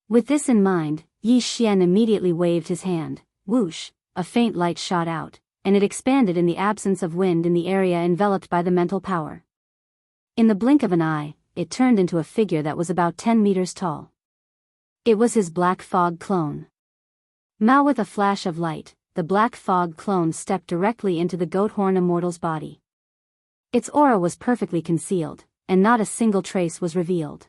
With this in mind, Yi Xian immediately waved his hand. Whoosh, a faint light shot out, and it expanded in the absence of wind in the area enveloped by the mental power. In the blink of an eye, it turned into a figure that was about 10 meters tall. It was his Black Fog clone. Now with a flash of light, the Black Fog clone stepped directly into the Goathorn Immortal's body. Its aura was perfectly concealed, and not a single trace was revealed.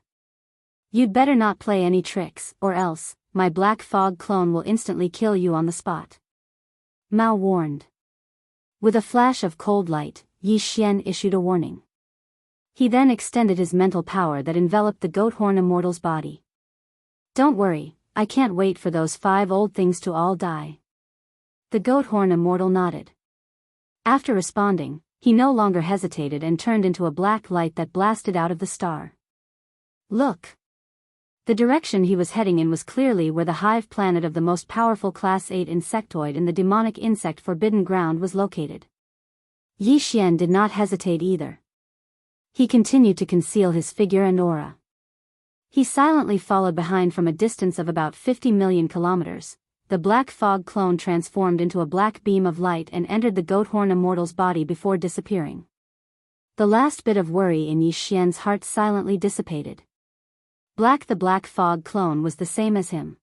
You'd better not play any tricks, or else, my Black Fog clone will instantly kill you on the spot. Mao warned. With a flash of cold light, Yi Xian issued a warning. He then extended his mental power that enveloped the Goathorn Immortal's body. Don't worry, I can't wait for those 5 old things to all die. The Goathorn Immortal nodded. After responding, he no longer hesitated and turned into a black light that blasted out of the star. Look! The direction he was heading in was clearly where the hive planet of the most powerful Class 8 insectoid in the demonic insect forbidden ground was located. Yi Xian did not hesitate either. He continued to conceal his figure and aura. He silently followed behind from a distance of about 50 million kilometers. The Black Fog clone transformed into a black beam of light and entered the Goathorn Immortal's body before disappearing. The last bit of worry in Yi Xian's heart silently dissipated. The Black Fog clone was the same as him.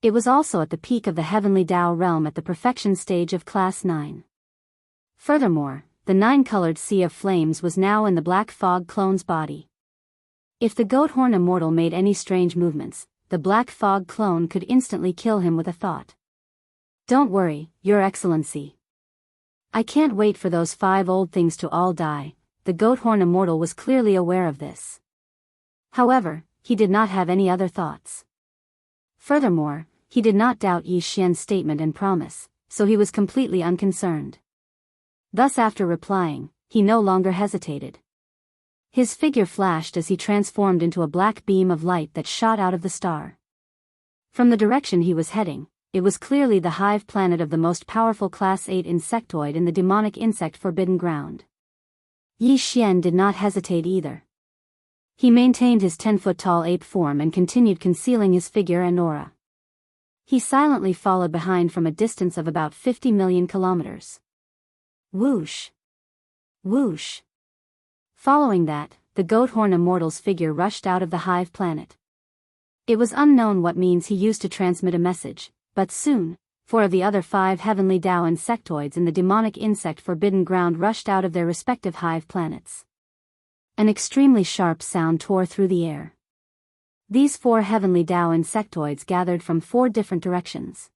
It was also at the peak of the heavenly Tao realm at the perfection stage of Class 9. Furthermore, the 9-colored sea of flames was now in the Black Fog clone's body. If the Goathorn Immortal made any strange movements, the Black Fog clone could instantly kill him with a thought. "Don't worry, Your Excellency. I can't wait for those 5 old things to all die." The Goathorn Immortal was clearly aware of this. However, he did not have any other thoughts. Furthermore, he did not doubt Yi Xian's statement and promise, so he was completely unconcerned. Thus after replying, he no longer hesitated. His figure flashed as he transformed into a black beam of light that shot out of the star. From the direction he was heading, it was clearly the hive planet of the most powerful Class 8 insectoid in the demonic insect forbidden ground. Yi Xian did not hesitate either. He maintained his 10-foot-tall ape form and continued concealing his figure and aura. He silently followed behind from a distance of about 50 million kilometers. Whoosh! Whoosh! Following that, the Goathorn Immortal's figure rushed out of the hive planet. It was unknown what means he used to transmit a message, but soon, 4 of the other 5 heavenly Tao insectoids in the demonic insect forbidden ground rushed out of their respective hive planets. An extremely sharp sound tore through the air. These 4 heavenly Tao insectoids gathered from 4 different directions.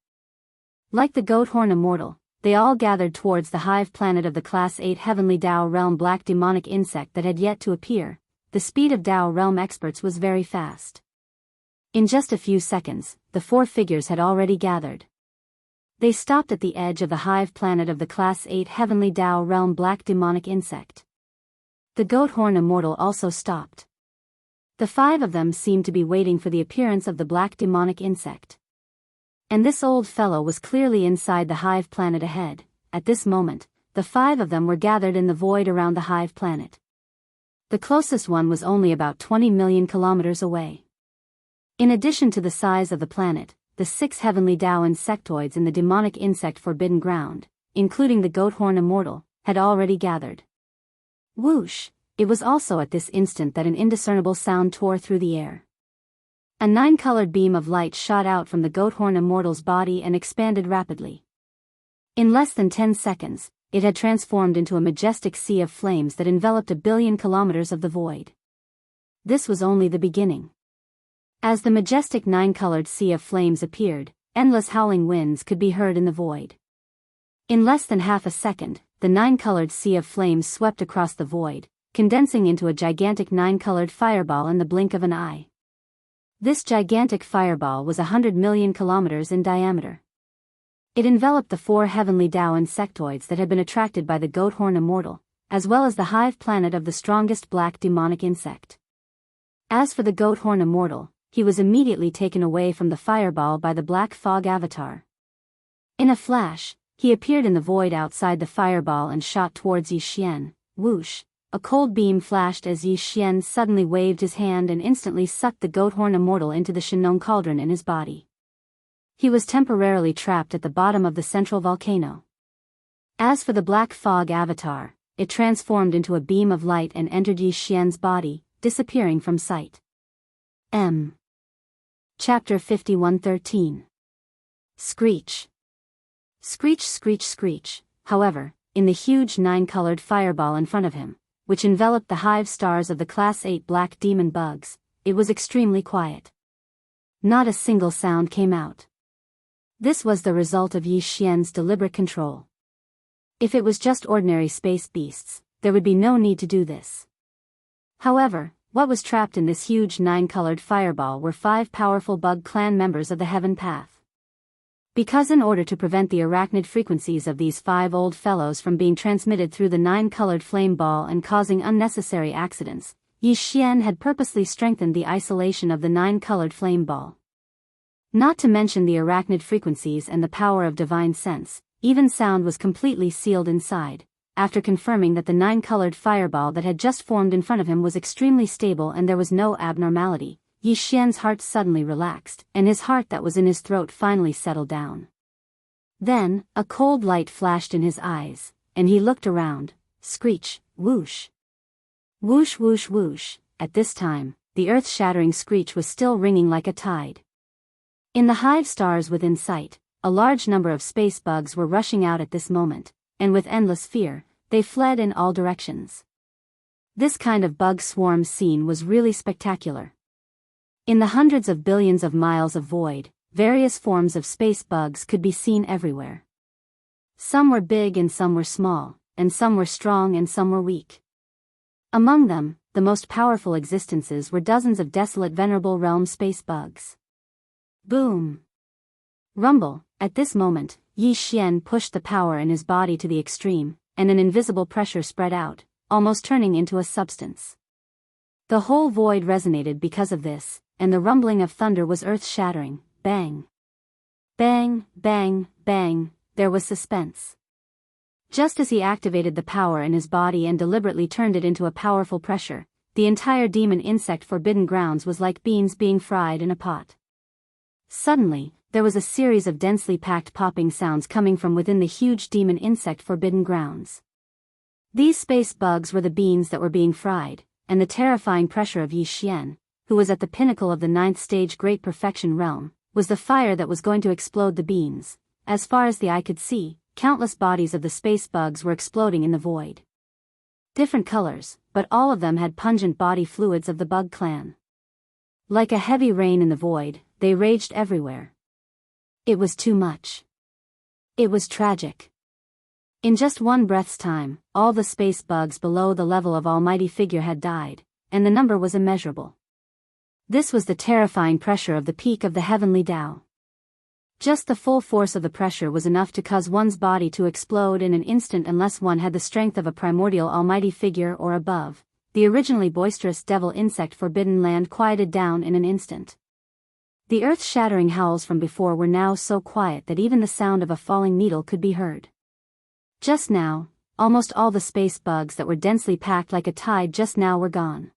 Like the Goathorn Immortal, they all gathered towards the hive planet of the Class 8 heavenly Tao realm black demonic insect that had yet to appear. The speed of Tao realm experts was very fast. In just a few seconds, the 4 figures had already gathered. They stopped at the edge of the hive planet of the Class 8 heavenly Tao realm black demonic insect. The Goathorn Immortal also stopped. The 5 of them seemed to be waiting for the appearance of the black demonic insect. And this old fellow was clearly inside the hive planet ahead. At this moment, the 5 of them were gathered in the void around the hive planet. The closest one was only about 20 million kilometers away. In addition to the size of the planet, the 6 heavenly Tao insectoids in the demonic insect forbidden ground, including the Goathorn Immortal, had already gathered. Whoosh! It was also at this instant that an indiscernible sound tore through the air. A 9-colored beam of light shot out from the Goathorn Immortal's body and expanded rapidly. In less than 10 seconds, it had transformed into a majestic sea of flames that enveloped a billion kilometers of the void. This was only the beginning. As the majestic 9-colored sea of flames appeared, endless howling winds could be heard in the void. In less than half a second, the 9-colored sea of flames swept across the void, condensing into a gigantic 9-colored fireball in the blink of an eye. This gigantic fireball was 100 million kilometers in diameter. It enveloped the 4 heavenly Tao insectoids that had been attracted by the Goathorn Immortal, as well as the hive planet of the strongest black demonic insect. As for the Goathorn Immortal, he was immediately taken away from the fireball by the Black Fog avatar. In a flash, he appeared in the void outside the fireball and shot towards Yi Xian. Whoosh! A cold beam flashed as Yi Xian suddenly waved his hand and instantly sucked the Goathorn Immortal into the Shinong cauldron in his body. He was temporarily trapped at the bottom of the central volcano. As for the Black Fog avatar, it transformed into a beam of light and entered Yi Xian's body, disappearing from sight. Chapter 51:13. Screech. Screech, screech, screech. However, in the huge 9-colored fireball in front of him, which enveloped the hive stars of the Class 8 black demon bugs, it was extremely quiet. Not a single sound came out. This was the result of Yi Xian's deliberate control. If it was just ordinary space beasts, there would be no need to do this. However, what was trapped in this huge 9-colored fireball were 5 powerful bug clan members of the Heaven Path. Because in order to prevent the arachnid frequencies of these 5 old fellows from being transmitted through the 9-colored flame ball and causing unnecessary accidents, Yi Xian had purposely strengthened the isolation of the 9-colored flame ball. Not to mention the arachnid frequencies and the power of divine sense, even sound was completely sealed inside. After confirming that the 9-colored fireball that had just formed in front of him was extremely stable and there was no abnormality, Yi Xian's heart suddenly relaxed, and his heart that was in his throat finally settled down. Then, a cold light flashed in his eyes, and he looked around. Screech, whoosh. Whoosh, whoosh, whoosh. At this time, the earth-shattering screech was still ringing like a tide. In the hive stars within sight, a large number of space bugs were rushing out at this moment, and with endless fear, they fled in all directions. This kind of bug swarm scene was really spectacular. In the hundreds of billions of miles of void, various forms of space bugs could be seen everywhere. Some were big and some were small, and some were strong and some were weak. Among them, the most powerful existences were dozens of desolate venerable realm space bugs. Boom! Rumble. At this moment, Yi Xian pushed the power in his body to the extreme, and an invisible pressure spread out, almost turning into a substance. The whole void resonated because of this, and the rumbling of thunder was earth-shattering. Bang! Bang, bang, bang, there was suspense. Just as he activated the power in his body and deliberately turned it into a powerful pressure, the entire demon insect forbidden grounds was like beans being fried in a pot. Suddenly, there was a series of densely packed popping sounds coming from within the huge demon insect forbidden grounds. These space bugs were the beans that were being fried, and the terrifying pressure of Yi Xian, who was at the pinnacle of the 9th stage Great Perfection realm, was the fire that was going to explode the beans. As far as the eye could see, countless bodies of the space bugs were exploding in the void. Different colors, but all of them had pungent body fluids of the bug clan. Like a heavy rain in the void, they raged everywhere. It was too much. It was tragic. In just one breath's time, all the space bugs below the level of Almighty Figure had died, and the number was immeasurable. This was the terrifying pressure of the peak of the heavenly Tao. Just the full force of the pressure was enough to cause one's body to explode in an instant unless one had the strength of a primordial Almighty Figure or above. The originally boisterous devil insect forbidden land quieted down in an instant. The earth-shattering howls from before were now so quiet that even the sound of a falling needle could be heard. Just now, almost all the space bugs that were densely packed like a tide just now were gone.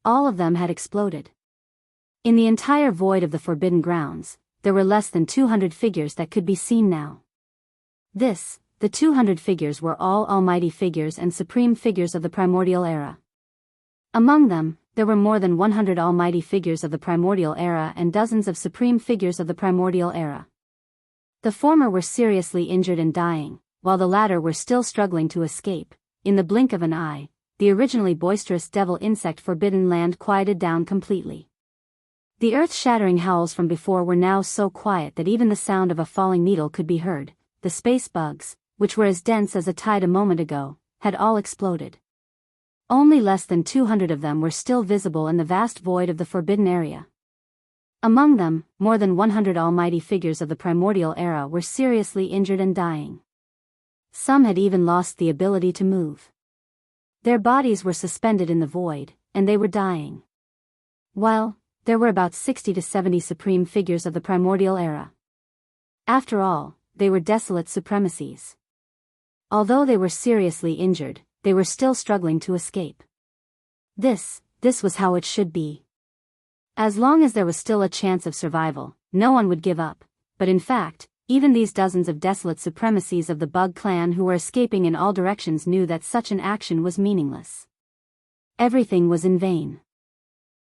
All of them had exploded. In the entire void of the forbidden grounds, there were less than 200 figures that could be seen now. The 200 figures were all almighty figures and supreme figures of the primordial era. Among them, there were more than 100 almighty figures of the primordial era and dozens of supreme figures of the primordial era. The former were seriously injured and dying, while the latter were still struggling to escape. In the blink of an eye, the originally boisterous devil insect forbidden land quieted down completely. The earth-shattering howls from before were now so quiet that even the sound of a falling needle could be heard. The space bugs, which were as dense as a tide a moment ago, had all exploded. Only less than 200 of them were still visible in the vast void of the forbidden area. Among them, more than 100 almighty figures of the primordial era were seriously injured and dying. Some had even lost the ability to move. Their bodies were suspended in the void, and they were dying. While there were about 60 to 70 supreme figures of the primordial era. After all, they were desolate supremacies. Although they were seriously injured, they were still struggling to escape. This was how it should be. As long as there was still a chance of survival, no one would give up, but in fact, even these dozens of desolate supremacies of the Bug clan who were escaping in all directions knew that such an action was meaningless. Everything was in vain.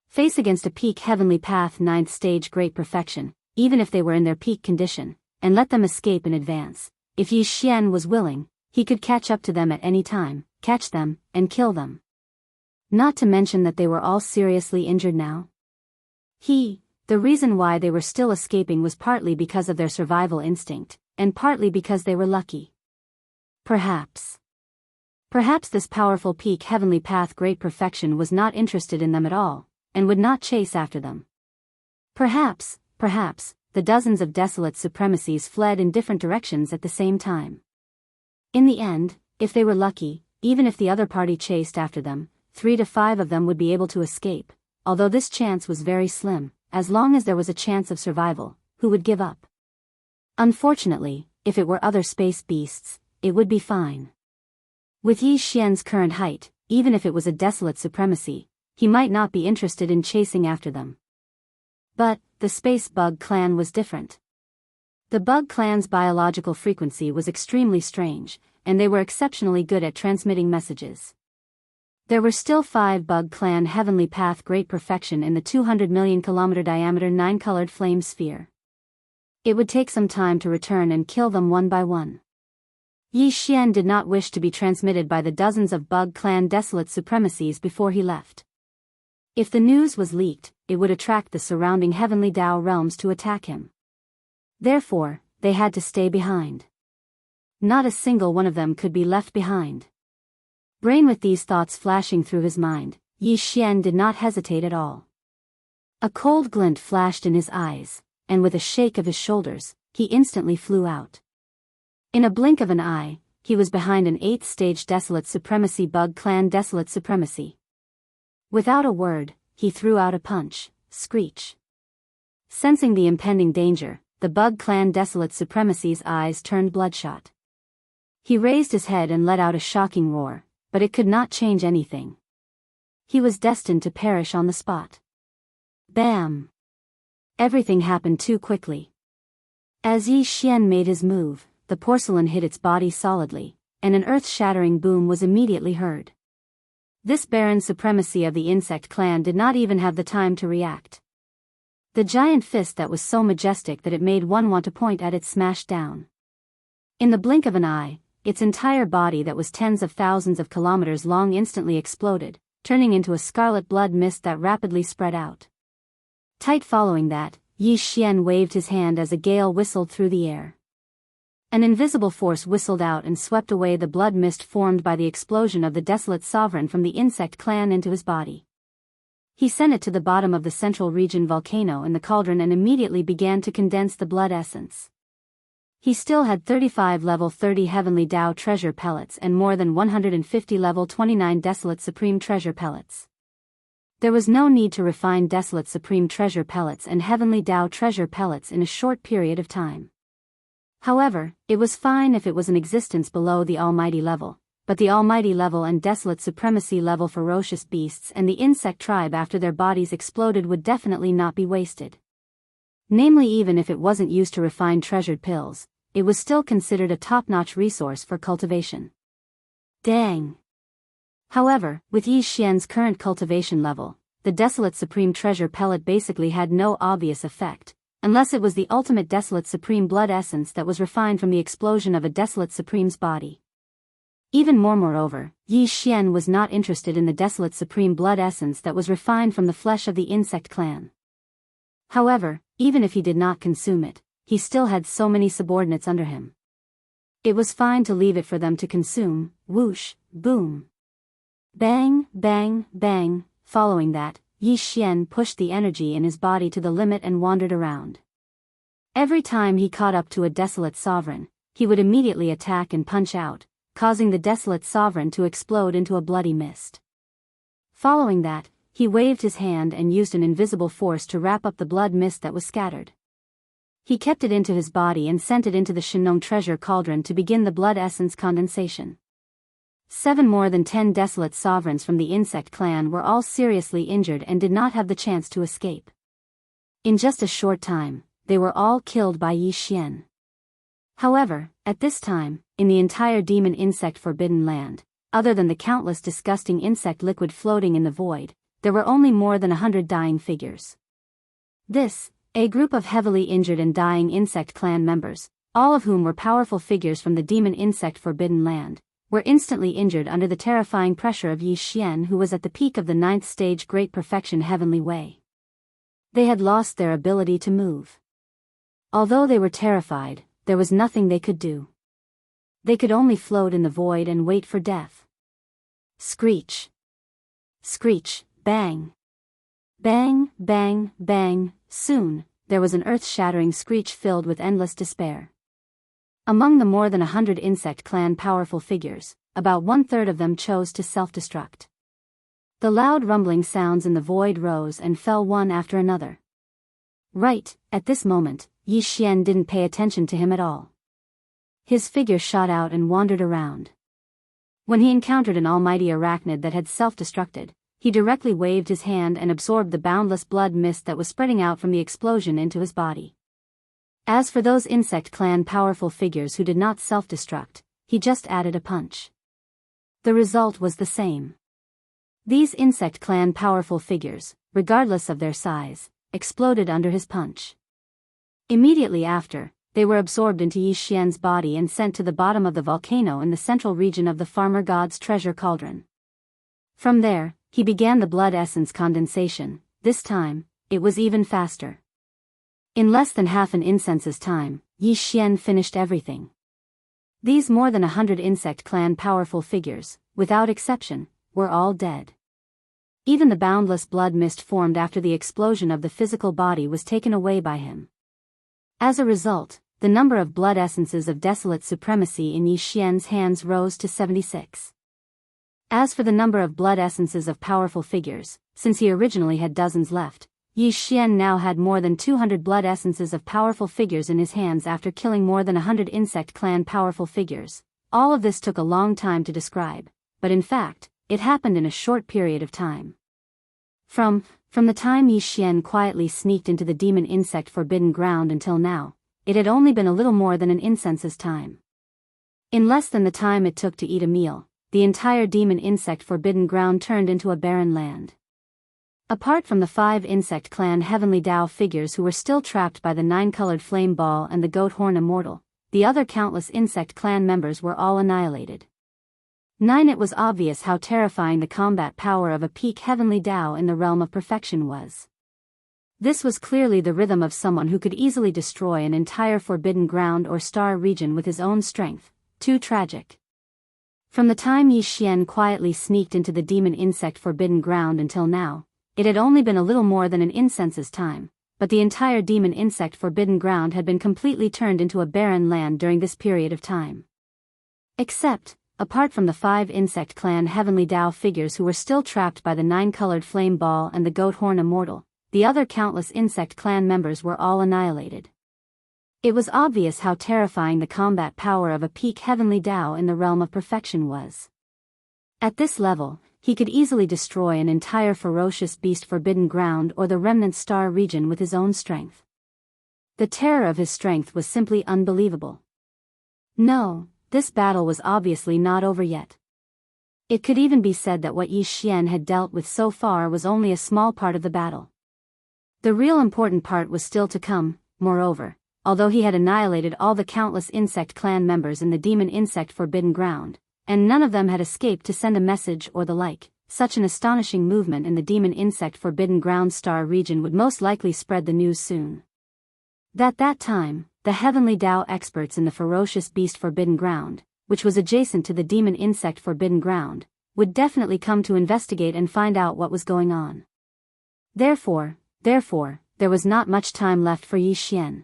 Face against a peak heavenly path 9th stage Great Perfection, even if they were in their peak condition, and let them escape in advance. If Yi Xian was willing, he could catch up to them at any time, catch them, and kill them. Not to mention that they were all seriously injured now. The reason why they were still escaping was partly because of their survival instinct, and partly because they were lucky. Perhaps this powerful peak heavenly path Great Perfection was not interested in them at all, and would not chase after them. Perhaps, the dozens of desolate supremacies fled in different directions at the same time. In the end, if they were lucky, even if the other party chased after them, 3 to 5 of them would be able to escape, although this chance was very slim. As long as there was a chance of survival, who would give up? Unfortunately, if it were other space beasts, it would be fine. With Yi Xian's current height, even if it was a desolate supremacy, he might not be interested in chasing after them. But the space bug clan was different. The bug clan's biological frequency was extremely strange, and they were exceptionally good at transmitting messages. There were still 5 Bug Clan Heavenly Path Great Perfection in the 200 million kilometer diameter 9-colored flame sphere. It would take some time to return and kill them one by one. Yi Xian did not wish to be transmitted by the dozens of Bug Clan desolate supremacies before he left. If the news was leaked, it would attract the surrounding heavenly Dao realms to attack him. Therefore, they had to stay behind. Not a single one of them could be left behind. Brain with these thoughts flashing through his mind, Yi Xian did not hesitate at all. A cold glint flashed in his eyes, and with a shake of his shoulders, he instantly flew out. In a blink of an eye, he was behind an 8th-stage Desolate Supremacy Bug Clan Desolate Supremacy. Without a word, he threw out a punch, screech. Sensing the impending danger, the Bug Clan Desolate Supremacy's eyes turned bloodshot. He raised his head and let out a shocking roar, but it could not change anything. He was destined to perish on the spot. Bam! Everything happened too quickly. As Yi Xian made his move, the porcelain hit its body solidly, and an earth-shattering boom was immediately heard. This barren supremacy of the insect clan did not even have the time to react. The giant fist that was so majestic that it made one want to point at it smashed down. In the blink of an eye, its entire body that was tens of thousands of kilometers long instantly exploded, turning into a scarlet blood mist that rapidly spread out. Tight following that, Yi Xian waved his hand as a gale whistled through the air. An invisible force whistled out and swept away the blood mist formed by the explosion of the desolate sovereign from the insect clan into his body. He sent it to the bottom of the central region volcano in the cauldron and immediately began to condense the blood essence. He still had 35 level 30 heavenly Dao treasure pellets and more than 150 level 29 desolate supreme treasure pellets. There was no need to refine desolate supreme treasure pellets and heavenly Dao treasure pellets in a short period of time. However, it was fine if it was in existence below the almighty level, but the almighty level and desolate supremacy level ferocious beasts and the insect tribe after their bodies exploded would definitely not be wasted. Namely, even if it wasn't used to refine treasured pills, it was still considered a top-notch resource for cultivation. Dang! However, with Yi Xian's current cultivation level, the desolate supreme treasure pellet basically had no obvious effect, unless it was the ultimate desolate supreme blood essence that was refined from the explosion of a desolate supreme's body. Even moreover, Yi Xian was not interested in the desolate supreme blood essence that was refined from the flesh of the insect clan. However, even if he did not consume it, he still had so many subordinates under him. It was fine to leave it for them to consume. Whoosh, boom. Bang, bang, bang. Following that, Yi Xian pushed the energy in his body to the limit and wandered around. Every time he caught up to a desolate sovereign, he would immediately attack and punch out, causing the desolate sovereign to explode into a bloody mist. Following that, he waved his hand and used an invisible force to wrap up the blood mist that was scattered. He kept it into his body and sent it into the Shinong treasure cauldron to begin the blood essence condensation. 7 more than 10 desolate sovereigns from the insect clan were all seriously injured and did not have the chance to escape. In just a short time, they were all killed by Yi Xian. However, at this time, in the entire demon insect forbidden land, other than the countless disgusting insect liquid floating in the void, there were only more than 100 dying figures. This, a group of heavily injured and dying insect clan members, all of whom were powerful figures from the demon insect forbidden land, were instantly injured under the terrifying pressure of Yi Xian, who was at the peak of the 9th stage Great Perfection Heavenly Way. They had lost their ability to move. Although they were terrified, there was nothing they could do. They could only float in the void and wait for death. Screech. Screech, bang. Bang, bang, bang. Soon, there was an earth-shattering screech filled with endless despair. Among the more than 100 insect clan powerful figures, about 1/3 of them chose to self-destruct. The loud rumbling sounds in the void rose and fell one after another. Right, at this moment, Yi Xian didn't pay attention to him at all. His figure shot out and wandered around. When he encountered an almighty arachnid that had self-destructed, he directly waved his hand and absorbed the boundless blood mist that was spreading out from the explosion into his body. As for those insect clan powerful figures who did not self-destruct, he just added a punch. The result was the same. These insect clan powerful figures, regardless of their size, exploded under his punch. Immediately after, they were absorbed into Yi Xian's body and sent to the bottom of the volcano in the central region of the farmer god's treasure cauldron. From there, he began the blood essence condensation. This time, it was even faster. In less than half an incense's time, Yi Xian finished everything. These more than 100 insect clan powerful figures, without exception, were all dead. Even the boundless blood mist formed after the explosion of the physical body was taken away by him. As a result, the number of blood essences of desolate supremacy in Yi Xian's hands rose to 76. As for the number of blood essences of powerful figures, since he originally had dozens left, Yi Xian now had more than 200 blood essences of powerful figures in his hands after killing more than 100 insect clan powerful figures. All of this took a long time to describe, but in fact, it happened in a short period of time. From the time Yi Xian quietly sneaked into the demon insect forbidden ground until now, it had only been a little more than an incense's time. In less than the time it took to eat a meal, the entire demon insect forbidden ground turned into a barren land. Apart from the 5 insect clan heavenly Dao figures who were still trapped by the 9-colored flame ball and the goat horn immortal, the other countless insect clan members were all annihilated. 9. It was obvious how terrifying the combat power of a peak heavenly Dao in the realm of perfection was. This was clearly the rhythm of someone who could easily destroy an entire forbidden ground or star region with his own strength. Too tragic. From the time Yi Xian quietly sneaked into the demon insect forbidden ground until now, it had only been a little more than an incense's time, but the entire demon insect forbidden ground had been completely turned into a barren land during this period of time. Except, apart from the 5 insect clan heavenly Dao figures who were still trapped by the 9-colored flame ball and the goat horn immortal, the other countless insect clan members were all annihilated. It was obvious how terrifying the combat power of a peak heavenly Dao in the realm of perfection was. At this level, he could easily destroy an entire ferocious beast forbidden ground or the remnant star region with his own strength. The terror of his strength was simply unbelievable. No, this battle was obviously not over yet. It could even be said that what Yi Xian had dealt with so far was only a small part of the battle. The real important part was still to come. Moreover, although he had annihilated all the countless insect clan members in the demon insect forbidden ground, and none of them had escaped to send a message or the like, such an astonishing movement in the demon insect forbidden ground star region would most likely spread the news soon. At that time, the heavenly Dao experts in the ferocious beast forbidden ground, which was adjacent to the demon insect forbidden ground, would definitely come to investigate and find out what was going on. Therefore, there was not much time left for Yi Xian.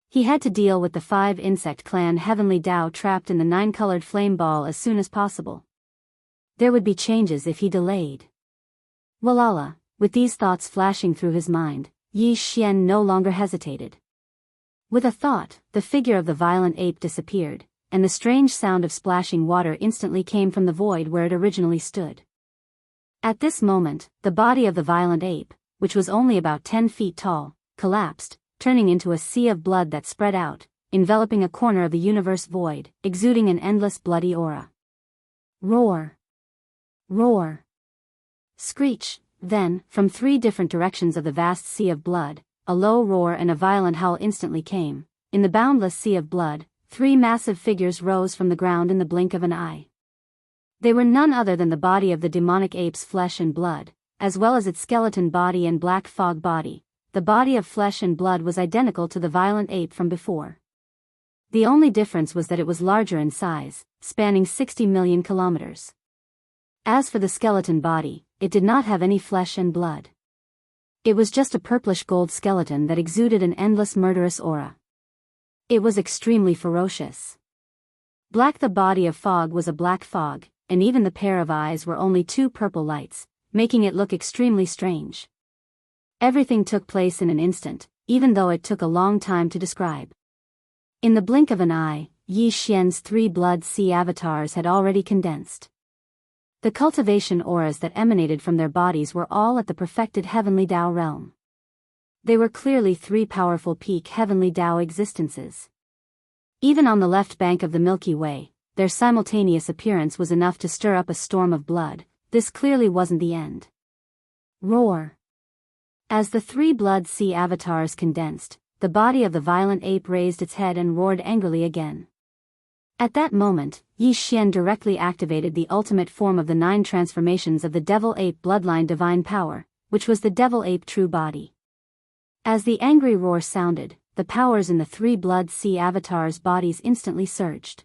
He had to deal with the 5 insect clan heavenly Dao trapped in the 9-colored flame ball as soon as possible. There would be changes if he delayed. Walala, with these thoughts flashing through his mind, Yi Xian no longer hesitated. With a thought, the figure of the violent ape disappeared, and the strange sound of splashing water instantly came from the void where it originally stood. At this moment, the body of the violent ape, which was only about 10 feet tall, collapsed, turning into a sea of blood that spread out, enveloping a corner of the universe void, exuding an endless bloody aura. Roar! Roar! Screech! Then, from 3 different directions of the vast sea of blood, a low roar and a violent howl instantly came. In the boundless sea of blood, 3 massive figures rose from the ground in the blink of an eye. They were none other than the body of the demonic ape's flesh and blood, as well as its skeleton body and black fog body. The body of flesh and blood was identical to the violent ape from before. The only difference was that it was larger in size, spanning 60 million kilometers. As for the skeleton body, it did not have any flesh and blood. It was just a purplish gold skeleton that exuded an endless murderous aura. It was extremely ferocious. Black the body of fog was a black fog, and even the pair of eyes were only 2 purple lights, making it look extremely strange. Everything took place in an instant, even though it took a long time to describe. In the blink of an eye, Yi Xian's 3 blood sea avatars had already condensed. The cultivation auras that emanated from their bodies were all at the perfected heavenly Dao realm. They were clearly 3 powerful peak heavenly Dao existences. Even on the left bank of the Milky Way, their simultaneous appearance was enough to stir up a storm of blood. This clearly wasn't the end. Roar! As the 3 blood sea avatars condensed, the body of the violent ape raised its head and roared angrily again. At that moment, Yi Xian directly activated the ultimate form of the 9 transformations of the devil ape bloodline divine power, which was the devil ape true body. As the angry roar sounded, the powers in the 3 blood sea avatars' bodies instantly surged.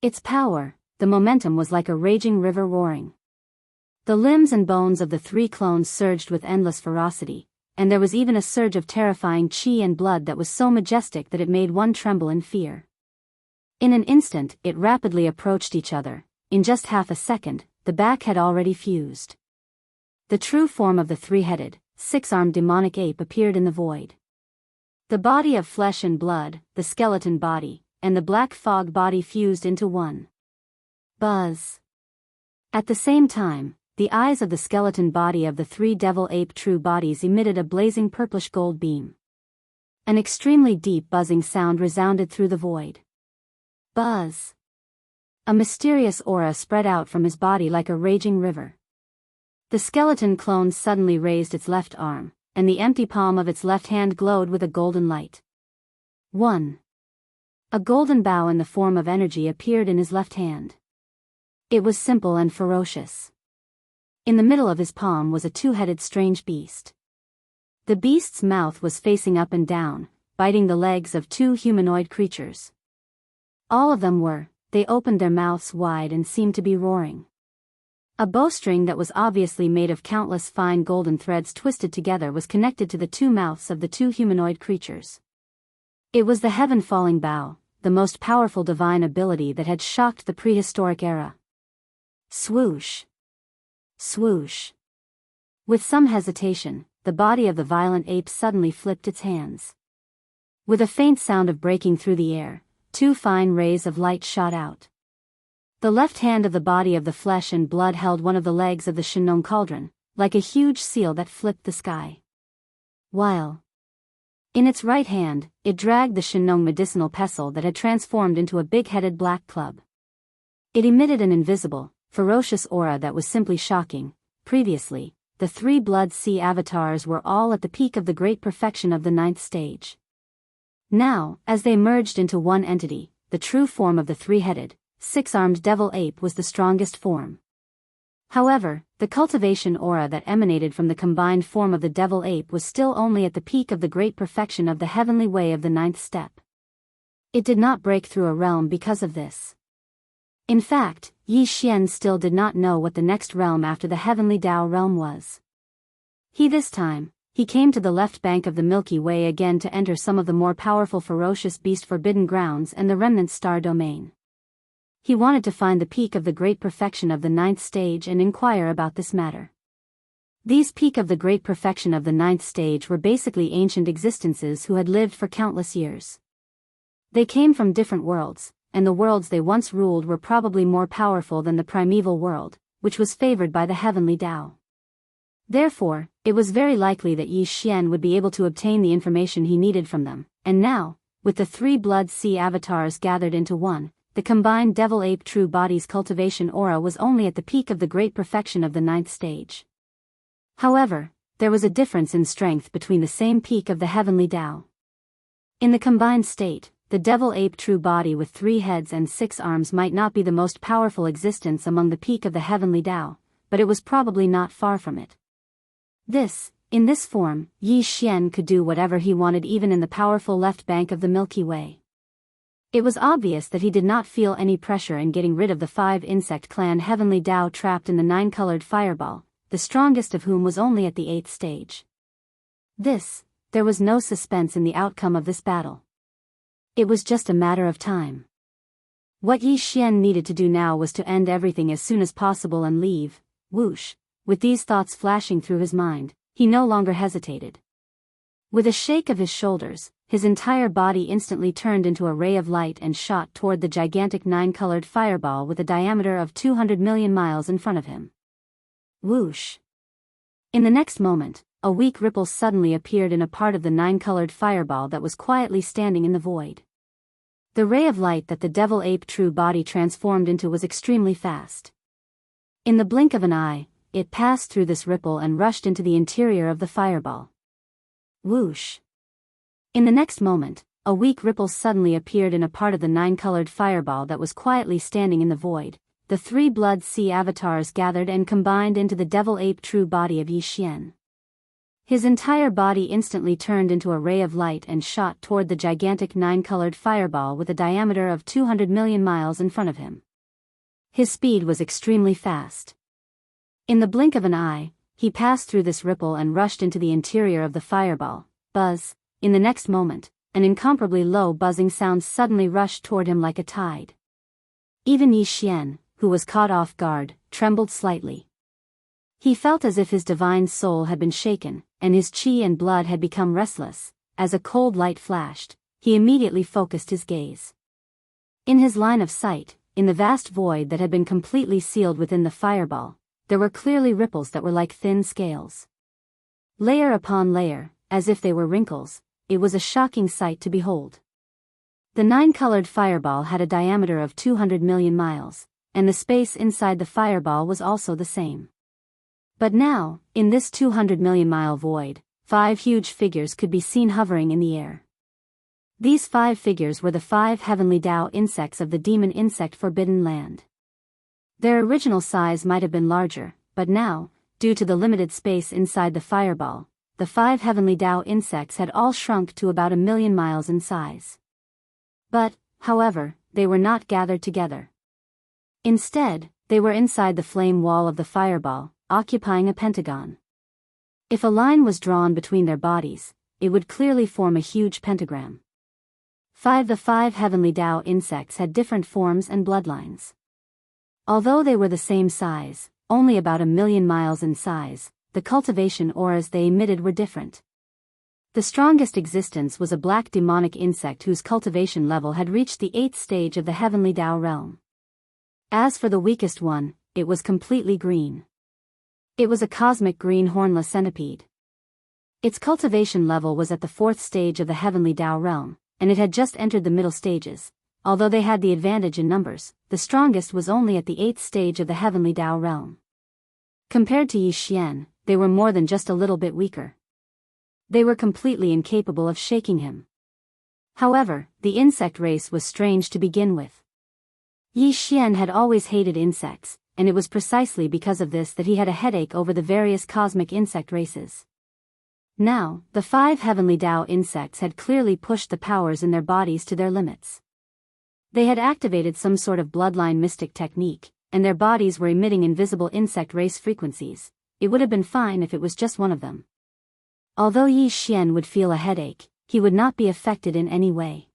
Its power, the momentum was like a raging river roaring. The limbs and bones of the 3 clones surged with endless ferocity, and there was even a surge of terrifying qi and blood that was so majestic that it made one tremble in fear. In an instant, it rapidly approached each other. In just half a second, the back had already fused. The true form of the 3-headed, 6-armed demonic ape appeared in the void. The body of flesh and blood, the skeleton body, and the black fog body fused into one. Buzz. At the same time, the eyes of the skeleton body of the 3 devil ape true bodies emitted a blazing purplish gold beam. An extremely deep buzzing sound resounded through the void. Buzz. A mysterious aura spread out from his body like a raging river. The skeleton clone suddenly raised its left arm, and the empty palm of its left hand glowed with a golden light. 1. A golden bow in the form of energy appeared in his left hand. It was simple and ferocious. In the middle of his palm was a 2-headed strange beast. The beast's mouth was facing up and down, biting the legs of 2 humanoid creatures. All of them they opened their mouths wide and seemed to be roaring. A bowstring that was obviously made of countless fine golden threads twisted together was connected to the 2 mouths of the 2 humanoid creatures. It was the heaven-falling bow, the most powerful divine ability that had shocked the prehistoric era. Swoosh. Swoosh. With some hesitation, the body of the violent ape suddenly flipped its hands. With a faint sound of breaking through the air, 2 fine rays of light shot out. The left hand of the body of the flesh and blood held one of the legs of the Shenong cauldron, like a huge seal that flipped the sky. While in its right hand, it dragged the Shenong medicinal pestle that had transformed into a big-headed black club. It emitted an invisible, ferocious aura that was simply shocking. Previously, the 3 blood sea avatars were all at the peak of the great perfection of the 9th stage. Now, as they merged into one entity, the true form of the 3-headed, 6-armed devil ape was the strongest form. However, the cultivation aura that emanated from the combined form of the devil ape was still only at the peak of the great perfection of the heavenly way of the 9th step. It did not break through a realm because of this. In fact, Yi Xian still did not know what the next realm after the heavenly Tao realm was. This time, he came to the left bank of the Milky Way again to enter some of the more powerful ferocious beast forbidden grounds and the remnant star domain. He wanted to find the peak of the great perfection of the 9th stage and inquire about this matter. These peak of the great perfection of the 9th stage were basically ancient existences who had lived for countless years. They came from different worlds, and the worlds they once ruled were probably more powerful than the primeval world, which was favored by the heavenly Tao. Therefore, it was very likely that Yi Xian would be able to obtain the information he needed from them, and now, with the 3 blood sea avatars gathered into one, the combined devil ape true body's cultivation aura was only at the peak of the great perfection of the 9th stage. However, there was a difference in strength between the same peak of the heavenly Tao. In the combined state, the devil ape true body with 3 heads and 6 arms might not be the most powerful existence among the peak of the heavenly Tao, but it was probably not far from it. In this form, Yi Xian could do whatever he wanted even in the powerful left bank of the Milky Way. It was obvious that he did not feel any pressure in getting rid of the 5 insect clan heavenly Tao trapped in the 9-colored fireball, the strongest of whom was only at the 8th stage. There was no suspense in the outcome of this battle. It was just a matter of time. What Yi Xian needed to do now was to end everything as soon as possible and leave. Whoosh. With these thoughts flashing through his mind, he no longer hesitated. With a shake of his shoulders, his entire body instantly turned into a ray of light and shot toward the gigantic 9-colored fireball with a diameter of 200 million miles in front of him. Whoosh! In the next moment, a weak ripple suddenly appeared in a part of the 9-colored fireball that was quietly standing in the void. The ray of light that the devil ape true body transformed into was extremely fast. In the blink of an eye, it passed through this ripple and rushed into the interior of the fireball. Whoosh! In the next moment, a weak ripple suddenly appeared in a part of the nine-colored fireball that was quietly standing in the void. The three blood sea avatars gathered and combined into the devil-ape true body of Yi Xian. His entire body instantly turned into a ray of light and shot toward the gigantic nine-colored fireball with a diameter of 200 million miles in front of him. His speed was extremely fast. In the blink of an eye, he passed through this ripple and rushed into the interior of the fireball. Buzz! In the next moment, an incomparably low buzzing sound suddenly rushed toward him like a tide. Even Yi Xian, who was caught off guard, trembled slightly. He felt as if his divine soul had been shaken, and his qi and blood had become restless. As a cold light flashed, he immediately focused his gaze. In his line of sight, in the vast void that had been completely sealed within the fireball, there were clearly ripples that were like thin scales. Layer upon layer, as if they were wrinkles, it was a shocking sight to behold. The nine-colored fireball had a diameter of 200 million miles, and the space inside the fireball was also the same. But now, in this 200 million mile void, 5 huge figures could be seen hovering in the air. These 5 figures were the 5 heavenly Dao insects of the demon insect forbidden land. Their original size might have been larger, but now, due to the limited space inside the fireball, the 5 heavenly Dao insects had all shrunk to about 1 million miles in size. But, however, they were not gathered together. Instead, they were inside the flame wall of the fireball, occupying a pentagon. If a line was drawn between their bodies, it would clearly form a huge pentagram. The 5 heavenly Dao insects had different forms and bloodlines. Although they were the same size, only about 1 million miles in size, the cultivation auras they emitted were different. The strongest existence was a black demonic insect whose cultivation level had reached the 8th stage of the heavenly Dao realm. As for the weakest one, it was completely green. It was a cosmic green hornless centipede. Its cultivation level was at the 4th stage of the heavenly Dao realm, and it had just entered the middle stages. Although they had the advantage in numbers, the strongest was only at the 8th stage of the heavenly Dao realm. Compared to Yi Xian, they were more than just a little bit weaker. They were completely incapable of shaking him. However, the insect race was strange to begin with. Yi Xian had always hated insects, and it was precisely because of this that he had a headache over the various cosmic insect races. Now, the 5 heavenly Dao insects had clearly pushed the powers in their bodies to their limits. They had activated some sort of bloodline mystic technique, and their bodies were emitting invisible insect race frequencies. It would have been fine if it was just one of them. Although Yi Xian would feel a headache, he would not be affected in any way.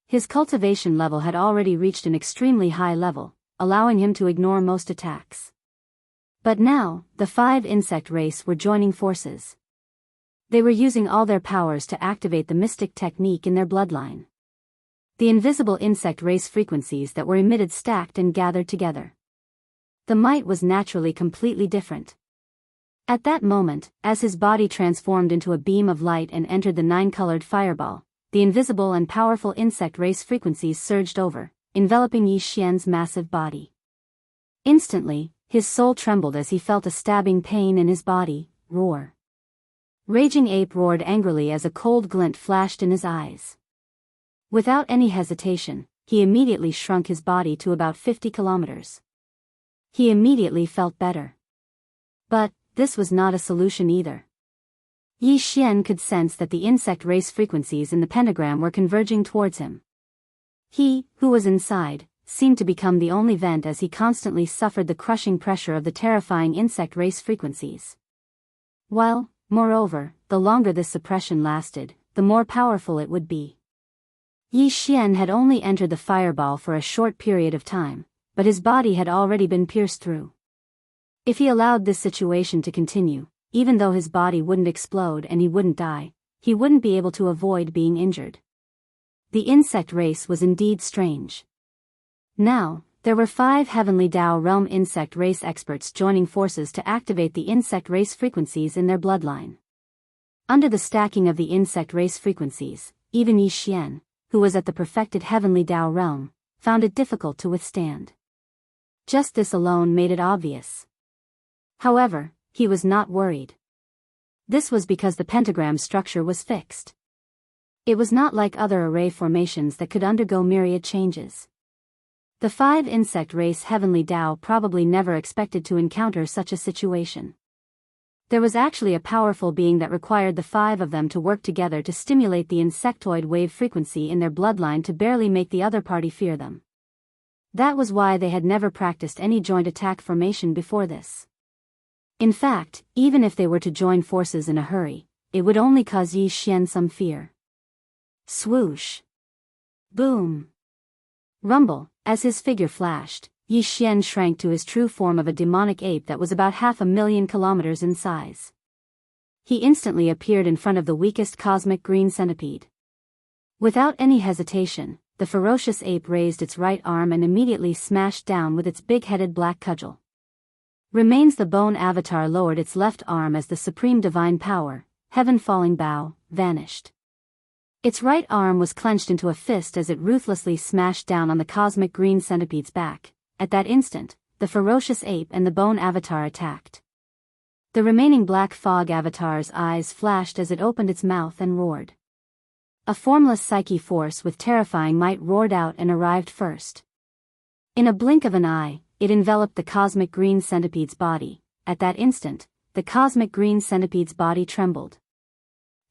His cultivation level had already reached an extremely high level, allowing him to ignore most attacks. But now, the 5 insect race were joining forces. They were using all their powers to activate the mystic technique in their bloodline. The invisible insect race frequencies that were emitted stacked and gathered together. The might was naturally completely different. At that moment, as his body transformed into a beam of light and entered the 9-colored fireball, the invisible and powerful insect race frequencies surged over, enveloping Yi Xian's massive body. Instantly, his soul trembled as he felt a stabbing pain in his body. Roar. Raging Ape roared angrily as a cold glint flashed in his eyes. Without any hesitation, he immediately shrunk his body to about 50 kilometers. He immediately felt better. But this was not a solution either. Yi Xian could sense that the insect race frequencies in the pentagram were converging towards him. He, who was inside, seemed to become the only vent as he constantly suffered the crushing pressure of the terrifying insect race frequencies. While, moreover, the longer this suppression lasted, the more powerful it would be. Yi Xian had only entered the fireball for a short period of time, but his body had already been pierced through. If he allowed this situation to continue, even though his body wouldn't explode and he wouldn't die, he wouldn't be able to avoid being injured. The insect race was indeed strange. Now, there were 5 heavenly Dao realm insect race experts joining forces to activate the insect race frequencies in their bloodline. Under the stacking of the insect race frequencies, even Yi Xian, who was at the perfected heavenly Dao realm, found it difficult to withstand. Just this alone made it obvious. However, he was not worried. This was because the pentagram structure was fixed. It was not like other array formations that could undergo myriad changes. The 5 insect race Heavenly Dao probably never expected to encounter such a situation. There was actually a powerful being that required the 5 of them to work together to stimulate the insectoid wave frequency in their bloodline to barely make the other party fear them. That was why they had never practiced any joint attack formation before this. In fact, even if they were to join forces in a hurry, it would only cause Yi Xian some fear. Swoosh! Boom! Rumble! As his figure flashed, Yi Xian shrank to his true form of a demonic ape that was about 500,000 kilometers in size. He instantly appeared in front of the weakest cosmic green centipede. Without any hesitation, the ferocious ape raised its right arm and immediately smashed down with its big-headed black cudgel. Remains the bone avatar lowered its left arm as the supreme divine power, heaven-falling bow, vanished. Its right arm was clenched into a fist as it ruthlessly smashed down on the cosmic green centipede's back. At that instant, the ferocious ape and the bone avatar attacked. The remaining black fog avatar's eyes flashed as it opened its mouth and roared. A formless psyche force with terrifying might roared out and arrived first. In a blink of an eye, it enveloped the cosmic green centipede's body. At that instant, the cosmic green centipede's body trembled.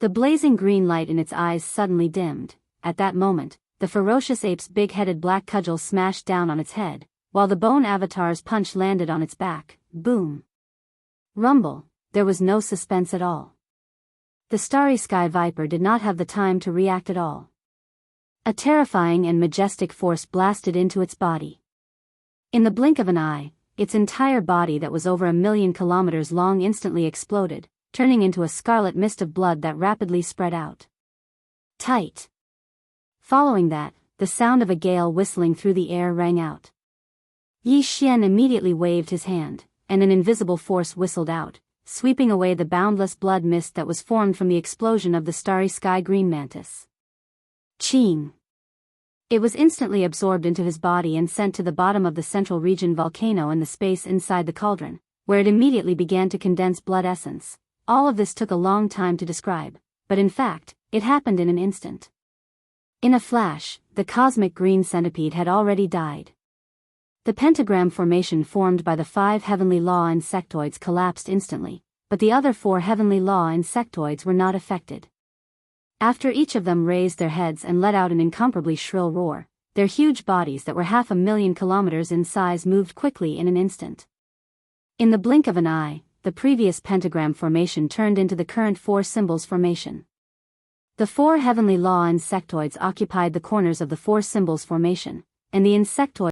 The blazing green light in its eyes suddenly dimmed. At that moment, the ferocious ape's big-headed black cudgel smashed down on its head, while the bone avatar's punch landed on its back. Boom! Rumble! There was no suspense at all. The starry sky viper did not have the time to react at all. A terrifying and majestic force blasted into its body. In the blink of an eye, its entire body that was over 1,000,000 kilometers long instantly exploded, turning into a scarlet mist of blood that rapidly spread out. Tight! Following that, the sound of a gale whistling through the air rang out. Yi Xian immediately waved his hand, and an invisible force whistled out, sweeping away the boundless blood mist that was formed from the explosion of the starry sky green mantis. Ching! It was instantly absorbed into his body and sent to the bottom of the central region volcano in the space inside the cauldron, where it immediately began to condense blood essence. All of this took a long time to describe, but in fact, it happened in an instant. In a flash, the cosmic green centipede had already died. The pentagram formation formed by the 5 heavenly law insectoids collapsed instantly, but the other 4 heavenly law insectoids were not affected. After each of them raised their heads and let out an incomparably shrill roar, their huge bodies that were 500,000 kilometers in size moved quickly in an instant. In the blink of an eye, the previous pentagram formation turned into the current 4 symbols formation. The 4 heavenly law insectoids occupied the corners of the 4 symbols formation, and the insectoids